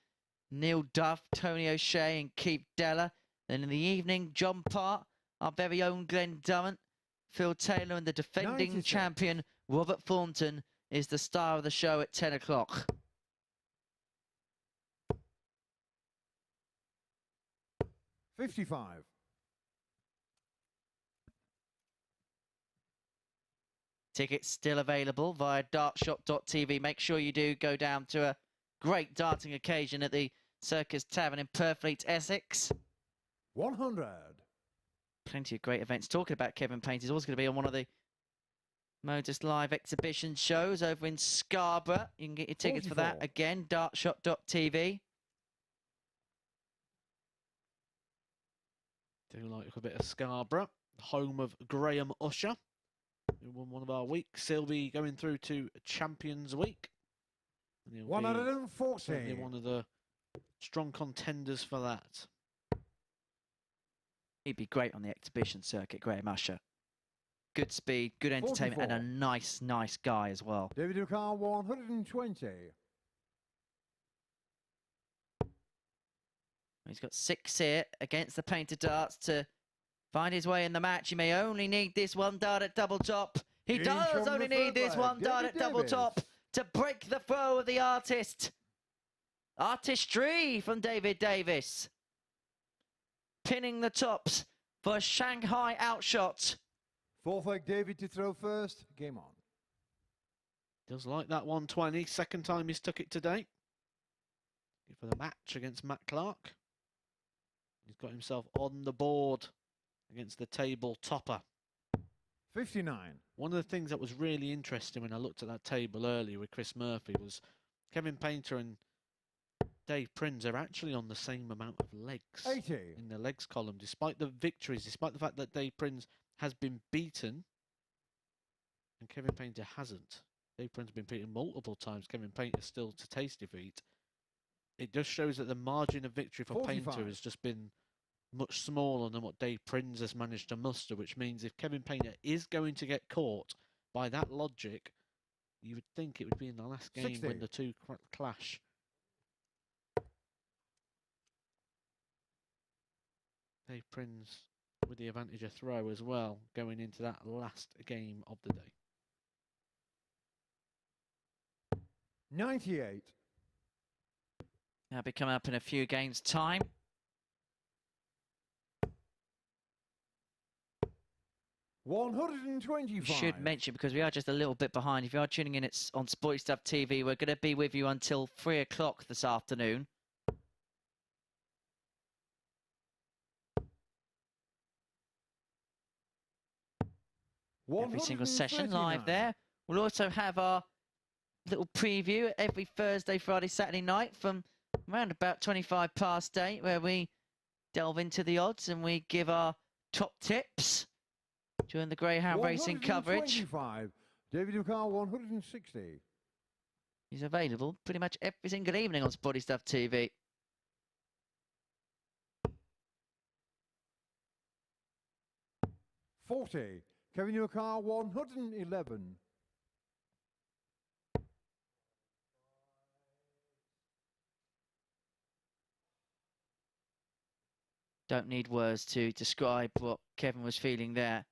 S2: Neil Duff, Tony O'Shea and Keith Della. Then in the evening, John Part, our very own Glenn Durrant, Phil Taylor and the defending
S4: 96.
S2: champion Robert Thornton is the star of the show at 10 o'clock.
S4: '55.
S2: Tickets still available via dartshop.tv. Make sure you do go down to a great darting occasion at the Circus Tavern in Purfleet, Essex.
S4: 100.
S2: Plenty of great events. Talking about Kevin Painter, he's always going to be on one of the Modus Live exhibition shows over in Scarborough. You can get your tickets for that
S4: 44.
S2: again, dartshop.tv.
S3: Do like a bit of Scarborough, home of Graham Usher, who won one of our weeks. He'll be going through to Champions Week. And he'll be certainly
S4: 114.
S3: one of the strong contenders for that.
S2: He'd be great on the exhibition circuit, Graham Usher. Good speed, good entertainment, and a
S4: 44.
S2: nice guy as well.
S4: David Ducal 120.
S2: He's got 6 here against the Painter darts to find his way in the match. He may only need this one dart at double top. He
S4: Each
S2: does
S4: from
S2: only
S4: the
S2: need
S4: third
S2: this
S4: leg,
S2: one dart
S4: David
S2: at double
S4: Davies.
S2: top to break the throw of the artist. Artistry from David Davies. Pinning the tops for a Shanghai outshot.
S4: Fourth leg, David to throw first. Game on.
S3: Does like that 120. Second time he's took it today. For the match against Matt Clark. He's got himself on the board against the table topper.
S4: 59.
S3: One of the things that was really interesting when I looked at that table earlier with Chris Murphy was Kevin Painter and Dave Prins are actually on the same amount of legs
S4: 80.
S3: in the legs column, despite the victories, despite the fact that Dave Prins has been beaten and Kevin Painter hasn't. Dave Prins has been beaten multiple times. Kevin Painter still to taste defeat. It just shows that the margin of victory for
S4: 45.
S3: Painter has just been much smaller than what Dave Prins has managed to muster, which means if Kevin Painter is going to get caught by that logic, you would think it would be in the last game
S4: 60.
S3: when the two clash. Dave Prins with the advantage of throw as well, going into that last game of the day.
S4: 98.
S2: That'll be coming up in a few games' time. We
S4: 125.
S2: should mention, because we are just a little bit behind, if you are tuning in on Sporty Stuff TV, we're going to be with you until 3 o'clock this afternoon. Every single session live there. We'll also have our little preview every Thursday, Friday, Saturday night from around about 8:25, where we delve into the odds and we give our top tips during the Greyhound racing coverage.
S4: 125. David Ducal 160.
S2: He's available pretty much every single evening on Sporty Stuff TV.
S4: $40. Kevin Ducal 111.
S2: Don't need words to describe what Kevin was feeling there.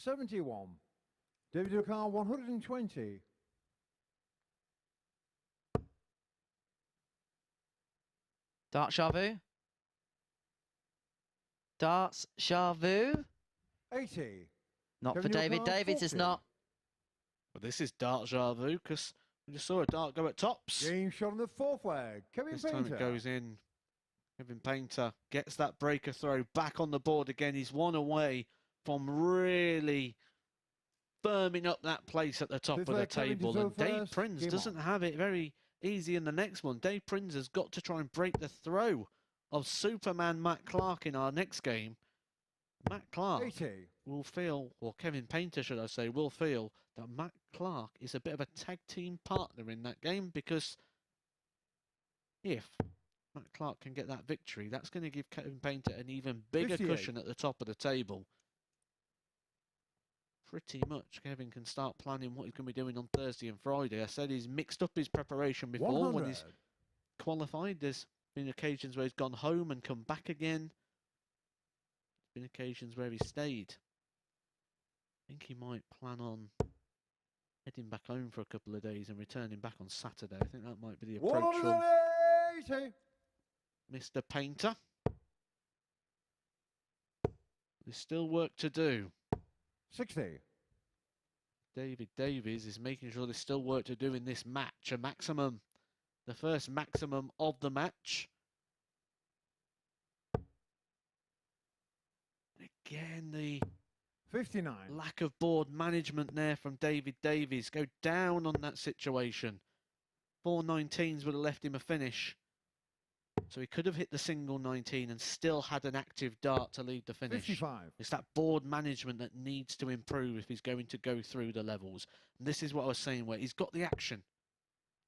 S4: 71. David O'Carr 120.
S2: Dart Charvu. Darts Charvu.
S4: 80.
S2: Not for
S4: Kevin
S2: David
S4: O'Carr,
S2: Davies, it's
S4: 40.
S2: not.
S3: Well, this is dart Jarvu because we just saw a dart go at tops.
S4: Game shot on the fourth flag. Kevin
S3: This
S4: Painter.
S3: time it goes in. Kevin Painter gets that breaker throw back on the board again. He's one away from really firming up that place at the top
S4: Fifth
S3: of the
S4: leg, Kevin
S3: table.
S4: to
S3: And
S4: go
S3: Dave
S4: first.
S3: Prins
S4: Game
S3: doesn't
S4: on.
S3: have it very easy in the next one. Dave Prins has got to try and break the throw of Superman Matt Clark in our next game. Matt Clark
S4: 80.
S3: will feel, or Kevin Painter, should I say, will feel that Matt Clark is a bit of a tag team partner in that game, because if Matt Clark can get that victory, that's going to give Kevin Painter an even bigger
S4: 58.
S3: cushion at the top of the table. Pretty much, Kevin can start planning what he's going to be doing on Thursday and Friday. I said he's mixed up his preparation before.
S4: 100.
S3: When he's qualified, there's been occasions where he's gone home and come back again. Been occasions where he stayed. I think he might plan on heading back home for a couple of days and returning back on Saturday. I think that might be the approach from
S4: 180.
S3: Mr. Painter. There's still work to do.
S4: 60.
S3: David Davies is making sure there's still work to do in this match. A maximum, the first maximum of the match. Again, the
S4: 59.
S3: lack of board management there from David Davies. Go down on that situation. 4 19s would have left him a finish. So he could have hit the single 19 and still had an active dart to lead the finish.
S4: 55.
S3: It's that board management that needs to improve if he's going to go through the levels. And this is what I was saying, where he's got the action,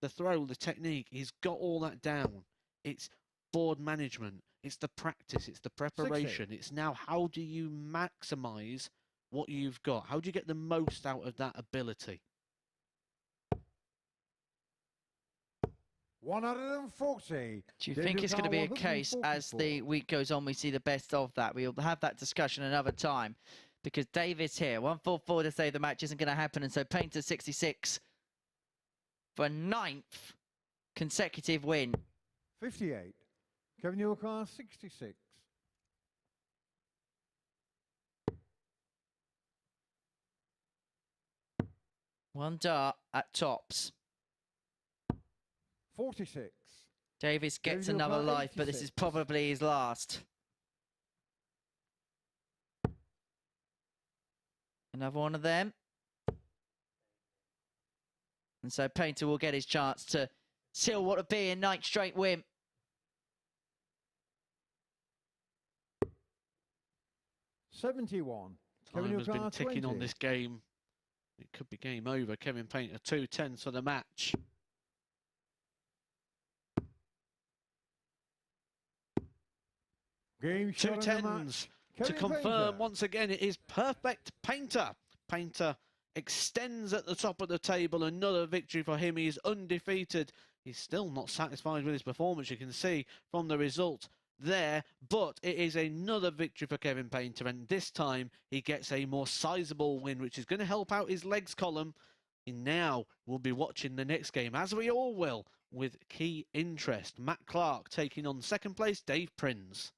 S3: the throw, the technique. He's got all that down. It's board management. It's the practice. It's the preparation.
S4: 60.
S3: It's now how do you maximize what you've got? How do you get the most out of that ability?
S4: 140.
S2: Do you think it's going to be a case as the week goes on, we see the best of that? We'll have that discussion another time, because Davis here, 144 to say the match isn't going to happen, and so Painter 66 for 9th consecutive win.
S4: 58. Kevin O'Carr 66.
S2: One dart at tops.
S4: 46.
S2: Davis gets
S4: David
S2: another
S4: O'Carr,
S2: life, but this is
S4: 86.
S2: probably his last. Another one of them. And so Painter will get his chance to seal what would be a 9th straight win.
S4: $71.
S3: Time has been ticking
S4: 20.
S3: on this game. It could be game over. Kevin Painter 2-10 for the match.
S4: Game
S3: Two
S4: shot in the match.
S3: tens to
S4: Kevin
S3: confirm
S4: Painter.
S3: once again it is perfect Painter. Painter extends at the top of the table. Another victory for him. He is undefeated. He's still not satisfied with his performance, you can see from the result there, but it is another victory for Kevin Painter, and this time he gets a more sizable win, which is going to help out his legs column. And now we'll be watching the next game, as we all will, with key interest. Matt Clark taking on second place Dave Prins.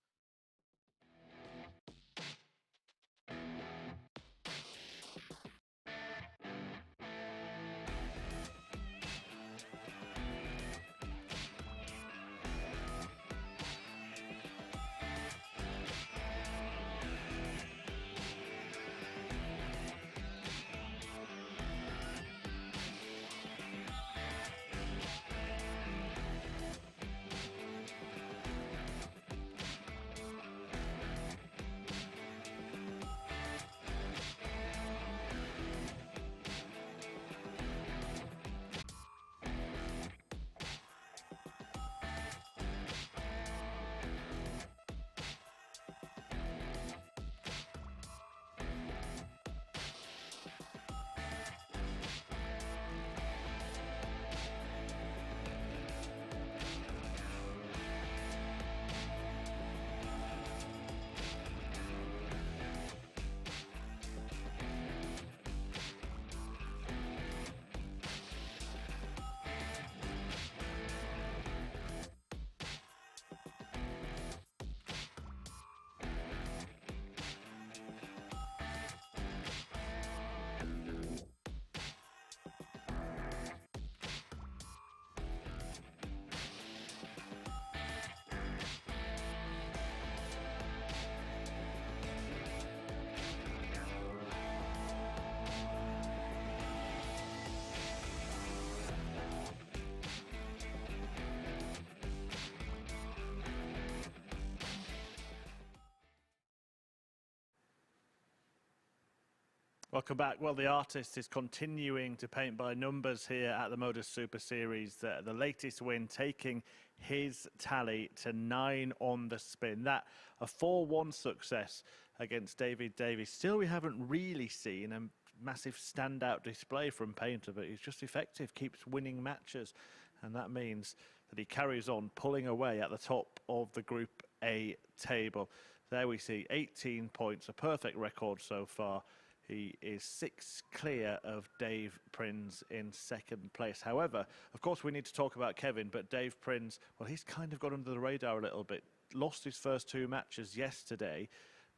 S1: Welcome back. Well, the artist is continuing to paint by numbers here at the MODUS Super Series. The latest win, taking his tally to 9 on the spin. That a 4-1 success against Davies. Still, we haven't really seen a massive standout display from Painter, but he's just effective, keeps winning matches, and that means that he carries on pulling away at the top of the Group A table. There we see 18 points, a perfect record so far. He is 6 clear of Dave Prins in second place. However, of course, we need to talk about Kevin, but Dave Prins, well, he's kind of got under the radar a little bit. Lost his first 2 matches yesterday,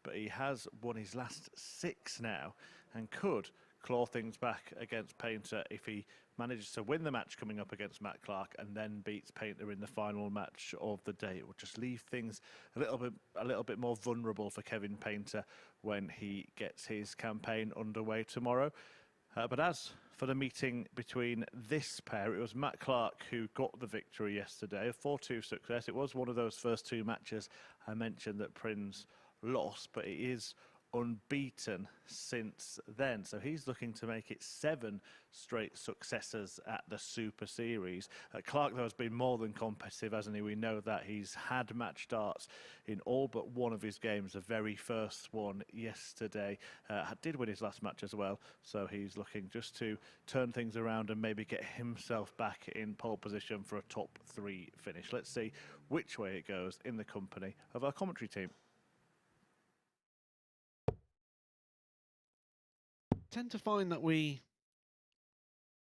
S1: but he has won his last 6 now and could claw things back against Painter if he manages to win the match coming up against Matt Clark and then beats Painter in the final match of the day. It will just leave things a little bit more vulnerable for Kevin Painter when he gets his campaign underway tomorrow. But as for the meeting between this pair, it was Matt Clark who got the victory yesterday, a 4-2 success. It was one of those first 2 matches I mentioned that Prins lost, but it is unbeaten since then. So he's looking to make it 7 straight successes at the Super Series. Clark, though, has been more than competitive, hasn't he? We know that he's had match starts in all but one of his games, the very first one yesterday. Did win his last match as well, so he's looking just to turn things around and maybe get himself back in pole position for a top 3 finish. Let's see which way it goes in the company of our commentary team.
S3: Tend to find that we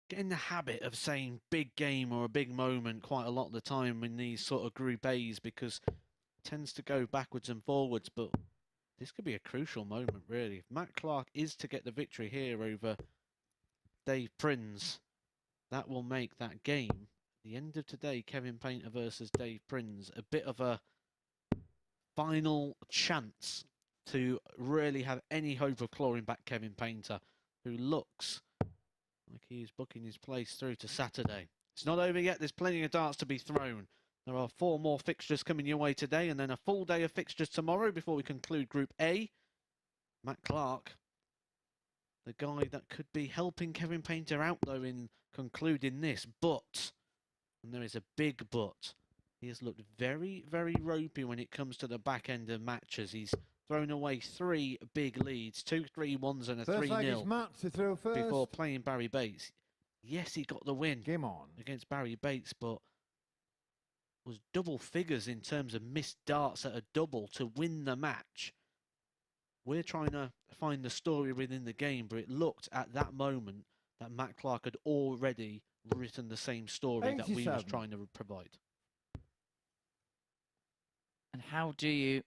S3: get in the habit of saying big game or a big moment quite a lot of the time in these sort of Group A's, because it tends to go backwards and forwards, but this could be a crucial moment, really. If Matt Clark is to get the victory here over Dave Prins, that will make that game, at the end of today, Kevin Painter versus Dave Prins, a bit of a final chance to really have any hope of clawing back Kevin Painter, who looks like he's booking his place through to Saturday. It's not over yet. There's plenty of darts to be thrown. There are 4 more fixtures coming your way today, and then a full day of fixtures tomorrow before we conclude Group A. Matt Clark, the guy that could be helping Kevin Painter out, though, in concluding this. But, and there is a big but, he has looked very, very ropey when it comes to the back end of matches. He's thrown away 3 big leads, 2 3-1s and a 3-0
S4: Matt to throw first.
S3: before playing Barrie Bates. Yes, he got the win
S4: Game on
S3: against Barrie Bates, but was double figures in terms of missed darts at a double to win the match. We're trying to find the story within the game, but it looked at that moment that Matt Clark had already written the same story that we was trying to provide.
S2: And how do you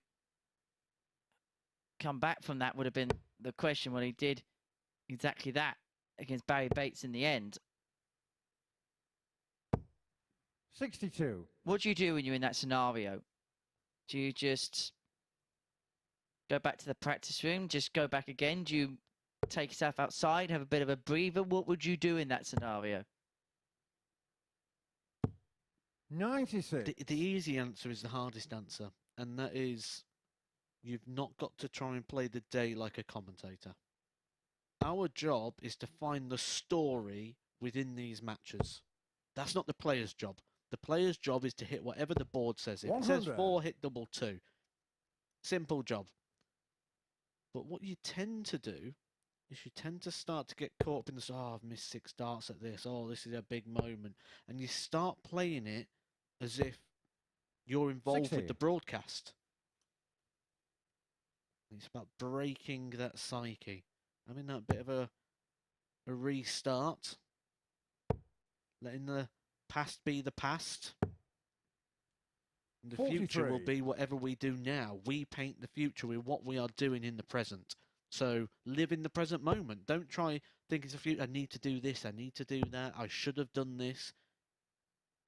S2: come back from that would have been the question. Well, he did exactly that against Barrie Bates in the end.
S4: 62.
S2: What do you do when you're in that scenario? Do you just go back to the practice room, just go back again? Do you take yourself outside, have a bit of a breather? What would you do in that scenario?
S4: 96.
S3: The easy answer is the hardest answer, and that is you've not got to try and play the day like a commentator. Our job is to find the story within these matches. That's not the player's job. The player's job is to hit whatever the board says. If it says 4, hit double 2. Simple job. But what you tend to do is you tend to start to get caught up in this, oh, I've missed 6 darts at this, oh, this is a big moment. And you start playing it as if you're involved
S4: 60.
S3: with the broadcast. It's about breaking that psyche. Having that bit of a restart. Letting the past be the past. And the
S4: 43.
S3: future will be whatever we do now. We paint the future with what we are doing in the present. So live in the present moment. Don't try thinking of future. I need to do this. I need to do that. I should have done this.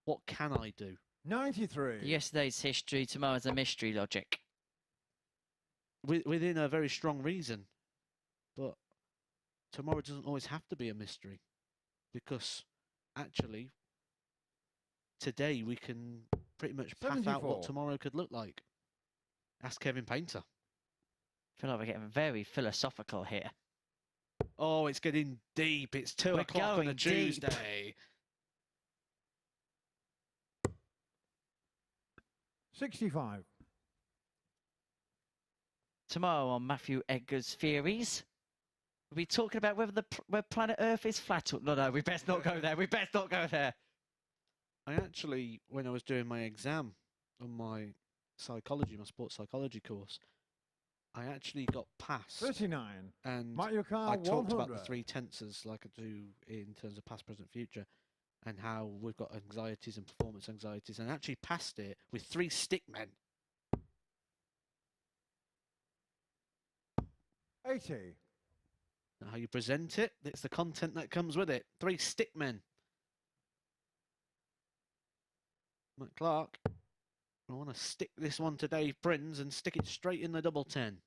S3: What can I do?
S4: 93.
S2: Yesterday's history, tomorrow's a mystery logic.
S3: Within a very strong reason. But tomorrow doesn't always have to be a mystery. Because actually, today we can pretty much path out what tomorrow could look like. Ask Kevin Painter.
S2: I feel like we're getting very philosophical here.
S3: Oh, it's getting deep. It's 2
S2: We're
S3: o'clock on a
S2: going deep.
S3: Tuesday.
S4: 65.
S2: Tomorrow on Matthew Edgar's Theories, we'll be talking about whether planet Earth is flat or... No, we best not go there. We best not go there.
S3: I actually, when I was doing my exam on my psychology, my sports psychology course, I actually got passed.
S4: 39.
S3: And
S4: Mario Kart
S3: I talked about the
S4: 100.
S3: 3 tenses like I do in terms of past, present, future, and how we've got anxieties and performance anxieties, and I actually passed it with 3 stick men.
S4: 80.
S3: Now, how you present it, it's the content that comes with it. 3 stick men. Matt Clark, I want to stick this one to Dave Prins and stick it straight in the double 10.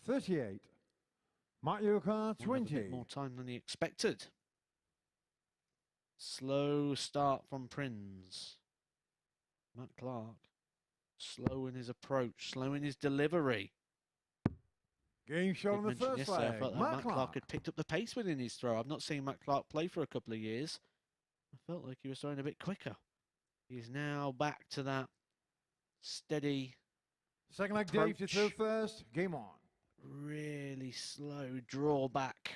S4: 38. Mario Kart
S3: We'll have a
S4: 20.
S3: bit more time than he expected. Slow start from Prins. Matt Clark, slow in his approach, slow in his delivery.
S4: Game shot on the
S3: Did mention
S4: first
S3: yesterday, I
S4: leg.
S3: felt that
S4: Matt
S3: Matt Clark
S4: Clark.
S3: had picked up the pace within his throw. I've not seen Matt Clark play for a couple of years. I felt like he was throwing a bit quicker. He's now back to that steady,
S4: Second leg, Dave to throw
S3: approach.
S4: first. Game on.
S3: really slow draw back.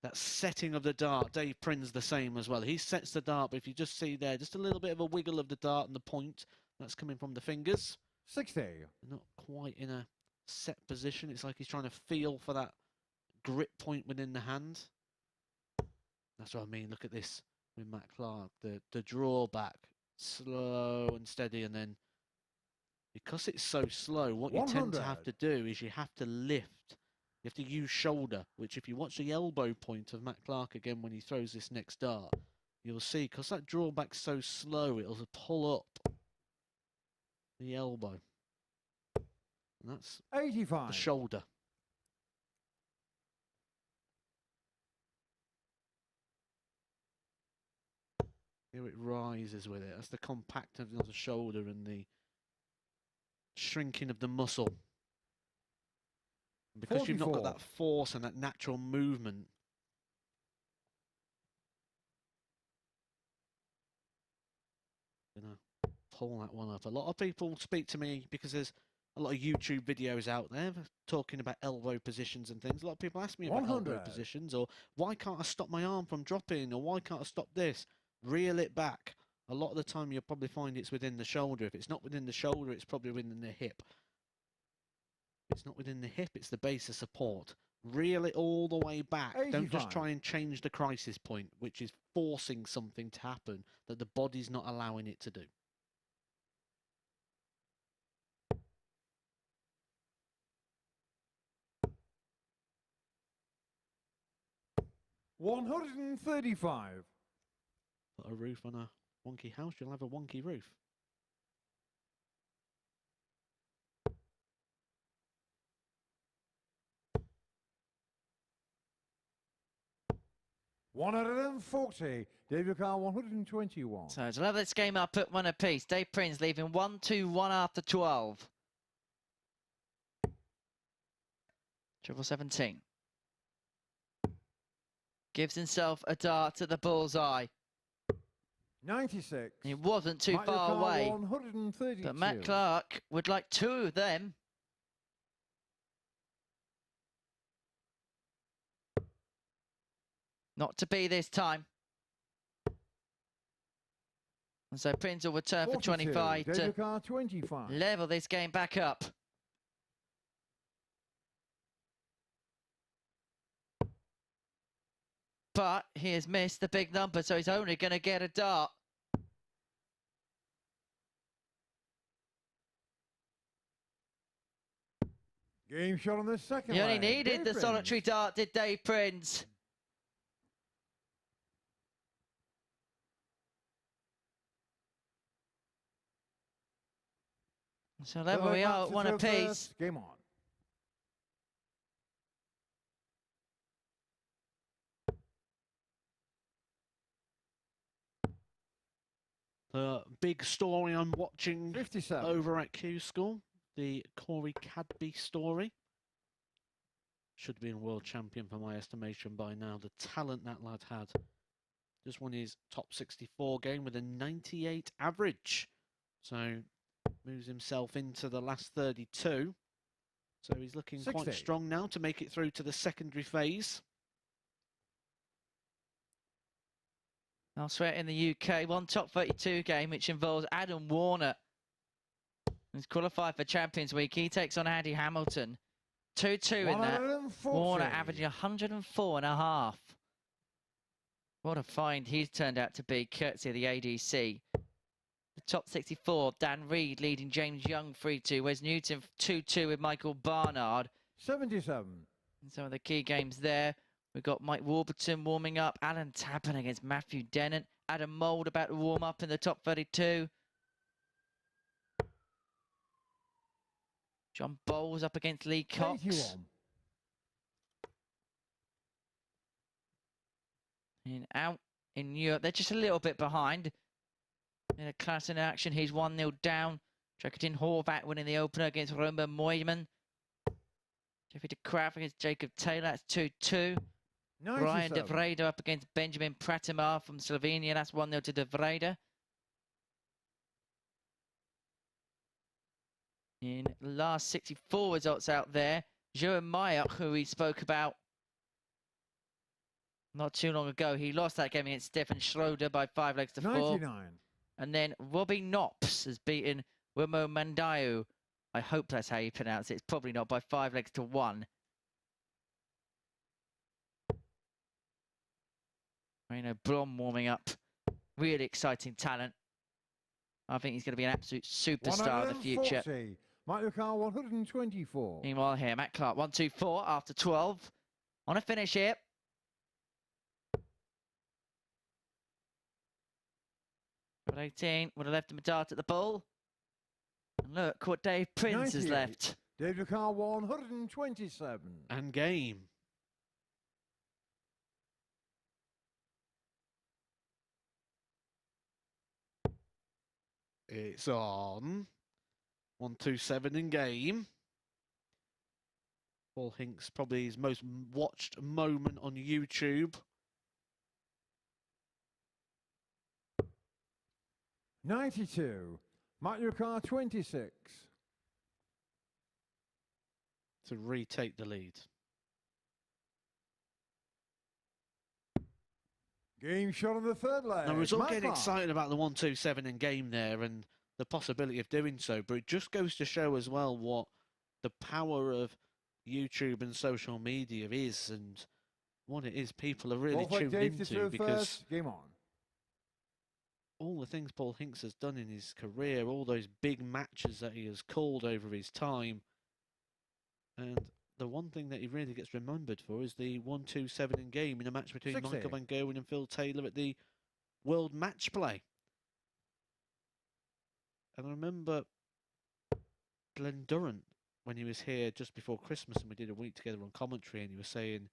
S3: That setting of the dart, Dave Prins the same as well. He sets the dart, but if you just see there, just a little bit of a wiggle of the dart and the point, that's coming from the fingers.
S4: 60.
S3: Not quite in a set position. It's like he's trying to feel for that grip point within the hand. That's what I mean. Look at this with Matt Clark. The drawback, slow and steady, and then because it's so slow, what you tend to have to do is you have to lift. You have to use shoulder, which if you watch the elbow point of Matt Clark again when he throws this next dart, you'll see, because that drawback's so slow, it'll pull up the elbow. And that's
S4: 85.
S3: the shoulder. Here it rises with it. That's the compactness of the shoulder and the shrinking of the muscle. And because you've not got
S4: 44.
S3: that force and that natural movement, pull that one up. A lot of people speak to me because there's a lot of YouTube videos out there talking about elbow positions and things. A lot of people ask me about elbow
S4: 100.
S3: positions, or why can't I stop my arm from dropping, or why can't I stop this? Reel it back. A lot of the time you'll probably find it's within the shoulder. If it's not within the shoulder, it's probably within the hip. If it's not within the hip, it's the base of support. Reel it all the way back.
S4: 85.
S3: Don't just try and change the crisis point, which is forcing something to happen that the body's not allowing it to do.
S4: $135.
S3: Put a roof on a wonky house, you'll have a wonky roof.
S4: $140. David Carr 121.
S2: So to level this game up at 1 apiece. Dave Prins leaving 1-2-1 after 12. Triple 17. Gives himself a dart at the bullseye.
S4: 96.
S2: He wasn't too
S4: Mario
S2: far
S4: Kart
S2: away.
S4: 132.
S2: But Matt Clark would like 2 of them. Not to be this time. And so Prins will return for 25 to
S4: David Carr 25.
S2: level this game back up. But he has missed the big number, so he's only going to get a dart.
S4: Game shot on the second
S2: He only
S4: leg.
S2: needed
S4: Dave
S2: the
S4: Prins.
S2: solitary dart, did Dave Prins. So level we are at 1 apiece.
S4: Game on.
S3: The big story I'm watching
S4: 57.
S3: over at Q School, the Corey Cadby story. Should have been world champion for my estimation by now. The talent that lad had. Just won his top 64 game with a 98 average. So moves himself into the last 32. So he's looking
S4: 60.
S3: quite strong now to make it through to the secondary phase.
S2: Elsewhere in the UK, one top 32 game which involves Adam Warner. He's qualified for Champions Week. He takes on Andy Hamilton. 2-2 in that.
S4: 140.
S2: Warner averaging 104.5. What a find he's turned out to be, courtesy of the ADC. The top 64, Dan Reed leading James Young 3-2. Wes Newton 2-2 with Michael Barnard.
S4: 77.
S2: And some of the key games there. We've got Mike Warburton warming up. Alan Tappan against Matthew Dennett. Adam Mould about to warm up in the top 32. John Bowles up against Lee Cox.
S4: 81.
S2: And out in Europe, they're just a little bit behind. In a class in action, he's 1-0 down. Dragutin Horvat winning the opener against Roman Moyman. Jeffrey de Graaf against Jacob Taylor, that's 2-2. Brian de
S4: 97.
S2: Vrede up against Benjamin Pratimar from Slovenia, that's 1-0 to de Vrede. In the last 64 results out there, Johan Meyer, who we spoke about not too long ago, he lost that game against Stefan Schroeder by 5 legs to 4.
S4: 99.
S2: And then Robbie Knops has beaten Wimo Mandayu. I hope that's how you pronounce it. It's probably not, by 5 legs to 1. Reno Blom warming up. Really exciting talent. I think he's going to be an absolute superstar in the future.
S4: 140. Michael Carr 124.
S2: Meanwhile here, Matt Clark 1-2-4 after 12. On a finish here. Got 18, would have left him a dart at the ball. And look what Dave Prins has
S4: 98.
S2: left.
S4: David Carr 127.
S3: And game. It's on. 127 in game. Paul Hinks, probably his most watched moment on YouTube.
S4: 92. Michael Carr 26.
S3: To retake the lead.
S4: Game shot on the third leg.
S3: Now, we was all
S4: Matt
S3: getting
S4: Clark.
S3: excited about the 127 in game there and the possibility of doing so, but it just goes to show as well what the power of YouTube and social media is and what it is people are really
S4: Ball flight
S3: tuned
S4: Dave to
S3: into,
S4: throw
S3: because
S4: first. Game on.
S3: all the things Paul Hinks has done in his career, all those big matches that he has called over his time, and the one thing that he really gets remembered for is the 127 in game in a match between
S4: 60.
S3: Michael Van Gerwen and Phil Taylor at the World Match Play. And I remember Glenn Durrant, when he was here just before Christmas and we did a week together on commentary, and he was saying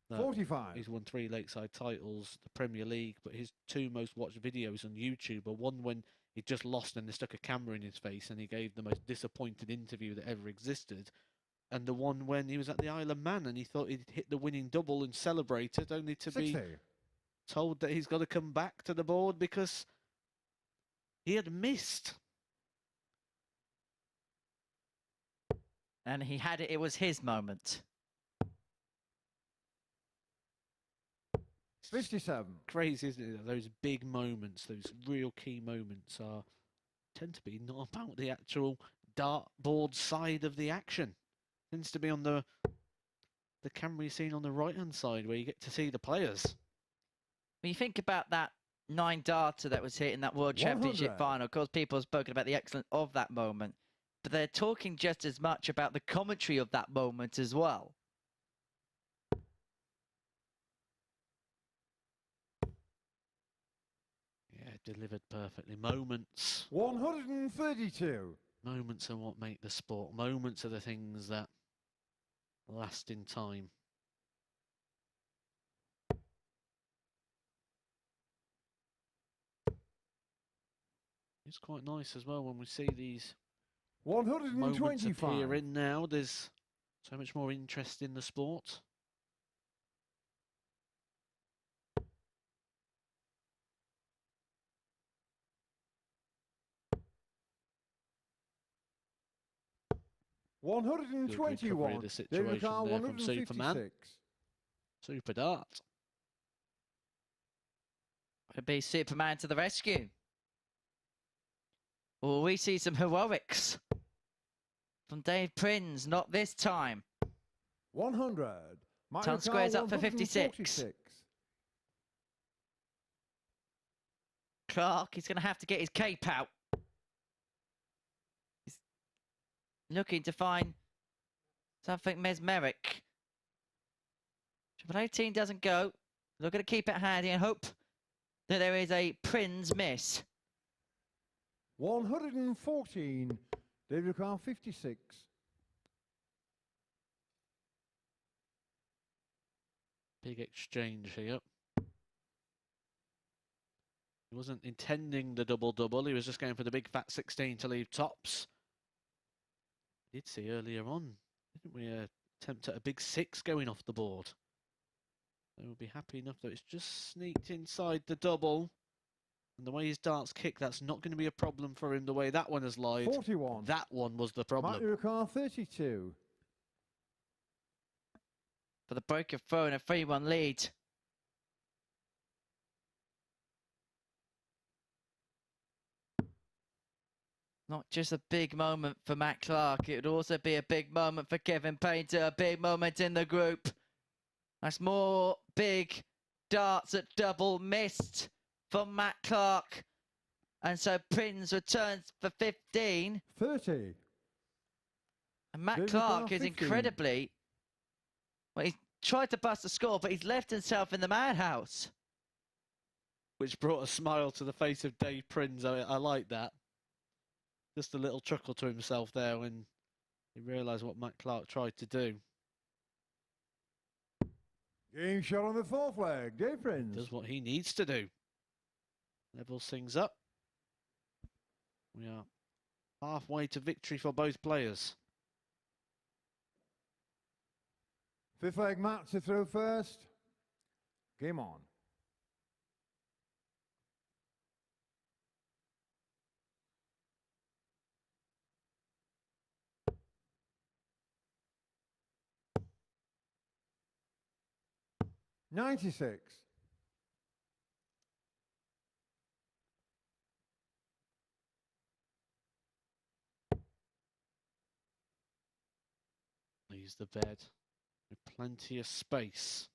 S3: that
S4: 45.
S3: he's won 3 Lakeside titles, the Premier League, but his 2 most watched videos on YouTube are one when he just lost and they stuck a camera in his face and he gave the most disappointed interview that ever existed, and the one when he was at the Isle of Man and he thought he'd hit the winning double and celebrated, only to
S4: 60.
S3: be told that he's got to come back to the board because he had missed.
S2: And he had it, it was his moment.
S4: 57.
S3: Crazy, isn't it? Those big moments, those real key moments tend to be not about the actual dartboard side of the action. Tends to be on the camera you seen on the right hand side where you get to see the players.
S2: When you think about that 9 darter that was hit in that World
S4: 100.
S2: Championship final, of course people have spoken about the excellence of that moment, but they're talking just as much about the commentary of that moment as well.
S3: Yeah, delivered perfectly. Moments.
S4: 132.
S3: Moments are what make the sport. Moments are the things that last in time. It's quite nice as well when we see these moments
S4: 125.
S3: appear in now. There's So much more interest in the sport. Good recovery of the situation there from Superman. Super dart.
S2: Would be Superman to the rescue. Will we see some heroics from Dave Prins? Not this time.
S4: 100.
S2: Ton squares up for 56. Clark is going to have to get his cape out. He's looking to find something mesmeric. Triple 18 doesn't go. They're going to keep it handy and hope that there is a Prins miss.
S4: 114. David Carl 56.
S3: Big exchange here. He wasn't intending the double-double. He was just going for the big fat 16 to leave tops. We did see earlier on, didn't we, attempt at a big 6 going off the board. They will be happy enough that it's just sneaked inside the double. And the way his darts kick, that's not going to be a problem for him. The way that one has lied,
S4: 41.
S3: that one was the problem.
S4: David Carl 32.
S2: For the broken throw and a 3-1 lead. Not just a big moment for Matt Clark, it would also be a big moment for Kevin Painter, a big moment in the group. That's more big darts at double missed from Matt Clark. And so Prins returns for 15.
S4: 30.
S2: And Matt
S4: David
S2: Clark
S4: Carl,
S2: is
S4: 15.
S2: incredibly... Well, he's tried to bust a score, but he's left himself in the madhouse.
S3: Which brought a smile to the face of Dave Prins. I like that. Just a little chuckle to himself there when he realised what Matt Clark tried to do.
S4: Game shot on the fourth leg. Dave Prins.
S3: Does what he needs to do. Levels things up. We are halfway to victory for both players.
S4: Fifth leg, Matt to throw first. Game on. $96.
S3: Leaves the bed with plenty of space.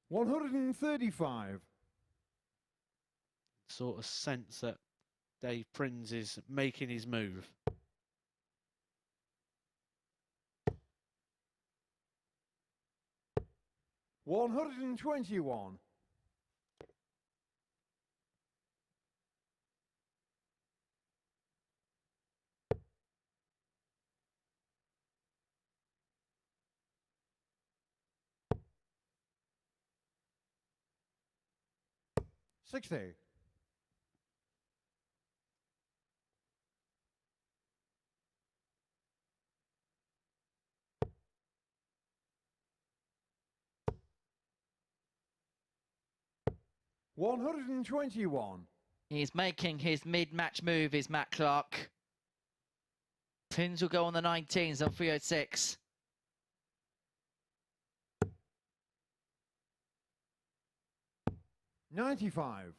S4: 135.
S3: Sort of sense that Dave Prins is making his move.
S4: $121. $60. $121.
S2: He's making his mid-match move, is Matt Clark. Prins will go on the 19s on 306.
S4: $95.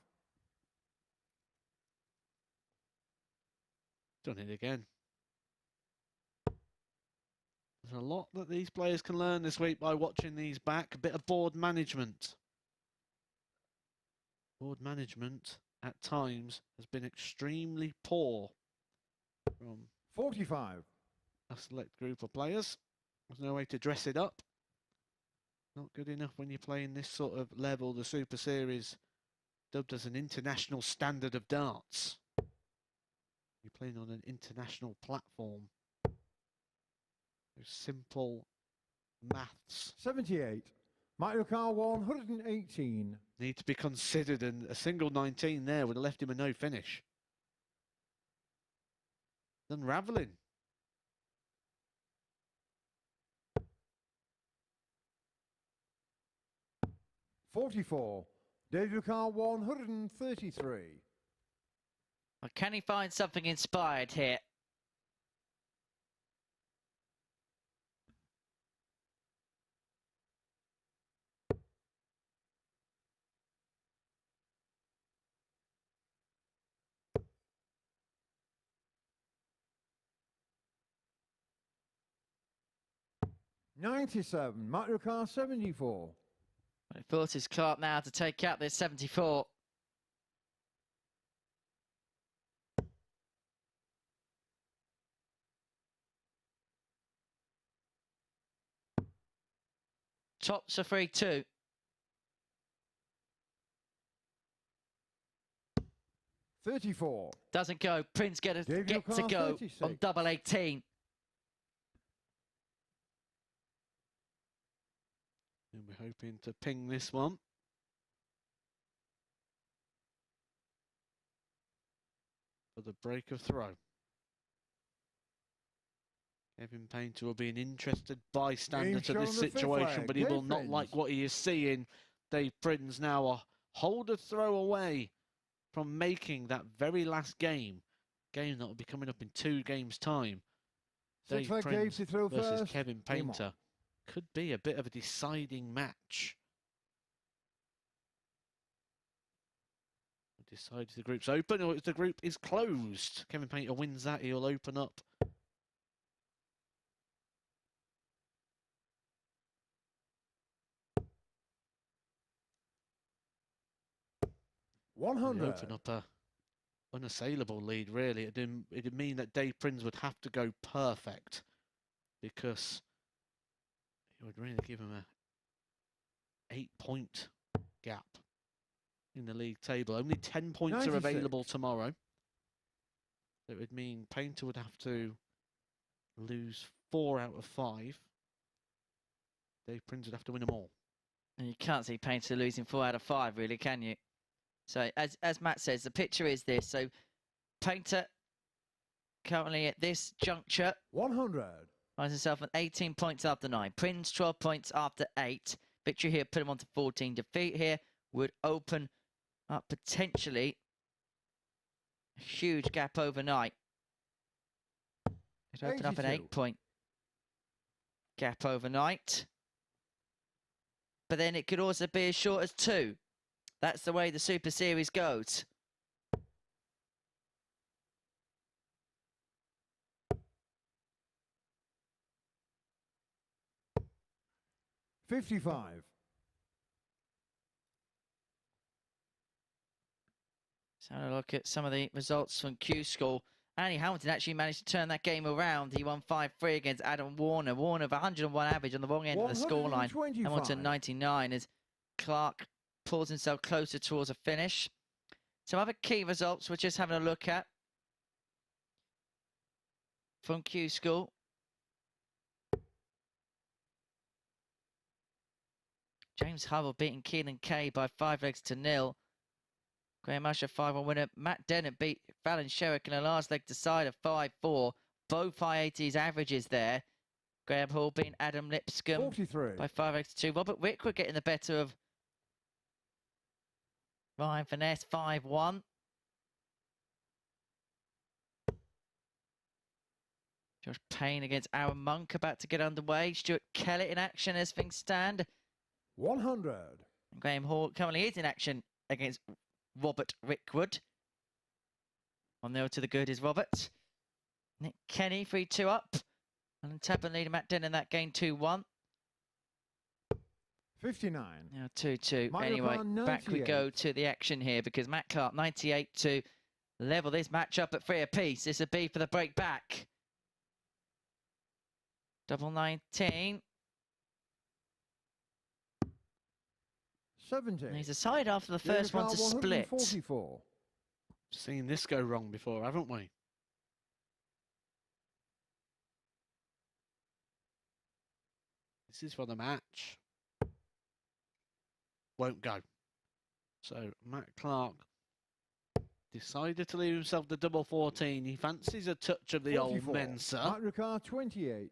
S3: Done it again. There's a lot that these players can learn this week by watching these back. A bit of board management. Board management at times has been extremely poor from
S4: 45.
S3: a select group of players. There's no way to dress it up. Not good enough when you're playing this sort of level, the Super Series, dubbed as an international standard of darts. You're playing on an international platform. There's simple maths
S4: 78. Michael Carl 118.
S3: need to be considered, and a single 19 there would have left him a no finish. Unravelling.
S4: 44. David Car 133.
S2: Well, can he find something inspired here?
S4: $97. Mario Car 74.
S2: It forces Clark now to take out this 74. Tops a 3-2.
S4: $34.
S2: Doesn't go. Prins gets to
S4: David
S2: go
S4: O'Connor,
S2: on
S4: 36.
S2: double 18.
S3: And we're hoping to ping this one. For the break of throw. Kevin Painter will be an interested bystander
S4: Game
S3: to this
S4: shown the fifth
S3: situation,
S4: leg.
S3: but he will
S4: Dave
S3: not
S4: Prins.
S3: like what he is seeing. Dave Prins now a hold a throw away from making that very last game that will be coming up in 2 games' time.
S4: Six
S3: Dave
S4: leg Dave
S3: Prins
S4: to throw
S3: versus
S4: first.
S3: Kevin
S4: Game on.
S3: Painter could be a bit of a deciding match. Decides the group's open or the group is closed. Kevin Painter wins that, he'll open up. He'll
S4: 100.
S3: open up a unassailable lead, really. It'd mean that Dave Prins would have to go perfect because it would really give him a 8-point gap in the league table. Only 10 points
S4: 96.
S3: are available tomorrow. It would mean Painter would have to lose 4 out of 5. Dave Prins would have to win them all.
S2: And you can't see Painter losing 4 out of 5, really, can you? So, as Matt says, the picture is this. So, Painter currently at this juncture
S4: 100.
S2: finds himself at 18 points after 9. Prins 12 points after 8. Victory here put him on to 14. Defeat here would open up potentially a huge gap overnight. It'd open up an
S4: 82.
S2: 8-point gap overnight. But then it could also be as short as 2. That's the way the Super Series goes.
S4: $55.
S2: So have a look at some of the results from Q School. Andy Hamilton actually managed to turn that game around. He won 5-3 against Adam Warner. Warner with 101 average on the wrong end of the scoreline.
S4: 125.
S2: Hamilton 99 as Clark pulls himself closer towards a finish. Some other key results we're just having a look at from Q School. James Hubble beating Keelan Kay by 5 legs to 0. Graham Usher 5-1 winner. Matt Dennett beat Fallon Sherrick in a last leg decider 5-4. Both high 80s averages there. Graham Hall beating Adam Lipscomb
S4: 43.
S2: by 5 legs to 2. Robert Wickwood getting the better of Ryan Finesse 5-1. Josh Payne against Aaron Monk about to get underway. Stuart Kellett in action as things stand.
S4: 100.
S2: Graham Hall currently is in action against Robert Wickwood. 1-0 to the good is Robert. Nick Kenny 3-2 up. And Tabern leading Matt Denton in that game 2-1.
S4: 59.
S2: Now 2-2.
S4: Michael
S2: Anyway,
S4: Clark,
S2: back we
S4: 98.
S2: go to the action here because Matt Clark 98 to level this match up at 3 apiece. This would be for the break back. Double 19.
S4: 70.
S2: And he's aside after the first one to split.
S4: 144.
S3: Seen this go wrong before, haven't we? This is for the match. Won't go. So Matt Clark decided to leave himself the double 14. He fancies a touch of the
S4: 44.
S3: old Mensa.
S4: Matt Ricard 28.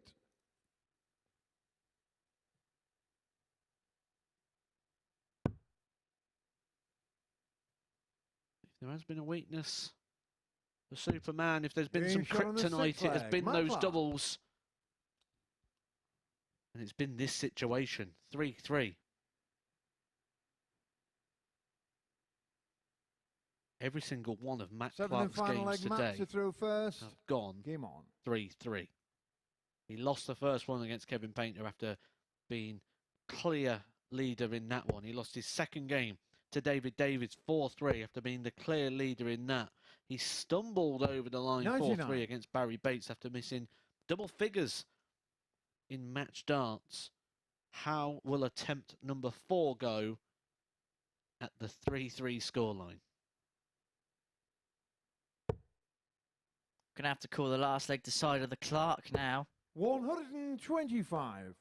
S3: There has been a weakness for Superman. If there's been
S4: Being
S3: some
S4: shot on the
S3: kryptonite,
S4: sixth
S3: it has
S4: leg,
S3: been those
S4: Matlock.
S3: doubles. And it's been this situation. 3-3. Every single one of Matt
S4: 7th and
S3: Clark's
S4: final
S3: games
S4: leg match
S3: today
S4: to throw first.
S3: have gone
S4: Game on.
S3: 3-3. He lost the first one against Kevin Painter after being clear leader in that one. He lost his second game to David Davies 4-3 after being the clear leader in that. He stumbled over the line
S4: 99.
S3: 4-3 against Barrie Bates after missing double figures in match darts. How will attempt number 4 go at the 3-3 scoreline?
S2: Gonna have to call the last leg decider the Clark now.
S4: 125.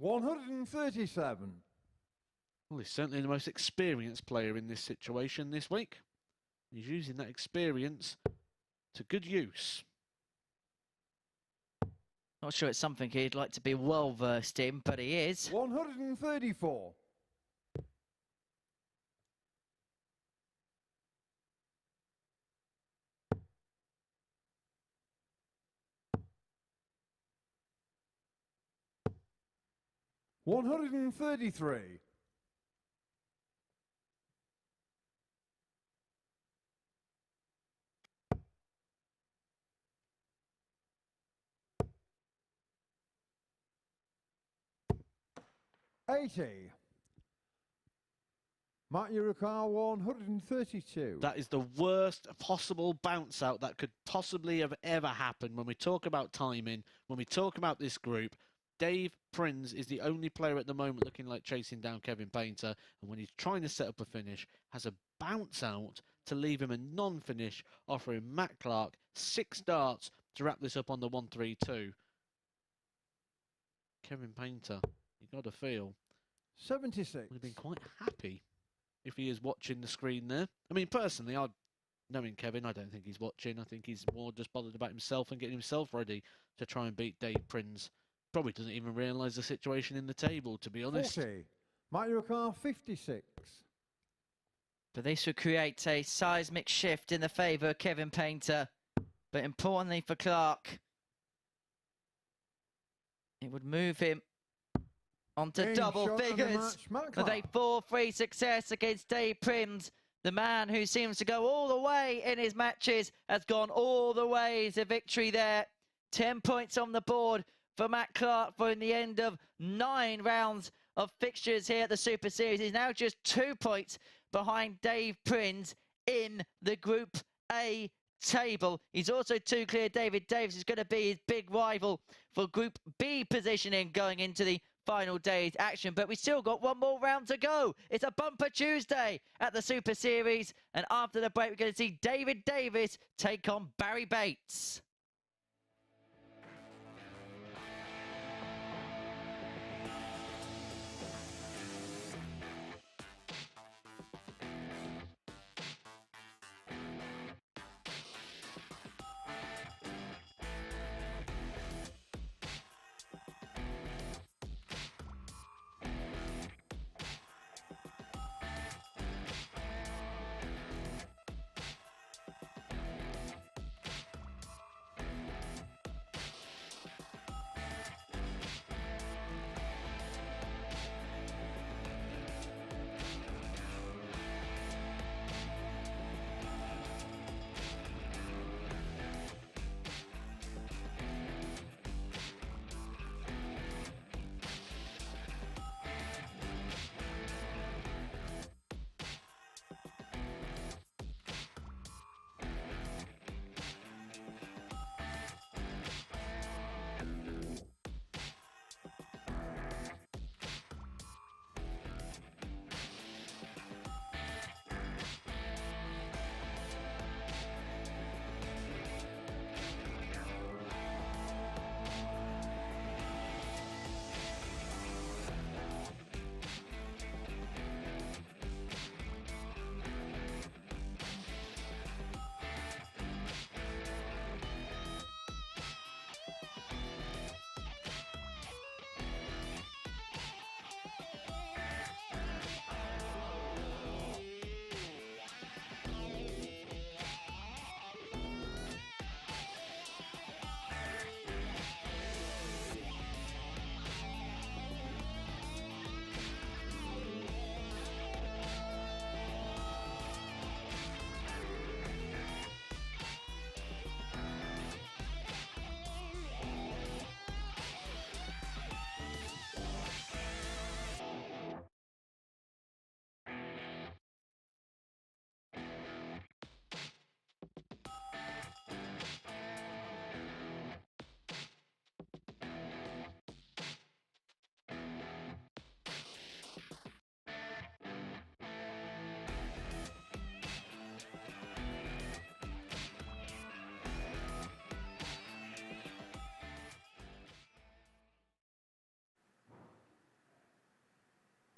S4: $137.
S3: Well, he's certainly the most experienced player in this situation this week. He's using that experience to good use.
S2: Not sure it's something he'd like to be well versed in, but he is.
S4: 134. $133. 80. Matt Urucar 132.
S3: That is the worst possible bounce out that could possibly have ever happened. When we talk about timing, when we talk about this group, Dave Prins is the only player at the moment looking like chasing down Kevin Painter, and when he's trying to set up a finish, has a bounce out to leave him a non-finish, offering Matt Clark 6 darts to wrap this up on the 1-3-2. Kevin Painter, you got to feel
S4: 76.
S3: would have been quite happy if he is watching the screen there. I mean, personally, knowing Kevin, I don't think he's watching. I think he's more just bothered about himself and getting himself ready to try and beat Dave Prins. Probably doesn't even realise the situation in the table, to be honest.
S4: 40. Matt Urucar 56.
S2: But this would create a seismic shift in the favour of Kevin Painter. But importantly for Clark, it would move him onto
S4: Being
S2: double
S4: shot on the
S2: figures
S4: match, Matt
S2: with a
S4: Clark.
S2: 4-3 success against Dave Prins. The man who seems to go all the way in his matches has gone all the way to victory there. 10 points on the board for Matt Clark for in the end of 9 rounds of fixtures here at the Super Series. He's now just 2 points behind Dave Prins in the Group A table. He's also 2 clear. David Davies is going to be his big rival for Group B positioning going into the final day's action. But we still got one more round to go. It's a bumper Tuesday at the Super Series. And after the break, we're going to see David Davies take on Barrie Bates.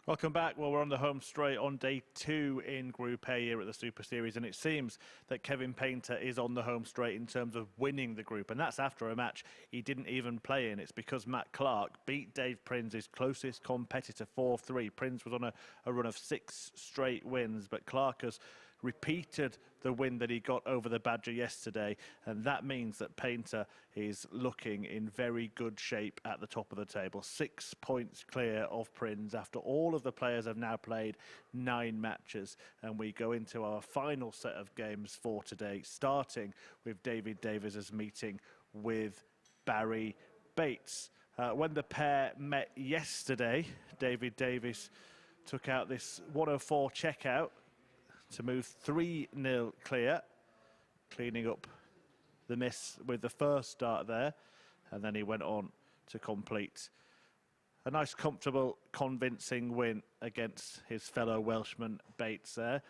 S1: Welcome back. Well, we're on the home straight on day 2 in Group A here at the Super Series, and it seems that Kevin Painter is on the home straight in terms of winning the group, and that's after a match he didn't even play in. It's because Matt Clark beat Dave Prins, his closest competitor, 4-3. Prins was on a run of 6 straight wins, but Clark has repeated the win that he got over the Badger yesterday, and that means that Painter is looking in very good shape at the top of the table. 6 points clear of Prins after all of the players have now played 9 matches, and we go into our final set of games for today, starting with David Davies' meeting with Barrie Bates. When the pair met yesterday, David Davies took out this 104 checkout to move 3-0 clear, cleaning up the miss with the first start there, and then he went on to complete a nice, comfortable, convincing win against his fellow Welshman Bates there.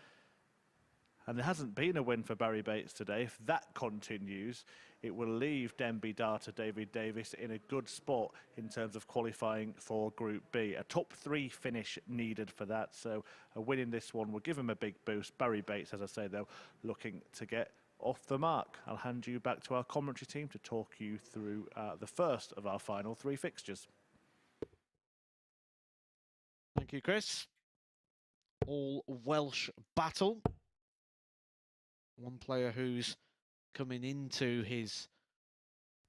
S1: And there hasn't been a win for Barrie Bates today. If that continues, it will leave Denby Darter David Davies in a good spot in terms of qualifying for Group B. A top 3 finish needed for that, so a win in this one will give him a big boost. Barrie Bates, as I say, though, looking to get off the mark. I'll hand you back to our commentary team to talk you through the first of our final 3 fixtures.
S3: Thank you, Chris. All Welsh battle. One player who's coming into his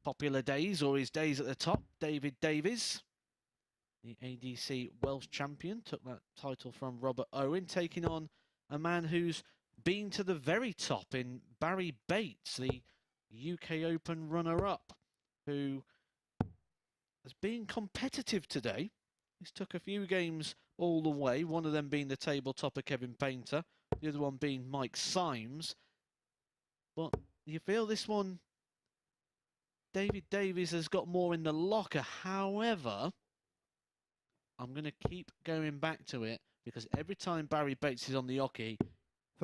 S3: popular days, or his days at the top, David Davies, the ADC Welsh champion, took that title from Robert Owen, taking on a man who's been to the very top in Barrie Bates, the UK Open runner-up, who has been competitive today. He's took a few games all the way, one of them being the table topper Kevin Painter, the other one being Mike Symes. But you feel this one, David Davies has got more in the locker. However, I'm going to keep going back to it because every time Barrie Bates is on the hockey,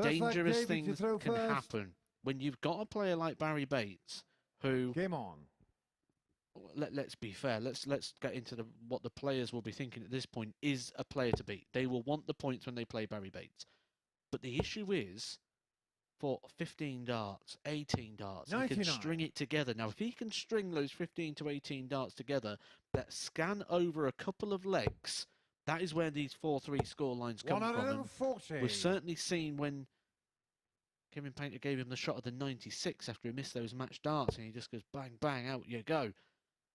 S3: dangerous things can happen. When you've got a player like Barrie Bates, who...
S4: Game on.
S3: Let's be fair. Let's get into what the players will be thinking at this point is a player to beat. They will want the points when they play Barrie Bates. But the issue is, for 15 darts, 18 darts, 99. He can string it together. Now, if he can string those 15 to 18 darts together that scan over a couple of legs, that is where these 4-3 scorelines come from. We've certainly seen when Kevin Painter gave him the shot of the 96 after he missed those match darts, and he just goes bang, bang, out you go.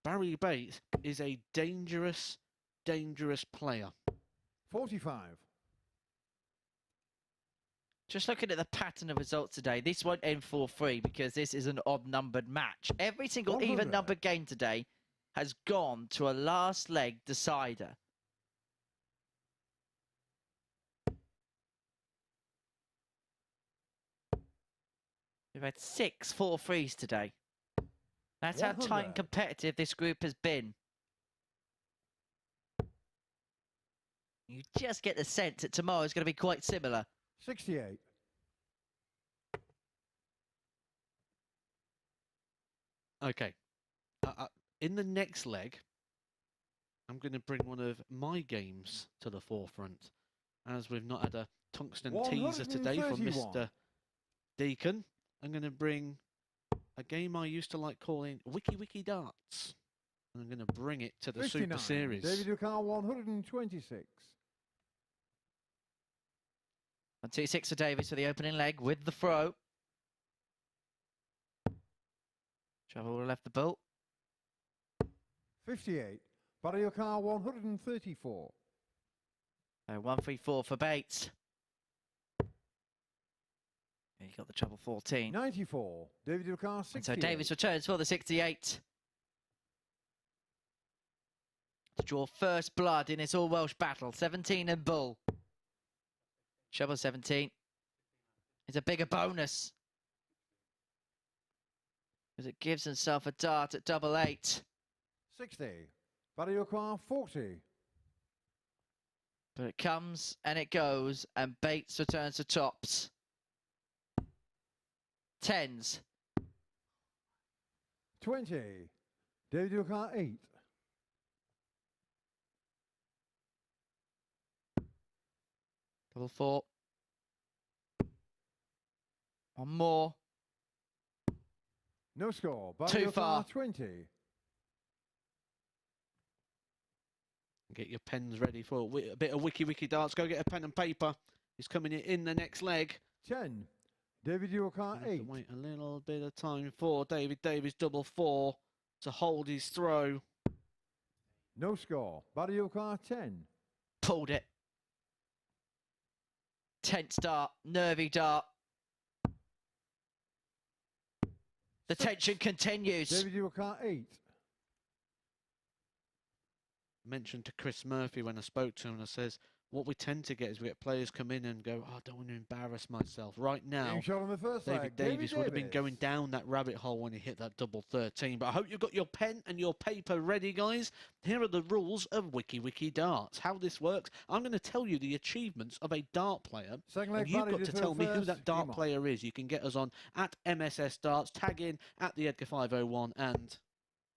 S3: Barrie Bates is a dangerous, dangerous player.
S4: 45.
S2: Just looking at the pattern of results today, this won't end 4-3 because this is an odd-numbered match. Every single even-numbered game today has gone to a last leg decider. We've had 6 4-3s today. That's how tight and competitive this group has been. You just get the sense that tomorrow is going to be quite similar.
S4: 68.
S3: Okay. In the next leg, I'm going to bring one of my games to the forefront. As we've not had a tungsten teaser today from Mr. Deacon, I'm going to bring a game I used to like calling Wiki Darts. And I'm going to bring it to the 59. Super Series.
S4: David Ducal, 126.
S2: 1-2-6 for Davies for the opening leg with the throw. Travel left the bolt.
S4: 58. Barrie Ducal, 134.
S2: 1-3-4 for Bates. He got the treble 14.
S4: 94. David Ducal, 68.
S2: So Davies returns for the 68. To draw first blood in this all-Welsh battle. 17 and bull. Treble 17 is a bigger bonus, because it gives himself a dart at double 8.
S4: 60. Barrie Ducal, 40.
S2: But it comes and it goes, and Bates returns to tops. 10s.
S4: 20. David Ducal, 8.
S2: Double four. One more.
S4: No score.
S2: Too far.
S4: 20.
S3: Get your pens ready for a bit of wiki darts. Go get a pen and paper. He's coming in the next leg.
S4: 10. David, your car
S3: Have to
S4: 8.
S3: wait a little bit of time for David Davies double four to hold his throw.
S4: No score. Barrie, your car 10.
S2: Pulled it. Tense dart. Nervy dart. The tension continues.
S4: David, your car 8.
S3: Mentioned to Chris Murphy when I spoke to him, and I says, what we tend to get is we get players come in and go, oh, I don't want to embarrass myself. Right now,
S4: Game shot on the first
S3: David
S4: leg.
S3: Davies would have been
S4: Davies.
S3: going down that rabbit hole when he hit that double 13. But I hope you've got your pen and your paper ready, guys. Here are the rules of Wiki Darts. How this works, I'm going to tell you the achievements of a dart player.
S4: Second leg,
S3: And you've
S4: Barrie
S3: got to tell me who
S4: first.
S3: that dart
S4: Game on.
S3: player is. You can get us on at MSS Darts, tag in at the Edgar 501 and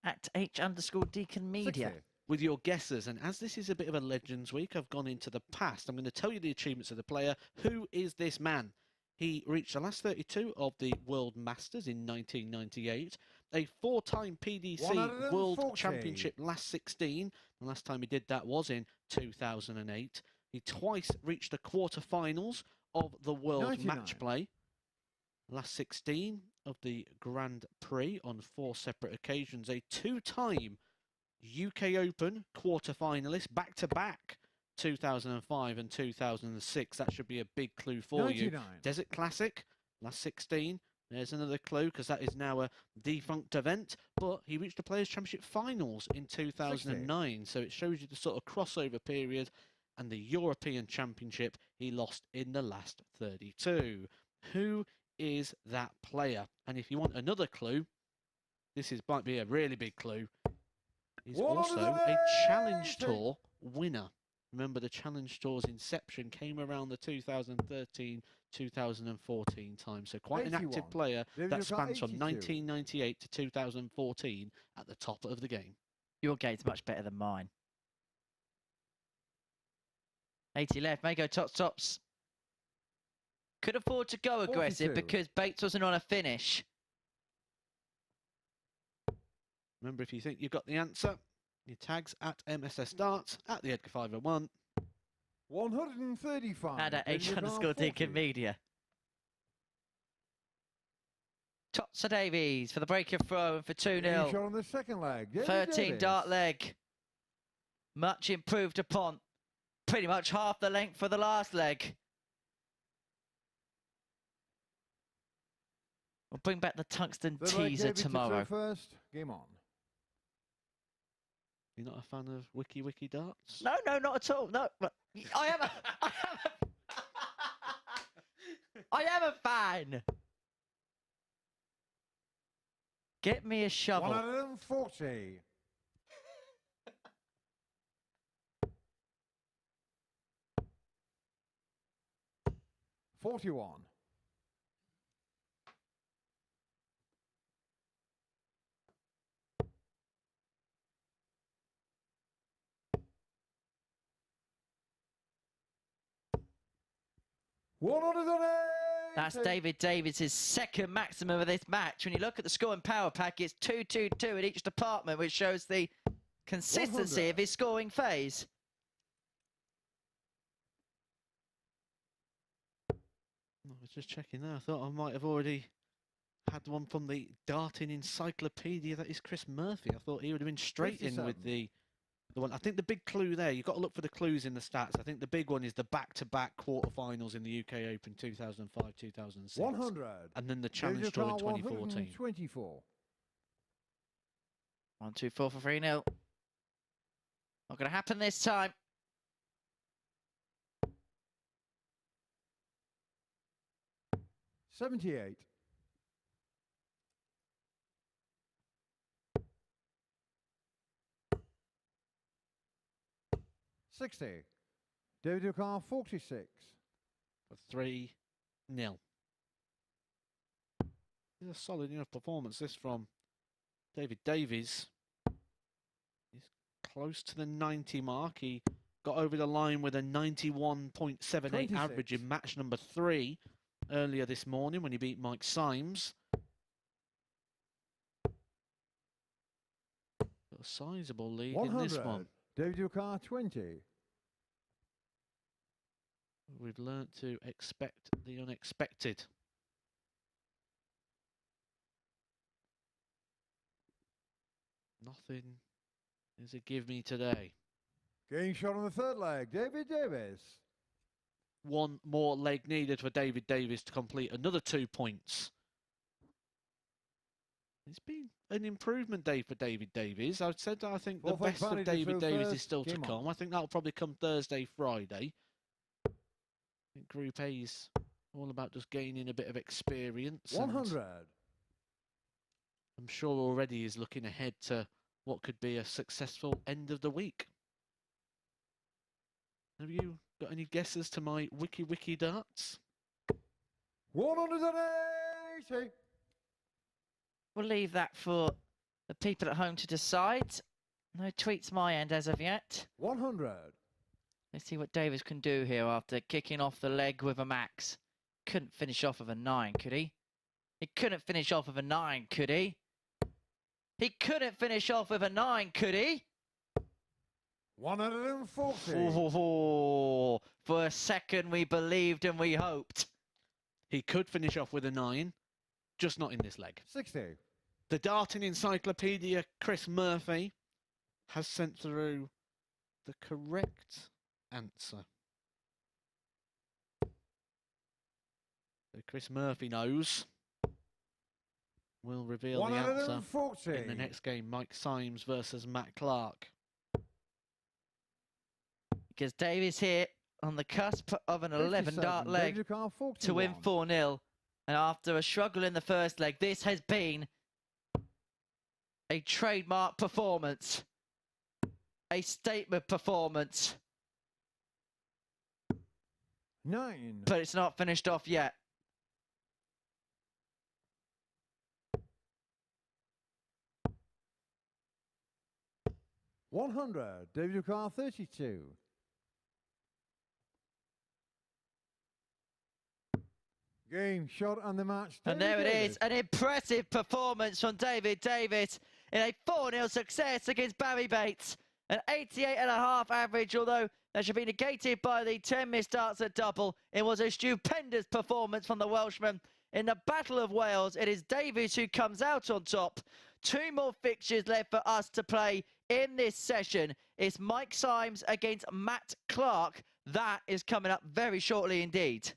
S2: At H_Deacon Media.
S4: 60.
S3: with your guesses. And as this is a bit of a Legends Week, I've gone into the past. I'm going to tell you the achievements of the player. Who is this man? He reached the last 32 of the World Masters in 1998, a 4-time PDC
S4: 140.
S3: World Championship last 16. The last time he did that was in 2008. He twice reached the quarterfinals of the World
S4: 99.
S3: Match Play. Last 16 of the Grand Prix on 4 separate occasions. A 2-time UK Open quarter-finalist, back-to-back 2005 and 2006. That should be a big clue for
S4: 99.
S3: you. Desert Classic, last 16. There's another clue because that is now a defunct event. But he reached the Players' Championship finals in 2009. So it shows you the sort of crossover period. And the European Championship he lost in the last 32. Who is that player? And if you want another clue, might be a really big clue. He's also a Challenge Tour winner. Remember, the Challenge Tour's inception came around the 2013-2014 time. So quite an
S4: 81.
S3: active player
S4: David,
S3: that
S4: you've got
S3: spans from
S4: 82.
S3: 1998 to 2014 at the top of the game.
S2: Your game's much better than mine. 80 left. May go tops. Could afford to go aggressive
S4: 42.
S2: because Bates wasn't on a finish.
S3: Remember, if you think you've got the answer, your tags at MSS Darts, at the Edgar 501.
S4: 135.
S2: And at
S4: David, your car
S2: H_Deacon
S4: 40.
S2: Media. Tots Davies for the breaker throw and for
S4: Game
S2: 2-0.
S4: shot on the second leg. David
S2: 13
S4: Davies.
S2: dart leg. Much improved upon. Pretty much half the length for the last leg. We'll bring back the tungsten
S4: Third leg,
S2: teaser
S4: David to
S2: tomorrow.
S4: throw first. Game on.
S3: You're not a fan of Wiki Darts?
S2: No, not at all. No, I am I am a fan. Get me a shovel.
S4: 140. $41.
S2: That's David Davies' second maximum of this match. When you look at the score and power pack, it's 2-2-2 in each department, which shows the consistency
S4: 100.
S2: of his scoring phase.
S3: I was just checking there. I thought I might have already had one from the darting encyclopedia that is Chris Murphy. I thought he would have been straight in with
S4: 57.
S3: the one. I think the big clue there, you've got to look for the clues in the stats. I think the big one is the back-to-back quarterfinals in the UK Open 2005, 2006.
S4: 100.
S3: And then the Challenge Tour in 2014.
S4: 24.
S2: 1-2-4 for 3-0. Not going to happen this time.
S4: $78. $60. David Ducar, 46.
S3: For 3-0. It's a solid enough performance, this from David Davies. He's close to the 90 mark. He got over the line with a 91.78
S4: 26.
S3: average in match number 3 earlier this morning when he beat Mike Symes. Got a sizable lead in this
S4: 100.
S3: one.
S4: David Ducar 20.
S3: We've learnt to expect the unexpected. Nothing is a give me today.
S4: Getting shot on the third leg, David Davies.
S3: One more leg needed for David Davies to complete another 2 points. It's been an improvement day for David Davies. I've said I think the
S4: Fourth leg
S3: best of
S4: Barrie
S3: David
S4: Bates
S3: Davies
S4: first.
S3: is still to
S4: Game on.
S3: come. I think that'll probably come Thursday, Friday. I think Group A's all about just gaining a bit of experience.
S4: 100.
S3: I'm sure already he's looking ahead to what could be a successful end of the week. Have you got any guesses to my wiki darts?
S4: 180.
S2: We'll leave that for the people at home to decide. No tweets my end as of yet.
S4: 100.
S2: Let's see what Davies can do here after kicking off the leg with a max. Couldn't finish off with a 9, could he? He couldn't finish off with a 9, could he? He couldn't finish off with a 9, could he?
S4: 140.
S2: Oh, for a second we believed and we hoped.
S3: He could finish off with a 9, just not in this leg.
S4: 60.
S3: The darting encyclopedia, Chris Murphy, has sent through the correct answer. So Chris Murphy knows. We'll reveal the answer
S4: 140.
S3: in the next game, Mike Symes versus Matt Clark.
S2: Because Davies here on the cusp of an 11 dart
S4: 57.
S2: leg
S4: David Ducar 41.
S2: to win 4-0. And after a struggle in the first leg, this has been a trademark performance. A statement performance.
S4: 9.
S2: But it's not finished off yet.
S4: $100. David Ducar 32. Game shot on the match.
S2: And
S4: David
S2: there it
S4: Davies.
S2: is, an impressive performance from David Davies in a 4-0 success against Barrie Bates. An 88.5 average, although that should be negated by the 10 missed darts at double. It was a stupendous performance from the Welshman. In the Battle of Wales, it is Davies who comes out on top. 2 more fixtures left for us to play in this session. It's Mike Symes against Matt Clark. That is coming up very shortly indeed.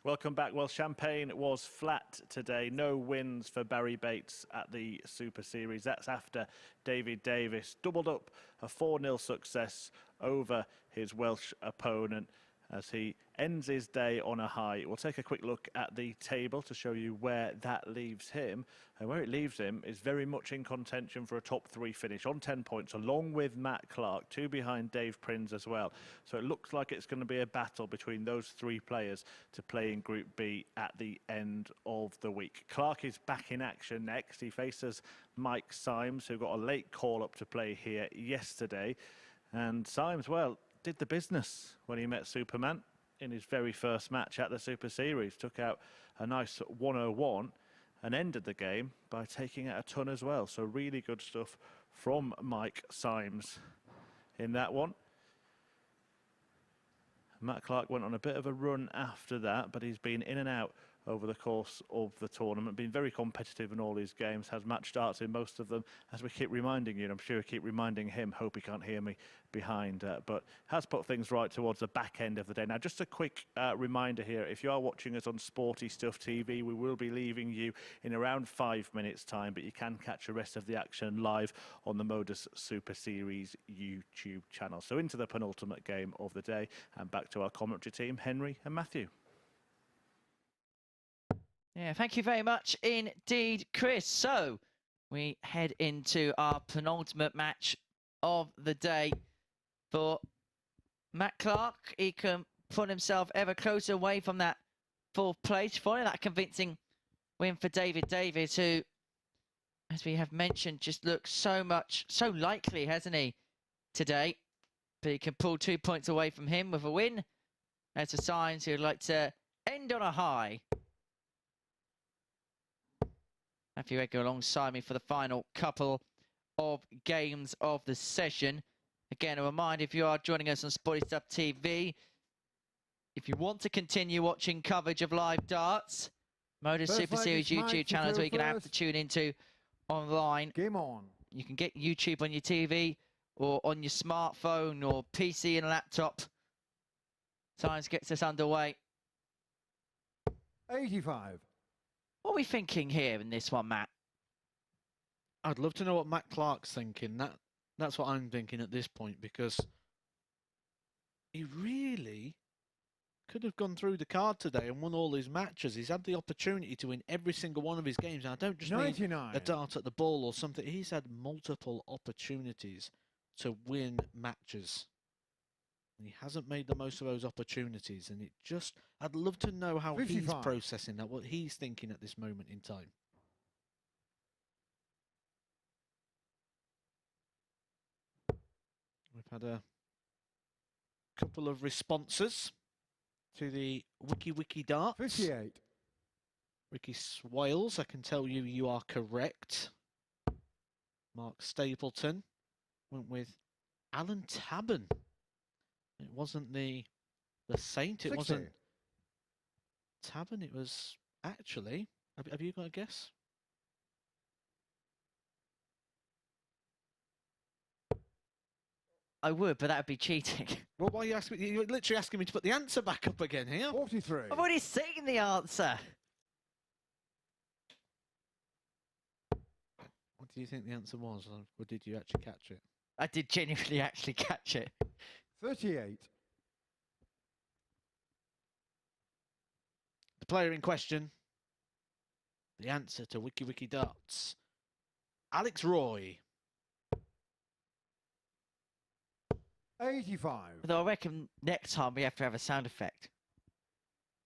S1: Welcome back. Well, Champagne was flat today. No wins for Barrie Bates at the Super Series. That's after Davies doubled up a 4-0 success over his Welsh opponent as he ends his day on a high. We'll take a quick look at the table to show you where that leaves him. And where it leaves him is very much in contention for a top 3 finish on 10 points, along with Matt Clark, 2 behind Prins as well. So it looks like it's going to be a battle between those 3 players to play in Group B at the end of the week. Clark is back in action next. He faces Mike Symes, who got a late call up to play here yesterday. And Symes, well, did the business when he met Superman in his very first match at the Super Series. Took out a nice 101 and ended the game by taking out a ton as well. So really good stuff from Mike Symes in that one. Matt Clark went on a bit of a run after that, but he's been in and out over the course of the tournament, been very competitive in all his games, has match starts in most of them, as we keep reminding you, and I'm sure we keep reminding him, hope he can't hear me behind, but has put things right towards the back end of the day. Now, just a quick reminder here, if you are watching us on Sporty Stuff TV, we will be leaving you in around 5 minutes time, but you can catch the rest of the action live on the MODUS Super Series YouTube channel. So into the penultimate game of the day, and back to our commentary team, Henry and Matthew.
S2: Yeah, thank you very much indeed, Chris. So we head into our penultimate match of the day for Matt Clark. He can put himself ever closer away from that 4th place, following that convincing win for Davies, who, as we have mentioned, just looks so likely, hasn't he, today? But he can pull 2 points away from him with a win. As for Symes, who would like to end on a high. Matthew Edgar alongside me for the final couple of games of the session. Again, a reminder, if you are joining us on Sporty Stuff TV, if you want to continue watching coverage of live darts, MODUS Super Series YouTube channel is where you're going to have to tune into online.
S4: Game on.
S2: You can get YouTube on your TV or on your smartphone or PC and laptop. Symes gets us underway.
S4: 85.
S2: What are we thinking here in this one, Matt?
S3: I'd love to know what Matt Clark's thinking. That's what I'm thinking at this point, because he really could have gone through the card today and won all his matches. He's had the opportunity to win every single one of his games. And I don't just
S4: 99.
S3: mean a dart at the ball or something. He's had multiple opportunities to win matches. And he hasn't made the most of those opportunities. And I'd love to know how
S4: 55.
S3: he's processing that, what he's thinking at this moment in time. We've had a couple of responses to the Wiki Darts.
S4: 58.
S3: Ricky Swales, I can tell you, you are correct. Mark Stapleton went with Alan Tabben. It wasn't the Saint. It
S4: 60.
S3: wasn't Tabben. It was actually. Have you got a guess?
S2: I would, but that would be cheating.
S3: Well, why are you asking me? You're literally asking me to put the answer back up again here.
S4: 43.
S2: I've already seen the answer.
S3: What do you think the answer was, or did you actually catch it?
S2: I did genuinely actually catch it.
S4: 38.
S3: The player in question, the answer to Wiki Darts, Alex Roy.
S4: 85.
S2: Although I reckon next time we have to have a sound effect.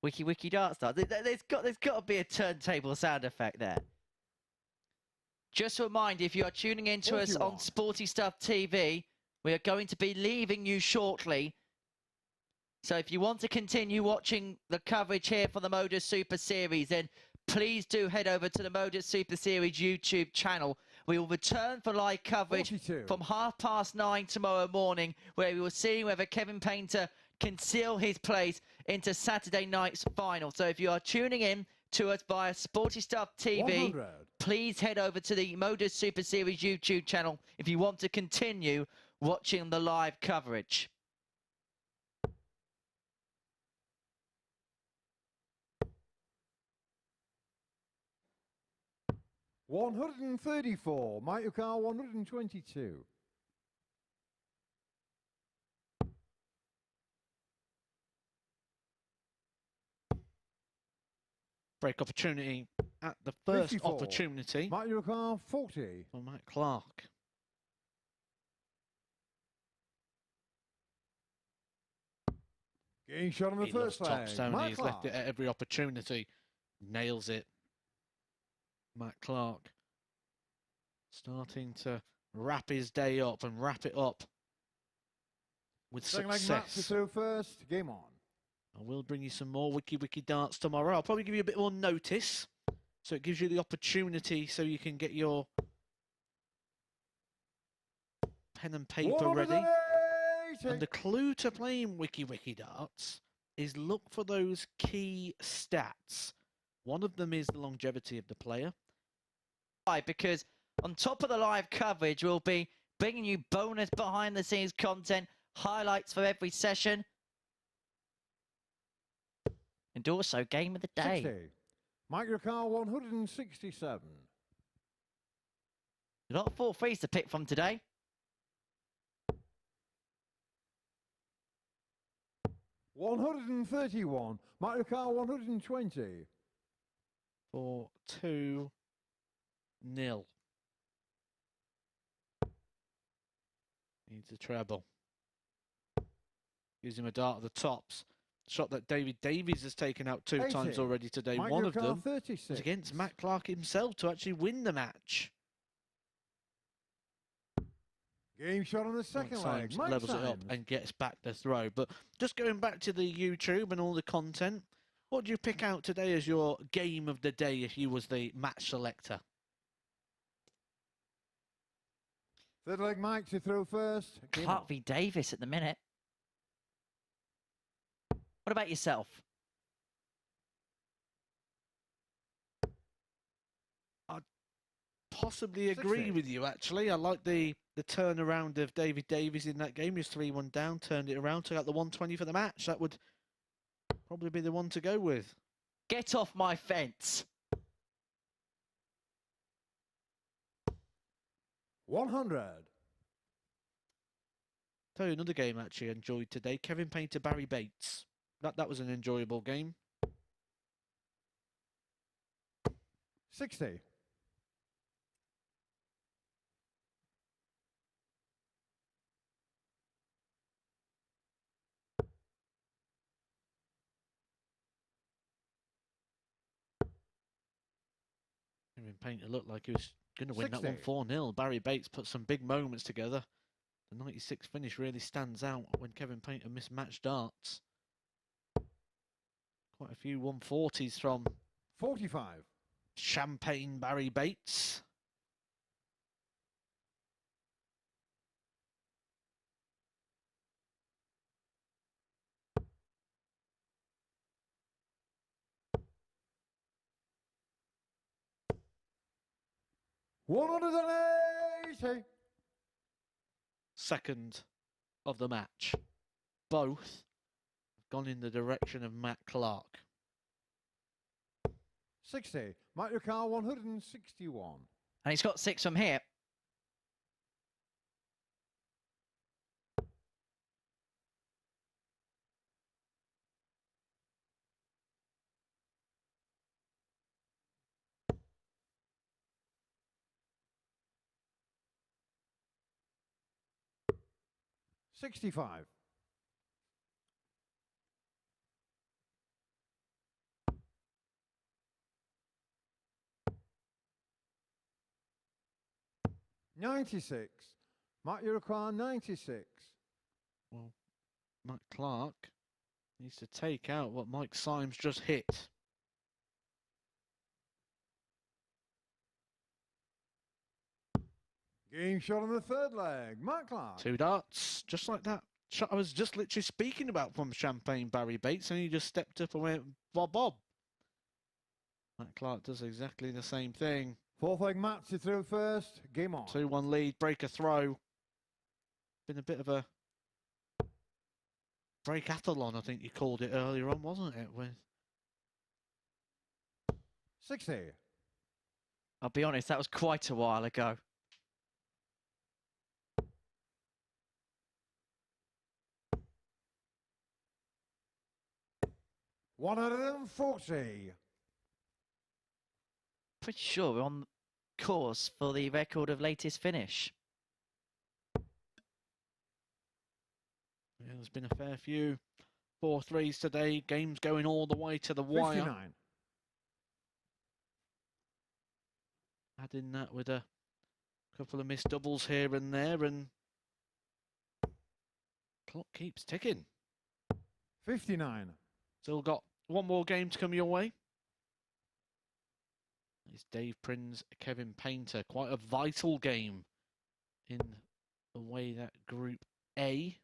S2: Wiki Darts. There's got to be a turntable sound effect there. Just a reminder, if you are tuning in to us on Sporty Stuff TV, we are going to be leaving you shortly. So if you want to continue watching the coverage here for the MODUS Super Series, then please do head over to the MODUS Super Series YouTube channel. We will return for live coverage
S4: 42.
S2: from 9:30 tomorrow morning, where we will see whether Kevin Painter can seal his place into Saturday night's final. So if you are tuning in to us via Sporty Stuff TV,
S4: 100.
S2: please head over to the MODUS Super Series YouTube channel if you want to continue watching the live coverage.
S4: 134, Mike Car 122.
S3: Break opportunity at the first
S4: 54.
S3: opportunity
S4: Mike Car 40.
S3: for Matt Clark.
S4: Getting shot on the
S3: He loves
S4: first leg.
S3: tops, don't he?
S4: Mike
S3: He's
S4: Clark.
S3: left it at every opportunity. Nails it. Matt Clark starting to wrap his day up and wrap it up with
S4: Second leg match to
S3: success.
S4: throw first. Game on.
S3: I will bring you some more Wiki darts tomorrow. I'll probably give you a bit more notice, so it gives you the opportunity so you can get your pen and paper ready.
S4: 180.
S3: And the clue to playing Wiki darts is look for those key stats. One of them is the longevity of the player.
S2: Because on top of the live coverage, we'll be bringing you bonus behind-the-scenes content, highlights for every session, and also game of the day.
S4: 60. Mike Car 167.
S2: A lot of 4-3s to pick from today.
S4: 131. Mike Car 120.
S3: For 2-0. Needs a treble. Gives him a dart at the tops. Shot that Davies has taken out 2 times
S4: 80.
S3: already today.
S4: Mike
S3: One of
S4: Car
S3: them
S4: 36.
S3: was against Matt Clark himself to actually win the match.
S4: Game shot on the second leg.
S3: Symes
S4: Mike
S3: levels it up
S4: Symes.
S3: and gets back the throw. But just going back to the YouTube and all the content, what do you pick out today as your game of the day if you was the match selector?
S4: Third leg Mike to throw first. Game
S2: Clark
S4: on.
S2: v Davies at the minute. What about yourself?
S3: I'd possibly agree
S4: 60.
S3: with you, actually. I like the turnaround of Davies in that game. He was 3-1 down, turned it around, took out the 120 for the match. That would probably be the one to go with.
S2: Get off my fence.
S4: 100.
S3: Tell you another game actually I enjoyed today. Kevin Payne to Barrie Bates. That was an enjoyable game.
S4: 60.
S3: Kevin Payne looked like he was going to win that
S4: 60.
S3: one 4-0. Barrie Bates put some big moments together. The 96 finish really stands out when Kevin Painter mismatched darts. Quite a few 140s from
S4: 45.
S3: Champagne Barrie Bates.
S4: $180.
S3: Second of the match. Both have gone in the direction of Matt Clark.
S4: 60. Mike Car 161.
S2: And he's got 6 from here.
S4: $65. $96. Mike Car 96.
S3: Well, Matt Clark needs to take out what Mike Symes just hit.
S4: Game shot on the third leg. Mike Clark.
S3: 2 darts, just like that shot I was just literally speaking about from Champagne Barrie Bates, and he just stepped up and went bob bob. Matt Clark does exactly the same thing.
S4: Fourth leg match to throw first. Game on.
S3: 2-1 lead, break a throw. Been a bit of a breakathlon, I think you called it earlier on, wasn't it? With
S4: 60.
S2: I'll be honest, that was quite a while ago.
S4: $140.
S2: Pretty sure we're on course for the record of latest finish.
S3: Yeah, there's been a fair few 4-3s today. Games going all the way to the wire.
S4: 59.
S3: Add in that with a couple of missed doubles here and there, and clock keeps ticking.
S4: 59.
S3: Still got one more game to come your way. It's Dave Prins, Kevin Painter. Quite a vital game in the way that Group A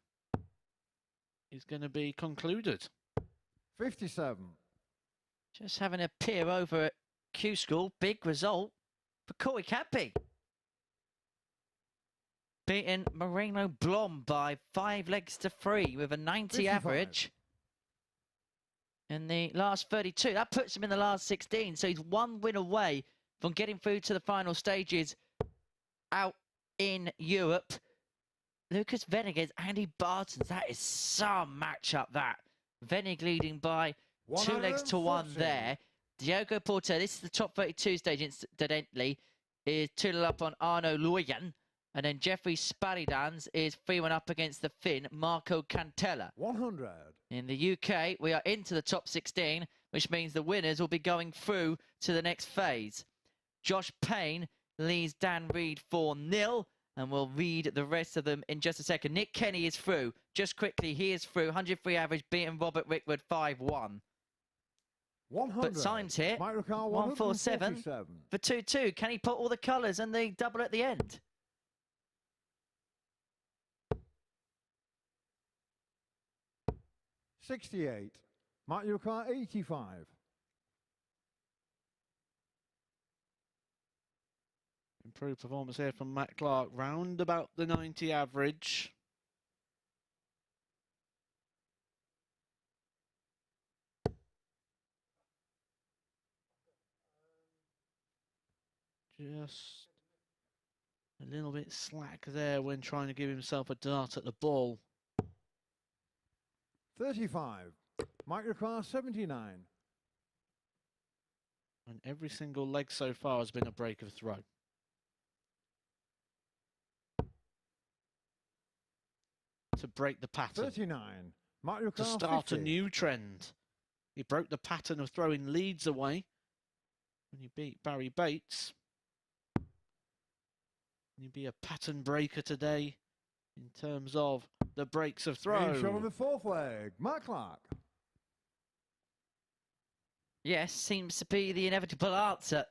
S3: is going to be concluded.
S4: 57.
S2: Just having a peer over at Q School. Big result for Corey Cadby. Beaten Moreno Blom by 5 legs to 3 with a 90
S4: 55.
S2: average. In the last 32, that puts him in the last 16, so he's 1 win away from getting through to the final stages out in Europe. Lucas Venig against Andy Bartons, that is some matchup, that. Venig leading by 2 legs to 1 there. Diogo Porter, this is the top 32 stage, incidentally, is 2-0 up on Arno Luyan. And then Jeffrey Sparidans is 3-1 up against the Finn, Marco Cantella.
S4: 100.
S2: In the UK, we are into the top 16, which means the winners will be going through to the next phase. Josh Payne leads Dan Reed 4-0, and we'll read the rest of them in just a second. Nick Kenny is through. Just quickly, he is through. 103 average, beating Robert Rickwood 5-1.
S4: 100.
S2: But Symes here, 147 for 2-2. Can he put all the colours and the double at the end?
S4: $68. Mario Kart 85.
S3: Improved performance here from Matt Clark, round about the 90 average. Just a little bit slack there when trying to give himself a dart at the ball.
S4: 35. Microcar 79.
S3: And every single leg so far has been a break of throw. To break the pattern.
S4: 39. Microcar
S3: To start
S4: 50.
S3: a new trend. He broke the pattern of throwing leads away when you beat Barrie Bates. You'd be a pattern breaker today in terms of the breaks of throw.
S4: Shot on the 4th leg. Matt Clark.
S2: Yes, seems to be the inevitable answer.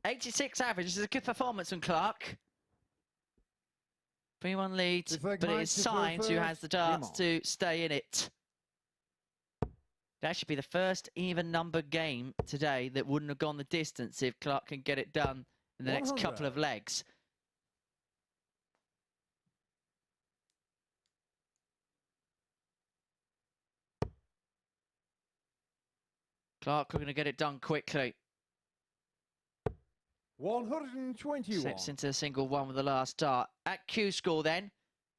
S2: 86 average. This is a good performance from Clark. 3-1 lead, but it is Symes who has the darts to stay in it. That should be the first even number game today that wouldn't have gone the distance if Clark can get it done in the next couple of legs. Clark are going to get it done quickly.
S4: 121.
S2: Slips into a single one with the last dart. At Q School then,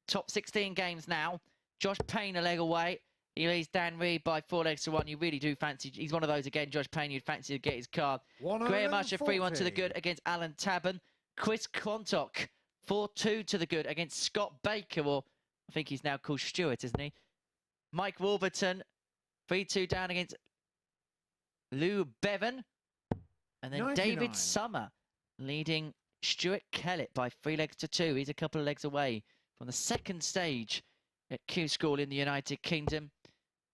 S2: top 16 games now. Josh Payne a leg away. He leads Dan Reed by 4 legs to 1. You really do fancy, he's one of those again, Josh Payne, you'd fancy to get his card. Graham Usher 3-1 to the good against Alan Tabben. Chris Quantock 4-2 to the good against Scott Baker, or I think he's now called Stewart, isn't he? Mike Warburton 3-2 down against Lou Bevan. And then 99. David Summer leading Stuart Kellett by 3 legs to 2. He's a couple of legs away from the second stage at Q School in the United Kingdom.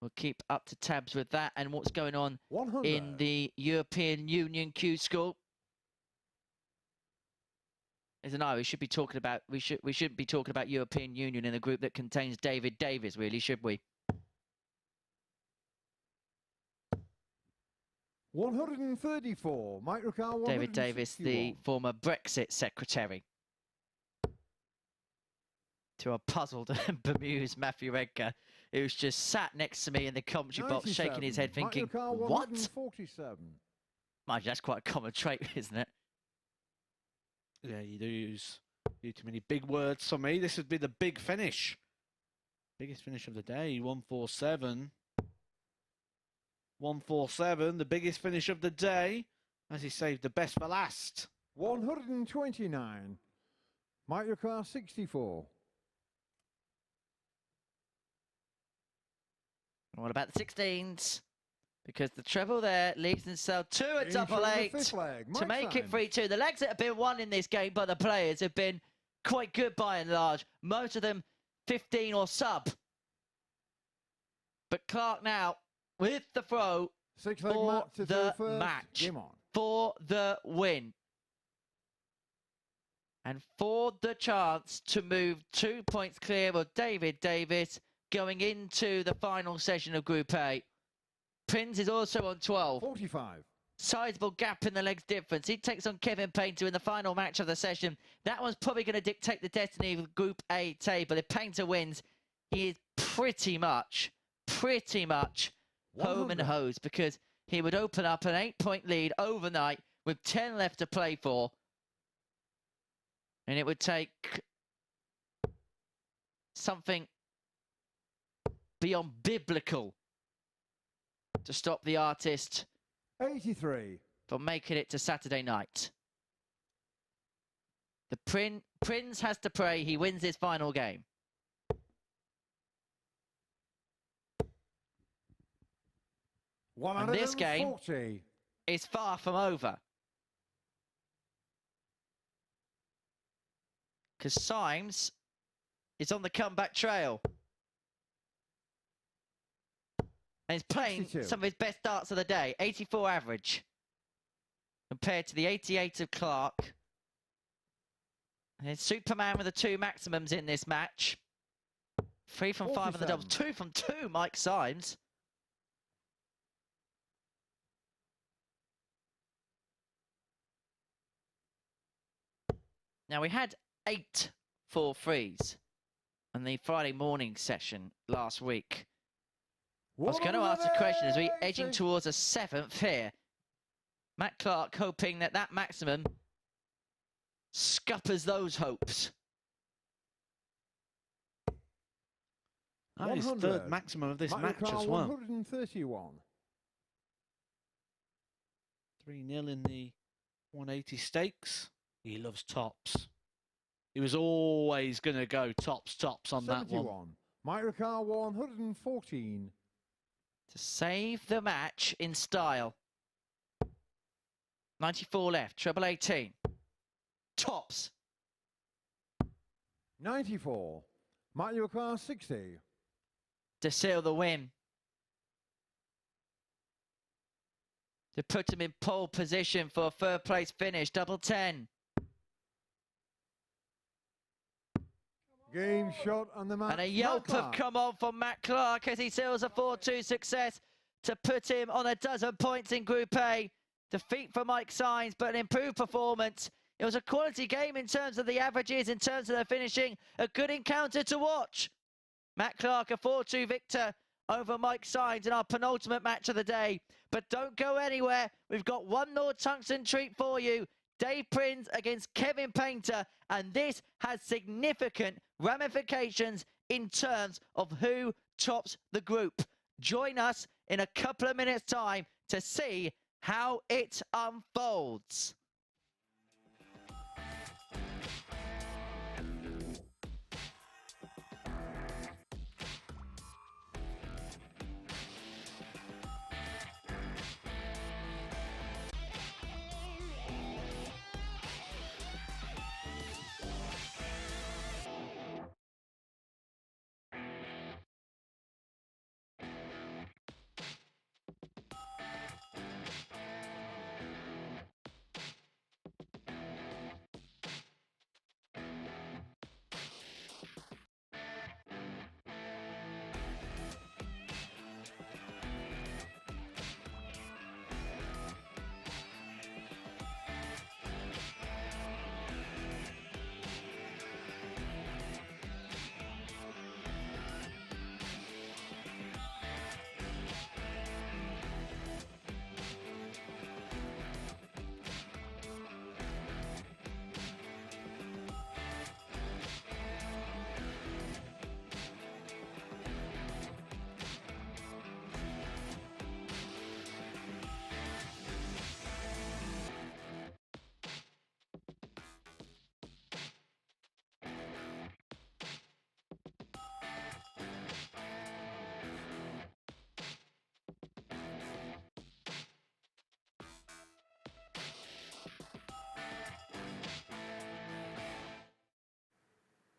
S2: We'll keep up to tabs with that and what's going on
S4: 100.
S2: in the European Union Q School. As I know, we should be talking about we shouldn't be talking about European Union in a group that contains David Davies, really, should we?
S4: 134. Microcar
S2: David Davies, the former Brexit secretary. To a puzzled and bemused Matthew Edgar, who's just sat next to me in the commentary box, shaking his head, thinking, what? Mind you, that's quite a common trait, isn't it?
S3: Yeah, you do use too many big words for me. This would be the big finish. Biggest finish of the day, 147. 147, the biggest finish of the day, as he saved the best for last.
S4: 129. Mark your car 64.
S2: What about the 16s? Because the treble there leaves himself to a double eight to make it 3-2. The legs that have been won in this game by the players have been quite good by and large. Most of them 15 or sub. But Clark now with the throw for the match, for the win. And for the chance to move 2 points clear of David Davies going into the final session of Group A. Prins is also on 12.
S4: 45.
S2: Sizable gap in the legs difference. He takes on Kevin Painter in the final match of the session. That one's probably going to dictate the destiny of the Group A table. If Painter wins, he is pretty much home and hosed, because he would open up an 8-point lead overnight with 10 left to play for. And it would take something beyond biblical to stop the artist
S4: 83
S2: from making it to Saturday night. The Prins has to pray he wins his final game. And this game is far from over. Because Symes is on the comeback trail. And he's playing
S4: 62.
S2: some of his best darts of the day. 84 average. Compared to the 88 of Clark. And it's Superman with the 2 maximums in this match. 3 from 5 on the doubles. 2 from 2, Mike Symes. Now, we had 8 4-3s on the Friday morning session last week. I was going to ask the question, as we edging towards a 7th here. Matt Clark hoping that that maximum scuppers those hopes.
S3: That is third maximum of this match as well.
S4: 131.
S3: 3-0 in the 180 stakes. He loves tops. He was always going to go tops on 71. That one.
S4: Mike Ricard 114.
S2: To save the match in style. 94 left, treble 18. Tops.
S4: 94. Mike Ricard 60.
S2: To seal the win. To put him in pole position for a third place finish, double 10.
S4: Game shot on the match.
S2: And a yelp have come on from Matt Clark as he seals a 4-2 success to put him on a dozen points in Group A. Defeat for Mike Symes, but an improved performance. It was a quality game in terms of the averages, in terms of the finishing. A good encounter to watch. Matt Clark, a 4-2 victor over Mike Symes in our penultimate match of the day. But don't go anywhere. We've got one more tungsten treat for you. Dave Prins against Kevin Painter, and this has significant ramifications in terms of who tops the group. Join us in a couple of minutes' time to see how it unfolds.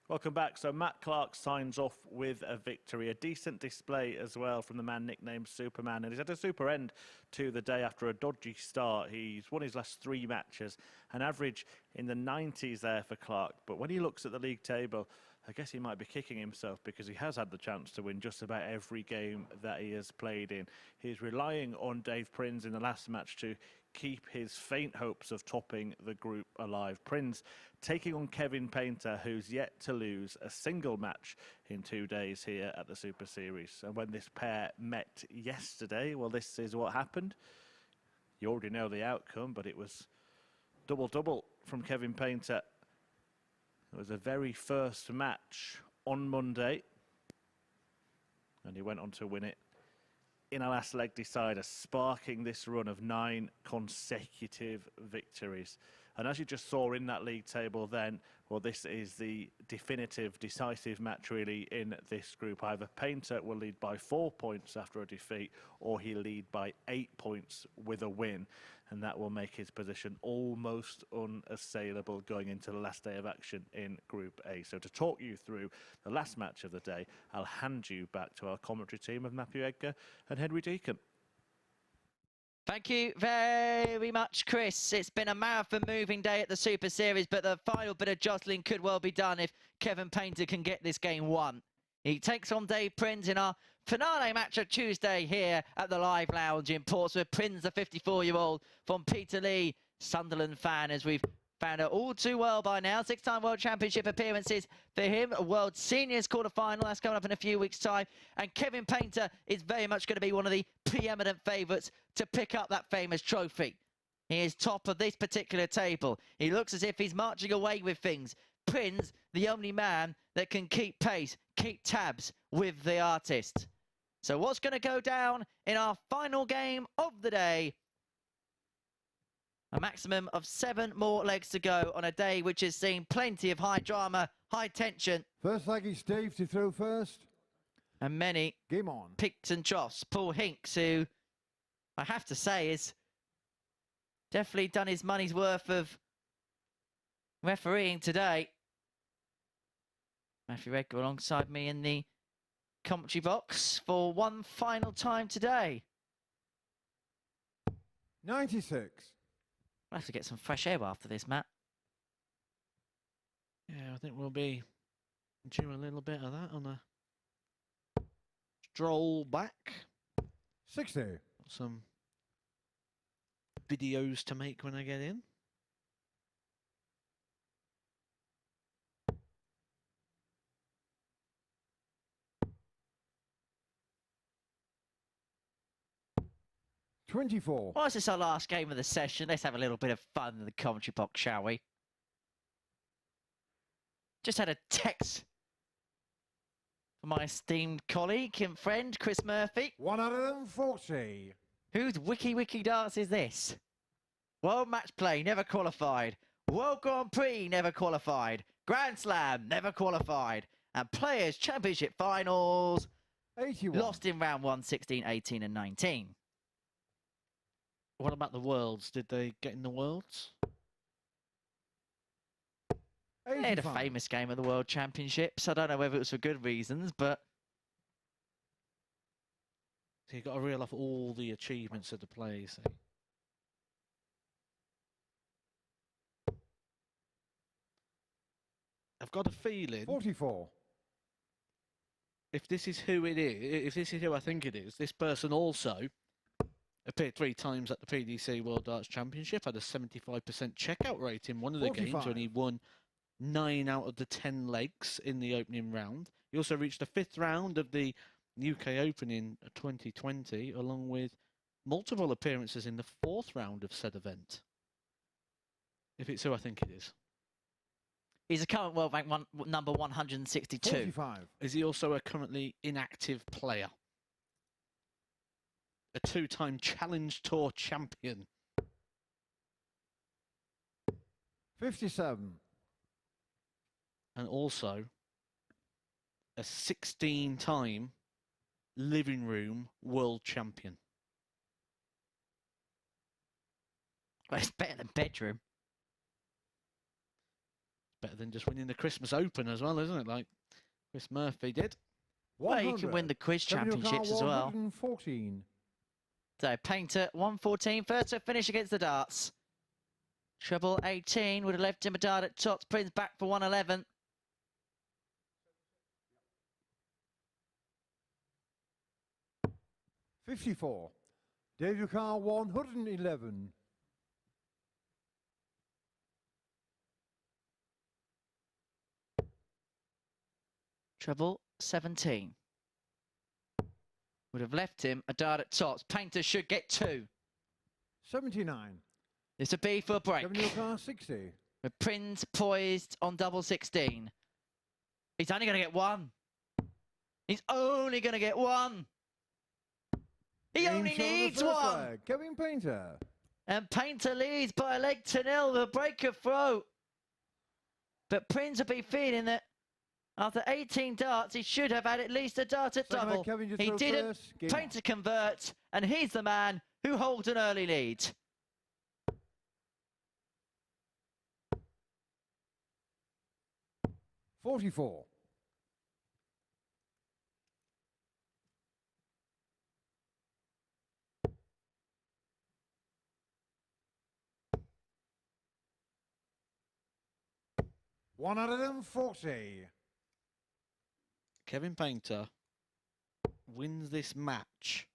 S1: Welcome back. So Matt Clark signs off with a victory. A decent display as well from the man nicknamed Superman. And he's had a super end to the day after a dodgy start. He's won his last 3 matches, an average in the 90s there for Clark. But when he looks at the league table, I guess he might be kicking himself because he has had the chance to win just about every game that he has played in. He's relying on Dave Prins in the last match to keep his faint hopes of topping the group alive. Prins taking on Kevin Painter, who's yet to lose a single match in 2 days here at the Super Series. And when this pair met yesterday, well, this is what happened. You already know the outcome, but it was double-double from Kevin Painter. It was the very first match on Monday, and he went on to win it in a last leg decider, sparking this run of 9 consecutive victories. And as you just saw in that league table then, well, this is the definitive, decisive match really in this group. Either Painter will lead by 4 points after a defeat, or he'll lead by 8 points with a win. And that will make his position almost unassailable going into the last day of action in Group A. So to talk you through the last match of the day, I'll hand you back to our commentary team of Matthew Edgar and Henry Deacon.
S2: Thank you very much, Chris. It's been a marathon moving day at the Super Series, but the final bit of jostling could well be done if Kevin Painter can get this game won. He takes on Dave Prins in our finale match of Tuesday here at the Live Lounge in Portsmouth. Prins, the 54-year-old from Peterlee, Sunderland fan, as we've found out all too well by now. 6-time World Championship appearances for him. A World Seniors quarter-final, that's coming up in a few weeks' time. And Kevin Painter is very much going to be one of the preeminent favourites to pick up that famous trophy. He is top of this particular table. He looks as if he's marching away with things. Prins, the only man that can keep pace, keep tabs with the artist. So what's going to go down in our final game of the day? A maximum of 7 more legs to go on a day which has seen plenty of high drama, high tension.
S4: First leg is Steve to throw first.
S2: And many
S4: Game on.
S2: picks and troughs. Paul Hinks, who I have to say is definitely done his money's worth of refereeing today. Matthew Edgar alongside me in the commentary box for one final time today.
S4: 96.
S2: We'll have to get some fresh air after this, Matt.
S3: Yeah, I think we'll be due a little bit of that on a stroll back.
S4: 60.
S3: Some videos to make when I get in.
S2: Well, this is our last game of the session. Let's have a little bit of fun in the commentary box, shall we? Just had a text from my esteemed colleague and friend, Chris Murphy.
S4: 140.
S2: Whose wiki darts is this? World Match Play, never qualified. World Grand Prix, never qualified. Grand Slam, never qualified. And Players' Championship Finals,
S4: 81.
S2: lost in round 1, 16, 18 and 19.
S3: What about the Worlds? Did they get in the Worlds?
S2: They had a famous game of the World Championships. I don't know whether it was for good reasons, but...
S3: So you've got to reel off all the achievements of the players. I've got a feeling...
S4: 44.
S3: If this is who it is, if this is who I think it is, this person also appeared 3 times at the PDC World Darts Championship, had a 75% checkout rate in one of the
S4: 45.
S3: games when he won 9 out of the 10 legs in the opening round. He also reached the 5th round of the UK Open in 2020, along with multiple appearances in the 4th round of said event. If it's who I think it is.
S2: He's a current world rank number 162.
S4: 45.
S3: Is he also a currently inactive player? A 2-time Challenge Tour champion.
S4: 57.
S3: And also a 16-time living room world champion.
S2: Well, it's better than bedroom.
S3: Better than just winning the Christmas Open as well, isn't it? Like Chris Murphy did.
S2: Well, you can win the quiz championships as well.
S4: 114.
S2: So Painter, 114, first to finish against the darts. Treble 18 would have left him a dart at tops. Prins back for 111.
S4: $54. David Carr 111.
S2: Treble 17. Would have left him a dart at tops. Painter should get 2.
S4: 79.
S2: It's a B for a break.
S4: David Carr 60.
S2: With Prins poised on double 16. He's only going to get 1. He's only going to get 1. He only needs 1.
S4: Kevin Painter.
S2: And Painter leads by a leg to 0 with a break of throw. But Prins will be feeling that after 18 darts, he should have had at least a dart at double. He didn't. Painter converts, and he's the man who holds an early lead.
S4: $44. $140.
S3: Kevin Painter wins this match.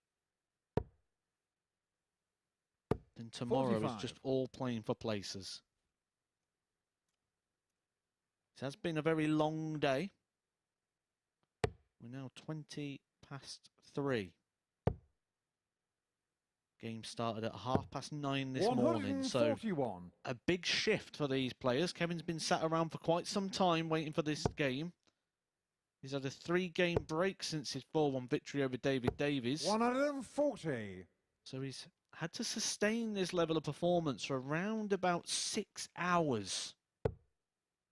S3: Then tomorrow
S4: 45.
S3: is just all playing for places. It has been a very long day. We're now 20 past 3. Game started at 9:30 this morning, so a big shift for these players. Kevin's been sat around for quite some time waiting for this game. He's had a 3-game break since his 4-1 victory over Davies.
S4: 140.
S3: So he's had to sustain this level of performance for around about 6 hours.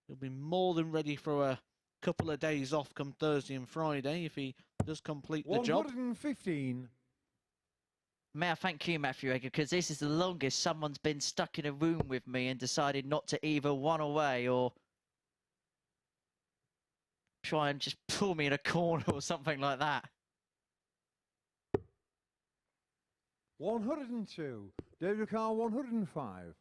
S3: He'll be more than ready for a couple of days off come Thursday and Friday if he does complete the job.
S4: 115.
S2: May I thank you, Matthew Egger, because this is the longest someone's been stuck in a room with me and decided not to either one away or try and just pull me in a corner or something like that.
S4: 102. David Carr 105.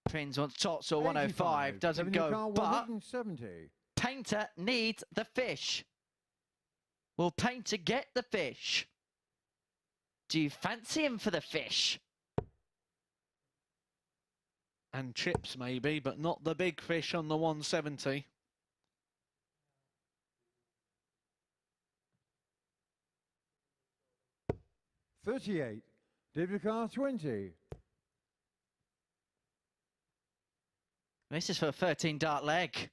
S2: Prins wants tots or 105, doesn't go, but
S4: 170.
S2: Painter needs the fish. Will Painter get the fish? Do you fancy him for the fish?
S3: And chips maybe, but not the big fish on the 170.
S4: $38. David Carr 20.
S2: This is for a 13 dart leg.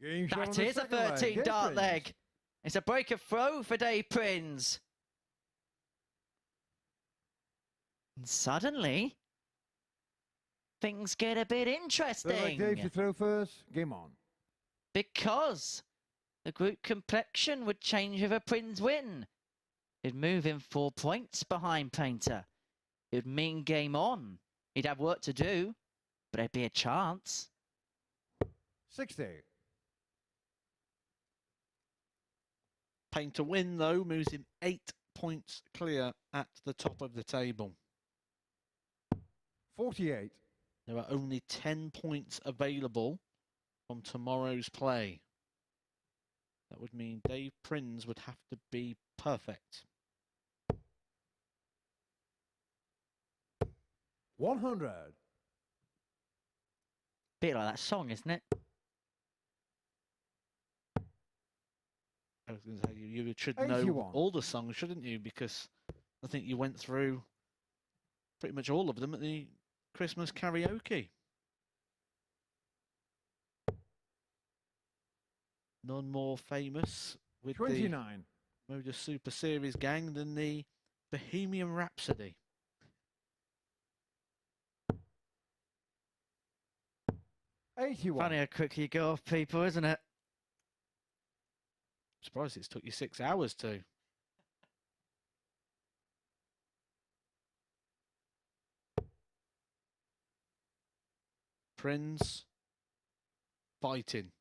S2: That is a 13 dart leg. It's a break of throw for Dave Prins. And suddenly, things get a bit interesting.
S4: Dave to throw first. Game on.
S2: Because the group complexion would change with a Prins win. It'd move him 4 points behind Painter. It would mean game on. He'd have work to do, but there'd be a chance.
S4: 60.
S3: Painter win, though, moves him 8 points clear at the top of the table.
S4: 48.
S3: There are only 10 points available from tomorrow's play. That would mean Dave Prins would have to be perfect.
S4: 100.
S2: Bit like that song, isn't it?
S3: I was going to say, you should know
S4: 81.
S3: all the songs, shouldn't you? Because I think you went through pretty much all of them at the Christmas karaoke. None more famous with
S4: 29.
S3: the MODUS Super Series gang than the Bohemian Rhapsody.
S4: 81.
S2: Funny how quickly you go off people, isn't it?
S3: Surprised it's took you 6 hours to. Prins fighting,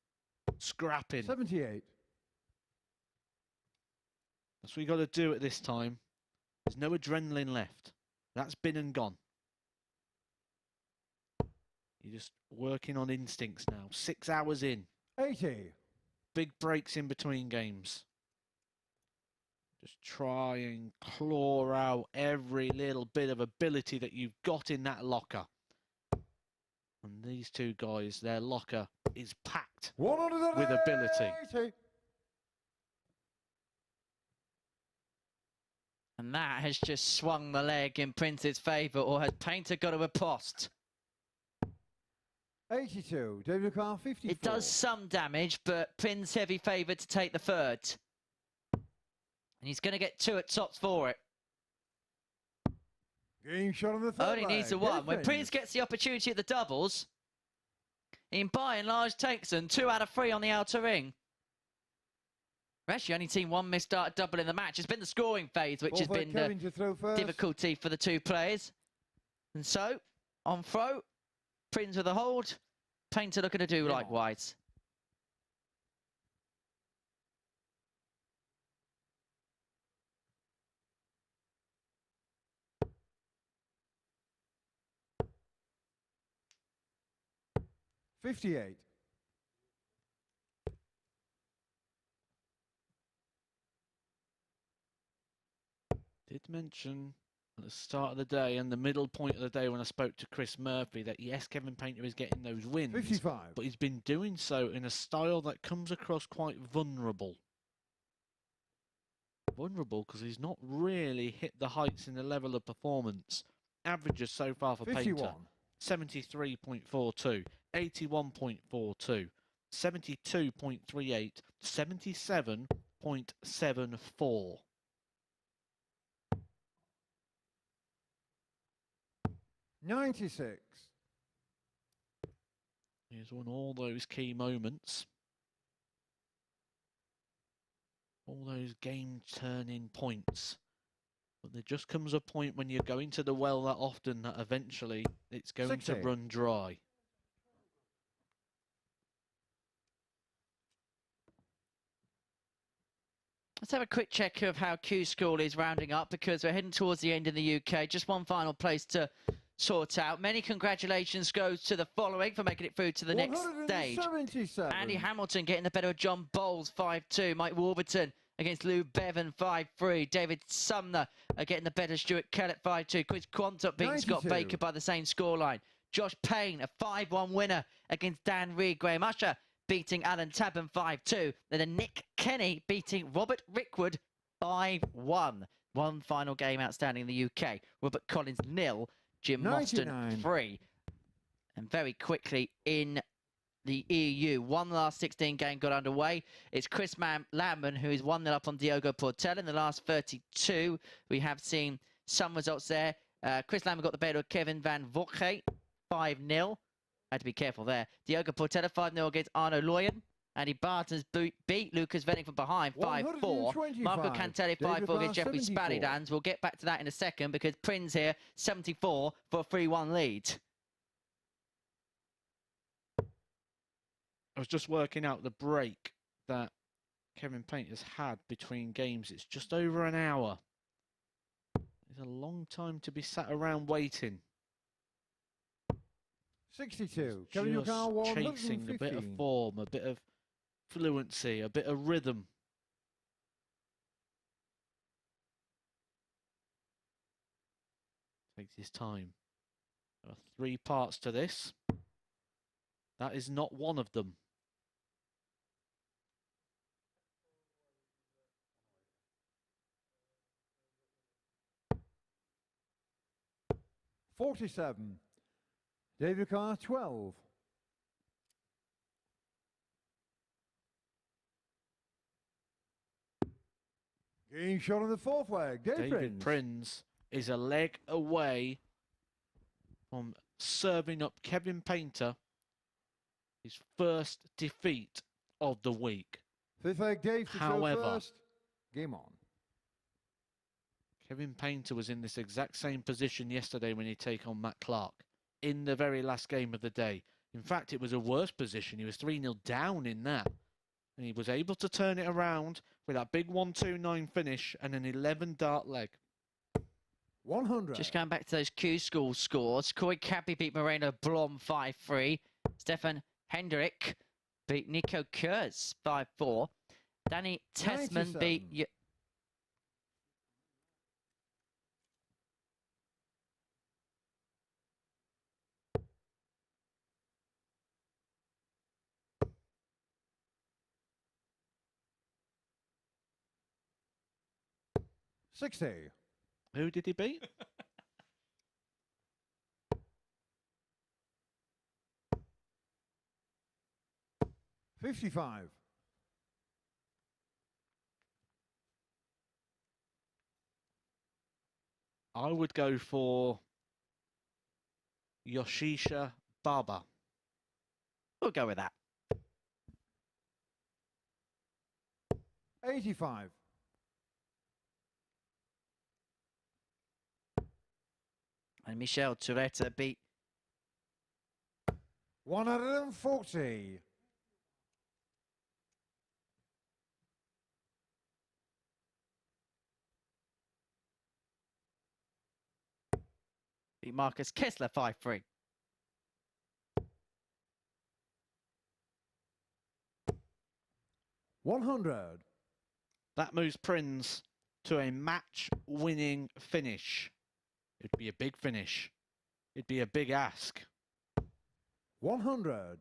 S3: scrapping.
S4: 78.
S3: That's what you got to do at this time. There's no adrenaline left. That's been and gone. You're just working on instincts now. 6 hours in.
S4: 80.
S3: Big breaks in between games. Just try and claw out every little bit of ability that you've got in that locker. And these two guys, their locker is packed with ability.
S4: 180.
S2: And that has just swung the leg in Prince's favour, or has Painter got to riposte?
S4: 82. David Carr, 54.
S2: It does some damage, but Prince heavy favoured to take the third. And he's going to get 2 at tops for it.
S4: Game shot on the third
S2: Only needs a
S4: leg.
S2: 1. When Prince gets the opportunity at the doubles, he by and large takes them. 2 out of 3 on the outer ring. We've actually only seen 1 missed start double in the match. It's been the scoring phase, which has been the difficulty for the 2 players. And so, on throw, Prince with a hold. Painter looking to do likewise.
S4: $58.
S3: Did mention at the start of the day and the middle point of the day when I spoke to Chris Murphy that yes, Kevin Painter is getting those wins,
S4: 55.
S3: but he's been doing so in a style that comes across quite vulnerable. Vulnerable because he's not really hit the heights in the level of performance. Averages so far for
S4: 51.
S3: Painter, 73.42, 81.42, 72.38, 77.74.
S4: $96.
S3: He's won all those key moments. All those game-turning points. But there just comes a point when you're going to the well that often that eventually it's going
S4: 60.
S3: to run dry.
S2: Let's have a quick check of how Q School is rounding up, because we're heading towards the end in the UK. Just one final place to sort out. Many congratulations goes to the following for making it through to the next stage. Andy Hamilton getting the better of John Bowles, 5-2. Mike Warburton against Lou Bevan, 5-3. David Sumner getting the better Stuart Kellett, 5-2. Chris Quantup beating
S4: 92.
S2: Scott Baker by the same scoreline. Josh Payne, a 5-1 winner against Dan Reed. Graham Usher beating Alan Tabban, 5-2. Then Nick Kenny beating Robert Rickwood, 5-1. One final game outstanding in the UK. Robert Collins, 0. Jim
S4: 99.
S2: Mostyn, 3. And very quickly in the EU, one last 16 game got underway. It's Chris Lamman who is 1-0 up on Diogo Portel in the last 32. We have seen some results there. Chris Lamman got the better of Kevin Van Voche, 5-0. Had to be careful there. Diogo Portela, 5-0 against Arno Loyen. Andy Barton's beat Lucas Venning from behind, 5-4. Marco Cantelli, 5-4 against Jeffrey Spallydans. We'll get back to that in a second, because Prins here, 74 for a 3-1 lead.
S3: I was just working out the break that Kevin Painter's had between games. It's just over an hour. It's a long time to be sat around waiting.
S4: 62.
S3: Just chasing a bit of form, a bit of fluency, a bit of rhythm. Takes his time. There are 3 parts to this. That is not one of them.
S4: $47. David Carr, 12. Game shot on the fourth leg.
S3: David Prins is a leg away from serving up Kevin Painter his first defeat of the week.
S4: Fifth leg, Dave to throw
S3: However,
S4: first. Game on.
S3: Kevin Painter was in this exact same position yesterday when he take on Matt Clark in the very last game of the day. In fact, it was a worse position. He was 3-0 down in that. And he was able to turn it around with that big 1-2-9 finish and an 11 dart leg.
S4: 100.
S2: Just going back to those Q School scores. Corey Cabby beat Moreno Blom 5-3. Stefan Hendrick beat Nico Kurz 5-4. Danny Tessman
S4: 97.
S2: beat...
S4: 60.
S3: Who did he beat?
S4: 55.
S3: I would go for Yoshisha Baba.
S2: We'll go with that.
S4: 85.
S2: And Michel Touretta beat
S4: 140.
S2: beat Marcus Kessler 5-3.
S4: 100.
S3: That moves Prins to a match-winning finish. It'd be a big finish. It'd be a big ask.
S4: 100.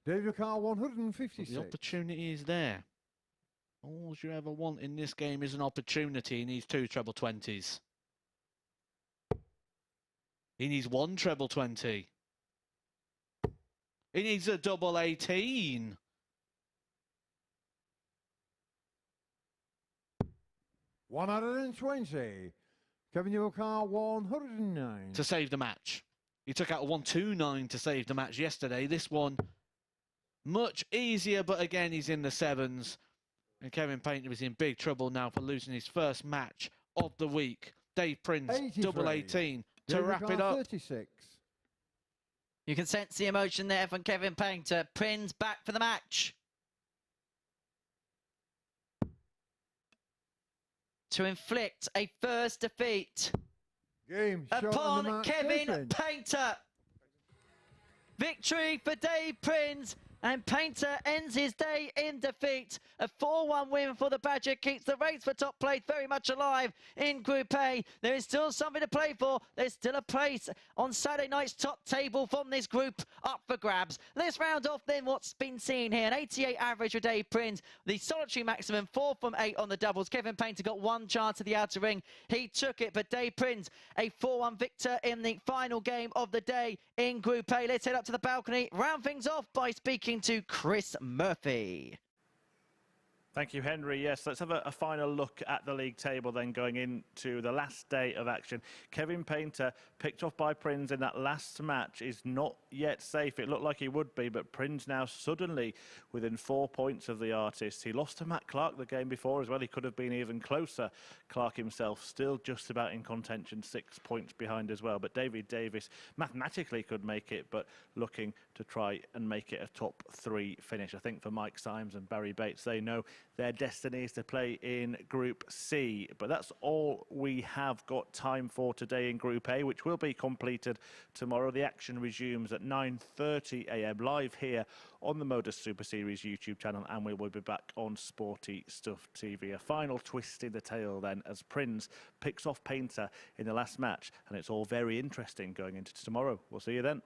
S4: David Carr,
S3: But
S4: 156.
S3: the opportunity is there. All you ever want in this game is an opportunity. He needs 2 treble 20s. He needs 1 treble 20. He needs a double 18.
S4: $120. Kevin Yokar, 109.
S3: To save the match. He took out a 129 to save the match yesterday. This one, much easier, but again, he's in the 7s. And Kevin Painter is in big trouble now for losing his first match of the week. Dave Prins,
S4: 83.
S3: double 18 to
S4: David
S3: wrap
S4: Carr,
S3: it up.
S4: 36.
S2: You can sense the emotion there from Kevin Painter. Prins back for the match. To inflict a first defeat
S4: Game shot on the
S2: upon
S4: match.
S2: Kevin
S4: Dave Prins.
S2: Painter. Victory for Dave Prins, and Painter ends his day in defeat. A 4-1 win for the Badger keeps the race for top place very much alive in Group A. There is still something to play for. There's still a place on Saturday night's top table from this group up for grabs. Let's round off then what's been seen here. An 88 average for Dave Prins. The solitary maximum 4 from 8 on the doubles. Kevin Painter got 1 chance at the outer ring. He took it, but Dave Prins, a 4-1 victor in the final game of the day in Group A. Let's head up to the balcony. Round things off by speaking to Chris Murphy.
S1: Thank you, Henry. Yes, let's have a final look at the league table then going into the last day of action. Kevin Painter, picked off by Prins in that last match, is not yet safe. It looked like he would be, but Prins now suddenly within 4 points of the artist. He lost to Matt Clark the game before as well. He could have been even closer. Clark himself still just about in contention, 6 points behind as well. But David Davies mathematically could make it, but looking to try and make it a top 3 finish. I think for Mike Symes and Barrie Bates, they know their destiny is to play in Group C. But that's all we have got time for today in Group A, which will be completed tomorrow. The action resumes at 9:30 a.m. live here on the MODUS Super Series YouTube channel, and we will be back on Sporty Stuff TV. A final twist in the tale then as Prins picks off Painter in the last match, and it's all very interesting going into tomorrow. We'll see you then.